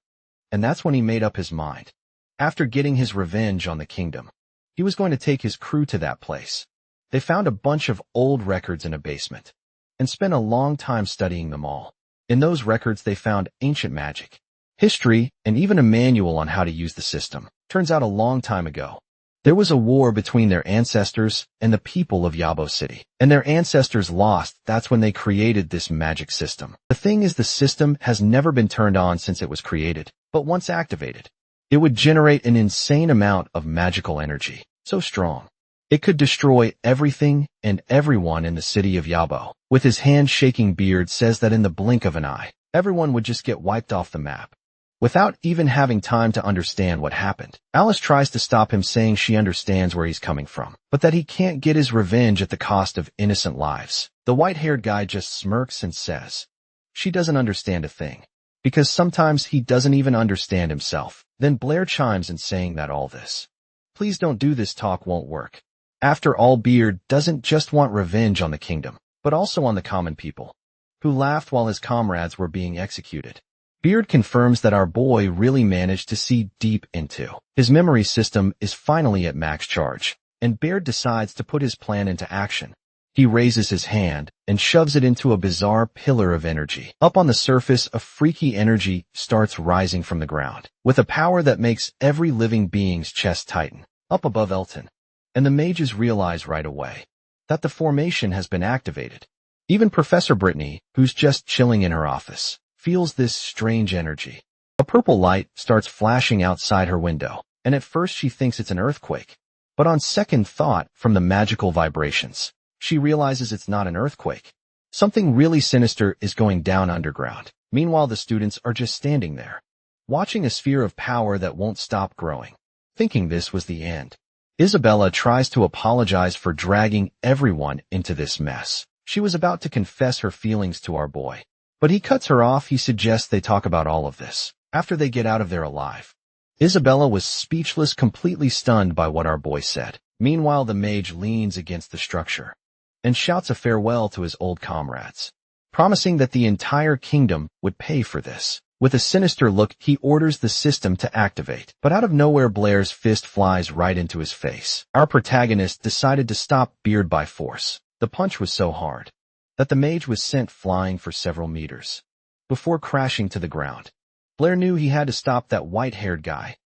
and that's when he made up his mind. After getting his revenge on the kingdom, he was going to take his crew to that place. They found a bunch of old records in a basement, and spent a long time studying them all. In those records they found ancient magic, history, and even a manual on how to use the system. Turns out a long time ago, there was a war between their ancestors and the people of Yabo City, and their ancestors lost. That's when they created this magic system. The thing is, the system has never been turned on since it was created, but once activated, it would generate an insane amount of magical energy, so strong it could destroy everything and everyone in the city of Yabo. With his hand shaking, Beard says that in the blink of an eye, everyone would just get wiped off the map, without even having time to understand what happened. Alice tries to stop him, saying she understands where he's coming from, but that he can't get his revenge at the cost of innocent lives. The white-haired guy just smirks and says she doesn't understand a thing, because sometimes he doesn't even understand himself. Then Blair chimes in, saying that all this, "Please don't do this, talk won't work." After all, Beard doesn't just want revenge on the kingdom, but also on the common people, who laughed while his comrades were being executed. Beard confirms that our boy really managed to see deep into his memory system is finally at max charge, and Beard decides to put his plan into action. He raises his hand and shoves it into a bizarre pillar of energy. Up on the surface, a freaky energy starts rising from the ground, with a power that makes every living being's chest tighten. Up above Elton, and the mages realize right away that the formation has been activated. Even Professor Brittany, who's just chilling in her office, feels this strange energy. A purple light starts flashing outside her window, and at first she thinks it's an earthquake. But on second thought, from the magical vibrations, she realizes it's not an earthquake. Something really sinister is going down underground. Meanwhile, the students are just standing there, watching a sphere of power that won't stop growing, thinking this was the end. Isabella tries to apologize for dragging everyone into this mess. She was about to confess her feelings to our boy, but he cuts her off. He suggests they talk about all of this after they get out of there alive. Isabella was speechless, completely stunned by what our boy said. Meanwhile, the mage leans against the structure and shouts a farewell to his old comrades, promising that the entire kingdom would pay for this. With a sinister look, he orders the system to activate. But out of nowhere, Blair's fist flies right into his face. Our protagonist decided to stop Beard by force. The punch was so hard that the mage was sent flying for several meters before crashing to the ground. Blair knew he had to stop that white-haired guy.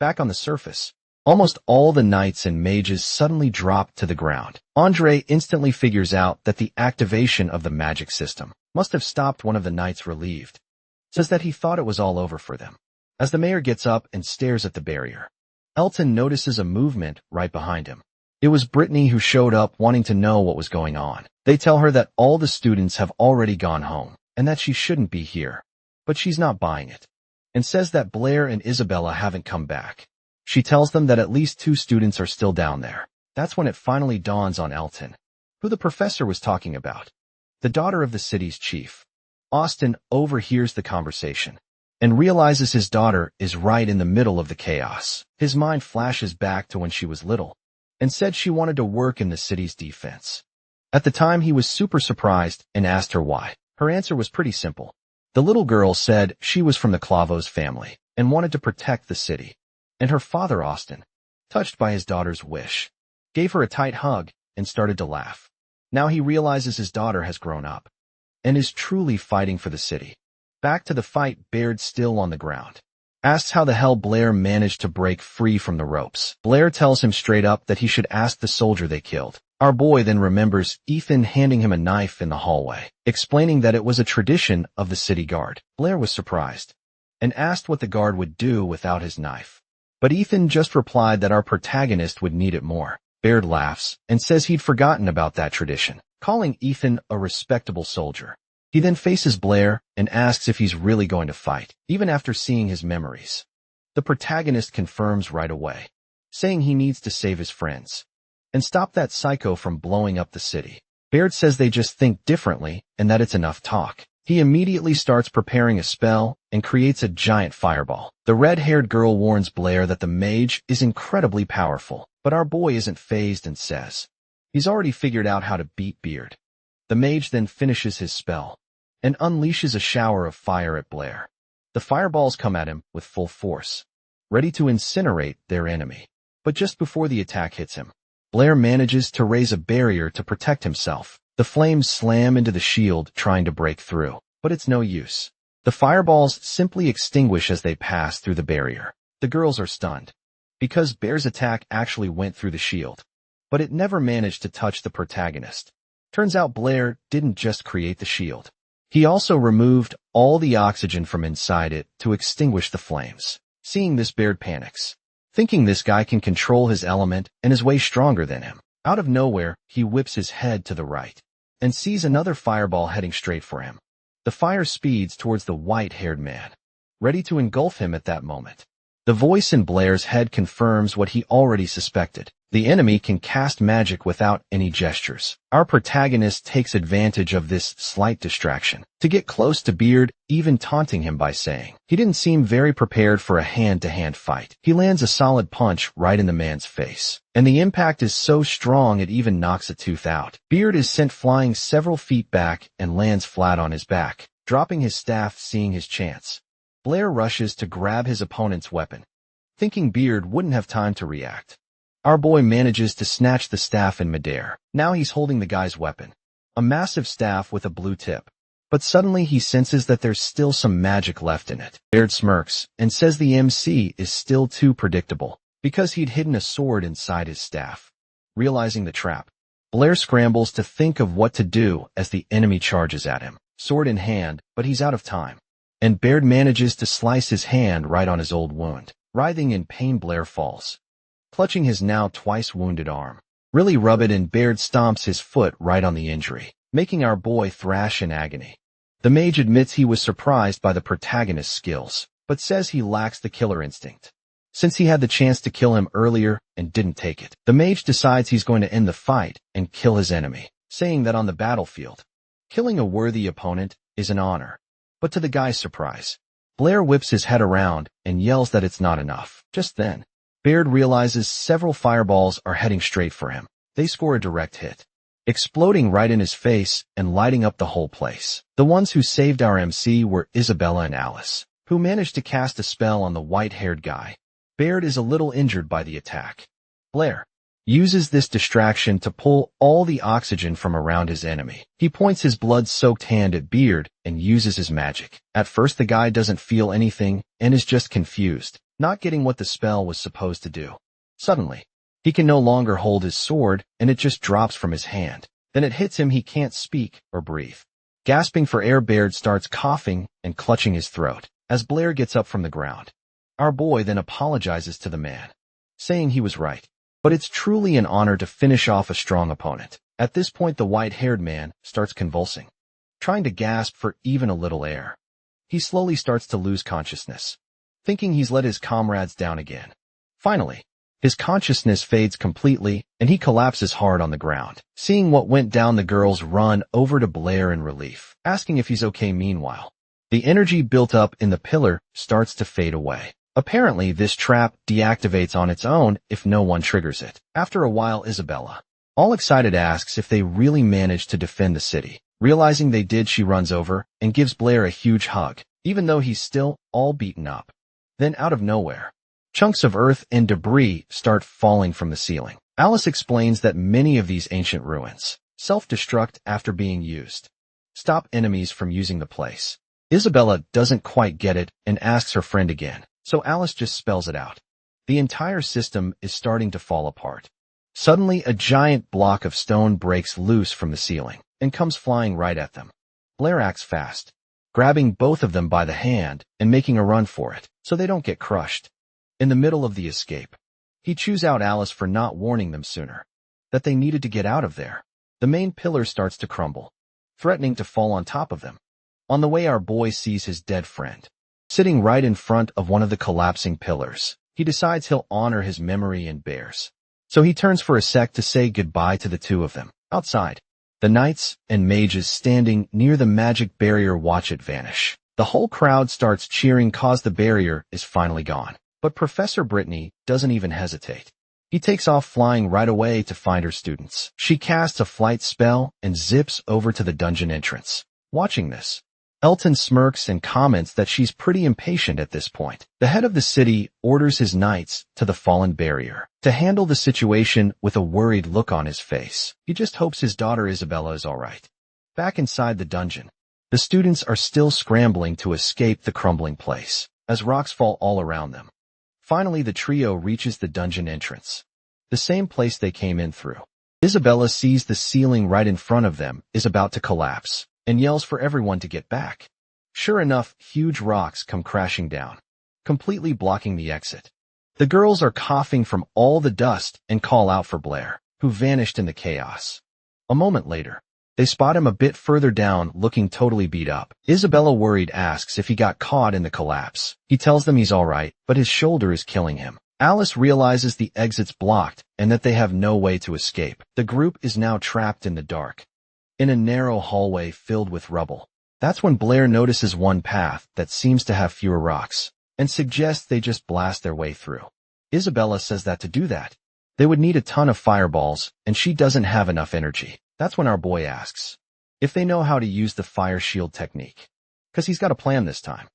Back on the surface, almost all the knights and mages suddenly drop to the ground. Andre instantly figures out that the activation of the magic system must have stopped. One of the knights, relieved, says that he thought it was all over for them. As the mayor gets up and stares at the barrier, Elton notices a movement right behind him. It was Brittany, who showed up wanting to know what was going on. They tell her that all the students have already gone home and that she shouldn't be here, but she's not buying it, and says that Blair and Isabella haven't come back. She tells them that at least 2 students are still down there. That's when it finally dawns on Elton who the professor was talking about. The daughter of the city's chief. Austin overhears the conversation and realizes his daughter is right in the middle of the chaos. His mind flashes back to when she was little and said she wanted to work in the city's defense. At the time, he was super surprised and asked her why. Her answer was pretty simple. The little girl said she was from the Clavos family and wanted to protect the city. And her father, Austin, touched by his daughter's wish, gave her a tight hug and started to laugh. Now he realizes his daughter has grown up and is truly fighting for the city. Back to the fight, Baird, still on the ground, asks how the hell Blair managed to break free from the ropes. Blair tells him straight up that he should ask the soldier they killed. Our boy then remembers Ethan handing him a knife in the hallway, explaining that it was a tradition of the city guard. Blair was surprised and asked what the guard would do without his knife. But Ethan just replied that our protagonist would need it more. Baird laughs and says he'd forgotten about that tradition, calling Ethan a respectable soldier. He then faces Blair and asks if he's really going to fight, even after seeing his memories. The protagonist confirms right away, saying he needs to save his friends and stop that psycho from blowing up the city. Baird says they just think differently and that it's enough talk. He immediately starts preparing a spell and creates a giant fireball. The red-haired girl warns Blair that the mage is incredibly powerful, but our boy isn't fazed and says he's already figured out how to beat Beard. The mage then finishes his spell and unleashes a shower of fire at Blair. The fireballs come at him with full force, ready to incinerate their enemy. But just before the attack hits him, Blair manages to raise a barrier to protect himself. The flames slam into the shield, trying to break through, but it's no use. The fireballs simply extinguish as they pass through the barrier. The girls are stunned, because Bear's attack actually went through the shield, but it never managed to touch the protagonist. Turns out Blair didn't just create the shield. He also removed all the oxygen from inside it to extinguish the flames. Seeing this, Baird panics, thinking this guy can control his element and is way stronger than him. Out of nowhere, he whips his head to the right and sees another fireball heading straight for him. The fire speeds towards the white-haired man, ready to engulf him at that moment. The voice in Blair's head confirms what he already suspected. The enemy can cast magic without any gestures. Our protagonist takes advantage of this slight distraction to get close to Beard, even taunting him by saying he didn't seem very prepared for a hand-to-hand fight. He lands a solid punch right in the man's face, and the impact is so strong it even knocks a tooth out. Beard is sent flying several feet back and lands flat on his back, dropping his staff, seeing his chance. Blair rushes to grab his opponent's weapon, thinking Beard wouldn't have time to react. Our boy manages to snatch the staff in midair. Now he's holding the guy's weapon, a massive staff with a blue tip. But suddenly he senses that there's still some magic left in it. Beard smirks and says the MC is still too predictable because he'd hidden a sword inside his staff. Realizing the trap, Blair scrambles to think of what to do as the enemy charges at him, sword in hand, but he's out of time. And Baird manages to slice his hand right on his old wound. Writhing in pain, Blair falls, clutching his now twice wounded arm. Really rub it, and Baird stomps his foot right on the injury, making our boy thrash in agony. The mage admits he was surprised by the protagonist's skills, but says he lacks the killer instinct, since he had the chance to kill him earlier and didn't take it. The mage decides he's going to end the fight and kill his enemy, saying that on the battlefield, killing a worthy opponent is an honor. But to the guy's surprise, Blair whips his head around and yells that it's not enough. Just then, Baird realizes several fireballs are heading straight for him. They score a direct hit, exploding right in his face and lighting up the whole place. The ones who saved our MC were Isabella and Alice, who managed to cast a spell on the white-haired guy. Baird is a little injured by the attack. Blair uses this distraction to pull all the oxygen from around his enemy. He points his blood-soaked hand at Beard and uses his magic. At first the guy doesn't feel anything and is just confused, not getting what the spell was supposed to do. Suddenly, he can no longer hold his sword and it just drops from his hand. Then it hits him, he can't speak or breathe. Gasping for air, Baird starts coughing and clutching his throat as Blair gets up from the ground. Our boy then apologizes to the man, saying he was right, but it's truly an honor to finish off a strong opponent. At this point the white-haired man starts convulsing, trying to gasp for even a little air. He slowly starts to lose consciousness, thinking he's let his comrades down again. Finally, his consciousness fades completely and he collapses hard on the ground. Seeing what went down, the girls run over to Blair in relief, asking if he's okay. Meanwhile, the energy built up in the pillar starts to fade away. Apparently, this trap deactivates on its own if no one triggers it. After a while, Isabella, all excited, asks if they really managed to defend the city. Realizing they did, she runs over and gives Blair a huge hug, even though he's still all beaten up. Then out of nowhere, chunks of earth and debris start falling from the ceiling. Alice explains that many of these ancient ruins self-destruct after being used, stop enemies from using the place. Isabella doesn't quite get it and asks her friend again, so Alice just spells it out. The entire system is starting to fall apart. Suddenly, a giant block of stone breaks loose from the ceiling and comes flying right at them. Blair acts fast, grabbing both of them by the hand and making a run for it, so they don't get crushed. In the middle of the escape, he chews out Alice for not warning them sooner that they needed to get out of there. The main pillar starts to crumble, threatening to fall on top of them. On the way, our boy sees his dead friend sitting right in front of one of the collapsing pillars. He decides he'll honor his memory and bears, so he turns for a sec to say goodbye to the two of them. Outside, the knights and mages standing near the magic barrier watch it vanish. The whole crowd starts cheering cause the barrier is finally gone. But Professor Brittany doesn't even hesitate. He takes off flying right away to find her students. She casts a flight spell and zips over to the dungeon entrance. Watching this, Elton smirks and comments that she's pretty impatient at this point. The head of the city orders his knights to the fallen barrier to handle the situation with a worried look on his face. He just hopes his daughter Isabella is all right. Back inside the dungeon, the students are still scrambling to escape the crumbling place as rocks fall all around them. Finally, the trio reaches the dungeon entrance, the same place they came in through. Isabella sees the ceiling right in front of them is about to collapse and yells for everyone to get back. Sure enough, huge rocks come crashing down, completely blocking the exit. The girls are coughing from all the dust and call out for Blair, who vanished in the chaos. A moment later, they spot him a bit further down, looking totally beat up. Isabella, worried, asks if he got caught in the collapse. He tells them he's all right, but his shoulder is killing him. Alice realizes the exit's blocked and that they have no way to escape. The group is now trapped in the dark, in a narrow hallway filled with rubble. That's when Blair notices one path that seems to have fewer rocks, and suggests they just blast their way through. Isabella says that to do that, they would need a ton of fireballs, and she doesn't have enough energy. That's when our boy asks if they know how to use the fire shield technique, because he's got a plan this time.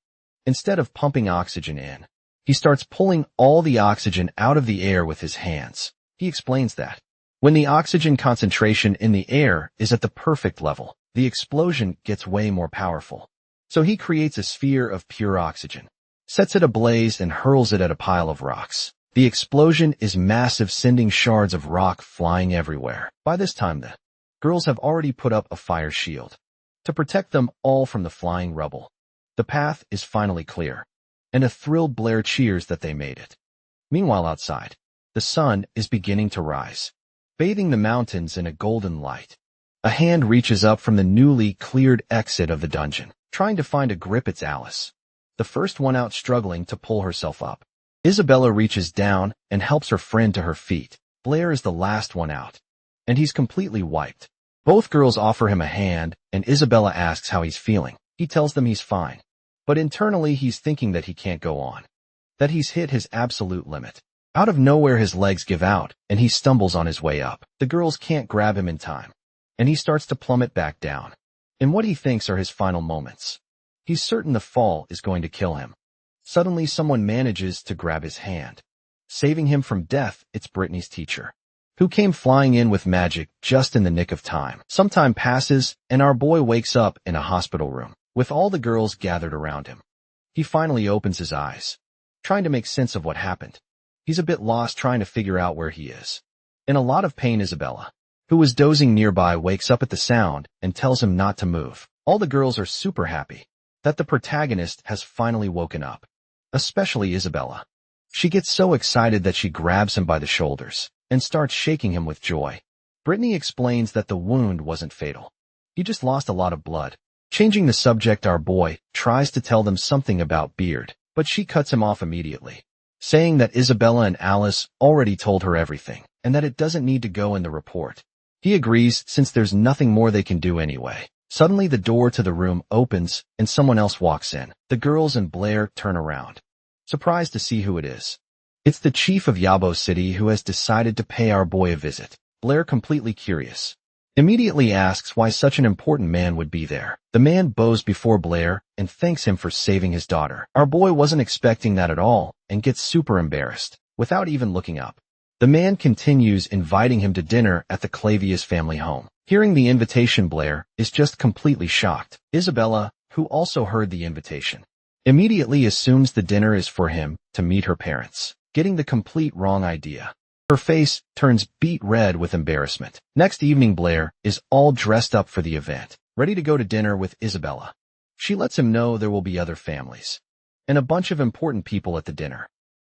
Instead of pumping oxygen in, he starts pulling all the oxygen out of the air with his hands. He explains that when the oxygen concentration in the air is at the perfect level, the explosion gets way more powerful. So he creates a sphere of pure oxygen, sets it ablaze, and hurls it at a pile of rocks. The explosion is massive, sending shards of rock flying everywhere. By this time, the girls have already put up a fire shield to protect them all from the flying rubble. The path is finally clear, and a thrilled Blair cheers that they made it. Meanwhile, outside, the sun is beginning to rise, bathing the mountains in a golden light. A hand reaches up from the newly cleared exit of the dungeon, trying to find a grip. It's Alice, the first one out, struggling to pull herself up. Isabella reaches down and helps her friend to her feet. Blair is the last one out, and he's completely wiped. Both girls offer him a hand, and Isabella asks how he's feeling. He tells them he's fine, but internally he's thinking that he can't go on, that he's hit his absolute limit. Out of nowhere, his legs give out, and he stumbles on his way up. The girls can't grab him in time, and he starts to plummet back down in what he thinks are his final moments. He's certain the fall is going to kill him. Suddenly, someone manages to grab his hand, saving him from death. It's Brittany's teacher, who came flying in with magic just in the nick of time. Some time passes, and our boy wakes up in a hospital room, with all the girls gathered around him. He finally opens his eyes, trying to make sense of what happened. He's a bit lost, trying to figure out where he is. In a lot of pain, Isabella, who was dozing nearby, wakes up at the sound and tells him not to move. All the girls are super happy that the protagonist has finally woken up, especially Isabella. She gets so excited that she grabs him by the shoulders and starts shaking him with joy. Brittany explains that the wound wasn't fatal. He just lost a lot of blood. Changing the subject, our boy tries to tell them something about Beard, but she cuts him off immediately, saying that Isabella and Alice already told her everything, and that it doesn't need to go in the report. He agrees, since there's nothing more they can do anyway. Suddenly, the door to the room opens, and someone else walks in. The girls and Blair turn around, surprised to see who it is. It's the chief of Yabo City, who has decided to pay our boy a visit. Blair, completely curious, immediately asks why such an important man would be there. The man bows before Blair and thanks him for saving his daughter. Our boy wasn't expecting that at all and gets super embarrassed, without even looking up. The man continues inviting him to dinner at the Clavius family home. Hearing the invitation, Blair is just completely shocked. Isabella, who also heard the invitation, immediately assumes the dinner is for him to meet her parents, getting the complete wrong idea. Her face turns beet red with embarrassment. Next evening, Blair is all dressed up for the event, ready to go to dinner with Isabella. She lets him know there will be other families and a bunch of important people at the dinner,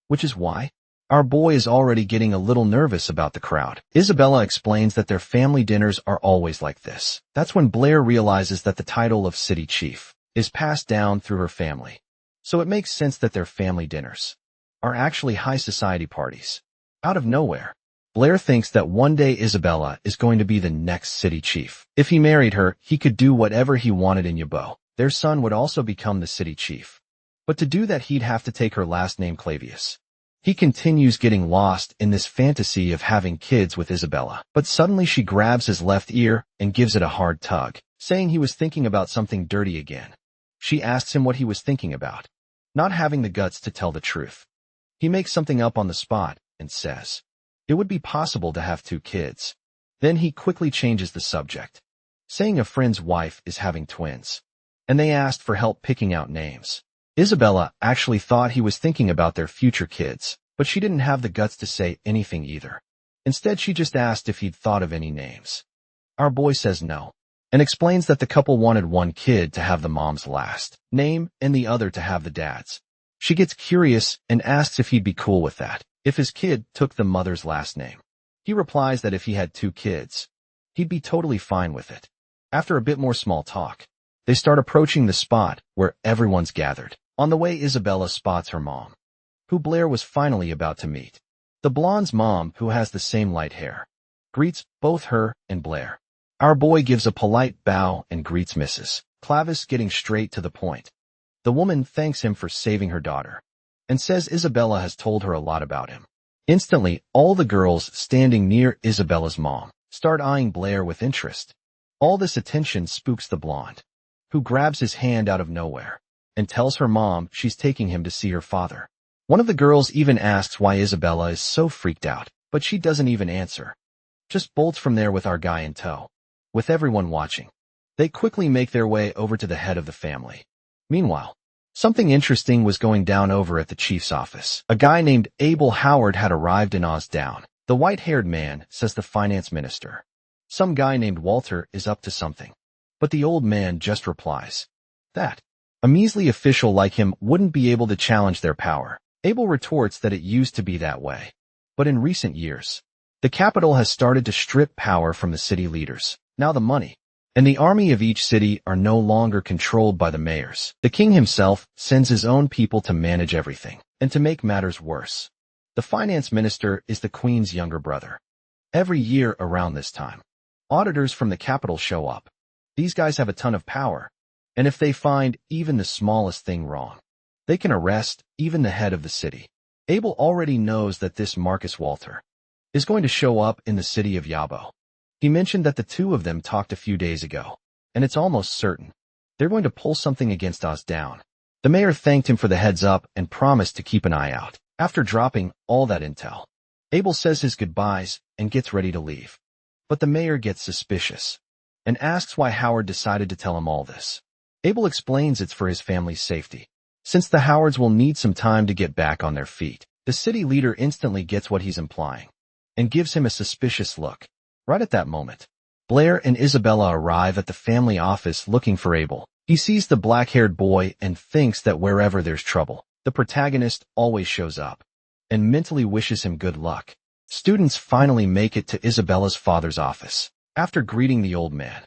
which is why our boy is already getting a little nervous about the crowd. Isabella explains that their family dinners are always like this. That's when Blair realizes that the title of city chief is passed down through her family, so it makes sense that their family dinners are actually high society parties. Out of nowhere, Blair thinks that one day Isabella is going to be the next city chief. If he married her, he could do whatever he wanted in Yabo. Their son would also become the city chief, but to do that he'd have to take her last name, Clavius. He continues getting lost in this fantasy of having kids with Isabella, but suddenly she grabs his left ear and gives it a hard tug, saying he was thinking about something dirty again. She asks him what he was thinking about, not having the guts to tell the truth. He makes something up on the spot and says it would be possible to have 2 kids. Then he quickly changes the subject, saying a friend's wife is having twins, and they asked for help picking out names. Isabella actually thought he was thinking about their future kids, but she didn't have the guts to say anything either. Instead, she just asked if he'd thought of any names. Our boy says no, and explains that the couple wanted one kid to have the mom's last name and the other to have the dad's. She gets curious and asks if he'd be cool with that, if his kid took the mother's last name. He replies that if he had 2 kids, he'd be totally fine with it. After a bit more small talk, they start approaching the spot where everyone's gathered. On the way, Isabella spots her mom, who Blair was finally about to meet. The blonde's mom, who has the same light hair, greets both her and Blair. Our boy gives a polite bow and greets Mrs. Clavis, getting straight to the point. The woman thanks him for saving her daughter and says Isabella has told her a lot about him. Instantly, all the girls standing near Isabella's mom start eyeing Blair with interest. All this attention spooks the blonde, who grabs his hand out of nowhere and tells her mom she's taking him to see her father. One of the girls even asks why Isabella is so freaked out, but she doesn't even answer. Just bolts from there with our guy in tow. With everyone watching, they quickly make their way over to the head of the family. Meanwhile, something interesting was going down over at the chief's office. A guy named Abel Howard had arrived in Osdown. The white-haired man, says the finance minister. Some guy named Walter is up to something. But the old man just replies that a measly official like him wouldn't be able to challenge their power. Abel retorts that it used to be that way. But in recent years, the capital has started to strip power from the city leaders. Now the money and the army of each city are no longer controlled by the mayors. The king himself sends his own people to manage everything. And to make matters worse, the finance minister is the queen's younger brother. Every year around this time, auditors from the capital show up. These guys have a ton of power, and if they find even the smallest thing wrong, they can arrest even the head of the city. Abel already knows that this Marcus Walter is going to show up in the city of Yabo. He mentioned that the two of them talked a few days ago, and it's almost certain they're going to pull something against Osdown. The mayor thanked him for the heads up and promised to keep an eye out. After dropping all that intel, Abel says his goodbyes and gets ready to leave. But the mayor gets suspicious and asks why Howard decided to tell him all this. Abel explains it's for his family's safety, since the Howards will need some time to get back on their feet. The city leader instantly gets what he's implying and gives him a suspicious look. Right at that moment, Blair and Isabella arrive at the family office looking for Abel. He sees the black-haired boy and thinks that wherever there's trouble, the protagonist always shows up and mentally wishes him good luck. Students finally make it to Isabella's father's office. After greeting the old man,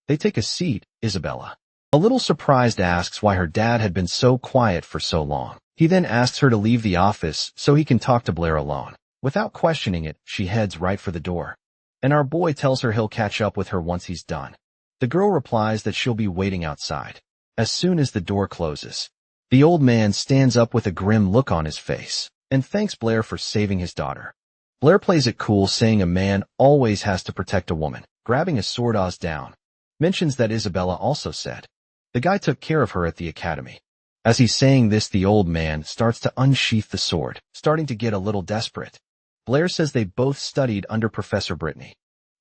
they take a seat. Isabella, a little surprised, asks why her dad had been so quiet for so long. He then asks her to leave the office so he can talk to Blair alone. Without questioning it, she heads right for the door, and our boy tells her he'll catch up with her once he's done. The girl replies that she'll be waiting outside. As soon as the door closes, the old man stands up with a grim look on his face and thanks Blair for saving his daughter. Blair plays it cool, saying a man always has to protect a woman. Grabbing a sword, Osdown mentions that Isabella also said the guy took care of her at the academy. As he's saying this, the old man starts to unsheath the sword, starting to get a little desperate. Blair says they both studied under Professor Brittany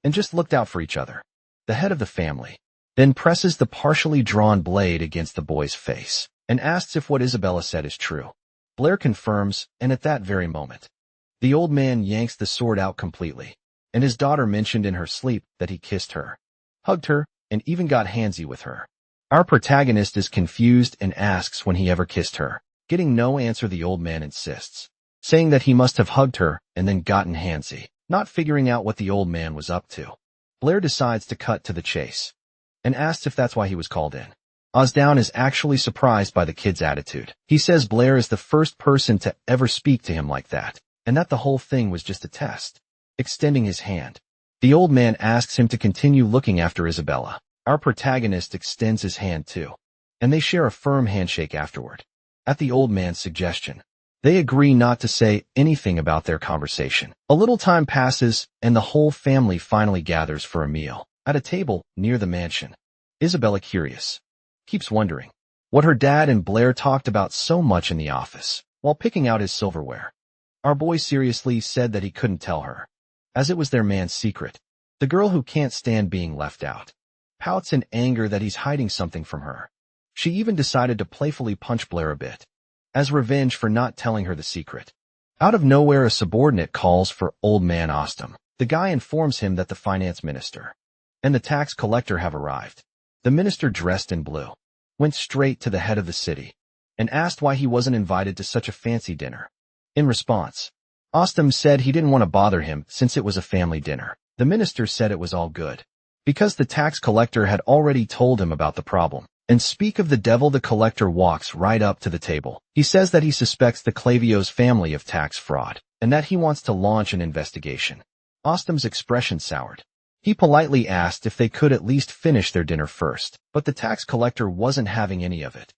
and just looked out for each other. The head of the family then presses the partially drawn blade against the boy's face and asks if what Isabella said is true. Blair confirms, and at that very moment, the old man yanks the sword out completely, and his daughter mentioned in her sleep that he kissed her, hugged her, and even got handsy with her. Our protagonist is confused and asks when he ever kissed her. Getting no answer, the old man insists, saying that he must have hugged her and then gotten handsy. Not figuring out what the old man was up to, Blair decides to cut to the chase and asks if that's why he was called in. Osdown is actually surprised by the kid's attitude. He says Blair is the first person to ever speak to him like that, and that the whole thing was just a test. Extending his hand, the old man asks him to continue looking after Isabella. Our protagonist extends his hand too, and they share a firm handshake afterward. At the old man's suggestion, they agree not to say anything about their conversation. A little time passes, and the whole family finally gathers for a meal at a table near the mansion. Isabella, curious, keeps wondering what her dad and Blair talked about so much in the office while picking out his silverware. Our boy seriously said that he couldn't tell her, as it was their man's secret. The girl, who can't stand being left out, pouts in anger that he's hiding something from her. She even decided to playfully punch Blair a bit, as revenge for not telling her the secret. Out of nowhere, a subordinate calls for Old Man Ostom. The guy informs him that the finance minister and the tax collector have arrived. The minister, dressed in blue, went straight to the head of the city and asked why he wasn't invited to such a fancy dinner. In response, Ostom said he didn't want to bother him since it was a family dinner. The minister said it was all good, because the tax collector had already told him about the problem. And speak of the devil, the collector walks right up to the table. He says that he suspects the Clavio's family of tax fraud, and that he wants to launch an investigation. Ostam's expression soured. He politely asked if they could at least finish their dinner first, but the tax collector wasn't having any of it.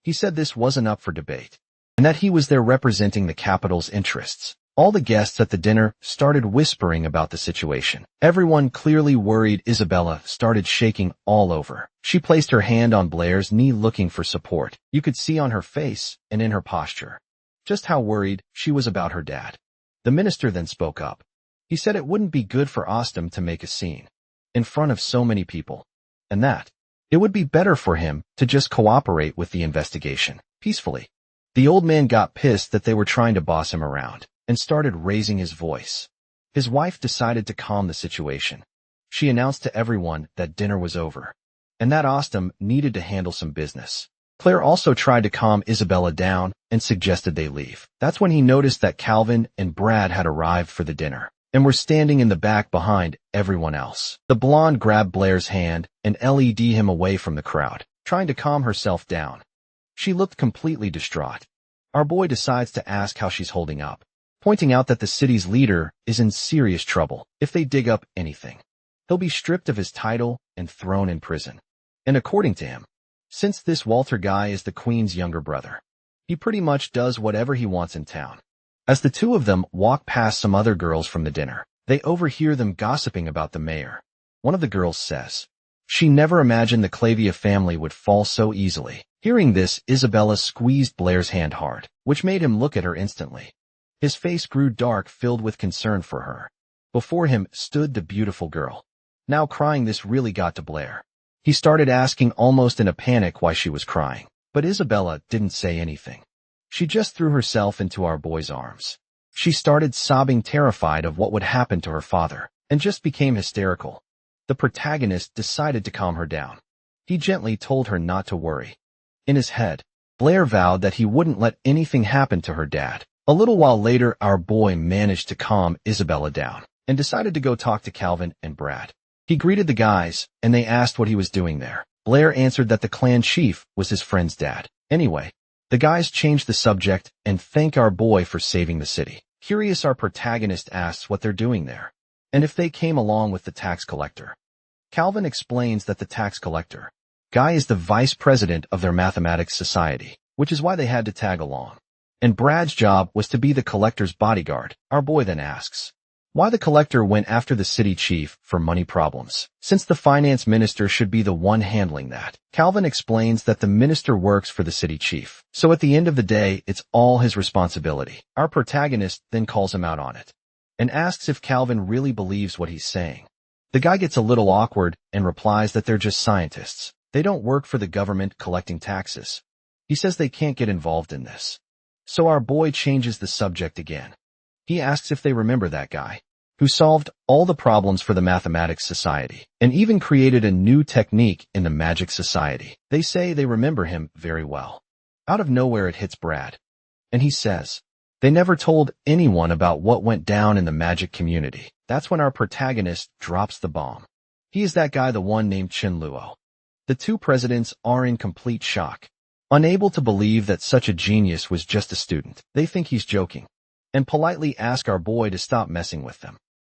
He said this wasn't up for debate, and that he was there representing the capital's interests. All the guests at the dinner started whispering about the situation. Everyone, clearly worried, Isabella started shaking all over. She placed her hand on Blair's knee looking for support. You could see on her face and in her posture just how worried she was about her dad. The minister then spoke up. He said it wouldn't be good for Ostam to make a scene in front of so many people, and that it would be better for him to just cooperate with the investigation peacefully. The old man got pissed that they were trying to boss him around and started raising his voice. His wife decided to calm the situation. She announced to everyone that dinner was over and that Ostam needed to handle some business. Claire also tried to calm Isabella down and suggested they leave. That's when he noticed that Calvin and Brad had arrived for the dinner and were standing in the back behind everyone else. The blonde grabbed Blair's hand and led him away from the crowd, trying to calm herself down. She looked completely distraught. Our boy decides to ask how she's holding up, pointing out that the city's leader is in serious trouble. If they dig up anything, he'll be stripped of his title and thrown in prison. And according to him, since this Walter guy is the Queen's younger brother, he pretty much does whatever he wants in town. As the two of them walk past some other girls from the dinner, they overhear them gossiping about the mayor. One of the girls says she never imagined the Clavia family would fall so easily. Hearing this, Isabella squeezed Blair's hand hard, which made him look at her instantly. His face grew dark, filled with concern for her. Before him stood the beautiful girl, now crying. This really got to Blair. He started asking almost in a panic why she was crying, but Isabella didn't say anything. She just threw herself into our boy's arms. She started sobbing, terrified of what would happen to her father, and just became hysterical. The protagonist decided to calm her down. He gently told her not to worry. In his head, Blair vowed that he wouldn't let anything happen to her dad. A little while later, our boy managed to calm Isabella down and decided to go talk to Calvin and Brad. He greeted the guys, and they asked what he was doing there. Blair answered that the clan chief was his friend's dad. Anyway, the guys changed the subject and thank our boy for saving the city. Curious, our protagonist asks what they're doing there, and if they came along with the tax collector. Calvin explains that the tax collector guy is the vice president of their mathematics society, which is why they had to tag along. And Brad's job was to be the collector's bodyguard. Our boy then asks why the collector went after the city chief for money problems, since the finance minister should be the one handling that. Calvin explains that the minister works for the city chief, so at the end of the day, it's all his responsibility. Our protagonist then calls him out on it and asks if Calvin really believes what he's saying. The guy gets a little awkward and replies that they're just scientists. They don't work for the government collecting taxes. He says they can't get involved in this. So our boy changes the subject again. He asks if they remember that guy who solved all the problems for the Mathematics Society and even created a new technique in the Magic Society. They say they remember him very well. Out of nowhere, it hits Brad, and he says they never told anyone about what went down in the magic community. That's when our protagonist drops the bomb. He is that guy, the one named Chen Luo. The two presidents are in complete shock, unable to believe that such a genius was just a student. They think he's joking and politely ask our boy to stop messing with them,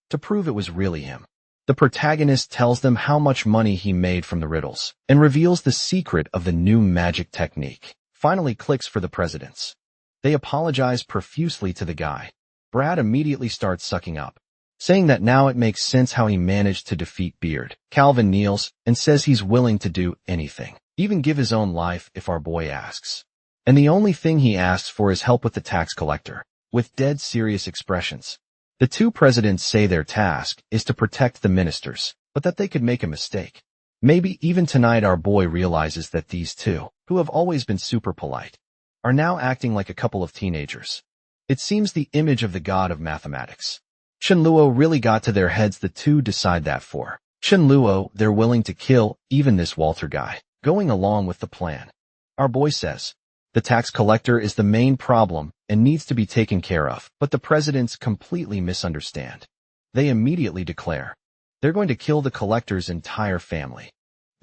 to prove it was really him. The protagonist tells them how much money he made from the riddles and reveals the secret of the new magic technique. Finally clicks for the presidents. They apologize profusely to the guy. Brad immediately starts sucking up, saying that now it makes sense how he managed to defeat Beard. Calvin kneels and says he's willing to do anything, even give his own life if our boy asks. And the only thing he asks for is help with the tax collector, with dead serious expressions. The two presidents say their task is to protect the ministers, but that they could make a mistake. Maybe even tonight our boy realizes that these two, who have always been super polite, are now acting like a couple of teenagers. It seems the image of the god of mathematics, Chen Luo, really got to their heads. The two decide that for Chen Luo, they're willing to kill even this Walter guy, going along with the plan. Our boy says the tax collector is the main problem and needs to be taken care of, but the presidents completely misunderstand. They immediately declare they're going to kill the collector's entire family.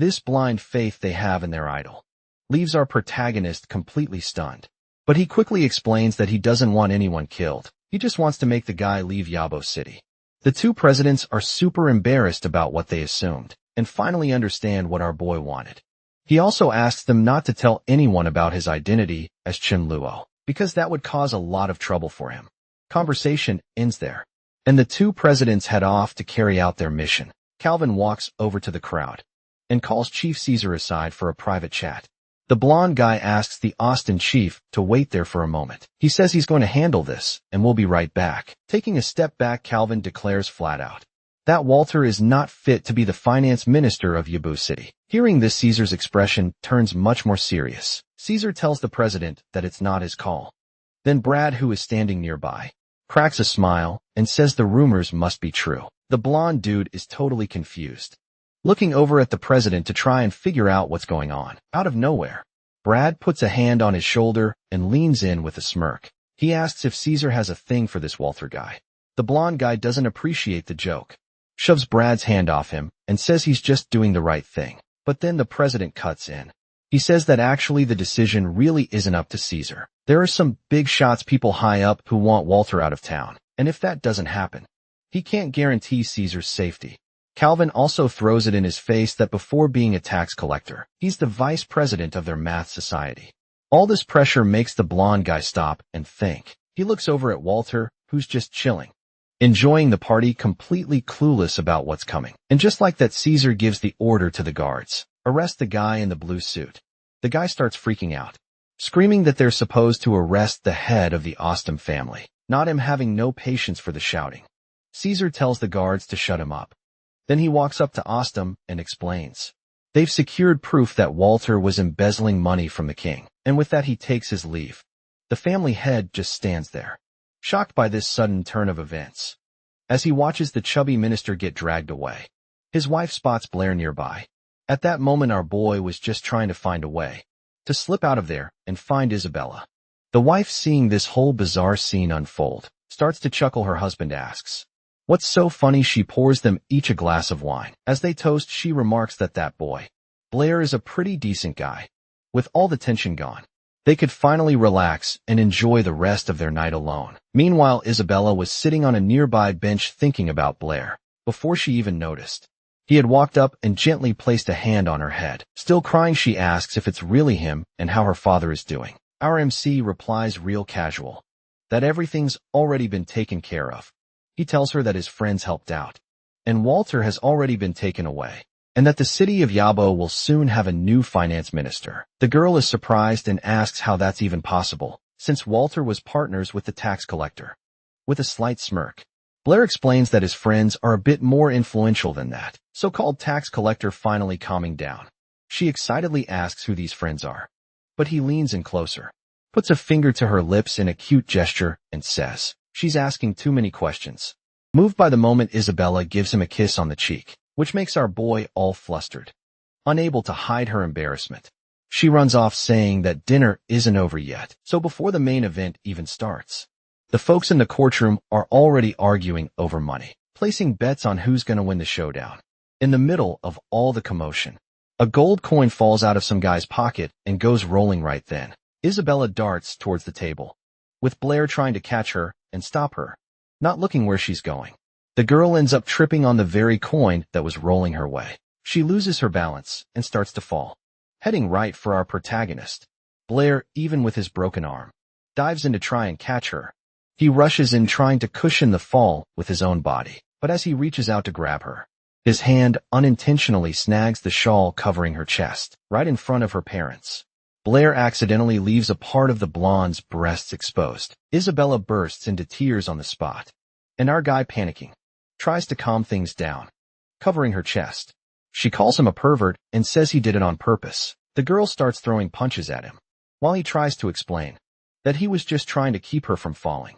This blind faith they have in their idol leaves our protagonist completely stunned. But he quickly explains that he doesn't want anyone killed. He just wants to make the guy leave Yabo City. The two presidents are super embarrassed about what they assumed and finally understand what our boy wanted. He also asks them not to tell anyone about his identity as Chen Luo, because that would cause a lot of trouble for him. Conversation ends there, and the two presidents head off to carry out their mission. Calvin walks over to the crowd and calls Chief Caesar aside for a private chat. The blonde guy asks the Austin chief to wait there for a moment. He says he's going to handle this and will be right back. Taking a step back, Calvin declares flat out that Walter is not fit to be the finance minister of Yabu City. Hearing this, Caesar's expression turns much more serious. Caesar tells the president that it's not his call. Then Brad, who is standing nearby, cracks a smile and says the rumors must be true. The blonde dude is totally confused, looking over at the president to try and figure out what's going on. Out of nowhere, Brad puts a hand on his shoulder and leans in with a smirk. He asks if Caesar has a thing for this Walter guy. The blonde guy doesn't appreciate the joke, shoves Brad's hand off him, and says he's just doing the right thing. But then the president cuts in. He says that actually the decision really isn't up to Caesar. There are some big shots people high up who want Walter out of town, and if that doesn't happen, he can't guarantee Caesar's safety. Calvin also throws it in his face that before being a tax collector, he's the vice president of their math society. All this pressure makes the blonde guy stop and think. He looks over at Walter, who's just chilling, enjoying the party, completely clueless about what's coming. And just like that, Caesar gives the order to the guards. Arrest the guy in the blue suit. The guy starts freaking out, screaming that they're supposed to arrest the head of the Austin family, not him, having no patience for the shouting. Caesar tells the guards to shut him up. Then he walks up to Austin and explains they've secured proof that Walter was embezzling money from the king, and with that he takes his leave. The family head just stands there, shocked by this sudden turn of events, as he watches the chubby minister get dragged away. His wife spots Blair nearby. At that moment, our boy was just trying to find a way to slip out of there and find Isabella. The wife, seeing this whole bizarre scene unfold, starts to chuckle. Her husband asks what's so funny. She pours them each a glass of wine. As they toast, she remarks that boy, Blair, is a pretty decent guy. With all the tension gone, they could finally relax and enjoy the rest of their night alone. Meanwhile, Isabella was sitting on a nearby bench thinking about Blair. Before she even noticed, he had walked up and gently placed a hand on her head. Still crying, she asks if it's really him and how her father is doing. Our MC replies real casual that everything's already been taken care of. He tells her that his friends helped out, and Walter has already been taken away, and that the city of Yabo will soon have a new finance minister. The girl is surprised and asks how that's even possible, since Walter was partners with the tax collector. With a slight smirk, Blair explains that his friends are a bit more influential than that so-called tax collector. Finally calming down, she excitedly asks who these friends are, but he leans in closer, puts a finger to her lips in a cute gesture, and says she's asking too many questions. Moved by the moment, Isabella gives him a kiss on the cheek, which makes our boy all flustered. Unable to hide her embarrassment, she runs off saying that dinner isn't over yet. So before the main event even starts, the folks in the courtroom are already arguing over money, placing bets on who's going to win the showdown. In the middle of all the commotion, a gold coin falls out of some guy's pocket and goes rolling right then. Isabella darts towards the table, with Blair trying to catch her and stop her, not looking where she's going. The girl ends up tripping on the very coin that was rolling her way. She loses her balance and starts to fall, heading right for our protagonist. Blair, even with his broken arm, dives in to try and catch her. He rushes in, trying to cushion the fall with his own body, but as he reaches out to grab her, his hand unintentionally snags the shawl covering her chest, right in front of her parents. Blair accidentally leaves a part of the blonde's breasts exposed. Isabella bursts into tears on the spot, and our guy, panicking, tries to calm things down, covering her chest. She calls him a pervert and says he did it on purpose. The girl starts throwing punches at him, while he tries to explain that he was just trying to keep her from falling.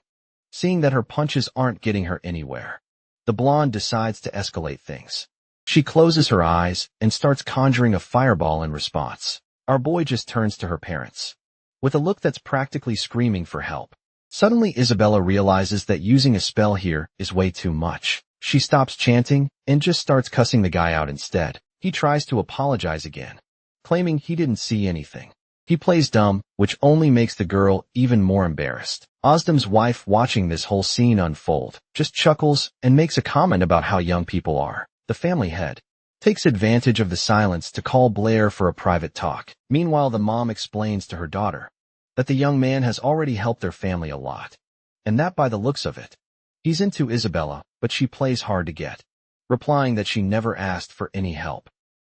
Seeing that her punches aren't getting her anywhere, the blonde decides to escalate things. She closes her eyes and starts conjuring a fireball in response. Our boy just turns to her parents, with a look that's practically screaming for help. Suddenly, Isabella realizes that using a spell here is way too much. She stops chanting and just starts cussing the guy out instead. He tries to apologize again, claiming he didn't see anything. He plays dumb, which only makes the girl even more embarrassed. Ozdem's wife, watching this whole scene unfold, just chuckles and makes a comment about how young people are. The family head takes advantage of the silence to call Blair for a private talk. Meanwhile, the mom explains to her daughter that the young man has already helped their family a lot, and that by the looks of it, he's into Isabella, but she plays hard to get, replying that she never asked for any help.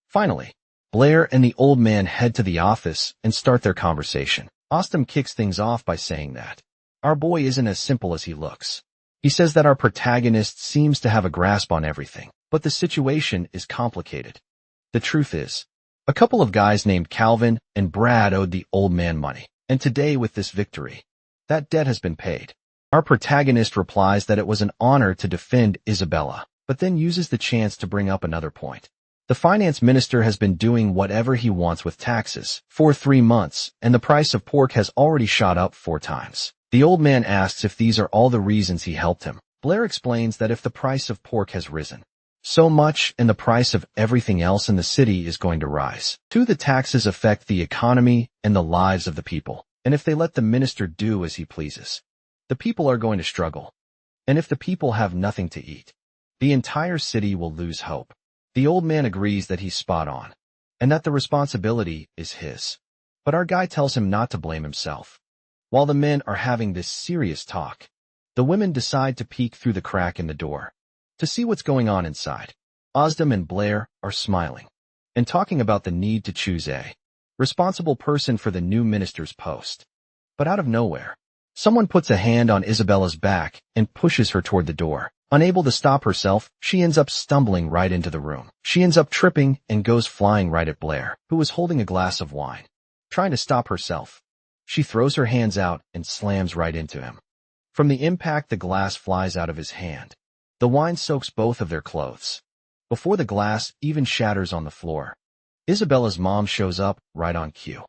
Finally, Blair and the old man head to the office and start their conversation. Ozdem kicks things off by saying that our boy isn't as simple as he looks. He says that our protagonist seems to have a grasp on everything, but the situation is complicated. The truth is, a couple of guys named Calvin and Brad owed the old man money, and today with this victory, that debt has been paid. Our protagonist replies that it was an honor to defend Isabella, but then uses the chance to bring up another point. The finance minister has been doing whatever he wants with taxes for 3 months, and the price of pork has already shot up 4 times. The old man asks if these are all the reasons he helped him. Blair explains that if the price of pork has risen so much and the price of everything else in the city is going to rise, too, the taxes affect the economy and the lives of the people, and if they let the minister do as he pleases, the people are going to struggle. And if the people have nothing to eat, the entire city will lose hope. The old man agrees that he's spot on, and that the responsibility is his. But our guy tells him not to blame himself. While the men are having this serious talk, the women decide to peek through the crack in the door to see what's going on inside. Ozdem and Blair are smiling and talking about the need to choose a responsible person for the new minister's post. But out of nowhere, someone puts a hand on Isabella's back and pushes her toward the door. Unable to stop herself, she ends up stumbling right into the room. She ends up tripping and goes flying right at Blair, who was holding a glass of wine. Trying to stop herself, she throws her hands out and slams right into him. From the impact, the glass flies out of his hand. The wine soaks both of their clothes, before the glass even shatters on the floor. Isabella's mom shows up right on cue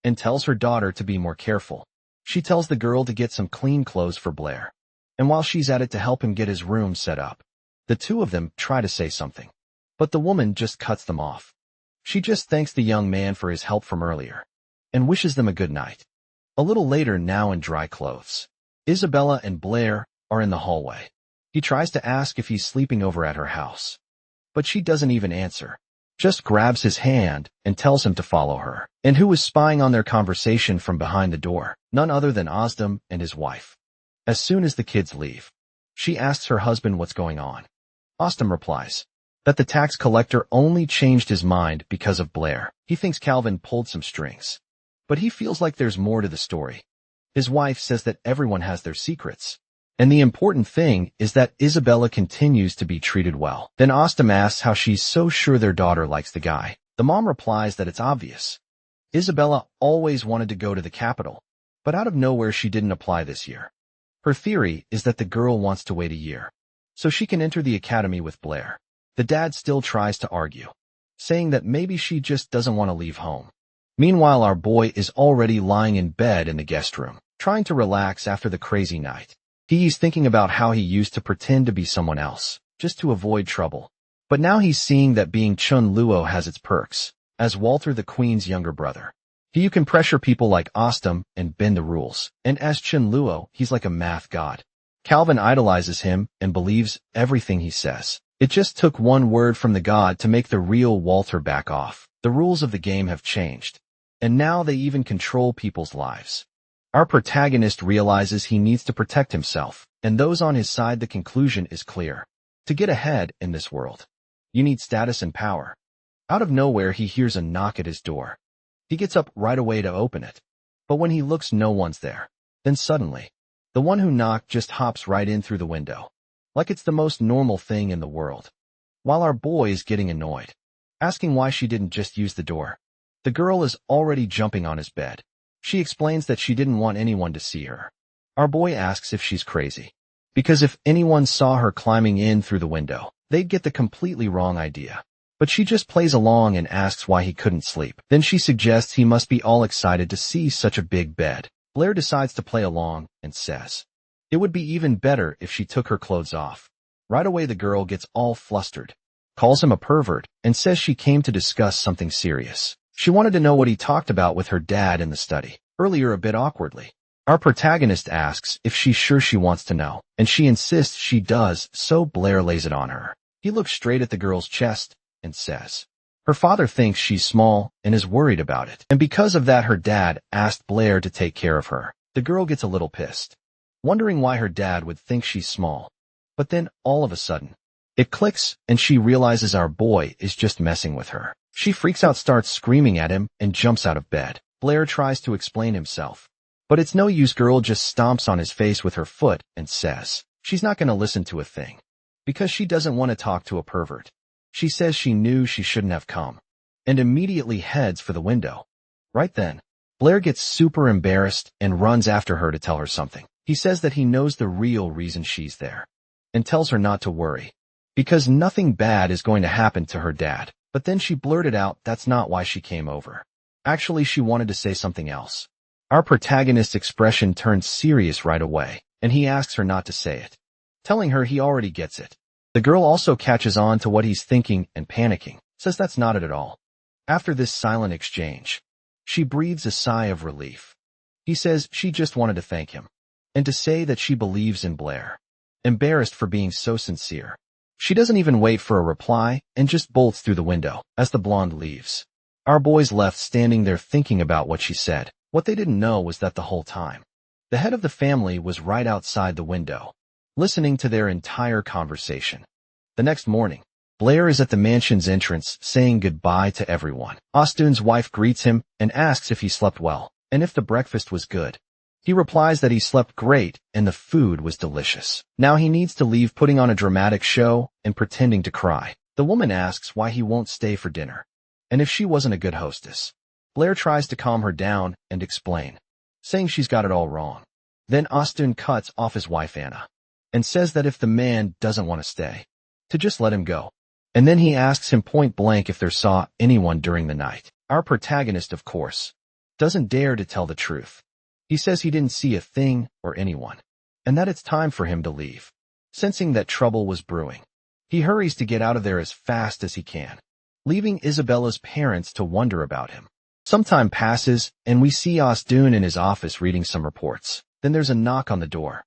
and tells her daughter to be more careful. She tells the girl to get some clean clothes for Blair, and while she's at it to help him get his room set up, the two of them try to say something, but the woman just cuts them off. She just thanks the young man for his help from earlier and wishes them a good night. A little later, now in dry clothes, Isabella and Blair are in the hallway. He tries to ask if he's sleeping over at her house, but she doesn't even answer, just grabs his hand and tells him to follow her. And who was spying on their conversation from behind the door? None other than Ozdem and his wife. As soon as the kids leave, she asks her husband what's going on. Ozdem replies that the tax collector only changed his mind because of Blair. He thinks Calvin pulled some strings, but he feels like there's more to the story. His wife says that everyone has their secrets, and the important thing is that Isabella continues to be treated well. Then Ozdem asks how she's so sure their daughter likes the guy. The mom replies that it's obvious. Isabella always wanted to go to the capital, but out of nowhere she didn't apply this year. Her theory is that the girl wants to wait a year, so she can enter the academy with Blair. The dad still tries to argue, saying that maybe she just doesn't want to leave home. Meanwhile, our boy is already lying in bed in the guest room, trying to relax after the crazy night. He's thinking about how he used to pretend to be someone else, just to avoid trouble. But now he's seeing that being Chun Luo has its perks. As Walter the Queen's younger brother, you can pressure people like Ozdem and bend the rules. And as Chun Luo, he's like a math god. Calvin idolizes him and believes everything he says. It just took one word from the god to make the real Walter back off. The rules of the game have changed, and now they even control people's lives. Our protagonist realizes he needs to protect himself, and those on his side. The conclusion is clear. To get ahead in this world, you need status and power. Out of nowhere, he hears a knock at his door. He gets up right away to open it, but when he looks, no one's there. Then suddenly, the one who knocked just hops right in through the window, like it's the most normal thing in the world. While our boy is getting annoyed, asking why she didn't just use the door, the girl is already jumping on his bed. She explains that she didn't want anyone to see her. Our boy asks if she's crazy, because if anyone saw her climbing in through the window, they'd get the completely wrong idea. But she just plays along and asks why he couldn't sleep. Then she suggests he must be all excited to see such a big bed. Blair decides to play along and says it would be even better if she took her clothes off. Right away, the girl gets all flustered calls him a pervert, and says she came to discuss something serious. She wanted to know what he talked about with her dad in the study, earlier a bit awkwardly. Our protagonist asks if she's sure she wants to know, and she insists she does, so Blair lays it on her. He looks straight at the girl's chest and says, her father thinks she's small and is worried about it, and because of that her dad asked Blair to take care of her. The girl gets a little pissed, wondering why her dad would think she's small. But then, all of a sudden, it clicks and she realizes our boy is just messing with her. She freaks out, starts screaming at him, and jumps out of bed. Blair tries to explain himself, but it's no use. Girl just stomps on his face with her foot and says she's not going to listen to a thing because she doesn't want to talk to a pervert. She says she knew she shouldn't have come and immediately heads for the window. Right then, Blair gets super embarrassed and runs after her to tell her something. He says that he knows the real reason she's there and tells her not to worry because nothing bad is going to happen to her dad. But then she blurted out that's not why she came over. Actually, she wanted to say something else. Our protagonist's expression turns serious right away, and he asks her not to say it, telling her he already gets it. The girl also catches on to what he's thinking and panicking, says that's not it at all. After this silent exchange, she breathes a sigh of relief. He says she just wanted to thank him, and to say that she believes in Blair. Embarrassed for being so sincere, she doesn't even wait for a reply and just bolts through the window as the blonde leaves. Our boys left standing there thinking about what she said. What they didn't know was that the whole time, the head of the family was right outside the window, listening to their entire conversation. The next morning, Blair is at the mansion's entrance saying goodbye to everyone. Austin's wife greets him and asks if he slept well and if the breakfast was good. He replies that he slept great and the food was delicious. Now he needs to leave, putting on a dramatic show and pretending to cry. The woman asks why he won't stay for dinner and if she wasn't a good hostess. Blair tries to calm her down and explain, saying she's got it all wrong. Then Austin cuts off his wife Anna and says that if the man doesn't want to stay, to just let him go. And then he asks him point blank if they saw anyone during the night. Our protagonist, of course, doesn't dare to tell the truth. He says he didn't see a thing or anyone, and that it's time for him to leave. Sensing that trouble was brewing, he hurries to get out of there as fast as he can, leaving Isabella's parents to wonder about him. Some time passes, and we see Austin in his office reading some reports. Then there's a knock on the door.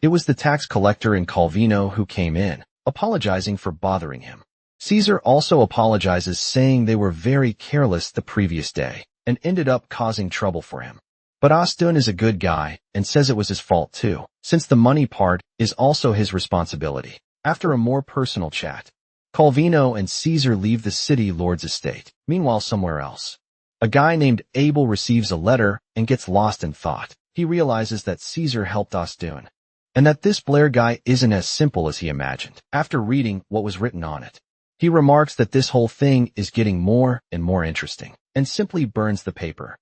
It was the tax collector in Calvino who came in, apologizing for bothering him. Caesar also apologizes, saying they were very careless the previous day and ended up causing trouble for him. But Austin is a good guy and says it was his fault too, since the money part is also his responsibility. After a more personal chat, Calvino and Caesar leave the city lord's estate. Meanwhile, somewhere else, a guy named Abel receives a letter and gets lost in thought. He realizes that Caesar helped Austin, and that this Blair guy isn't as simple as he imagined. After reading what was written on it, he remarks that this whole thing is getting more and more interesting, and simply burns the paper.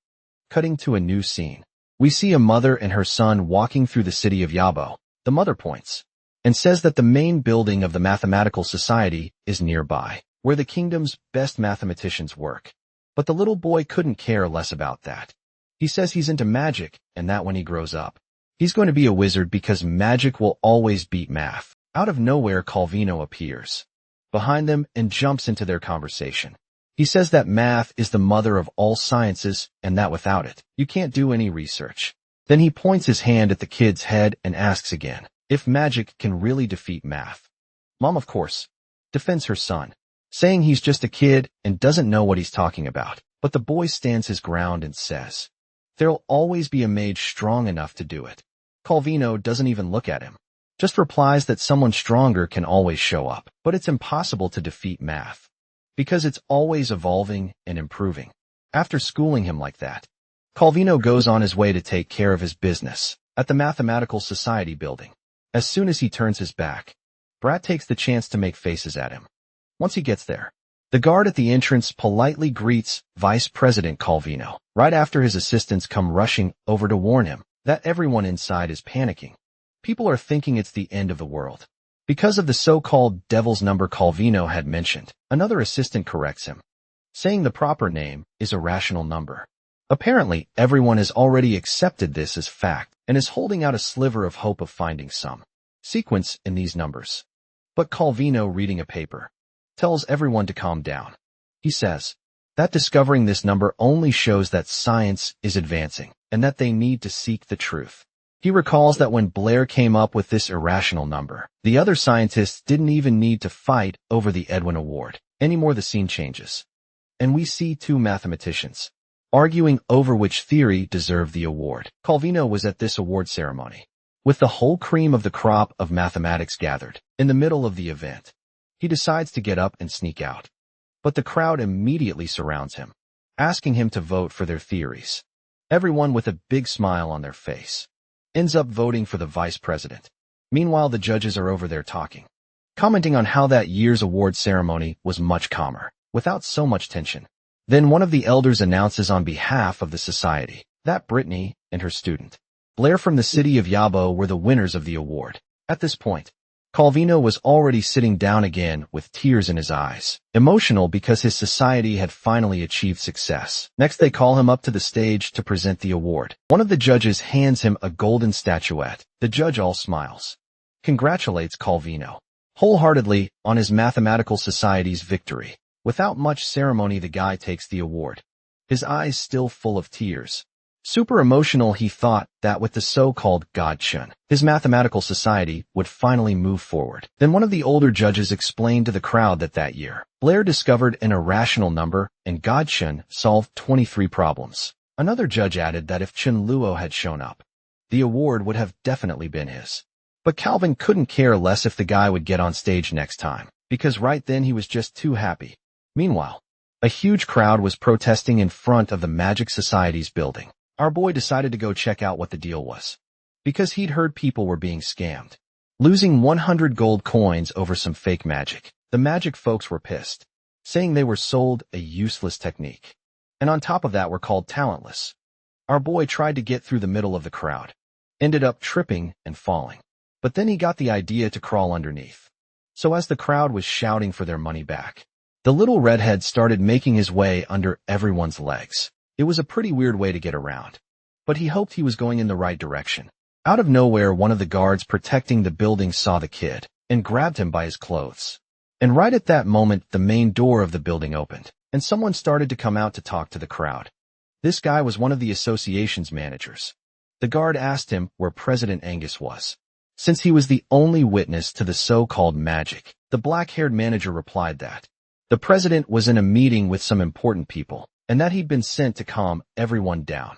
Cutting to a new scene, we see a mother and her son walking through the city of Yabo. The mother points and says that the main building of the Mathematical Society is nearby, where the kingdom's best mathematicians work. But the little boy couldn't care less about that. He says he's into magic and that when he grows up, he's going to be a wizard because magic will always beat math. Out of nowhere, Calvino appears behind them and jumps into their conversation. He says that math is the mother of all sciences and that without it, you can't do any research. Then he points his hand at the kid's head and asks again if magic can really defeat math. Mom, of course, defends her son, saying he's just a kid and doesn't know what he's talking about. But the boy stands his ground and says there'll always be a mage strong enough to do it. Calvino doesn't even look at him, just replies that someone stronger can always show up, but it's impossible to defeat math, because it's always evolving and improving. After schooling him like that, Calvino goes on his way to take care of his business at the Mathematical Society building. As soon as he turns his back, Brat takes the chance to make faces at him. Once he gets there, the guard at the entrance politely greets Vice President Calvino, right after his assistants come rushing over to warn him that everyone inside is panicking. People are thinking it's the end of the world because of the so-called devil's number Calvino had mentioned. Another assistant corrects him, saying the proper name is a rational number. Apparently, everyone has already accepted this as fact and is holding out a sliver of hope of finding some sequence in these numbers. But Calvino, reading a paper, tells everyone to calm down. He says that discovering this number only shows that science is advancing and that they need to seek the truth. He recalls that when Blair came up with this irrational number, the other scientists didn't even need to fight over the Edwin Award. Anymore, the scene changes, and we see two mathematicians arguing over which theory deserved the award. Calvino was at this award ceremony, with the whole cream of the crop of mathematics gathered. In the middle of the event, he decides to get up and sneak out, but the crowd immediately surrounds him, asking him to vote for their theories. Everyone, with a big smile on their face, ends up voting for the vice president. Meanwhile, the judges are over there talking, commenting on how that year's award ceremony was much calmer, without so much tension. Then one of the elders announces on behalf of the society that Brittany and her student, Blair from the city of Yabo, were the winners of the award. At this point, Calvino was already sitting down again with tears in his eyes, emotional because his society had finally achieved success. Next, they call him up to the stage to present the award. One of the judges hands him a golden statuette. The judge all smiles, congratulates Calvino wholeheartedly on his mathematical society's victory. Without much ceremony, the guy takes the award, his eyes still full of tears. Super emotional, he thought that with the so-called Godchun, his mathematical society would finally move forward. Then one of the older judges explained to the crowd that year, Blair discovered an irrational number and Godchun solved 23 problems. Another judge added that if Chen Luo had shown up, the award would have definitely been his. But Calvin couldn't care less if the guy would get on stage next time, because right then he was just too happy. Meanwhile, a huge crowd was protesting in front of the Magic Society's building. Our boy decided to go check out what the deal was, because he'd heard people were being scammed, losing 100 gold coins over some fake magic. The magic folks were pissed, saying they were sold a useless technique, and on top of that were called talentless. Our boy tried to get through the middle of the crowd, ended up tripping and falling, but then he got the idea to crawl underneath. So as the crowd was shouting for their money back, the little redhead started making his way under everyone's legs. It was a pretty weird way to get around, but he hoped he was going in the right direction. Out of nowhere, one of the guards protecting the building saw the kid and grabbed him by his clothes. And right at that moment, the main door of the building opened, and someone started to come out to talk to the crowd. This guy was one of the association's managers. The guard asked him where President Angus was, since he was the only witness to the so-called magic. The black-haired manager replied that the president was in a meeting with some important people, and that he'd been sent to calm everyone down.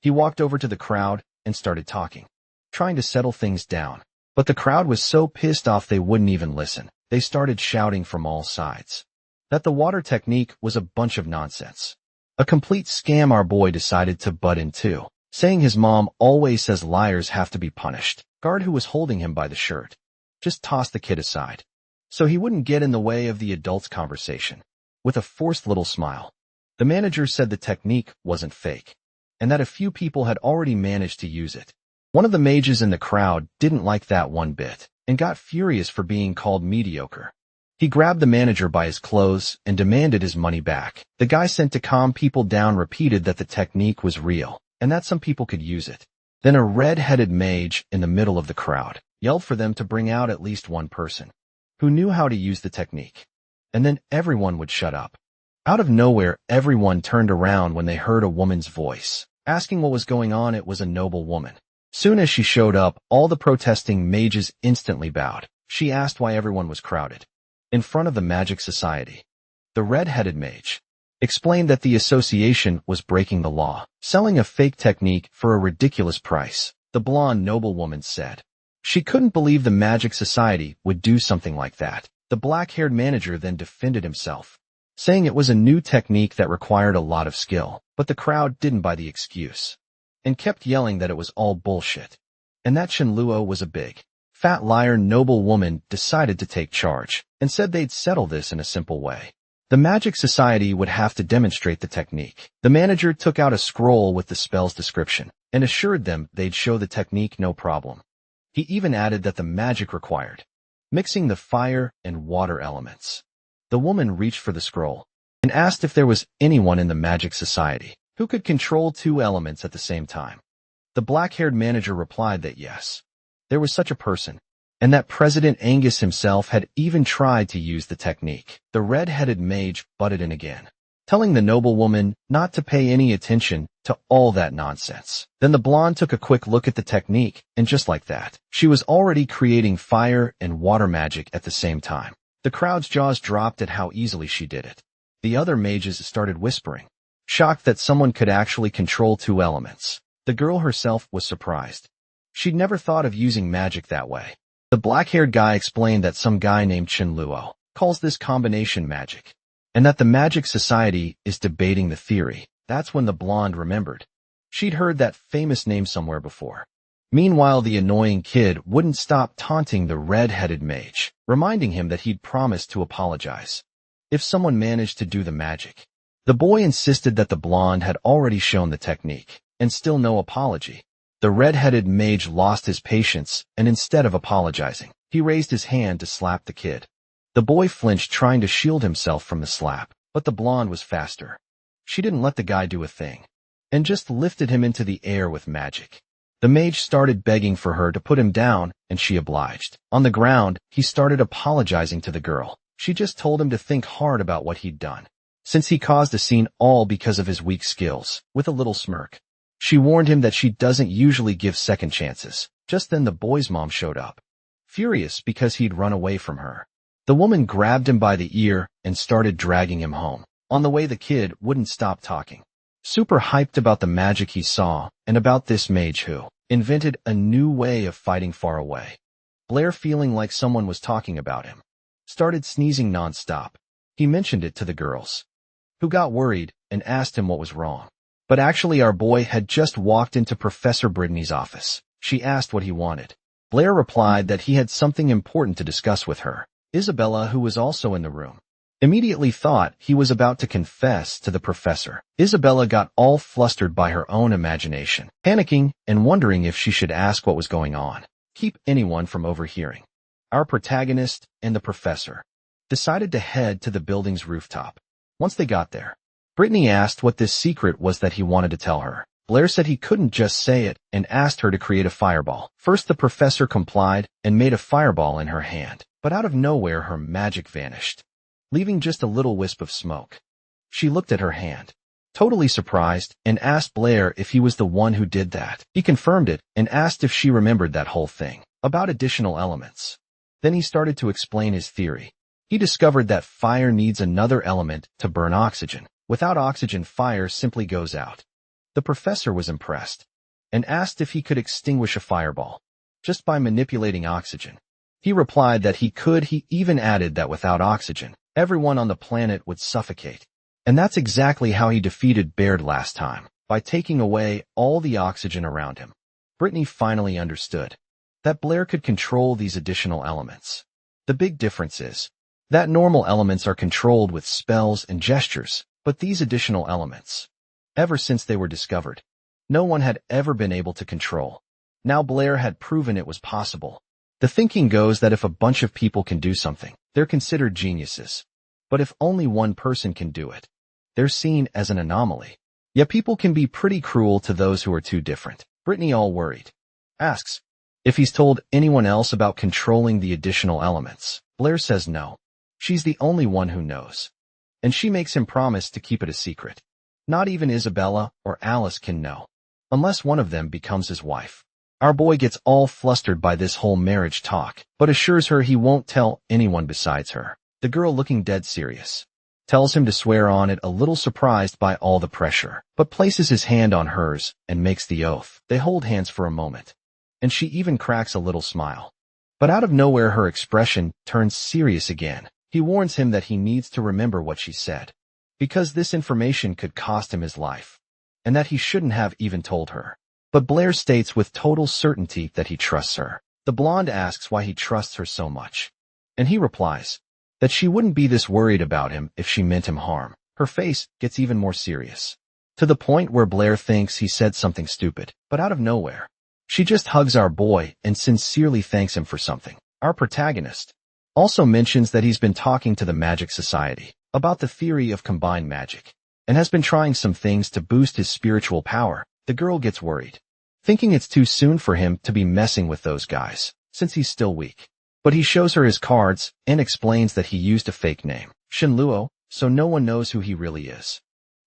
He walked over to the crowd and started talking, trying to settle things down. But the crowd was so pissed off they wouldn't even listen. They started shouting from all sides that the water technique was a bunch of nonsense, a complete scam. Our boy decided to butt in too, saying his mom always says liars have to be punished. Guard, who was holding him by the shirt, just tossed the kid aside, so he wouldn't get in the way of the adults' conversation. With a forced little smile, the manager said the technique wasn't fake, and that a few people had already managed to use it. One of the mages in the crowd didn't like that one bit, and got furious for being called mediocre. He grabbed the manager by his clothes and demanded his money back. The guy sent to calm people down repeated that the technique was real, and that some people could use it. Then a red-headed mage in the middle of the crowd yelled for them to bring out at least one person who knew how to use the technique, and then everyone would shut up. Out of nowhere, everyone turned around when they heard a woman's voice, asking what was going on. It was a noble woman. Soon as she showed up, all the protesting mages instantly bowed. She asked why everyone was crowded in front of the Magic Society. The red-headed mage explained that the association was breaking the law, selling a fake technique for a ridiculous price. The blonde noblewoman said she couldn't believe the Magic Society would do something like that. The black-haired manager then defended himself, saying it was a new technique that required a lot of skill, but the crowd didn't buy the excuse, and kept yelling that it was all bullshit, and that Chen Luo was a big, fat liar. Noblewoman decided to take charge, and said they'd settle this in a simple way. The Magic Society would have to demonstrate the technique. The manager took out a scroll with the spell's description, and assured them they'd show the technique no problem. He even added that the magic required mixing the fire and water elements. The woman reached for the scroll, and asked if there was anyone in the Magic Society who could control two elements at the same time. The black-haired manager replied that yes, there was such a person, and that President Angus himself had even tried to use the technique. The red-headed mage butted in again, telling the noblewoman not to pay any attention to all that nonsense. Then the blonde took a quick look at the technique, and just like that, she was already creating fire and water magic at the same time. The crowd's jaws dropped at how easily she did it. The other mages started whispering, shocked that someone could actually control two elements. The girl herself was surprised. She'd never thought of using magic that way. The black-haired guy explained that some guy named Chen Luo calls this combination magic, and that the Magic Society is debating the theory. That's when the blonde remembered. She'd heard that famous name somewhere before. Meanwhile, the annoying kid wouldn't stop taunting the red-headed mage, reminding him that he'd promised to apologize if someone managed to do the magic. The boy insisted that the blonde had already shown the technique, and still no apology. The red-headed mage lost his patience, and instead of apologizing, he raised his hand to slap the kid. The boy flinched, trying to shield himself from the slap, but the blonde was faster. She didn't let the guy do a thing, and just lifted him into the air with magic. The mage started begging for her to put him down, and she obliged. On the ground, he started apologizing to the girl. She just told him to think hard about what he'd done, since he caused a scene all because of his weak skills, with a little smirk. She warned him that she doesn't usually give second chances. Just then the boy's mom showed up, furious because he'd run away from her. The woman grabbed him by the ear and started dragging him home. On the way, the kid wouldn't stop talking, super hyped about the magic he saw and about this mage who invented a new way of fighting far away. Blair, feeling like someone was talking about him, started sneezing nonstop. He mentioned it to the girls, who got worried and asked him what was wrong. But actually, our boy had just walked into Professor Brittany's office. She asked what he wanted. Blair replied that he had something important to discuss with her. Isabella, who was also in the room, immediately thought he was about to confess to the professor. Isabella got all flustered by her own imagination, panicking and wondering if she should ask what was going on. Keep anyone from overhearing. Our protagonist and the professor decided to head to the building's rooftop. Once they got there, Brittany asked what this secret was that he wanted to tell her. Blair said he couldn't just say it and asked her to create a fireball. First, the professor complied and made a fireball in her hand, but out of nowhere her magic vanished, leaving just a little wisp of smoke. She looked at her hand, totally surprised, and asked Blair if he was the one who did that. He confirmed it and asked if she remembered that whole thing about additional elements. Then he started to explain his theory. He discovered that fire needs another element to burn oxygen. Without oxygen, fire simply goes out. The professor was impressed and asked if he could extinguish a fireball just by manipulating oxygen. He replied that he could. He even added that without oxygen, everyone on the planet would suffocate. And that's exactly how he defeated Baird last time, by taking away all the oxygen around him. Brittany finally understood that Blair could control these additional elements. The big difference is that normal elements are controlled with spells and gestures, but these additional elements, ever since they were discovered, no one had ever been able to control. Now Blair had proven it was possible. The thinking goes that if a bunch of people can do something, they're considered geniuses. But if only one person can do it, they're seen as an anomaly. Yet people can be pretty cruel to those who are too different. Brittany, all worried, asks if he's told anyone else about controlling the additional elements. Blair says no. She's the only one who knows, and she makes him promise to keep it a secret. Not even Isabella or Alice can know, unless one of them becomes his wife. Our boy gets all flustered by this whole marriage talk, but assures her he won't tell anyone besides her. The girl, looking dead serious, tells him to swear on it, a little surprised by all the pressure, but places his hand on hers and makes the oath. They hold hands for a moment, and she even cracks a little smile. But out of nowhere her expression turns serious again. He warns him that he needs to remember what she said, because this information could cost him his life, and that he shouldn't have even told her. But Blair states with total certainty that he trusts her. The blonde asks why he trusts her so much, and he replies that she wouldn't be this worried about him if she meant him harm. Her face gets even more serious, to the point where Blair thinks he said something stupid. But out of nowhere, she just hugs our boy and sincerely thanks him for something. Our protagonist also mentions that he's been talking to the Magic Society about the theory of combined magic, and has been trying some things to boost his spiritual power. The girl gets worried, thinking it's too soon for him to be messing with those guys. since he's still weak. But he shows her his cards and explains that he used a fake name, Shinluo, so no one knows who he really is.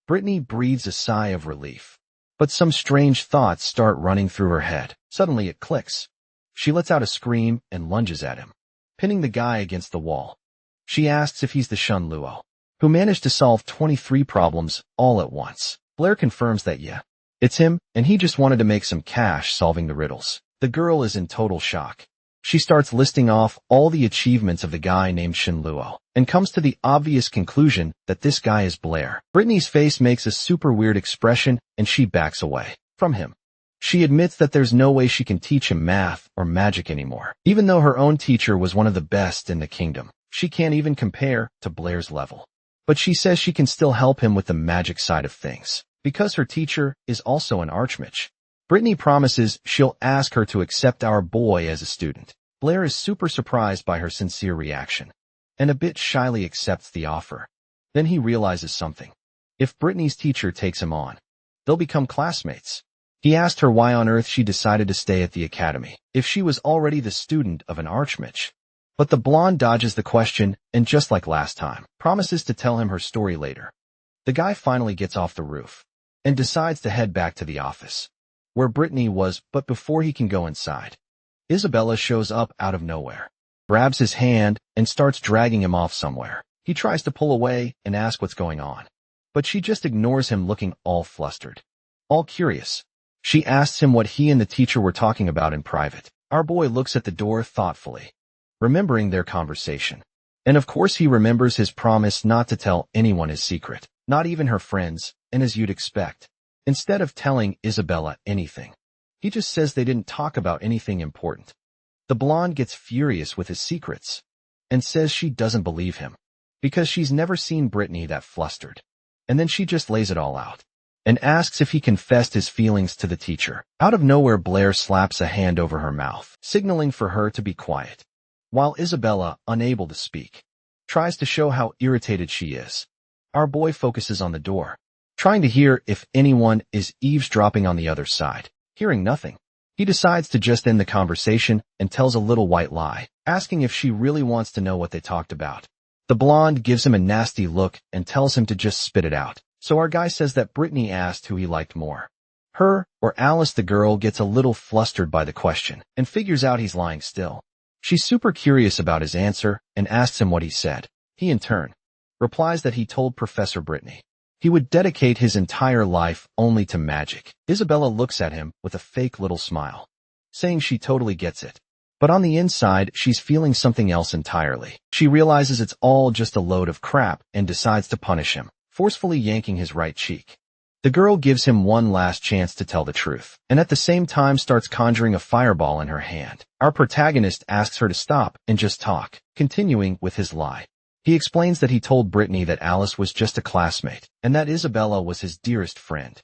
Brittany breathes a sigh of relief. But some strange thoughts start running through her head. Suddenly it clicks. She lets out a scream and lunges at him, pinning the guy against the wall. She asks if he's the Shinluo, who managed to solve 23 problems all at once. Blair confirms that yeah, it's him, and he just wanted to make some cash solving the riddles. The girl is in total shock. She starts listing off all the achievements of the guy named Shinluo, and comes to the obvious conclusion that this guy is Blair. Brittany's face makes a super weird expression, and she backs away from him. She admits that there's no way she can teach him math or magic anymore. Even though her own teacher was one of the best in the kingdom, she can't even compare to Blair's level. But she says she can still help him with the magic side of things, because her teacher is also an archmage. Brittany promises she'll ask her to accept our boy as a student. Blair is super surprised by her sincere reaction, and a bit shyly accepts the offer. Then he realizes something. If Brittany's teacher takes him on, they'll become classmates. He asked her why on earth she decided to stay at the academy, if she was already the student of an archmage. But the blonde dodges the question, and just like last time, promises to tell him her story later. The guy finally gets off the roof, and decides to head back to the office, where Brittany was, but before he can go inside, Isabella shows up out of nowhere, grabs his hand, and starts dragging him off somewhere. He tries to pull away and ask what's going on, but she just ignores him, looking all flustered. All curious, she asks him what he and the teacher were talking about in private. Our boy looks at the door thoughtfully, remembering their conversation. And of course he remembers his promise not to tell anyone his secret, not even her friends, and as you'd expect, instead of telling Isabella anything, he just says they didn't talk about anything important. The blonde gets furious with his secrets, and says she doesn't believe him, because she's never seen Brittany that flustered. And then she just lays it all out, and asks if he confessed his feelings to the teacher. Out of nowhere, Blair slaps a hand over her mouth, signaling for her to be quiet, while Isabella, unable to speak, tries to show how irritated she is. Our boy focuses on the door, trying to hear if anyone is eavesdropping on the other side. Hearing nothing, he decides to just end the conversation and tells a little white lie, asking if she really wants to know what they talked about. The blonde gives him a nasty look and tells him to just spit it out. So our guy says that Brittany asked who he liked more, her or Alice. The girl gets a little flustered by the question and figures out he's lying still. She's super curious about his answer and asks him what he said. He in turn replies that he told Professor Brittany he would dedicate his entire life only to magic. Isabella looks at him with a fake little smile, saying she totally gets it. But on the inside, she's feeling something else entirely. She realizes it's all just a load of crap and decides to punish him, forcefully yanking his right cheek. The girl gives him one last chance to tell the truth, and at the same time starts conjuring a fireball in her hand. Our protagonist asks her to stop and just talk, continuing with his lie. He explains that he told Brittany that Alice was just a classmate, and that Isabella was his dearest friend.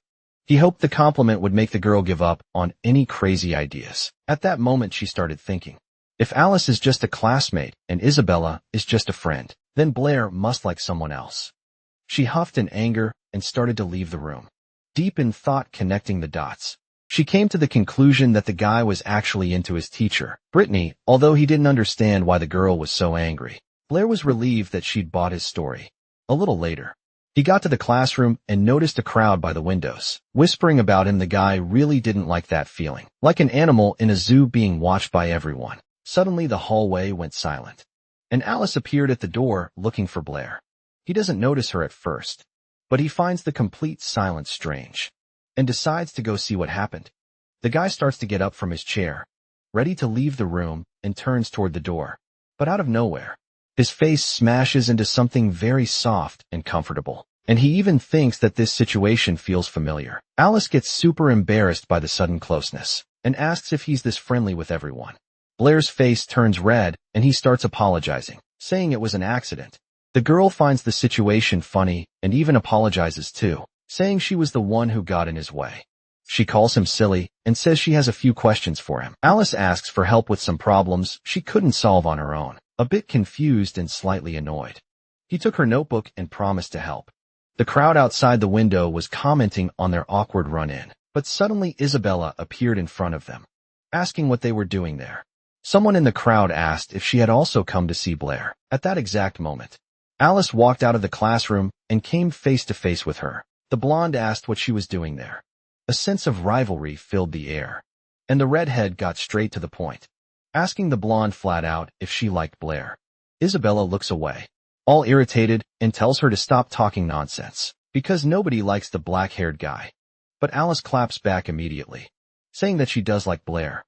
He hoped the compliment would make the girl give up on any crazy ideas. At that moment she started thinking, if Alice is just a classmate and Isabella is just a friend, then Blair must like someone else. She huffed in anger and started to leave the room, deep in thought, connecting the dots. She came to the conclusion that the guy was actually into his teacher, Brittany, although he didn't understand why the girl was so angry. Blair was relieved that she'd bought his story. A little later, he got to the classroom and noticed a crowd by the windows, whispering about him. The guy really didn't like that feeling, like an animal in a zoo being watched by everyone. Suddenly the hallway went silent, and Alice appeared at the door looking for Blair. He doesn't notice her at first, but he finds the complete silence strange, and decides to go see what happened. The guy starts to get up from his chair, ready to leave the room, and turns toward the door. But out of nowhere, his face smashes into something very soft and comfortable, and he even thinks that this situation feels familiar. Alice gets super embarrassed by the sudden closeness, and asks if he's this friendly with everyone. Blair's face turns red, and he starts apologizing, saying it was an accident. The girl finds the situation funny, and even apologizes too, saying she was the one who got in his way. She calls him silly, and says she has a few questions for him. Alice asks for help with some problems she couldn't solve on her own, a bit confused and slightly annoyed. He took her notebook and promised to help. The crowd outside the window was commenting on their awkward run-in, but suddenly Isabella appeared in front of them, asking what they were doing there. Someone in the crowd asked if she had also come to see Blair. At that exact moment, Alice walked out of the classroom and came face to face with her. The blonde asked what she was doing there. A sense of rivalry filled the air, and the redhead got straight to the point, asking the blonde flat out if she liked Blair. Isabella looks away, all irritated, and tells her to stop talking nonsense, because nobody likes the black-haired guy. But Alice claps back immediately, saying that she does like Blair.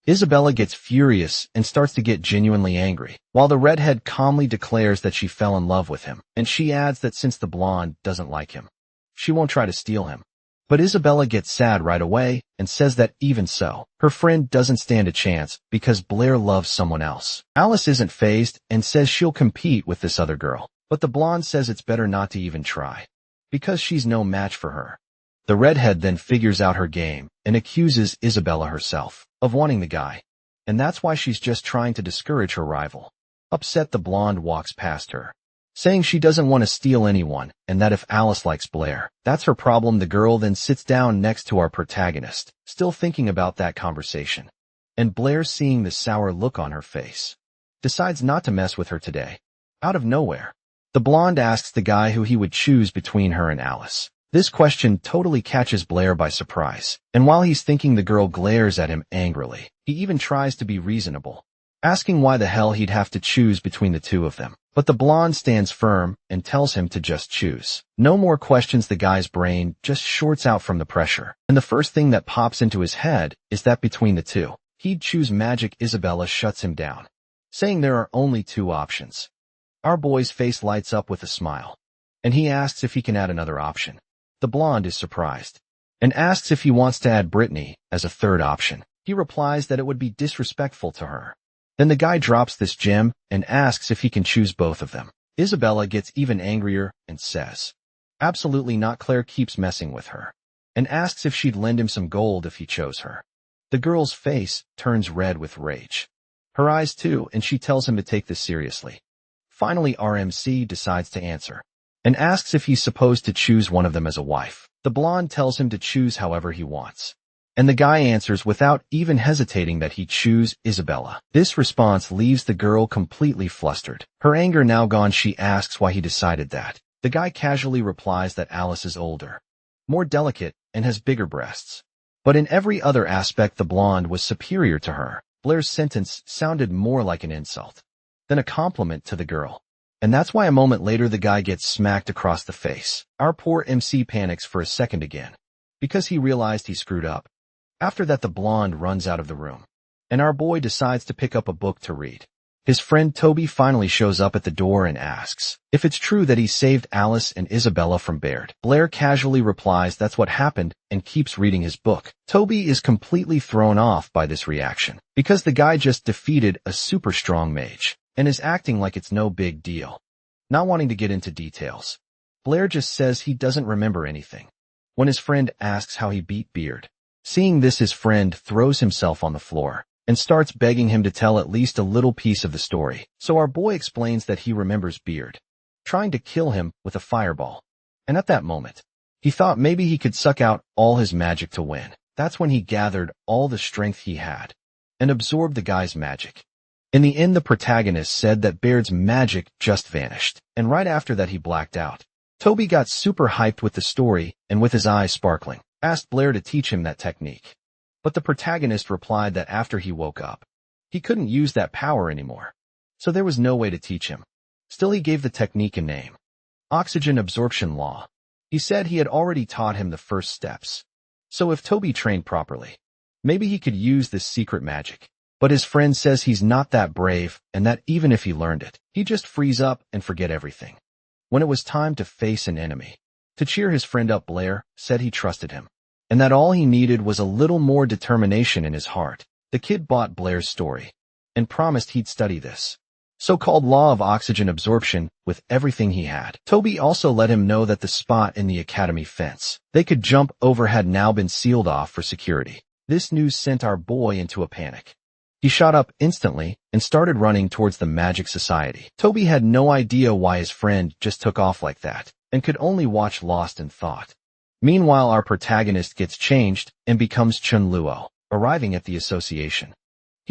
Isabella gets furious and starts to get genuinely angry, while the redhead calmly declares that she fell in love with him, and she adds that since the blonde doesn't like him, she won't try to steal him. But Isabella gets sad right away and says that even so, her friend doesn't stand a chance because Blair loves someone else. Alice isn't fazed and says she'll compete with this other girl, but the blonde says it's better not to even try, because she's no match for her. The redhead then figures out her game and accuses Isabella herself of wanting the guy, and that's why she's just trying to discourage her rival. Upset, the blonde walks past her, saying she doesn't want to steal anyone and that if Alice likes Blair, that's her problem. The girl then sits down next to our protagonist, still thinking about that conversation. And Blair, seeing the sour look on her face, decides not to mess with her today. Out of nowhere, the blonde asks the guy who he would choose between her and Alice. This question totally catches Blair by surprise, and while he's thinking, the girl glares at him angrily. He even tries to be reasonable, asking why the hell he'd have to choose between the two of them. But the blonde stands firm and tells him to just choose. No more questions. The guy's brain just shorts out from the pressure, and the first thing that pops into his head is that between the two, he'd choose magic. Isabella shuts him down, saying there are only two options. Our boy's face lights up with a smile, and he asks if he can add another option. The blonde is surprised and asks if he wants to add Brittany as a third option. He replies that it would be disrespectful to her. Then the guy drops this gem and asks if he can choose both of them. Isabella gets even angrier and says, absolutely not. Claire keeps messing with her and asks if she'd lend him some gold if he chose her. The girl's face turns red with rage, her eyes too, and she tells him to take this seriously. Finally, RMC decides to answer and asks if he's supposed to choose one of them as a wife. The blonde tells him to choose however he wants, and the guy answers without even hesitating that he choose Isabella. This response leaves the girl completely flustered. Her anger now gone, she asks why he decided that. The guy casually replies that Alice is older, more delicate, and has bigger breasts. But in every other aspect, the blonde was superior to her. Blair's sentence sounded more like an insult than a compliment to the girl. And that's why a moment later the guy gets smacked across the face. Our poor MC panics for a second again, because he realized he screwed up. After that, the blonde runs out of the room, and our boy decides to pick up a book to read. His friend Toby finally shows up at the door and asks if it's true that he saved Alice and Isabella from Baird. Blair casually replies that's what happened and keeps reading his book. Toby is completely thrown off by this reaction, because the guy just defeated a super strong mage and is acting like it's no big deal. Not wanting to get into details, Blair just says he doesn't remember anything when his friend asks how he beat Beard. Seeing this, his friend throws himself on the floor and starts begging him to tell at least a little piece of the story. So our boy explains that he remembers Beard trying to kill him with a fireball, and at that moment, he thought maybe he could suck out all his magic to win. That's when he gathered all the strength he had and absorbed the guy's magic. In the end, the protagonist said that Baird's magic just vanished, and right after that he blacked out. Toby got super hyped with the story and, with his eyes sparkling, asked Blair to teach him that technique. But the protagonist replied that after he woke up, he couldn't use that power anymore, so there was no way to teach him. Still, he gave the technique a name: oxygen absorption law. He said he had already taught him the first steps, so if Toby trained properly, maybe he could use this secret magic. But his friend says he's not that brave, and that even if he learned it, he'd just freeze up and forget everything when it was time to face an enemy. To cheer his friend up, Blair said he trusted him, and that all he needed was a little more determination in his heart. The kid bought Blair's story and promised he'd study this so-called law of oxygen absorption with everything he had. Toby also let him know that the spot in the academy fence they could jump over had now been sealed off for security. This news sent our boy into a panic. He shot up instantly and started running towards the Magic Society. Toby had no idea why his friend just took off like that and could only watch lost in thought. Meanwhile, our protagonist gets changed and becomes Chun Luo, arriving at the association.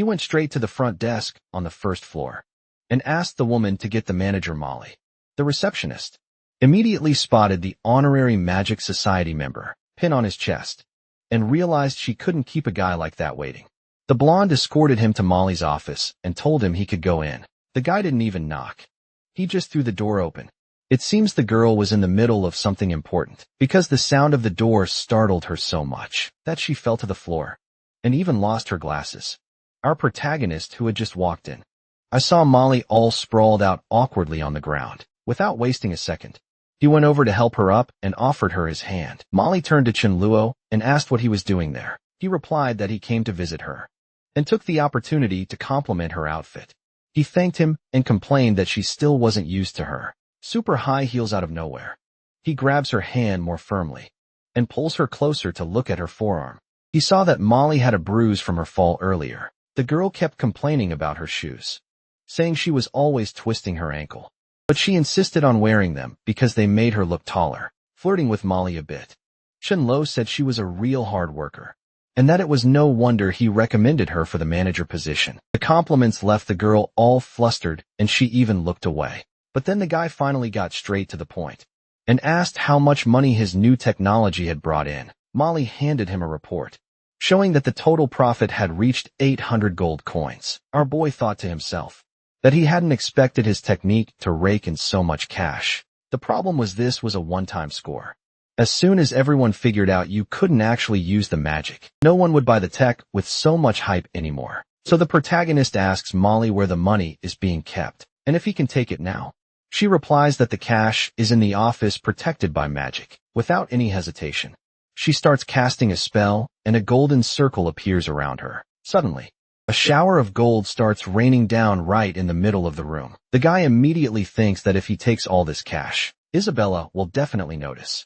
He went straight to the front desk on the first floor and asked the woman to get the manager Molly. The receptionist immediately spotted the honorary Magic Society member pin on his chest and realized she couldn't keep a guy like that waiting. The blonde escorted him to Molly's office and told him he could go in. The guy didn't even knock. He just threw the door open. It seems the girl was in the middle of something important because the sound of the door startled her so much that she fell to the floor and even lost her glasses. Our protagonist, who had just walked in, I saw Molly all sprawled out awkwardly on the ground. Without wasting a second, he went over to help her up and offered her his hand. Molly turned to Chen Luo and asked what he was doing there. He replied that he came to visit her and took the opportunity to compliment her outfit. He thanked him and complained that she still wasn't used to her super high heels out of nowhere. He grabs her hand more firmly and pulls her closer to look at her forearm. He saw that Molly had a bruise from her fall earlier. The girl kept complaining about her shoes, saying she was always twisting her ankle. But she insisted on wearing them because they made her look taller, flirting with Molly a bit. Chen Lo said she was a real hard worker, and that it was no wonder he recommended her for the manager position. The compliments left the girl all flustered, and she even looked away. But then the guy finally got straight to the point and asked how much money his new technology had brought in. Molly handed him a report, showing that the total profit had reached 800 gold coins. Our boy thought to himself that he hadn't expected his technique to rake in so much cash. The problem was this was a one-time score. As soon as everyone figured out you couldn't actually use the magic, no one would buy the tech with so much hype anymore. So the protagonist asks Molly where the money is being kept and if he can take it now. She replies that the cash is in the office protected by magic. Without any hesitation, she starts casting a spell and a golden circle appears around her. Suddenly, a shower of gold starts raining down right in the middle of the room. The guy immediately thinks that if he takes all this cash, Isabella will definitely notice.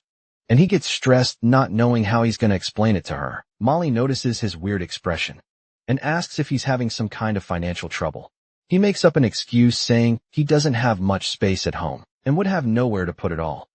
And he gets stressed not knowing how he's going to explain it to her. Molly notices his weird expression and asks if he's having some kind of financial trouble. He makes up an excuse saying he doesn't have much space at home and would have nowhere to put it all.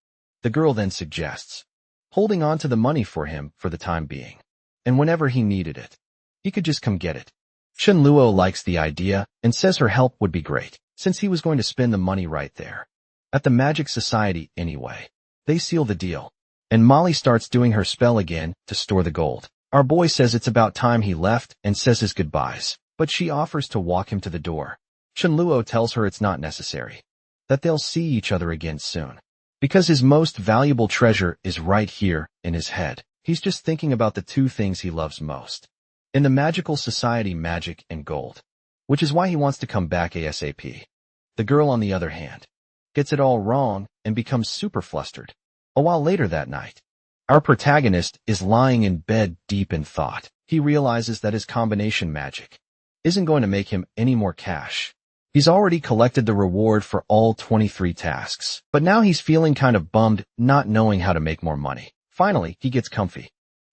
The girl then suggests holding on to the money for him for the time being, and whenever he needed it, he could just come get it. Chen Luo likes the idea and says her help would be great, since he was going to spend the money right there at the Magic Society anyway. They seal the deal, and Molly starts doing her spell again to store the gold. Our boy says it's about time he left and says his goodbyes, but she offers to walk him to the door. Chen Luo tells her it's not necessary, that they'll see each other again soon, because his most valuable treasure is right here in his head. He's just thinking about the two things he loves most in the magical society, magic and gold, which is why he wants to come back ASAP. The girl, on the other hand, gets it all wrong and becomes super flustered. A while later that night, our protagonist is lying in bed deep in thought. He realizes that his combination magic isn't going to make him any more cash. He's already collected the reward for all 23 tasks, but now he's feeling kind of bummed, not knowing how to make more money. Finally, he gets comfy,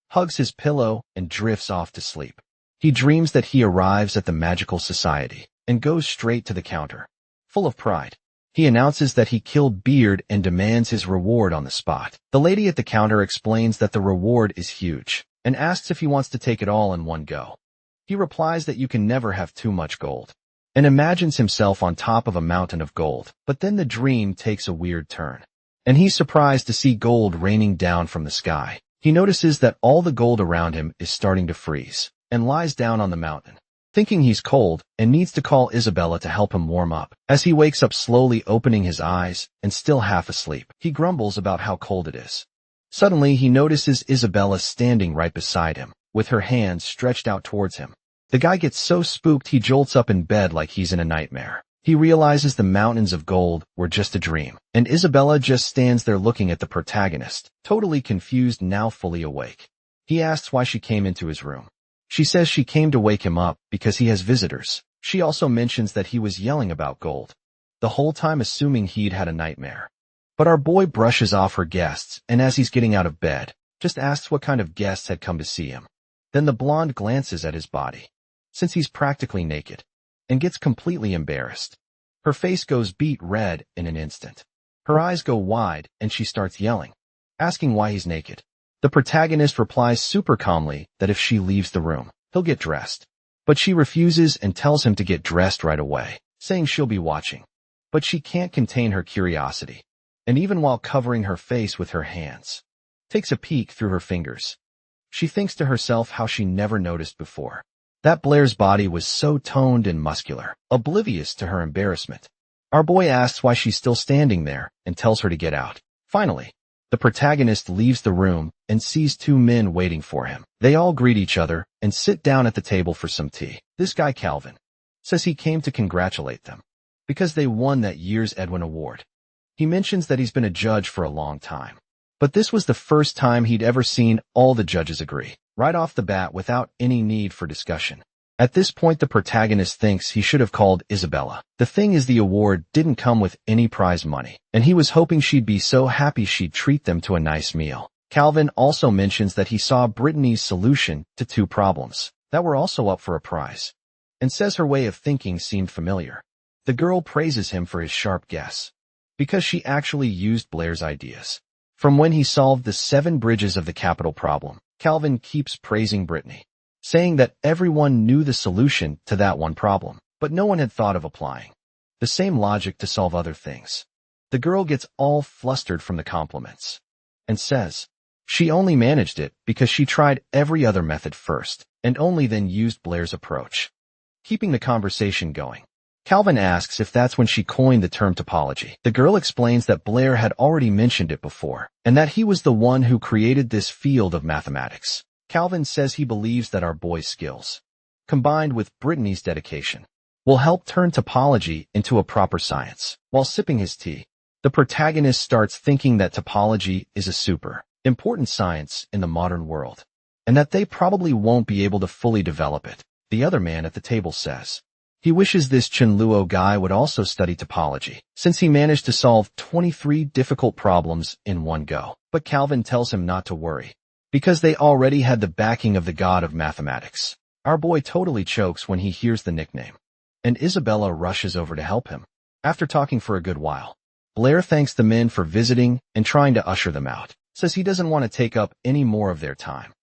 hugs his pillow, and drifts off to sleep. He dreams that he arrives at the Magical Society and goes straight to the counter. Full of pride, he announces that he killed Beard and demands his reward on the spot. The lady at the counter explains that the reward is huge and asks if he wants to take it all in one go. He replies that you can never have too much gold and imagines himself on top of a mountain of gold. But then the dream takes a weird turn, and he's surprised to see gold raining down from the sky. He notices that all the gold around him is starting to freeze and lies down on the mountain, thinking he's cold and needs to call Isabella to help him warm up. As he wakes up, slowly opening his eyes and still half asleep, he grumbles about how cold it is. Suddenly, he notices Isabella standing right beside him, with her hands stretched out towards him. The guy gets so spooked he jolts up in bed like he's in a nightmare. He realizes the mountains of gold were just a dream, and Isabella just stands there looking at the protagonist, totally confused, now fully awake. He asks why she came into his room. She says she came to wake him up because he has visitors. She also mentions that he was yelling about gold, the whole time assuming he'd had a nightmare. But our boy brushes off her guests, and as he's getting out of bed, just asks what kind of guests had come to see him. Then the blonde glances at his body, since he's practically naked, and gets completely embarrassed. Her face goes beet red in an instant. Her eyes go wide, and she starts yelling, asking why he's naked. The protagonist replies super calmly that if she leaves the room, he'll get dressed But she refuses and tells him to get dressed right away, saying she'll be watching. But she can't contain her curiosity, and even while covering her face with her hands, takes a peek through her fingers. She thinks to herself how she never noticed before. That Blair's body was so toned and muscular, oblivious to her embarrassment. Our boy asks why she's still standing there and tells her to get out. Finally, the protagonist leaves the room and sees two men waiting for him. They all greet each other and sit down at the table for some tea. This guy, Calvin, says he came to congratulate them because they won that year's Edwin Award. He mentions that he's been a judge for a long time, but this was the first time he'd ever seen all the judges agree, right off the bat without any need for discussion. At this point, the protagonist thinks he should have called Isabella. The thing is, the award didn't come with any prize money, and he was hoping she'd be so happy she'd treat them to a nice meal. Calvin also mentions that he saw Brittany's solution to two problems that were also up for a prize, and says her way of thinking seemed familiar. The girl praises him for his sharp guess, because she actually used Blair's ideas. From when he solved the 7 bridges of the capital problem, Calvin keeps praising Brittany, saying that everyone knew the solution to that one problem, but no one had thought of applying the same logic to solve other things. The girl gets all flustered from the compliments and says she only managed it because she tried every other method first and only then used Blair's approach. Keeping the conversation going, Calvin asks if that's when she coined the term topology. The girl explains that Blair had already mentioned it before and that he was the one who created this field of mathematics. Calvin says he believes that our boy's skills, combined with Brittany's dedication, will help turn topology into a proper science. While sipping his tea, the protagonist starts thinking that topology is a super important science in the modern world, and that they probably won't be able to fully develop it. The other man at the table says he wishes this Chenluo guy would also study topology, since he managed to solve 23 difficult problems in one go. But Calvin tells him not to worry, because they already had the backing of the god of mathematics. Our boy totally chokes when he hears the nickname, and Isabella rushes over to help him. After talking for a good while, Blair thanks the men for visiting and trying to usher them out, says he doesn't want to take up any more of their time.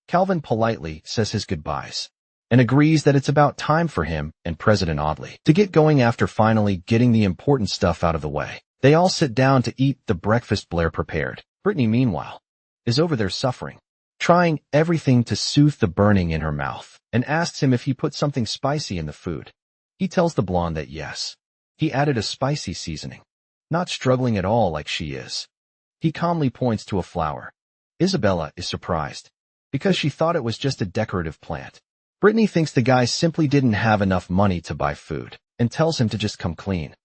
Calvin politely says his goodbyes, and agrees that it's about time for him and President Audley to get going after finally getting the important stuff out of the way. They all sit down to eat the breakfast Blair prepared. Brittany, meanwhile, is over there suffering, trying everything to soothe the burning in her mouth, and asks him if he put something spicy in the food. He tells the blonde that yes, he added a spicy seasoning, not struggling at all like she is. He calmly points to a flower. Isabella is surprised, because she thought it was just a decorative plant. Brittany thinks the guy simply didn't have enough money to buy food, and tells him to just come clean.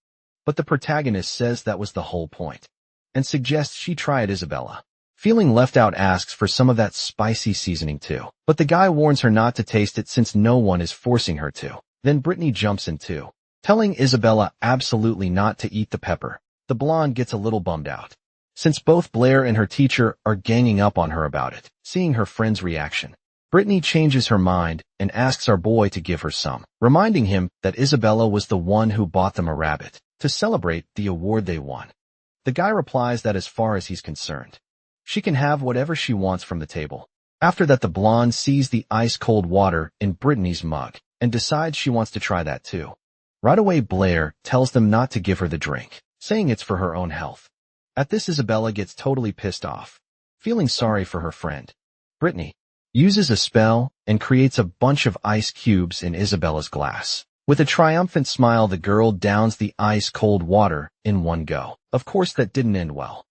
But the protagonist says that was the whole point, and suggests she try it. Isabella, feeling left out, asks for some of that spicy seasoning too, but the guy warns her not to taste it since no one is forcing her to. Then Brittany jumps in too, telling Isabella absolutely not to eat the pepper. The blonde gets a little bummed out, since both Blair and her teacher are ganging up on her about it. Seeing her friend's reaction, Brittany changes her mind and asks our boy to give her some, reminding him that Isabella was the one who bought them a rabbit to celebrate the award they won. The guy replies that as far as he's concerned, she can have whatever she wants from the table. After that, the blonde sees the ice-cold water in Brittany's mug and decides she wants to try that too. Right away, Blair tells them not to give her the drink, saying it's for her own health. At this, Isabella gets totally pissed off, feeling sorry for her friend. Brittany uses a spell and creates a bunch of ice cubes in Isabella's glass. With a triumphant smile, the girl downs the ice-cold water in one go. Of course, that didn't end well.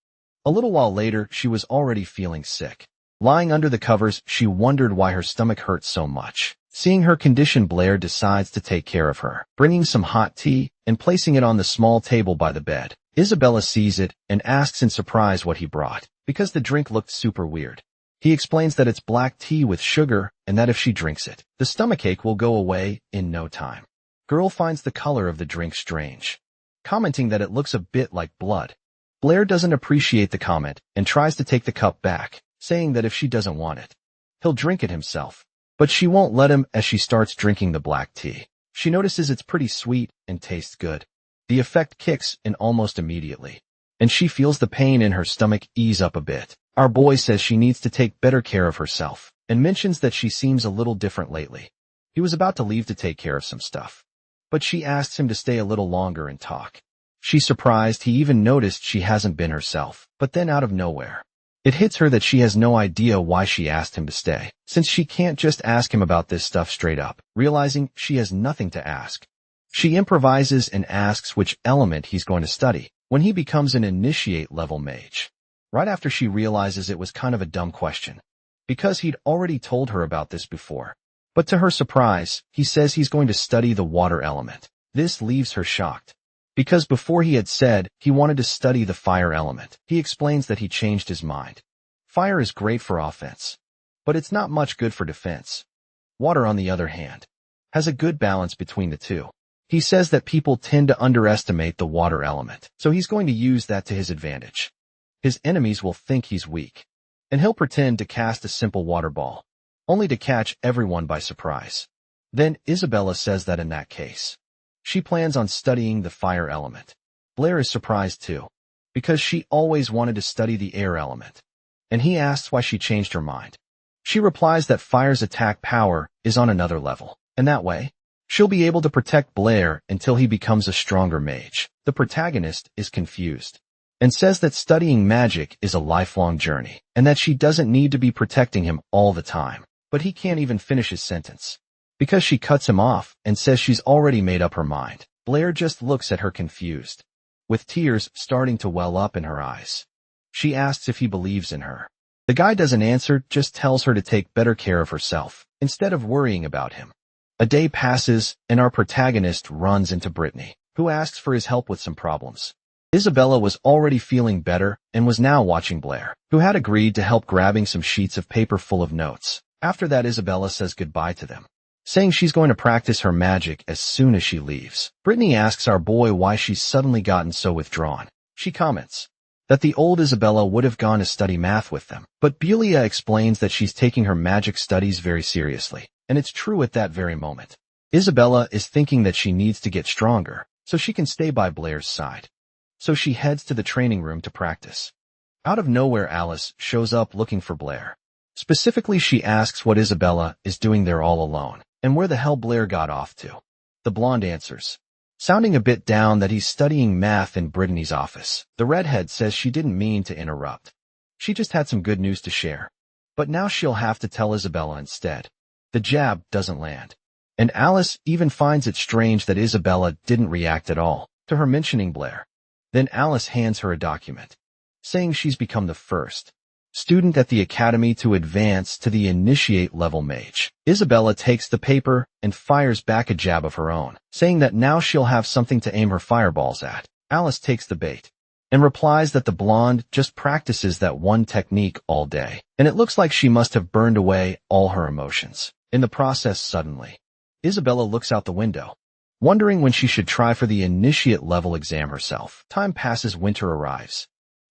A little while later, she was already feeling sick. Lying under the covers, she wondered why her stomach hurt so much. Seeing her condition, Blair decides to take care of her, bringing some hot tea and placing it on the small table by the bed. Isabella sees it and asks in surprise what he brought, because the drink looked super weird. He explains that it's black tea with sugar and that if she drinks it, the stomachache will go away in no time. Girl finds the color of the drink strange, commenting that it looks a bit like blood. Blair doesn't appreciate the comment and tries to take the cup back, saying that if she doesn't want it, he'll drink it himself. But she won't let him as she starts drinking the black tea. She notices it's pretty sweet and tastes good. The effect kicks in almost immediately, and she feels the pain in her stomach ease up a bit. Our boy says she needs to take better care of herself, and mentions that she seems a little different lately. He was about to leave to take care of some stuff, but she asks him to stay a little longer and talk. She's surprised he even noticed she hasn't been herself, but then out of nowhere, it hits her that she has no idea why she asked him to stay, since she can't just ask him about this stuff straight up. Realizing she has nothing to ask, she improvises and asks which element he's going to study when he becomes an initiate level mage. Right after she realizes it was kind of a dumb question, because he'd already told her about this before. But to her surprise, he says he's going to study the water element. This leaves her shocked, because before he had said he wanted to study the fire element. He explains that he changed his mind. Fire is great for offense, but it's not much good for defense. Water, on the other hand, has a good balance between the two. He says that people tend to underestimate the water element, so he's going to use that to his advantage. His enemies will think he's weak, and he'll pretend to cast a simple water ball, only to catch everyone by surprise. Then Isabella says that in that case, she plans on studying the fire element. Blair is surprised too, because she always wanted to study the air element, and he asks why she changed her mind. She replies that fire's attack power is on another level, and that way, she'll be able to protect Blair until he becomes a stronger mage. The protagonist is confused, and says that studying magic is a lifelong journey, and that she doesn't need to be protecting him all the time. But he can't even finish his sentence, because she cuts him off and says she's already made up her mind. Blair just looks at her confused, with tears starting to well up in her eyes. She asks if he believes in her. The guy doesn't answer, just tells her to take better care of herself, instead of worrying about him. A day passes, and our protagonist runs into Brittany, who asks for his help with some problems. Isabella was already feeling better and was now watching Blair, who had agreed to help grabbing some sheets of paper full of notes. After that, Isabella says goodbye to them, saying she's going to practice her magic as soon as she leaves. Brittany asks our boy why she's suddenly gotten so withdrawn. She comments that the old Isabella would have gone to study math with them, but Bulia explains that she's taking her magic studies very seriously, and it's true at that very moment. Isabella is thinking that she needs to get stronger so she can stay by Blair's side. So she heads to the training room to practice. Out of nowhere, Alice shows up looking for Blair. Specifically, she asks what Isabella is doing there all alone, and where the hell Blair got off to. The blonde answers, sounding a bit down, that he's studying math in Brittany's office. The redhead says she didn't mean to interrupt. She just had some good news to share. But now she'll have to tell Isabella instead. The jab doesn't land, and Alice even finds it strange that Isabella didn't react at all to her mentioning Blair. Then Alice hands her a document, saying she's become the first student at the academy to advance to the initiate level mage. Isabella takes the paper and fires back a jab of her own, saying that now she'll have something to aim her fireballs at. Alice takes the bait and replies that the blonde just practices that one technique all day, and it looks like she must have burned away all her emotions. In the process, suddenly, Isabella looks out the window, wondering when she should try for the initiate level exam herself. Time passes, winter arrives,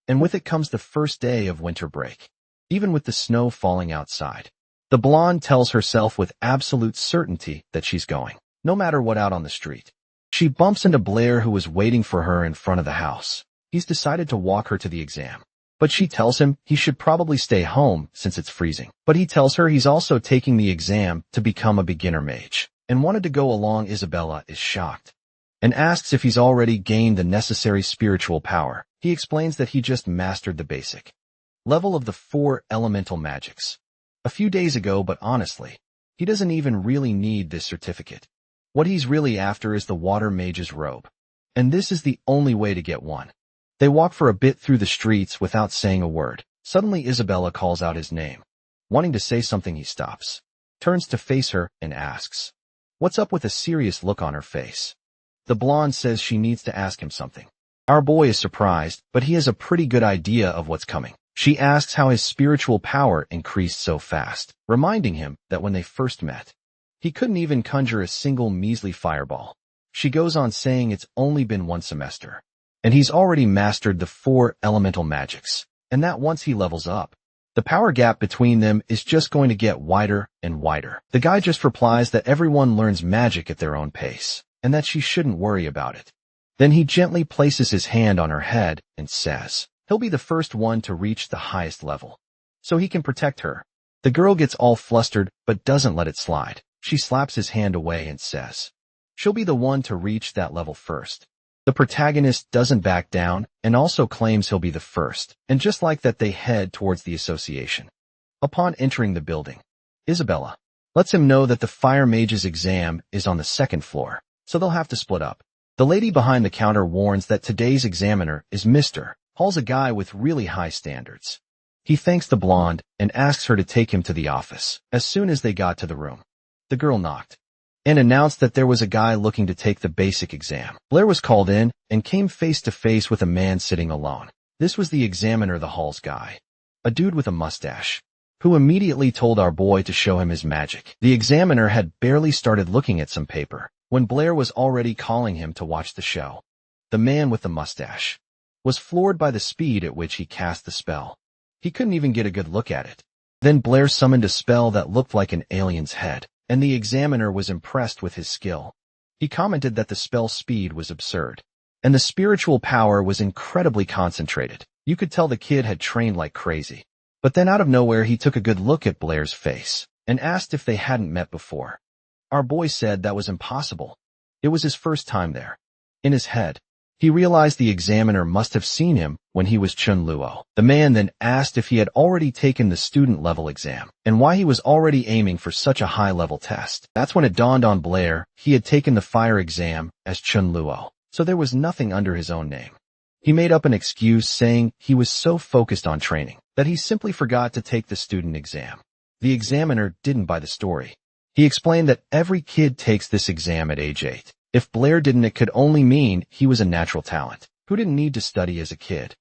and with it comes the first day of winter break. Even with the snow falling outside, the blonde tells herself with absolute certainty that she's going, no matter what, out on the street. She bumps into Blair, who was waiting for her in front of the house. He's decided to walk her to the exam, but she tells him he should probably stay home since it's freezing. But he tells her he's also taking the exam to become a beginner mage, and wanted to go along. Isabella is shocked and asks if he's already gained the necessary spiritual power. He explains that he just mastered the basic level of the 4 elemental magics a few days ago, but honestly, he doesn't even really need this certificate. What he's really after is the water mage's robe, and this is the only way to get one. They walk for a bit through the streets without saying a word. Suddenly Isabella calls out his name. Wanting to say something, he stops, turns to face her, and asks, "What's up?" with a serious look on her face. The blonde says she needs to ask him something. Our boy is surprised, but he has a pretty good idea of what's coming. She asks how his spiritual power increased so fast, reminding him that when they first met, he couldn't even conjure a single measly fireball. She goes on saying it's only been 1 semester, and he's already mastered the 4 elemental magics, and that once he levels up, the power gap between them is just going to get wider and wider. The guy just replies that everyone learns magic at their own pace, and that she shouldn't worry about it. Then he gently places his hand on her head and says he'll be the first one to reach the highest level, so he can protect her. The girl gets all flustered, but doesn't let it slide. She slaps his hand away and says, she'll be the one to reach that level first. The protagonist doesn't back down and also claims he'll be the first, and just like that they head towards the association. Upon entering the building, Isabella lets him know that the fire mage's exam is on the second floor, so they'll have to split up. The lady behind the counter warns that today's examiner is Mr. Hall's a guy with really high standards. He thanks the blonde and asks her to take him to the office. As soon as they got to the room, the girl knocked and announced that there was a guy looking to take the basic exam. Blair was called in and came face to face with a man sitting alone. This was the examiner, the Hall's guy, a dude with a mustache, who immediately told our boy to show him his magic. The examiner had barely started looking at some paper when Blair was already calling him to watch the show. The man with the mustache was floored by the speed at which he cast the spell. He couldn't even get a good look at it. Then Blair summoned a spell that looked like an alien's head, and the examiner was impressed with his skill. He commented that the spell's speed was absurd, and the spiritual power was incredibly concentrated. You could tell the kid had trained like crazy. But then out of nowhere he took a good look at Blair's face and asked if they hadn't met before. Our boy said that was impossible. It was his first time there. In his head, he realized the examiner must have seen him when he was Chun Luo. The man then asked if he had already taken the student-level exam and why he was already aiming for such a high-level test. That's when it dawned on Blair he had taken the fire exam as Chun Luo, so there was nothing under his own name. He made up an excuse saying he was so focused on training that he simply forgot to take the student exam. The examiner didn't buy the story. He explained that every kid takes this exam at age 8. If Blair didn't, it could only mean he was a natural talent who didn't need to study as a kid,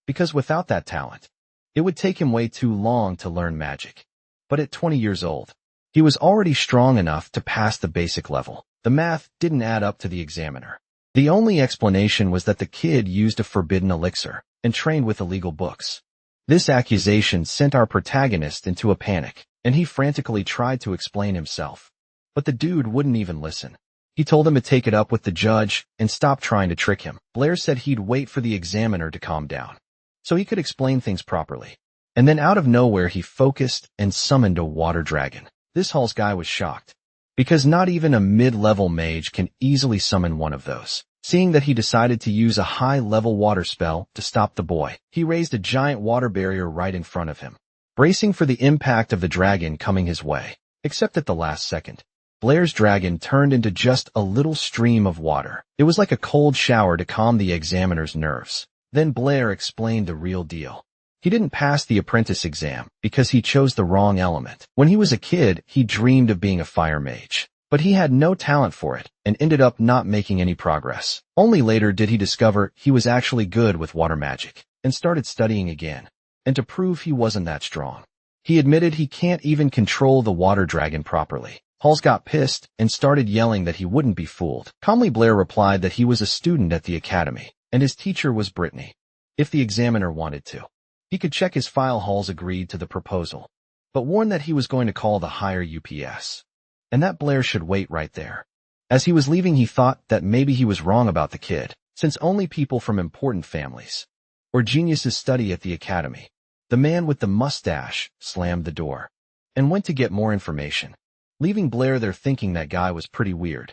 because without that talent, it would take him way too long to learn magic. But at 20 years old, he was already strong enough to pass the basic level. The math didn't add up to the examiner. The only explanation was that the kid used a forbidden elixir and trained with illegal books. This accusation sent our protagonist into a panic, and he frantically tried to explain himself. But the dude wouldn't even listen. He told him to take it up with the judge and stop trying to trick him. Blair said he'd wait for the examiner to calm down so he could explain things properly. And then out of nowhere he focused and summoned a water dragon. This Hall's guy was shocked, because not even a mid-level mage can easily summon one of those. Seeing that he decided to use a high-level water spell to stop the boy, he raised a giant water barrier right in front of him, bracing for the impact of the dragon coming his way. Except at the last second, Blair's dragon turned into just a little stream of water. It was like a cold shower to calm the examiner's nerves. Then Blair explained the real deal. He didn't pass the apprentice exam because he chose the wrong element. When he was a kid, he dreamed of being a fire mage, but he had no talent for it and ended up not making any progress. Only later did he discover he was actually good with water magic and started studying again. And to prove he wasn't that strong, he admitted he can't even control the water dragon properly. Halls got pissed and started yelling that he wouldn't be fooled. Calmly, Blair replied that he was a student at the academy, and his teacher was Brittany. If the examiner wanted to, he could check his file. Halls agreed to the proposal, but warned that he was going to call the higher UPS, and that Blair should wait right there. As he was leaving, he thought that maybe he was wrong about the kid, since only people from important families or geniuses study at the academy. The man with the mustache slammed the door and went to get more information, leaving Blair there thinking that guy was pretty weird.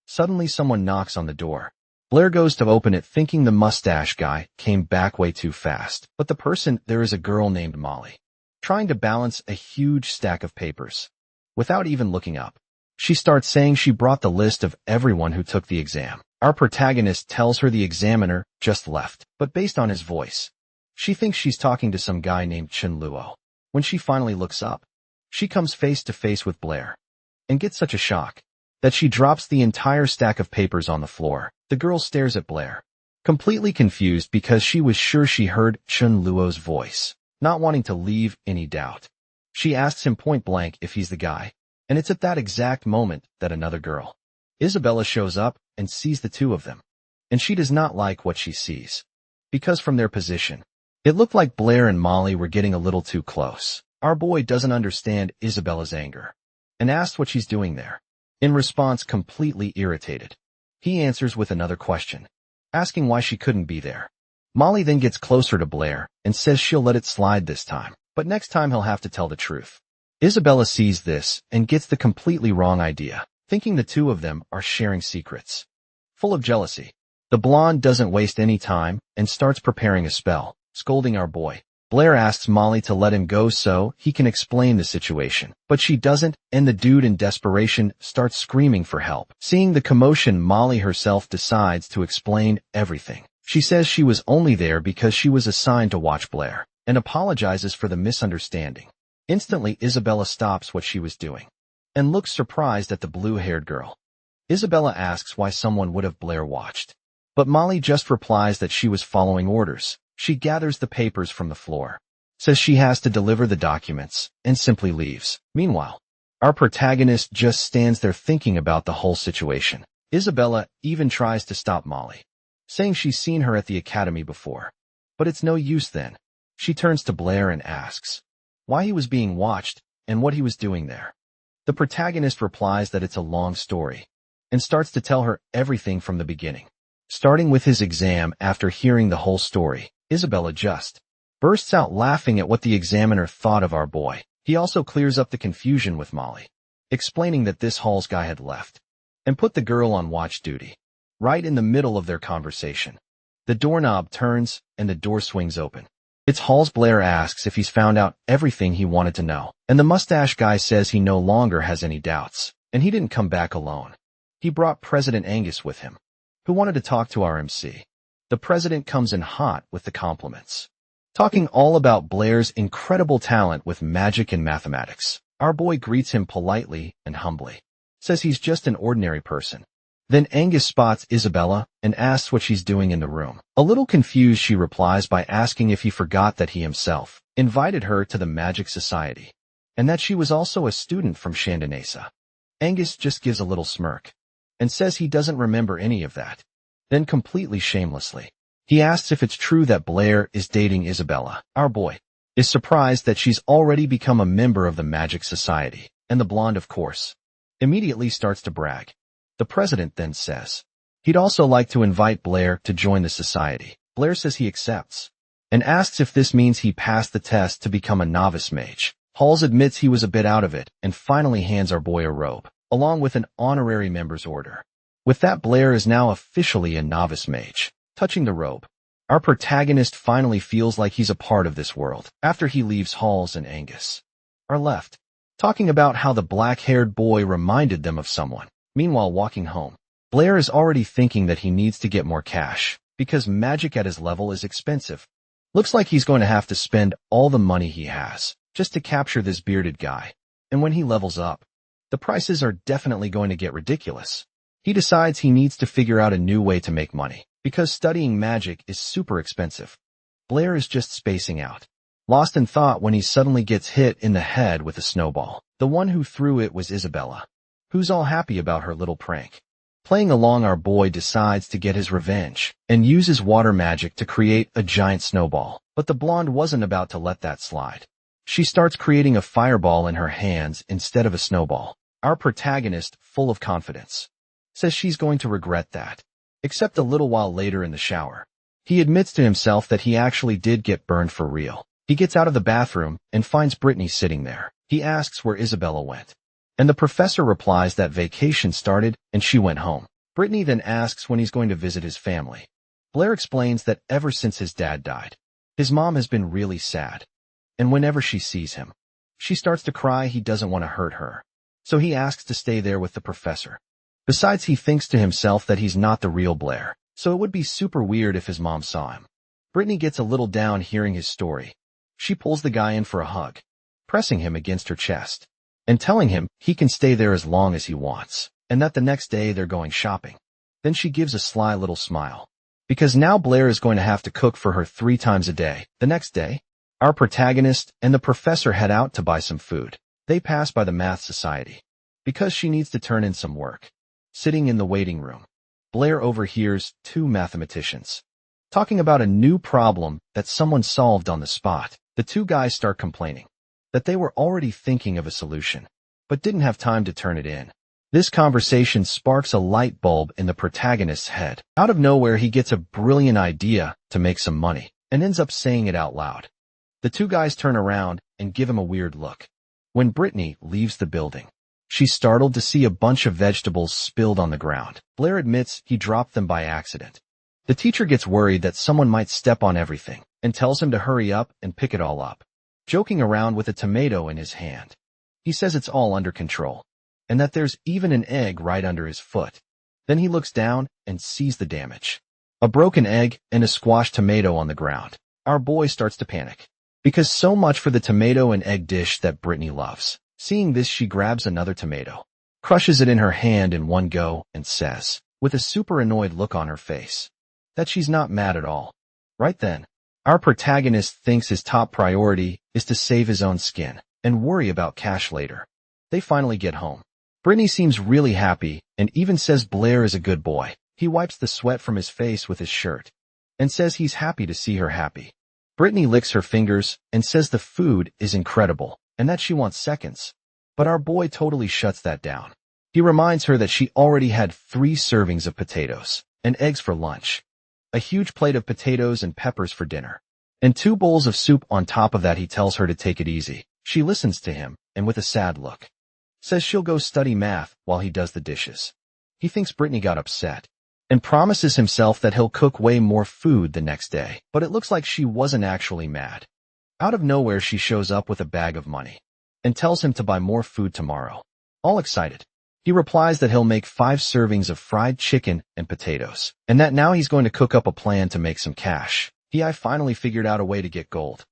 Suddenly someone knocks on the door. Blair goes to open it thinking the mustache guy came back way too fast. But the person there is a girl named Molly, trying to balance a huge stack of papers. Without even looking up, she starts saying she brought the list of everyone who took the exam. Our protagonist tells her the examiner just left, but based on his voice, she thinks she's talking to some guy named Chun Luo. When she finally looks up, she comes face to face with Blair and gets such a shock that she drops the entire stack of papers on the floor. The girl stares at Blair, completely confused because she was sure she heard Chun Luo's voice. Not wanting to leave any doubt, she asks him point blank if he's the guy, and it's at that exact moment that another girl, Isabella, shows up and sees the two of them, and she does not like what she sees, because from their position, it looked like Blair and Molly were getting a little too close. Our boy doesn't understand Isabella's anger and asks what she's doing there. In response, completely irritated, he answers with another question, asking why she couldn't be there. Molly then gets closer to Blair and says she'll let it slide this time, but next time he'll have to tell the truth. Isabella sees this and gets the completely wrong idea, thinking the two of them are sharing secrets. Full of jealousy, the blonde doesn't waste any time and starts preparing a spell, scolding our boy. Blair asks Molly to let him go so he can explain the situation, but she doesn't, and the dude in desperation starts screaming for help. Seeing the commotion, Molly herself decides to explain everything. She says she was only there because she was assigned to watch Blair, and apologizes for the misunderstanding. Instantly, Isabella stops what she was doing and looks surprised at the blue-haired girl. Isabella asks why someone would have Blair watched, but Molly just replies that she was following orders. She gathers the papers from the floor, says she has to deliver the documents, and simply leaves. Meanwhile, our protagonist just stands there thinking about the whole situation. Isabella even tries to stop Molly, saying she's seen her at the academy before. But it's no use then. She turns to Blair and asks why he was being watched and what he was doing there. The protagonist replies that it's a long story, and starts to tell her everything from the beginning. Starting with his exam. After hearing the whole story, Isabella just bursts out laughing at what the examiner thought of our boy. He also clears up the confusion with Molly, explaining that this Halls guy had left and put the girl on watch duty. Right in the middle of their conversation, the doorknob turns and the door swings open. It's Halls. Blair asks if he's found out everything he wanted to know, and the mustache guy says he no longer has any doubts, and he didn't come back alone. He brought President Angus with him, who wanted to talk to our MC. The president comes in hot with the compliments, talking all about Blair's incredible talent with magic and mathematics. Our boy greets him politely and humbly, says he's just an ordinary person. Then Angus spots Isabella and asks what she's doing in the room. A little confused, she replies by asking if he forgot that he himself invited her to the Magic Society, and that she was also a student from Chandonesa. Angus just gives a little smirk and says he doesn't remember any of that. Then completely shamelessly, he asks if it's true that Blair is dating Isabella. Our boy is surprised that she's already become a member of the Magic Society, and the blonde, of course, immediately starts to brag. The president then says he'd also like to invite Blair to join the society. Blair says he accepts, and asks if this means he passed the test to become a novice mage. Halls admits he was a bit out of it, and finally hands our boy a robe, along with an honorary member's order. With that, Blair is now officially a novice mage. Touching the robe, our protagonist finally feels like he's a part of this world. After he leaves, Halls and Angus are left, talking about how the black-haired boy reminded them of someone. Meanwhile, walking home, Blair is already thinking that he needs to get more cash, because magic at his level is expensive. Looks like he's going to have to spend all the money he has just to capture this bearded guy. And when he levels up, the prices are definitely going to get ridiculous. He decides he needs to figure out a new way to make money, because studying magic is super expensive. Blair is just spacing out, lost in thought, when he suddenly gets hit in the head with a snowball. The one who threw it was Isabella, who's all happy about her little prank. Playing along, our boy decides to get his revenge and uses water magic to create a giant snowball. But the blonde wasn't about to let that slide. She starts creating a fireball in her hands instead of a snowball. Our protagonist, full of confidence, says she's going to regret that. Except a little while later in the shower, he admits to himself that he actually did get burned for real. He gets out of the bathroom and finds Brittany sitting there. He asks where Isabella went, and the professor replies that vacation started and she went home. Brittany then asks when he's going to visit his family. Blair explains that ever since his dad died, his mom has been really sad, and whenever she sees him, she starts to cry. He doesn't want to hurt her, so he asks to stay there with the professor. Besides, he thinks to himself that he's not the real Blair, so it would be super weird if his mom saw him. Brittany gets a little down hearing his story. She pulls the guy in for a hug, pressing him against her chest, and telling him he can stay there as long as he wants, and that the next day they're going shopping. Then she gives a sly little smile, because now Blair is going to have to cook for her 3 times a day. The next day, our protagonist and the professor head out to buy some food. They pass by the Math Society, because she needs to turn in some work. Sitting in the waiting room, Blair overhears 2 mathematicians talking about a new problem that someone solved on the spot. The 2 guys start complaining that they were already thinking of a solution, but didn't have time to turn it in. This conversation sparks a light bulb in the protagonist's head. Out of nowhere, he gets a brilliant idea to make some money, and ends up saying it out loud. The 2 guys turn around and give him a weird look, When Brittany leaves the building, she's startled to see a bunch of vegetables spilled on the ground. Blair admits he dropped them by accident. The teacher gets worried that someone might step on everything and tells him to hurry up and pick it all up, joking around with a tomato in his hand. He says it's all under control and that there's even an egg right under his foot. Then he looks down and sees the damage. A broken egg and a squashed tomato on the ground. Our boy starts to panic, because so much for the tomato and egg dish that Brittany loves. Seeing this, she grabs another tomato, crushes it in her hand in one go, and says, with a super annoyed look on her face, that she's not mad at all. Right then, our protagonist thinks his top priority is to save his own skin and worry about cash later. They finally get home. Brittany seems really happy and even says Blair is a good boy. He wipes the sweat from his face with his shirt and says he's happy to see her happy. Brittany licks her fingers and says the food is incredible and that she wants seconds. But our boy totally shuts that down. He reminds her that she already had 3 servings of potatoes and eggs for lunch, a huge plate of potatoes and peppers for dinner, and 2 bowls of soup on top of that. He tells her to take it easy. She listens to him and with a sad look, says she'll go study math while he does the dishes. He thinks Brittany got upset and promises himself that he'll cook way more food the next day. But it looks like she wasn't actually mad. Out of nowhere, she shows up with a bag of money and tells him to buy more food tomorrow. All excited, he replies that he'll make 5 servings of fried chicken and potatoes, and that now he's going to cook up a plan to make some cash. I finally figured out a way to get gold.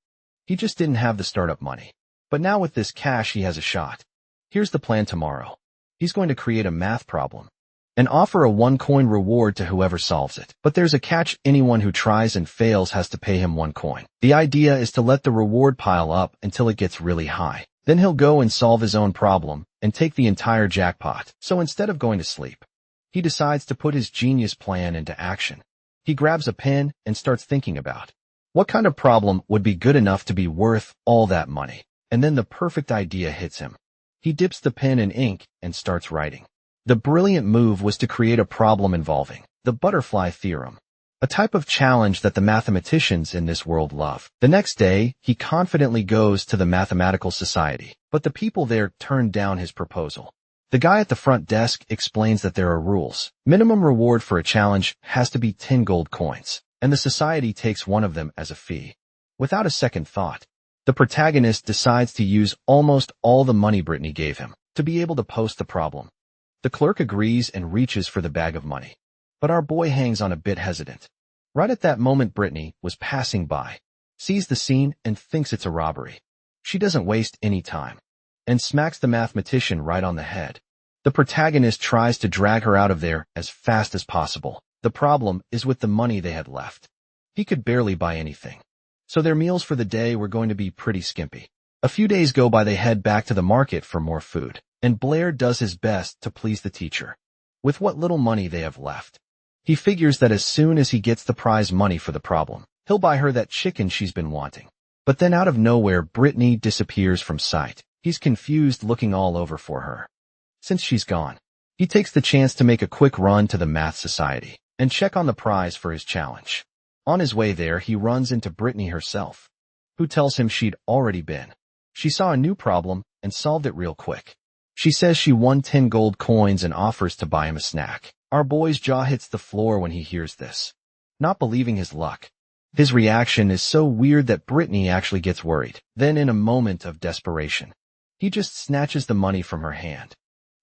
He just didn't have the startup money. But now with this cash, he has a shot. Here's the plan tomorrow. He's going to create a math problem and offer a 1-coin reward to whoever solves it. But there's a catch. Anyone who tries and fails has to pay him 1 coin. The idea is to let the reward pile up until it gets really high. Then he'll go and solve his own problem and take the entire jackpot. So instead of going to sleep, he decides to put his genius plan into action. He grabs a pen and starts thinking about what kind of problem would be good enough to be worth all that money. And then the perfect idea hits him. He dips the pen in ink and starts writing. The brilliant move was to create a problem involving the butterfly theorem, a type of challenge that the mathematicians in this world love. The next day, he confidently goes to the mathematical society, but the people there turn down his proposal. The guy at the front desk explains that there are rules. Minimum reward for a challenge has to be 10 gold coins, and the society takes one of them as a fee. Without a second thought, the protagonist decides to use almost all the money Brittany gave him to be able to post the problem. The clerk agrees and reaches for the bag of money, but our boy hangs on a bit hesitant. Right at that moment, Brittany was passing by, sees the scene and thinks it's a robbery. She doesn't waste any time and smacks the mathematician right on the head. The protagonist tries to drag her out of there as fast as possible. The problem is with the money they had left. He could barely buy anything, so their meals for the day were going to be pretty skimpy. A few days go by. They head back to the market for more food, and Blair does his best to please the teacher. With what little money they have left, he figures that as soon as he gets the prize money for the problem, he'll buy her that chicken she's been wanting. But then out of nowhere, Brittany disappears from sight. He's confused, looking all over for her. Since she's gone, he takes the chance to make a quick run to the math society and check on the prize for his challenge. On his way there, he runs into Brittany herself, who tells him she'd already been. She saw a new problem and solved it real quick. She says she won 10 gold coins and offers to buy him a snack. Our boy's jaw hits the floor when he hears this, not believing his luck. His reaction is so weird that Brittany actually gets worried. Then, in a moment of desperation, he just snatches the money from her hand.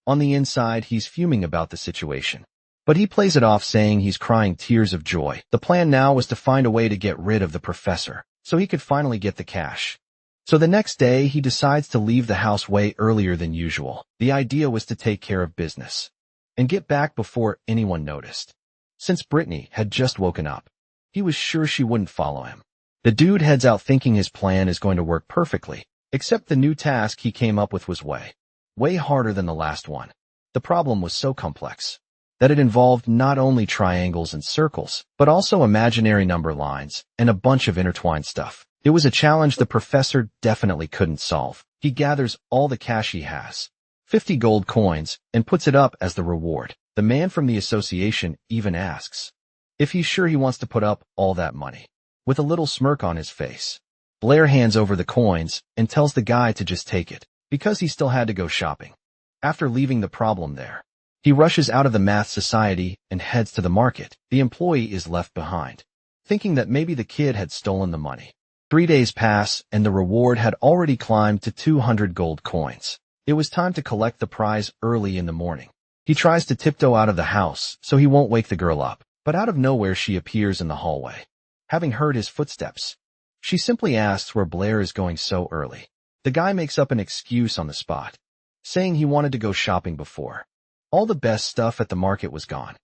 On the inside, he's fuming about the situation, but he plays it off, saying he's crying tears of joy. The plan now was to find a way to get rid of the professor, so he could finally get the cash. So the next day, he decides to leave the house way earlier than usual. The idea was to take care of business and get back before anyone noticed. Since Brittany had just woken up, he was sure she wouldn't follow him. The dude heads out thinking his plan is going to work perfectly, except the new task he came up with was way harder than the last one. The problem was so complex that it involved not only triangles and circles, but also imaginary number lines and a bunch of intertwined stuff. It was a challenge the professor definitely couldn't solve. He gathers all the cash he has, 50 gold coins, and puts it up as the reward. The man from the association even asks if he's sure he wants to put up all that money. With a little smirk on his face, Blair hands over the coins and tells the guy to just take it. because he still had to go shopping. After leaving the problem there, he rushes out of the math society and heads to the market. The employee is left behind, thinking that maybe the kid had stolen the money. 3 days pass, and the reward had already climbed to 200 gold coins. It was time to collect the prize early in the morning. He tries to tiptoe out of the house so he won't wake the girl up, but out of nowhere she appears in the hallway. Having heard his footsteps, she simply asks where Blair is going so early. The guy makes up an excuse on the spot, saying he wanted to go shopping before. All the best stuff at the market was gone.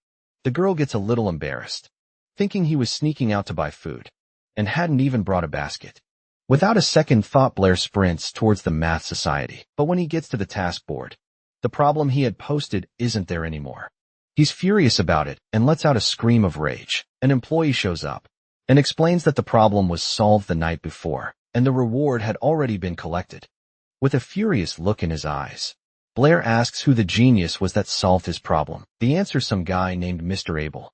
The girl gets a little embarrassed, thinking he was sneaking out to buy food, and hadn't even brought a basket. Without a second thought, Blair sprints towards the math society, but when he gets to the task board, the problem he had posted isn't there anymore. He's furious about it and lets out a scream of rage. An employee shows up and explains that the problem was solved the night before, and the reward had already been collected. With a furious look in his eyes, Blair asks who the genius was that solved his problem. The answer's some guy named Mr. Abel.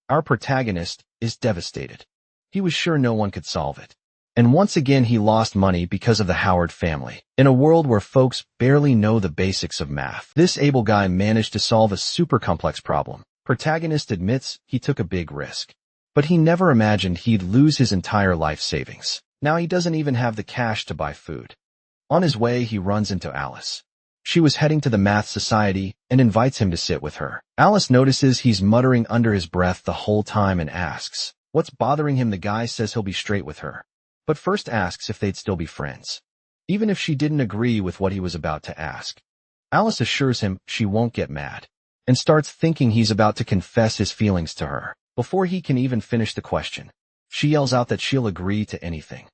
Our protagonist is devastated. He was sure no one could solve it. And once again he lost money because of the Howard family. In a world where folks barely know the basics of math, this Abel guy managed to solve a super complex problem. Protagonist admits he took a big risk, but he never imagined he'd lose his entire life savings. Now he doesn't even have the cash to buy food. On his way, he runs into Alice. She was heading to the math society and invites him to sit with her. Alice notices he's muttering under his breath the whole time and asks what's bothering him. The guy says he'll be straight with her, but first asks if they'd still be friends, even if she didn't agree with what he was about to ask. Alice assures him she won't get mad, and starts thinking he's about to confess his feelings to her. Before he can even finish the question, she yells out that she'll agree to anything.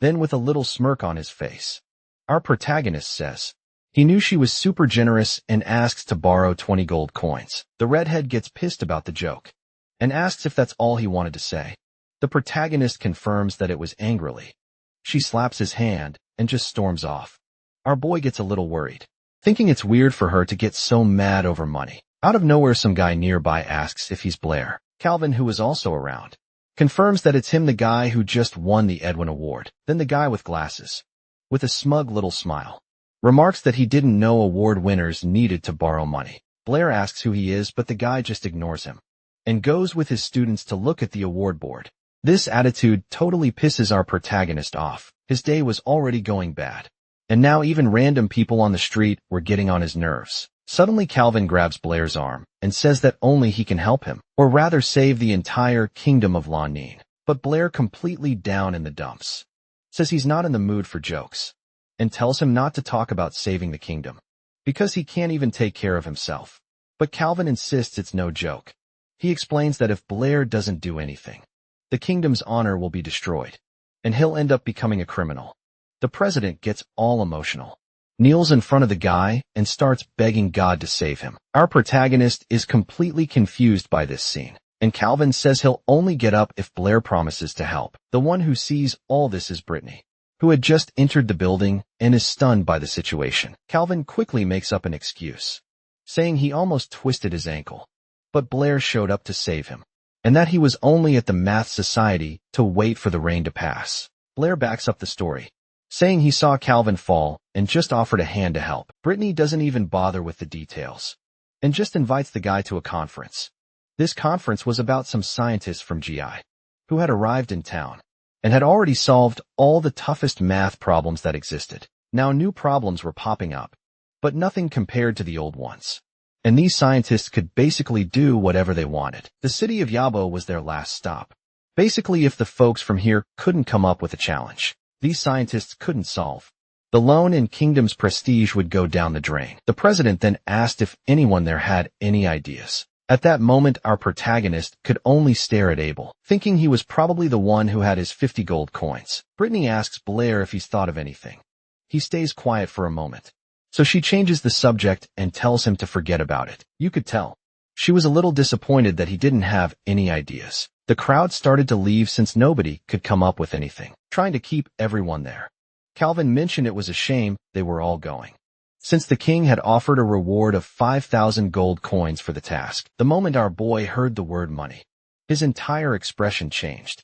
Then, with a little smirk on his face, our protagonist says he knew she was super generous and asks to borrow 20 gold coins. The redhead gets pissed about the joke and asks if that's all he wanted to say. The protagonist confirms that it was angrily. She slaps his hand and just storms off. Our boy gets a little worried, thinking it's weird for her to get so mad over money. Out of nowhere, some guy nearby asks if he's Blair. Calvin, who is also around, confirms that it's him, the guy who just won the Edwin Award. Then the guy with glasses, with a smug little smile, remarks that he didn't know award winners needed to borrow money. Blair asks who he is, but the guy just ignores him and goes with his students to look at the award board. This attitude totally pisses our protagonist off. His day was already going bad, and now even random people on the street were getting on his nerves. Suddenly Calvin grabs Blair's arm and says that only he can help him, or rather save the entire kingdom of Lanine. But Blair, completely down in the dumps, says he's not in the mood for jokes, and tells him not to talk about saving the kingdom, because he can't even take care of himself. But Calvin insists it's no joke. He explains that if Blair doesn't do anything, the kingdom's honor will be destroyed, and he'll end up becoming a criminal. The president gets all emotional, kneels in front of the guy, and starts begging God to save him. Our protagonist is completely confused by this scene, and Calvin says he'll only get up if Blair promises to help. The one who sees all this is Brittany, who had just entered the building and is stunned by the situation. Calvin quickly makes up an excuse, saying he almost twisted his ankle, but Blair showed up to save him, and that he was only at the math society to wait for the rain to pass. Blair backs up the story, saying he saw Calvin fall and just offered a hand to help. Brittany doesn't even bother with the details and just invites the guy to a conference. This conference was about some scientists from GI who had arrived in town and had already solved all the toughest math problems that existed. Now new problems were popping up, but nothing compared to the old ones, and these scientists could basically do whatever they wanted. The city of Yabo was their last stop. Basically, if the folks from here couldn't come up with a challenge these scientists couldn't solve, the lone and kingdom's prestige would go down the drain. The president then asked if anyone there had any ideas. At that moment, our protagonist could only stare at Abel, thinking he was probably the one who had his 50 gold coins. Brittany asks Blair if he's thought of anything. He stays quiet for a moment, so she changes the subject and tells him to forget about it. You could tell she was a little disappointed that he didn't have any ideas. The crowd started to leave since nobody could come up with anything, trying to keep everyone there. Calvin mentioned it was a shame they were all going, since the king had offered a reward of 5,000 gold coins for the task. The moment our boy heard the word money, his entire expression changed.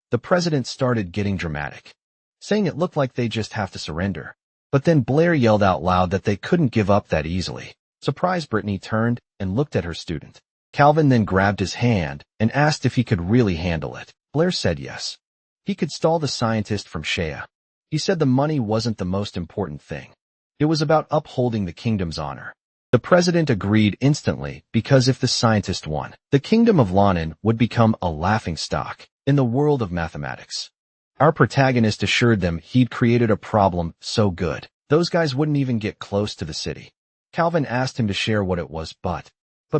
The president started getting dramatic, saying it looked like they just have to surrender. But then Blair yelled out loud that they couldn't give up that easily. Surprised, Brittany turned and looked at her student. Calvin then grabbed his hand and asked if he could really handle it. Blair said yes. He could stall the scientist from Shea. He said the money wasn't the most important thing. It was about upholding the kingdom's honor. The president agreed instantly because if the scientist won, the kingdom of Lonin would become a laughingstock in the world of mathematics. Our protagonist assured them he'd created a problem so good, those guys wouldn't even get close to the city. Calvin asked him to share what it was, but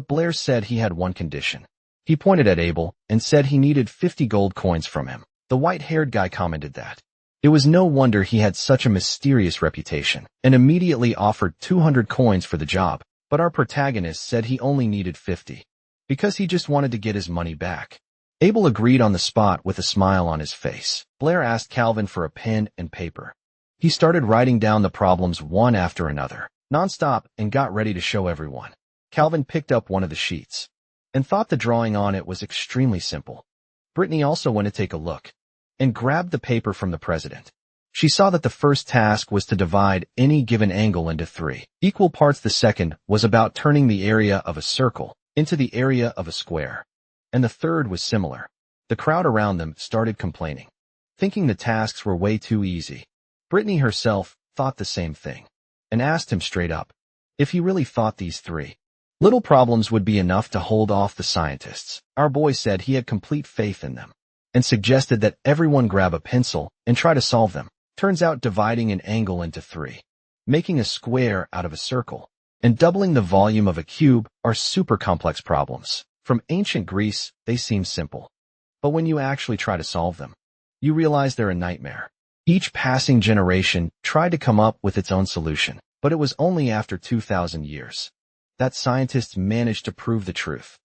Blair said he had one condition. He pointed at Abel and said he needed 50 gold coins from him. The white-haired guy commented that. It was no wonder he had such a mysterious reputation, and immediately offered 200 coins for the job, but our protagonist said he only needed 50, because he just wanted to get his money back. Abel agreed on the spot with a smile on his face. Blair asked Calvin for a pen and paper. He started writing down the problems one after another, nonstop, and got ready to show everyone. Calvin picked up one of the sheets and thought the drawing on it was extremely simple. Brittany also went to take a look and grabbed the paper from the president. She saw that the first task was to divide any given angle into 3 equal parts. The second was about turning the area of a circle into the area of a square. And the third was similar. The crowd around them started complaining, thinking the tasks were way too easy. Brittany herself thought the same thing, and asked him straight up if he really thought these 3 little problems would be enough to hold off the scientists. Our boy said he had complete faith in them, and suggested that everyone grab a pencil and try to solve them. Turns out dividing an angle into 3, making a square out of a circle, and doubling the volume of a cube are super complex problems. From ancient Greece, they seem simple. But when you actually try to solve them, you realize they're a nightmare. Each passing generation tried to come up with its own solution, but it was only after 2,000 years that scientists managed to prove the truth.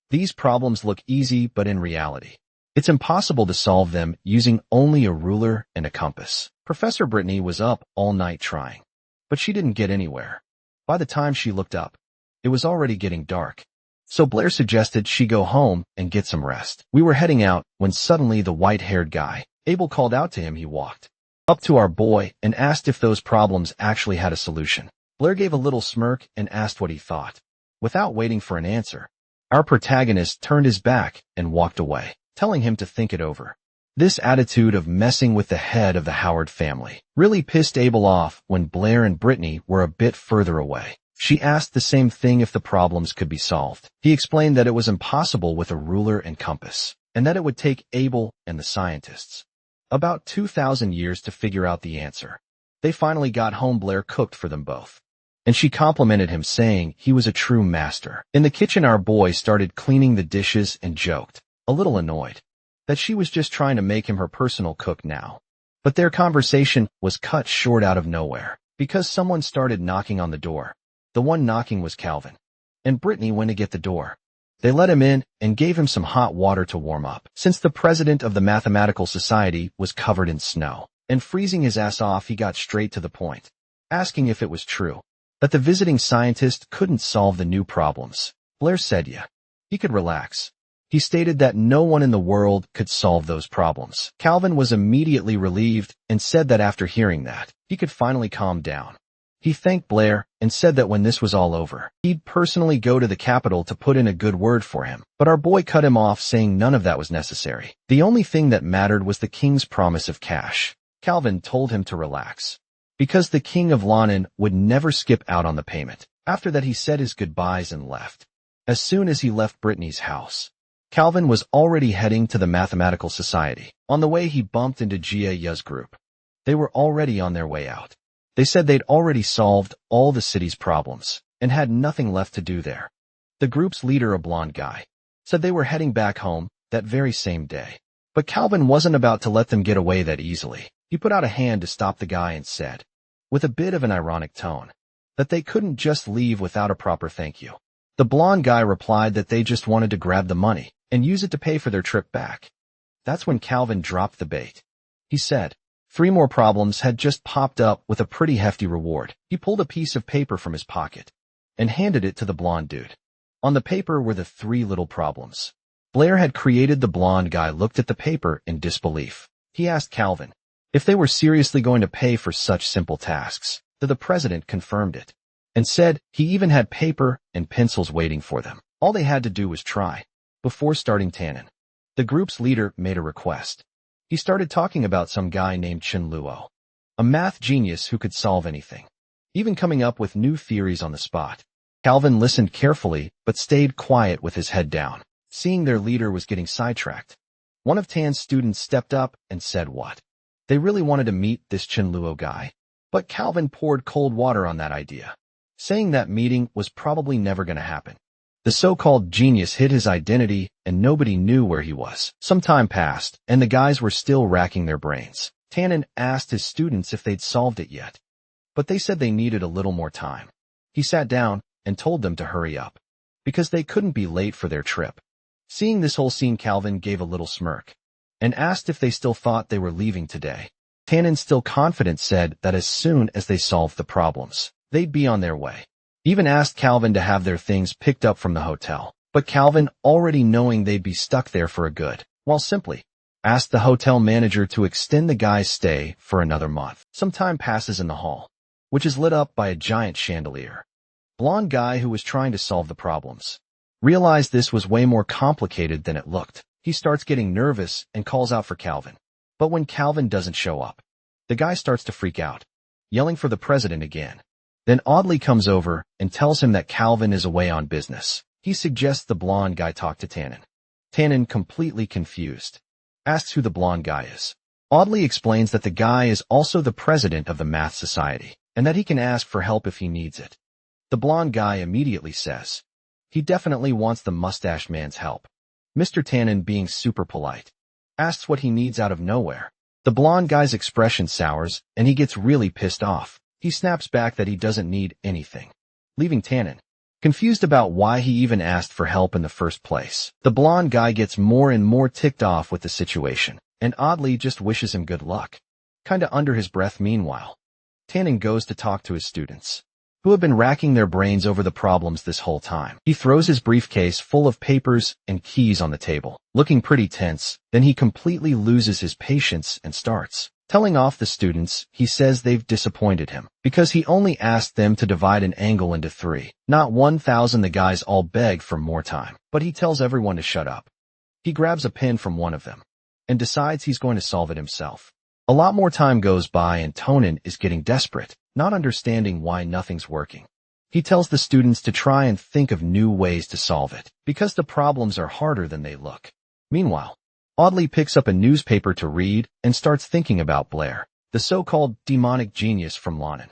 These problems look easy, but in reality, it's impossible to solve them using only a ruler and a compass. Professor Brittany was up all night trying, but she didn't get anywhere. By the time she looked up, it was already getting dark. So Blair suggested she go home and get some rest. We were heading out when suddenly the white-haired guy, Abel, called out to him. He walked up to our boy and asked if those problems actually had a solution. Blair gave a little smirk and asked what he thought. Without waiting for an answer, our protagonist turned his back and walked away, telling him to think it over. This attitude of messing with the head of the Howard family really pissed Abel off. When Blair and Brittany were a bit further away, she asked the same thing, if the problems could be solved. He explained that it was impossible with a ruler and compass, and that it would take Abel and the scientists about 2,000 years to figure out the answer. They finally got home. Blair cooked for them both, and she complimented him, saying he was a true master. In the kitchen, our boy started cleaning the dishes and joked, a little annoyed, that she was just trying to make him her personal cook now. But their conversation was cut short out of nowhere, because someone started knocking on the door. The one knocking was Calvin, and Brittany went to get the door. They let him in and gave him some hot water to warm up, since the president of the Mathematical Society was covered in snow. And freezing his ass off, he got straight to the point, asking if it was true that the visiting scientist couldn't solve the new problems. Blair said yeah, he could relax. He stated that no one in the world could solve those problems. Calvin was immediately relieved and said that after hearing that, he could finally calm down. He thanked Blair and said that when this was all over, he'd personally go to the capital to put in a good word for him. But our boy cut him off, saying none of that was necessary. The only thing that mattered was the king's promise of cash. Calvin told him to relax, because the king of Lonin would never skip out on the payment. After that, he said his goodbyes and left. As soon as he left Brittany's house, Calvin was already heading to the Mathematical Society. On the way, he bumped into Jia Yu's group. They were already on their way out. They said they'd already solved all the city's problems and had nothing left to do there. The group's leader, a blonde guy, said they were heading back home that very same day. But Calvin wasn't about to let them get away that easily. He put out a hand to stop the guy and said, with a bit of an ironic tone, that they couldn't just leave without a proper thank you. The blonde guy replied that they just wanted to grab the money and use it to pay for their trip back. That's when Calvin dropped the bait. He said 3 more problems had just popped up with a pretty hefty reward. He pulled a piece of paper from his pocket and handed it to the blonde dude. On the paper were the 3 little problems Blair had created. The blonde guy looked at the paper in disbelief. He asked Calvin if they were seriously going to pay for such simple tasks. The president confirmed it and said he even had paper and pencils waiting for them. All they had to do was try. Before starting Tannen, the group's leader made a request. He started talking about some guy named Chen Luo, a math genius who could solve anything, even coming up with new theories on the spot. Calvin listened carefully but stayed quiet with his head down. Seeing their leader was getting sidetracked, one of Tan's students stepped up and said what? They really wanted to meet this Chen Luo guy, but Calvin poured cold water on that idea, saying that meeting was probably never going to happen. The so-called genius hid his identity and nobody knew where he was. Some time passed, and the guys were still racking their brains. Tannen asked his students if they'd solved it yet, but they said they needed a little more time. He sat down and told them to hurry up, because they couldn't be late for their trip. Seeing this whole scene, Calvin gave a little smirk and asked if they still thought they were leaving today. Tannen, still confident, said that as soon as they solved the problems, they'd be on their way. Even asked Calvin to have their things picked up from the hotel, but Calvin, already knowing they'd be stuck there for a good while, simply asked the hotel manager to extend the guy's stay for another month. Some time passes in the hall, which is lit up by a giant chandelier. Blonde guy who was trying to solve the problems realized this was way more complicated than it looked. He starts getting nervous and calls out for Calvin. But when Calvin doesn't show up, the guy starts to freak out, yelling for the president again. Then Audley comes over and tells him that Calvin is away on business. He suggests the blonde guy talk to Tannen. Tannen, completely confused, asks who the blonde guy is. Audley explains that the guy is also the president of the Math Society, and that he can ask for help if he needs it. The blonde guy immediately says he definitely wants the mustached man's help. Mr. Tannen, being super polite, asks what he needs out of nowhere. The blonde guy's expression sours, and he gets really pissed off. He snaps back that he doesn't need anything, leaving Tannen confused about why he even asked for help in the first place. The blonde guy gets more and more ticked off with the situation, and Audley just wishes him good luck, kinda under his breath. Meanwhile, Tannen goes to talk to his students, who have been racking their brains over the problems this whole time. He throws his briefcase full of papers and keys on the table, looking pretty tense. Then he completely loses his patience and starts telling off the students. He says they've disappointed him because he only asked them to divide an angle into 3, not 1,000. The guys all beg for more time, but he tells everyone to shut up. He grabs a pen from one of them and decides he's going to solve it himself. A lot more time goes by and Tannen is getting desperate, not understanding why nothing's working. He tells the students to try and think of new ways to solve it, because the problems are harder than they look. Meanwhile, Audley picks up a newspaper to read and starts thinking about Blair, the so-called demonic genius from London.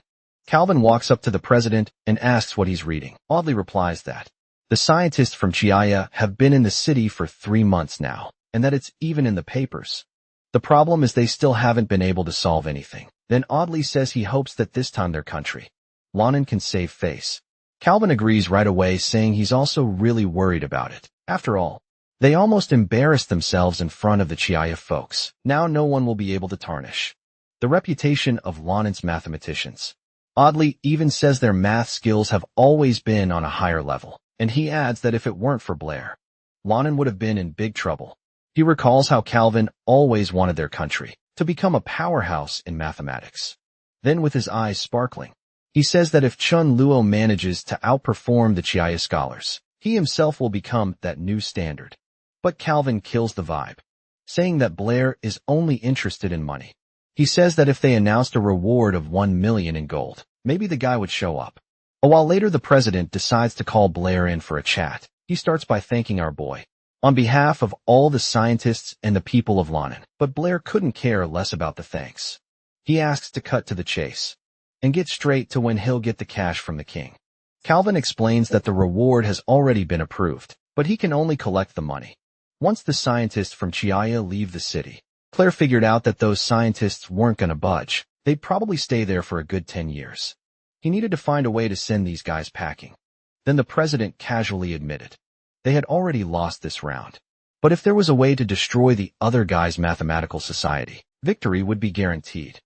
Calvin walks up to the president and asks what he's reading. Audley replies that the scientists from Chiaya have been in the city for 3 months now, and that it's even in the papers. The problem is they still haven't been able to solve anything. Then Audley says he hopes that this time their country, London, can save face. Calvin agrees right away, saying he's also really worried about it. After all, they almost embarrassed themselves in front of the Chiaya folks. Now no one will be able to tarnish the reputation of London's mathematicians. Audley even says their math skills have always been on a higher level, and he adds that if it weren't for Blair, London would have been in big trouble. He recalls how Calvin always wanted their country to become a powerhouse in mathematics. Then, with his eyes sparkling, he says that if Chen Luo manages to outperform the Chiaya scholars, he himself will become that new standard. But Calvin kills the vibe, saying that Blair is only interested in money. He says that if they announced a reward of 1 million in gold, maybe the guy would show up. A while later, the president decides to call Blair in for a chat. He starts by thanking our boy on behalf of all the scientists and the people of London, but Blair couldn't care less about the thanks. He asks to cut to the chase and get straight to when he'll get the cash from the king. Calvin explains that the reward has already been approved, but he can only collect the money once the scientists from Chiaya leave the city. Claire figured out that those scientists weren't going to budge. They'd probably stay there for a good 10 years. He needed to find a way to send these guys packing. Then the president casually admitted they had already lost this round. But if there was a way to destroy the other guy's mathematical society, victory would be guaranteed.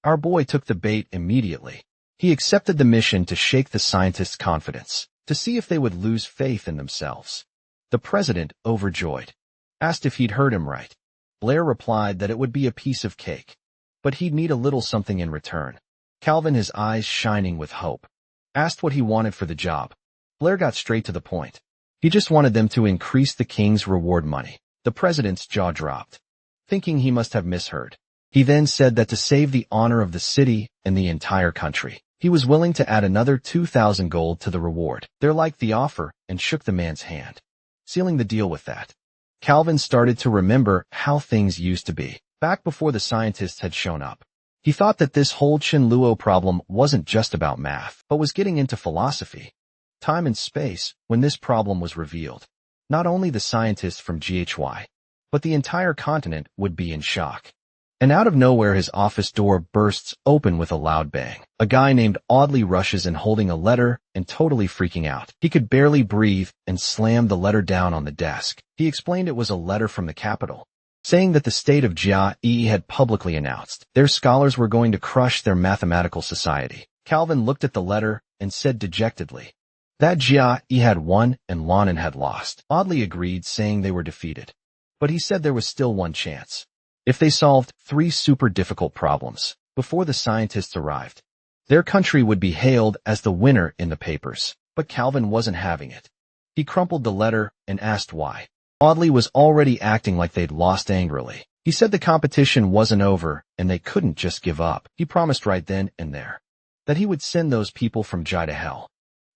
Our boy took the bait immediately. He accepted the mission to shake the scientists' confidence, to see if they would lose faith in themselves. The president, overjoyed, asked if he'd heard him right. Blair replied that it would be a piece of cake, but he'd need a little something in return. Calvin, his eyes shining with hope, asked what he wanted for the job. Blair got straight to the point. He just wanted them to increase the king's reward money. The president's jaw dropped, thinking he must have misheard. He then said that to save the honor of the city and the entire country, he was willing to add another 2,000 gold to the reward. Blair liked the offer and shook the man's hand, sealing the deal with that. Calvin started to remember how things used to be, back before the scientists had shown up. He thought that this whole Chinluo problem wasn't just about math, but was getting into philosophy, time and space. When this problem was revealed, not only the scientists from GHY, but the entire continent would be in shock. And out of nowhere, his office door bursts open with a loud bang. A guy named Audley rushes in holding a letter and totally freaking out. He could barely breathe and slammed the letter down on the desk. He explained it was a letter from the capital, saying that the state of Jia had publicly announced their scholars were going to crush their mathematical society. Calvin looked at the letter and said dejectedly that Jia had won and Lonan had lost. Audley agreed, saying they were defeated, but he said there was still one chance. If they solved 3 super difficult problems before the scientists arrived, their country would be hailed as the winner in the papers. But Calvin wasn't having it. He crumpled the letter and asked why. Audley was already acting like they'd lost angrily. He said the competition wasn't over and they couldn't just give up. He promised right then and there that he would send those people from Jai to hell.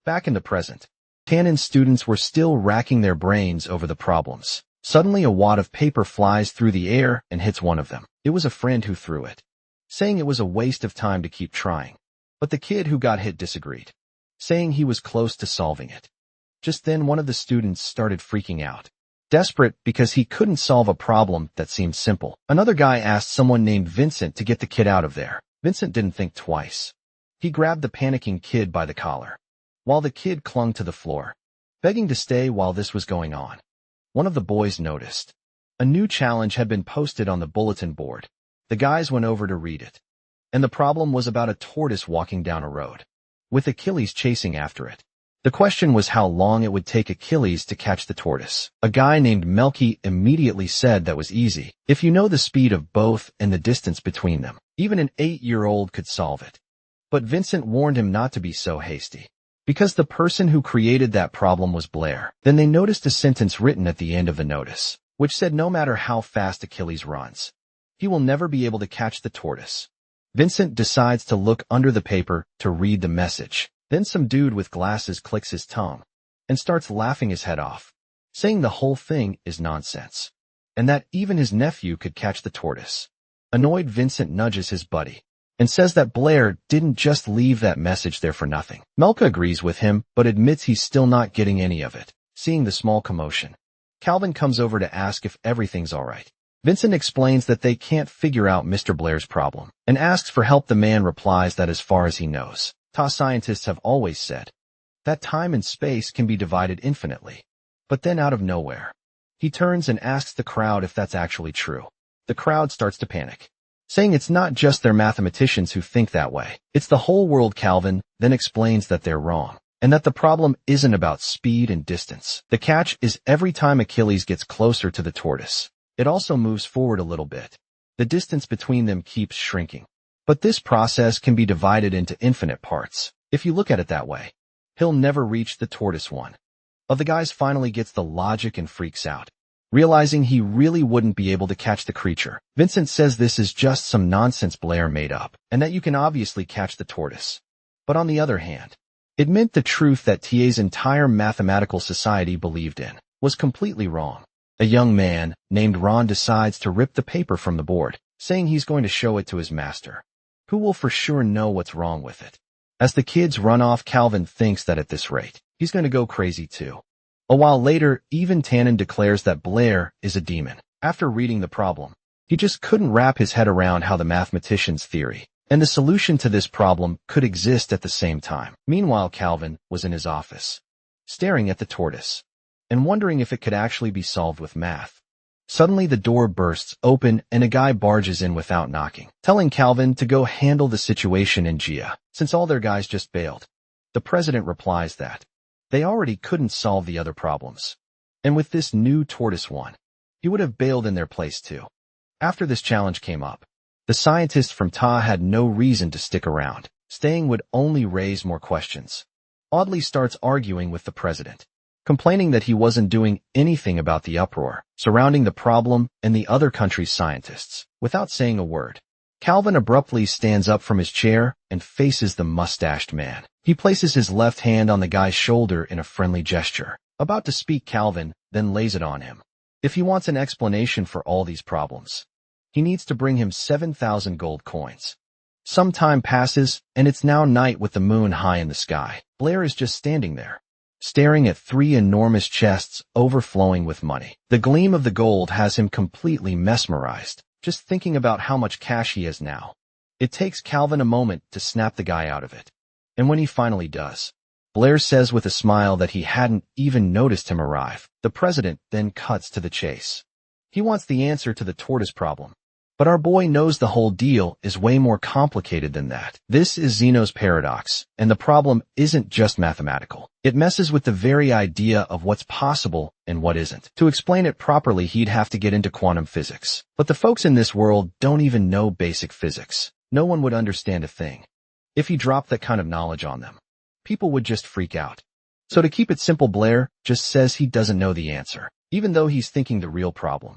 Back in the present, Tannin's students were still racking their brains over the problems. Suddenly a wad of paper flies through the air and hits one of them. It was a friend who threw it, saying it was a waste of time to keep trying. But the kid who got hit disagreed, saying he was close to solving it. Just then one of the students started freaking out, desperate because he couldn't solve a problem that seemed simple. Another guy asked someone named Vincent to get the kid out of there. Vincent didn't think twice. He grabbed the panicking kid by the collar, while the kid clung to the floor, begging to stay. While this was going on, one of the boys noticed a new challenge had been posted on the bulletin board. The guys went over to read it, and the problem was about a tortoise walking down a road, with Achilles chasing after it. The question was how long it would take Achilles to catch the tortoise. A guy named Melky immediately said that was easy. If you know the speed of both and the distance between them, even an 8-year-old could solve it. But Vincent warned him not to be so hasty, because the person who created that problem was Blair. Then they noticed a sentence written at the end of the notice, which said no matter how fast Achilles runs, he will never be able to catch the tortoise. Vincent decides to look under the paper to read the message. Then some dude with glasses clicks his tongue and starts laughing his head off, saying the whole thing is nonsense, and that even his nephew could catch the tortoise. Annoyed, Vincent nudges his buddy and says that Blair didn't just leave that message there for nothing. Melka agrees with him, but admits he's still not getting any of it. Seeing the small commotion, Calvin comes over to ask if everything's alright. Vincent explains that they can't figure out Mr. Blair's problem, and asks for help. The man replies that as far as he knows, scientists have always said that time and space can be divided infinitely. But then out of nowhere, he turns and asks the crowd if that's actually true. The crowd starts to panic, saying it's not just their mathematicians who think that way, it's the whole world. Calvin then explains that they're wrong, and that the problem isn't about speed and distance. The catch is every time Achilles gets closer to the tortoise, it also moves forward a little bit. The distance between them keeps shrinking. But this process can be divided into infinite parts. If you look at it that way, he'll never reach the tortoise. One of the guys finally gets the logic and freaks out, realizing he really wouldn't be able to catch the creature. Vincent says this is just some nonsense Blair made up, and that you can obviously catch the tortoise. But on the other hand, it meant the truth that TA's entire mathematical society believed in was completely wrong. A young man named Ron decides to rip the paper from the board, saying he's going to show it to his master, who will for sure know what's wrong with it. As the kids run off, Calvin thinks that at this rate, he's going to go crazy too. A while later, even Tannen declares that Blair is a demon. After reading the problem, he just couldn't wrap his head around how the mathematician's theory and the solution to this problem could exist at the same time. Meanwhile, Calvin was in his office, staring at the tortoise and wondering if it could actually be solved with math. Suddenly the door bursts open and a guy barges in without knocking, telling Calvin to go handle the situation in Gia, since all their guys just bailed. The president replies that they already couldn't solve the other problems, and with this new tortoise one, he would have bailed in their place too. After this challenge came up, the scientists from Ta had no reason to stick around. Staying would only raise more questions. Audley starts arguing with the president, complaining that he wasn't doing anything about the uproar surrounding the problem and the other country's scientists. Without saying a word, Calvin abruptly stands up from his chair and faces the mustached man. He places his left hand on the guy's shoulder in a friendly gesture. About to speak, Calvin then lays it on him. If he wants an explanation for all these problems, he needs to bring him 7,000 gold coins. Some time passes, and it's now night with the moon high in the sky. Blair is just standing there, staring at 3 enormous chests overflowing with money. The gleam of the gold has him completely mesmerized, just thinking about how much cash he has now. It takes Calvin a moment to snap the guy out of it. And when he finally does, Blair says with a smile that he hadn't even noticed him arrive. The president then cuts to the chase. He wants the answer to the tortoise problem. But our boy knows the whole deal is way more complicated than that. This is Zeno's paradox, and the problem isn't just mathematical. It messes with the very idea of what's possible and what isn't. To explain it properly, he'd have to get into quantum physics. But the folks in this world don't even know basic physics. No one would understand a thing. If he dropped that kind of knowledge on them, people would just freak out. So to keep it simple, Blair just says he doesn't know the answer, even though he's thinking the real problem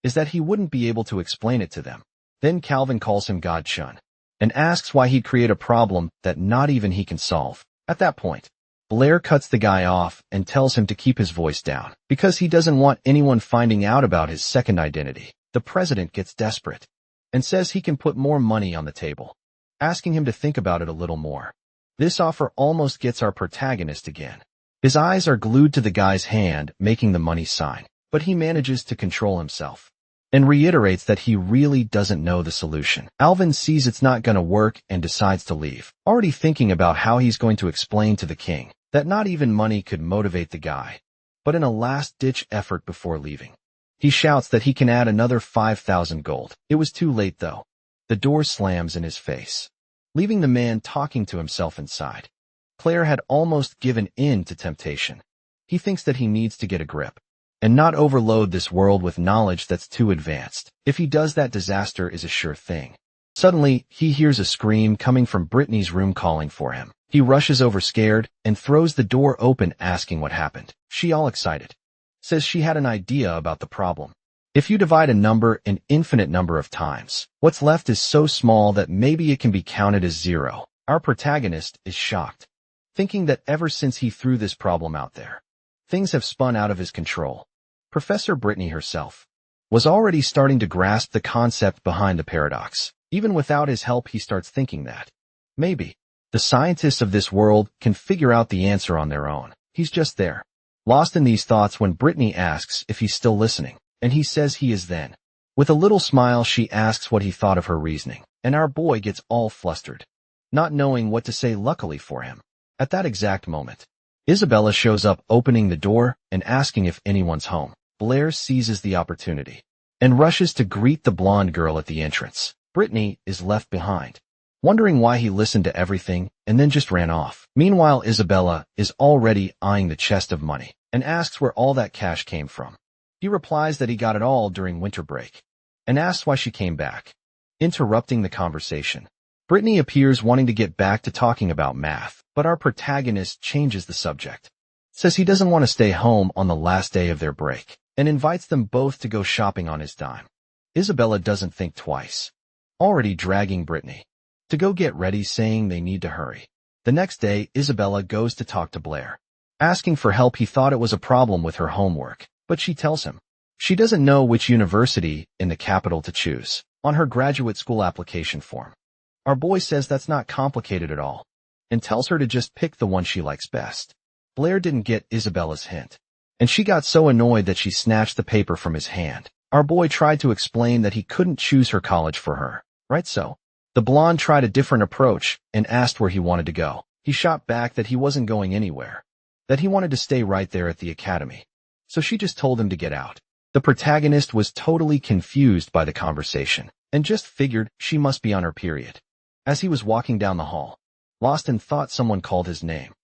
is that he wouldn't be able to explain it to them. Then Calvin calls him God Chun and asks why he'd create a problem that not even he can solve. At that point, Blair cuts the guy off and tells him to keep his voice down because he doesn't want anyone finding out about his second identity. The president gets desperate and says he can put more money on the table, asking him to think about it a little more. This offer almost gets our protagonist again. His eyes are glued to the guy's hand, making the money sign, but he manages to control himself and reiterates that he really doesn't know the solution. Alvin sees it's not gonna work and decides to leave, already thinking about how he's going to explain to the king that not even money could motivate the guy. But in a last-ditch effort before leaving, he shouts that he can add another 5,000 gold. It was too late though. The door slams in his face, leaving the man talking to himself inside. Claire had almost given in to temptation. He thinks that he needs to get a grip and not overload this world with knowledge that's too advanced. If he does that, disaster is a sure thing. Suddenly, he hears a scream coming from Brittany's room calling for him. He rushes over scared and throws the door open, asking what happened. She, all excited, says she had an idea about the problem. If you divide a number an infinite number of times, what's left is so small that maybe it can be counted as 0. Our protagonist is shocked, thinking that ever since he threw this problem out there, things have spun out of his control. Professor Brittany herself was already starting to grasp the concept behind the paradox. Even without his help, he starts thinking that maybe the scientists of this world can figure out the answer on their own. He's just there, lost in these thoughts, when Brittany asks if he's still listening, and he says he is. Then, with a little smile, she asks what he thought of her reasoning, and our boy gets all flustered, not knowing what to say. Luckily for him, at that exact moment, Isabella shows up, opening the door and asking if anyone's home. Blair seizes the opportunity and rushes to greet the blonde girl at the entrance. Brittany is left behind, wondering why he listened to everything and then just ran off. Meanwhile, Isabella is already eyeing the chest of money and asks where all that cash came from. He replies that he got it all during winter break and asks why she came back, interrupting the conversation. Brittany appears wanting to get back to talking about math, but our protagonist changes the subject, says he doesn't want to stay home on the last day of their break, and invites them both to go shopping on his dime. Isabella doesn't think twice, already dragging Brittany to go get ready, saying they need to hurry. The next day, Isabella goes to talk to Blair, asking for help. He thought it was a problem with her homework, but she tells him she doesn't know which university in the capital to choose on her graduate school application form. Our boy says that's not complicated at all, and tells her to just pick the one she likes best. Blair didn't get Isabella's hint, and she got so annoyed that she snatched the paper from his hand. Our boy tried to explain that he couldn't choose her college for her, right? So the blonde tried a different approach and asked where he wanted to go. He shot back that he wasn't going anywhere, that he wanted to stay right there at the academy. So she just told him to get out. The protagonist was totally confused by the conversation and just figured she must be on her period. As he was walking down the hall, lost in thought, someone called his name.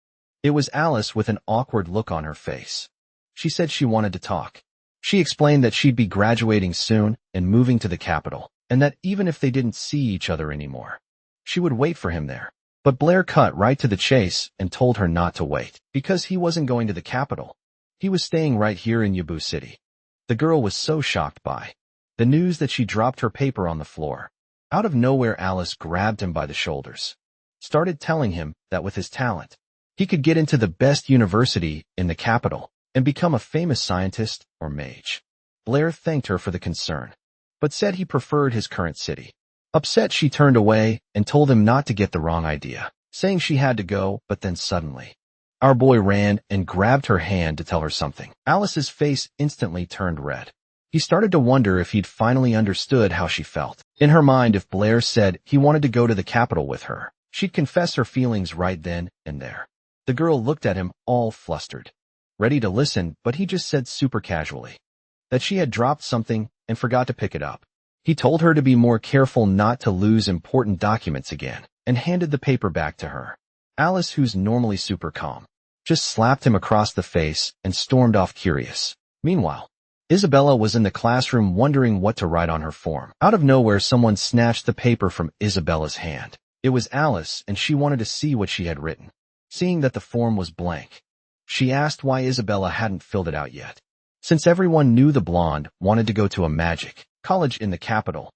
It was Alice, with an awkward look on her face. She said she wanted to talk. She explained that she'd be graduating soon and moving to the capital, and that even if they didn't see each other anymore, she would wait for him there. But Blair cut right to the chase and told her not to wait, because he wasn't going to the capital. He was staying right here in Yabu City. The girl was so shocked by the news that she dropped her paper on the floor. Out of nowhere, Alice grabbed him by the shoulders, started telling him that with his talent, he could get into the best university in the capital and become a famous scientist or mage. Blair thanked her for the concern, but said he preferred his current city. Upset, she turned away and told him not to get the wrong idea, saying she had to go, but then suddenly, our boy ran and grabbed her hand to tell her something. Alice's face instantly turned red. He started to wonder if he'd finally understood how she felt. In her mind, if Blair said he wanted to go to the capital with her, she'd confess her feelings right then and there. The girl looked at him all flustered, ready to listen, but he just said super casually that she had dropped something and forgot to pick it up. He told her to be more careful not to lose important documents again and handed the paper back to her. Alice, who's normally super calm, just slapped him across the face and stormed off curious. Meanwhile, Isabella was in the classroom wondering what to write on her form. Out of nowhere, someone snatched the paper from Isabella's hand. It was Alice, and she wanted to see what she had written. Seeing that the form was blank, she asked why Isabella hadn't filled it out yet. Since everyone knew the blonde wanted to go to a magic college in the capital,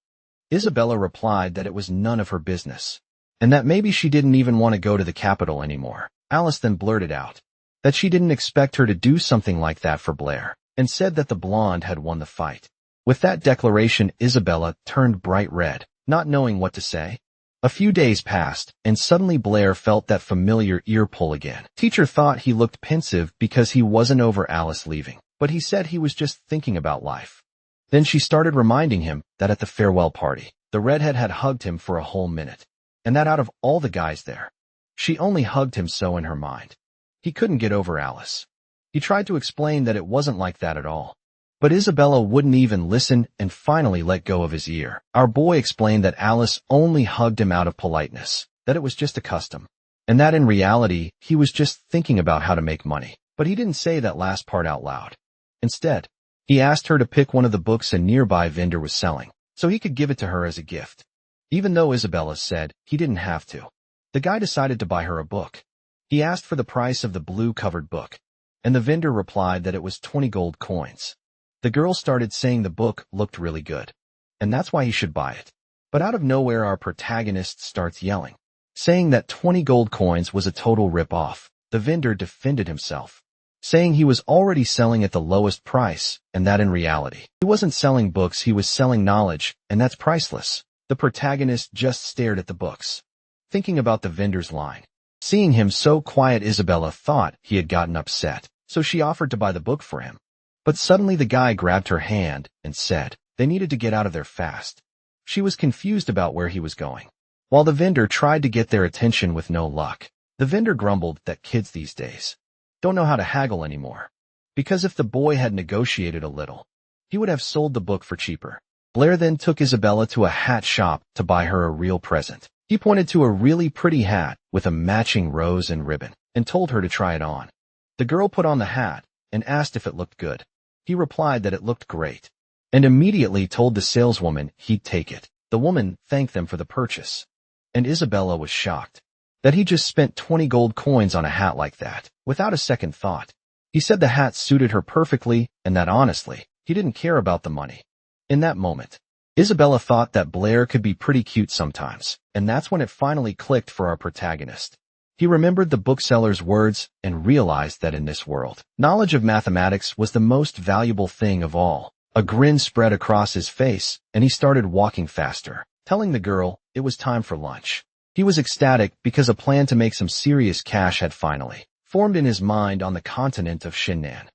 Isabella replied that it was none of her business, and that maybe she didn't even want to go to the capital anymore. Alice then blurted out that she didn't expect her to do something like that for Blair, and said that the blonde had won the fight. With that declaration, Isabella turned bright red, not knowing what to say. A few days passed, and suddenly Blair felt that familiar ear pull again. Teacher thought he looked pensive because he wasn't over Alice leaving, but he said he was just thinking about life. Then she started reminding him that at the farewell party, the redhead had hugged him for a whole minute, and that out of all the guys there, she only hugged him. So in her mind, he couldn't get over Alice. He tried to explain that it wasn't like that at all, but Isabella wouldn't even listen and finally let go of his ear. Our boy explained that Alice only hugged him out of politeness, that it was just a custom, and that in reality, he was just thinking about how to make money. But he didn't say that last part out loud. Instead, he asked her to pick one of the books a nearby vendor was selling, so he could give it to her as a gift. Even though Isabella said he didn't have to, the guy decided to buy her a book. He asked for the price of the blue-covered book, and the vendor replied that it was 20 gold coins. The girl started saying the book looked really good, and that's why he should buy it. But out of nowhere, our protagonist starts yelling, saying that 20 gold coins was a total rip-off. The vendor defended himself, saying he was already selling at the lowest price, and that in reality, he wasn't selling books, he was selling knowledge, and that's priceless. The protagonist just stared at the books, thinking about the vendor's line. Seeing him so quiet, Isabella thought he had gotten upset, so she offered to buy the book for him. But suddenly the guy grabbed her hand and said they needed to get out of there fast. She was confused about where he was going, while the vendor tried to get their attention with no luck. The vendor grumbled that kids these days don't know how to haggle anymore, because if the boy had negotiated a little, he would have sold the book for cheaper. Blair then took Isabella to a hat shop to buy her a real present. He pointed to a really pretty hat with a matching rose and ribbon and told her to try it on. The girl put on the hat and asked if it looked good. He replied that it looked great, and immediately told the saleswoman he'd take it. The woman thanked them for the purchase, and Isabella was shocked that he just spent 20 gold coins on a hat like that, without a second thought. He said the hat suited her perfectly, and that honestly, he didn't care about the money. In that moment, Isabella thought that Blair could be pretty cute sometimes, and that's when it finally clicked for our protagonist. He remembered the bookseller's words and realized that in this world, knowledge of mathematics was the most valuable thing of all. A grin spread across his face, and he started walking faster, telling the girl it was time for lunch. He was ecstatic because a plan to make some serious cash had finally formed in his mind on the continent of Shinnan.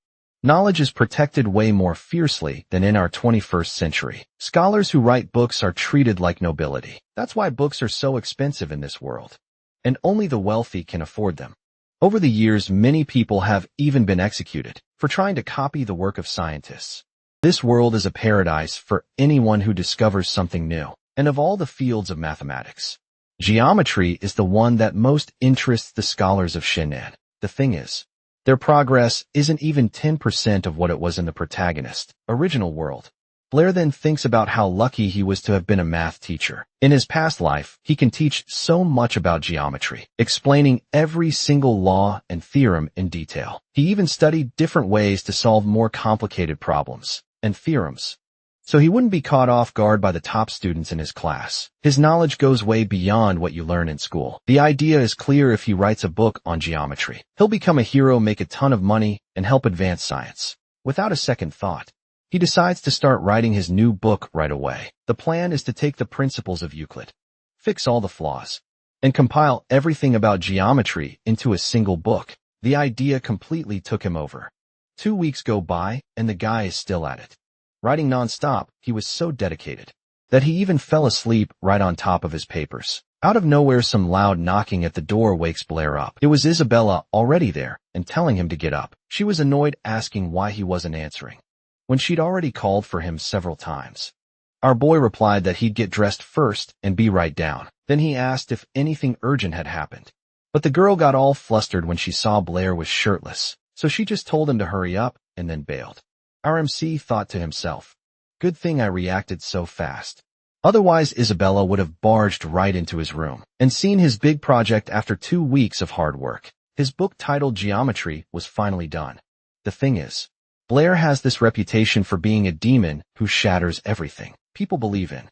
Knowledge is protected way more fiercely than in our 21st century. Scholars who write books are treated like nobility. That's why books are so expensive in this world, and only the wealthy can afford them. Over the years, many people have even been executed for trying to copy the work of scientists. This world is a paradise for anyone who discovers something new, and of all the fields of mathematics, geometry is the one that most interests the scholars of Shinnan. The thing is, their progress isn't even 10% of what it was in the protagonist's original world. Blair then thinks about how lucky he was to have been a math teacher. In his past life, he can teach so much about geometry, explaining every single law and theorem in detail. He even studied different ways to solve more complicated problems and theorems, so he wouldn't be caught off guard by the top students in his class. His knowledge goes way beyond what you learn in school. The idea is clear: if he writes a book on geometry, he'll become a hero, make a ton of money, and help advance science. Without a second thought, he decides to start writing his new book right away. The plan is to take the principles of Euclid, fix all the flaws, and compile everything about geometry into a single book. The idea completely took him over. 2 weeks go by, and the guy is still at it. Writing non-stop, he was so dedicated that he even fell asleep right on top of his papers. Out of nowhere, some loud knocking at the door wakes Blair up. It was Isabella, already there and telling him to get up. She was annoyed, asking why he wasn't answering, when she'd already called for him several times. Our boy replied that he'd get dressed first and be right down. Then he asked if anything urgent had happened. But the girl got all flustered when she saw Blair was shirtless, so she just told him to hurry up and then bailed. Our MC thought to himself, "Good thing I reacted so fast. Otherwise, Isabella would have barged right into his room and seen his big project after 2 weeks of hard work." His book titled Geometry was finally done. The thing is, Blair has this reputation for being a demon who shatters everything people believe in.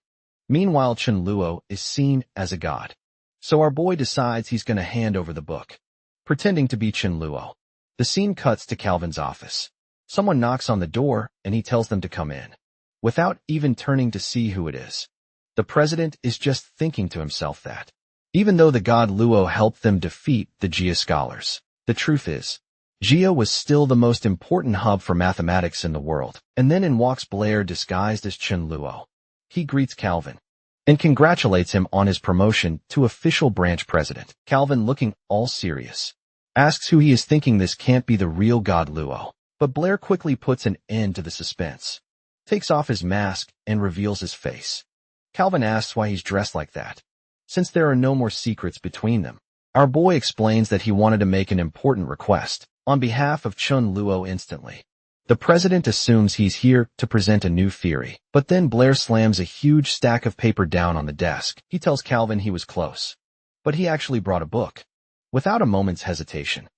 Meanwhile, Chen Luo is seen as a god. So our boy decides he's going to hand over the book, pretending to be Chen Luo. The scene cuts to Calvin's office. Someone knocks on the door, and he tells them to come in, without even turning to see who it is. The president is just thinking to himself that, even though the god Luo helped them defeat the Jia scholars, the truth is, Jia was still the most important hub for mathematics in the world. And then in walks Blair disguised as Chen Luo. He greets Calvin and congratulates him on his promotion to official branch president. Calvin, looking all serious, asks who he is, thinking this can't be the real god Luo. But Blair quickly puts an end to the suspense, takes off his mask, and reveals his face. Calvin asks why he's dressed like that, since there are no more secrets between them. Our boy explains that he wanted to make an important request on behalf of Chen Luo instantly. The president assumes he's here to present a new theory, but then Blair slams a huge stack of paper down on the desk. He tells Calvin he was close, but he actually brought a book. Without a moment's hesitation,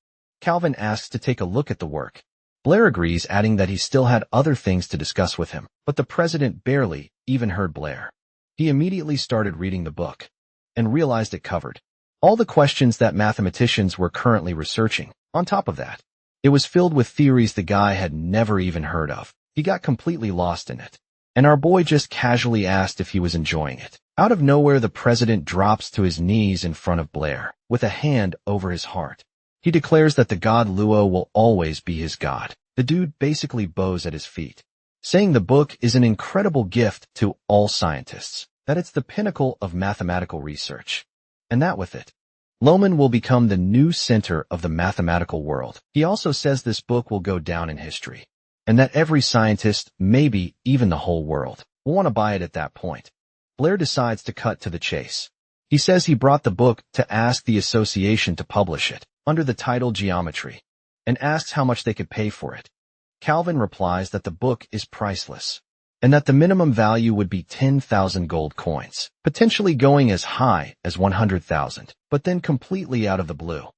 Calvin asks to take a look at the work. Blair agrees, adding that he still had other things to discuss with him, but the president barely even heard Blair. He immediately started reading the book and realized it covered all the questions that mathematicians were currently researching. On top of that, it was filled with theories the guy had never even heard of. He got completely lost in it, and our boy just casually asked if he was enjoying it. Out of nowhere, the president drops to his knees in front of Blair, with a hand over his heart. He declares that the god Luo will always be his god. The dude basically bows at his feet, saying the book is an incredible gift to all scientists, that it's the pinnacle of mathematical research, and that with it, Lohman will become the new center of the mathematical world. He also says this book will go down in history, and that every scientist, maybe even the whole world, will want to buy it at that point. Blair decides to cut to the chase. He says he brought the book to ask the association to publish it under the title Geometry, and asks how much they could pay for it. Calvin replies that the book is priceless, and that the minimum value would be 10,000 gold coins, potentially going as high as 100,000, but then completely out of the blue,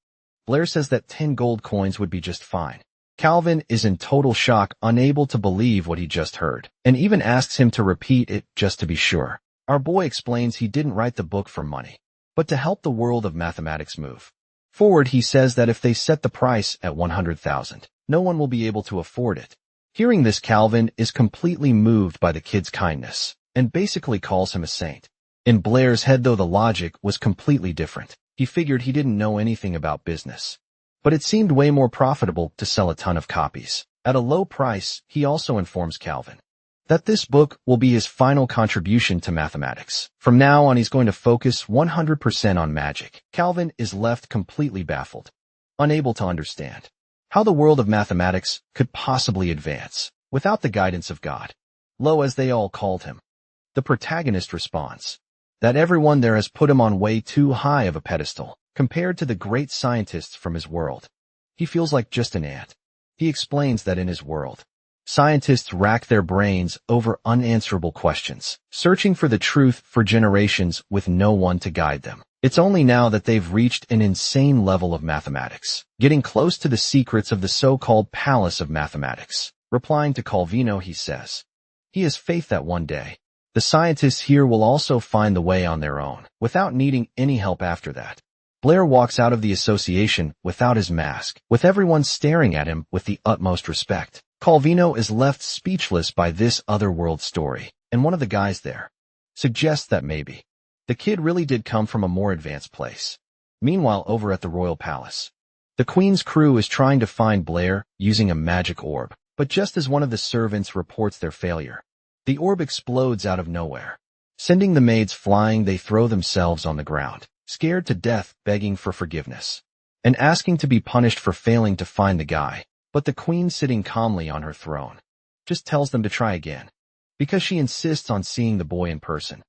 Blair says that 10 gold coins would be just fine. Calvin is in total shock, unable to believe what he just heard, and even asks him to repeat it just to be sure. Our boy explains he didn't write the book for money, but to help the world of mathematics move forward. He says that if they set the price at 100,000, no one will be able to afford it. Hearing this, Calvin is completely moved by the kid's kindness and basically calls him a saint. In Blair's head, though, the logic was completely different. He figured he didn't know anything about business, but it seemed way more profitable to sell a ton of copies at a low price. He also informs Calvin that this book will be his final contribution to mathematics. From now on, he's going to focus 100% on magic. Calvin is left completely baffled, unable to understand how the world of mathematics could possibly advance without the guidance of God, Lo, as they all called him. The protagonist responds that everyone there has put him on way too high of a pedestal compared to the great scientists from his world. He feels like just an ant. He explains that in his world, Scientists rack their brains over unanswerable questions, searching for the truth for generations with no one to guide them. It's only now that they've reached an insane level of mathematics, getting close to the secrets of the so-called Palace of Mathematics. Replying to Calvino, he says, he has faith that one day, the scientists here will also find the way on their own, without needing any help after that. Blair walks out of the association without his mask, with everyone staring at him with the utmost respect. Calvino is left speechless by this otherworld story, and one of the guys there suggests that maybe the kid really did come from a more advanced place. Meanwhile, over at the royal palace, the Queen's crew is trying to find Blair using a magic orb, but just as one of the servants reports their failure, the orb explodes out of nowhere. Sending the maids flying, they throw themselves on the ground, scared to death, begging for forgiveness, and asking to be punished for failing to find the guy. But the Queen, sitting calmly on her throne, just tells them to try again, because she insists on seeing the boy in person.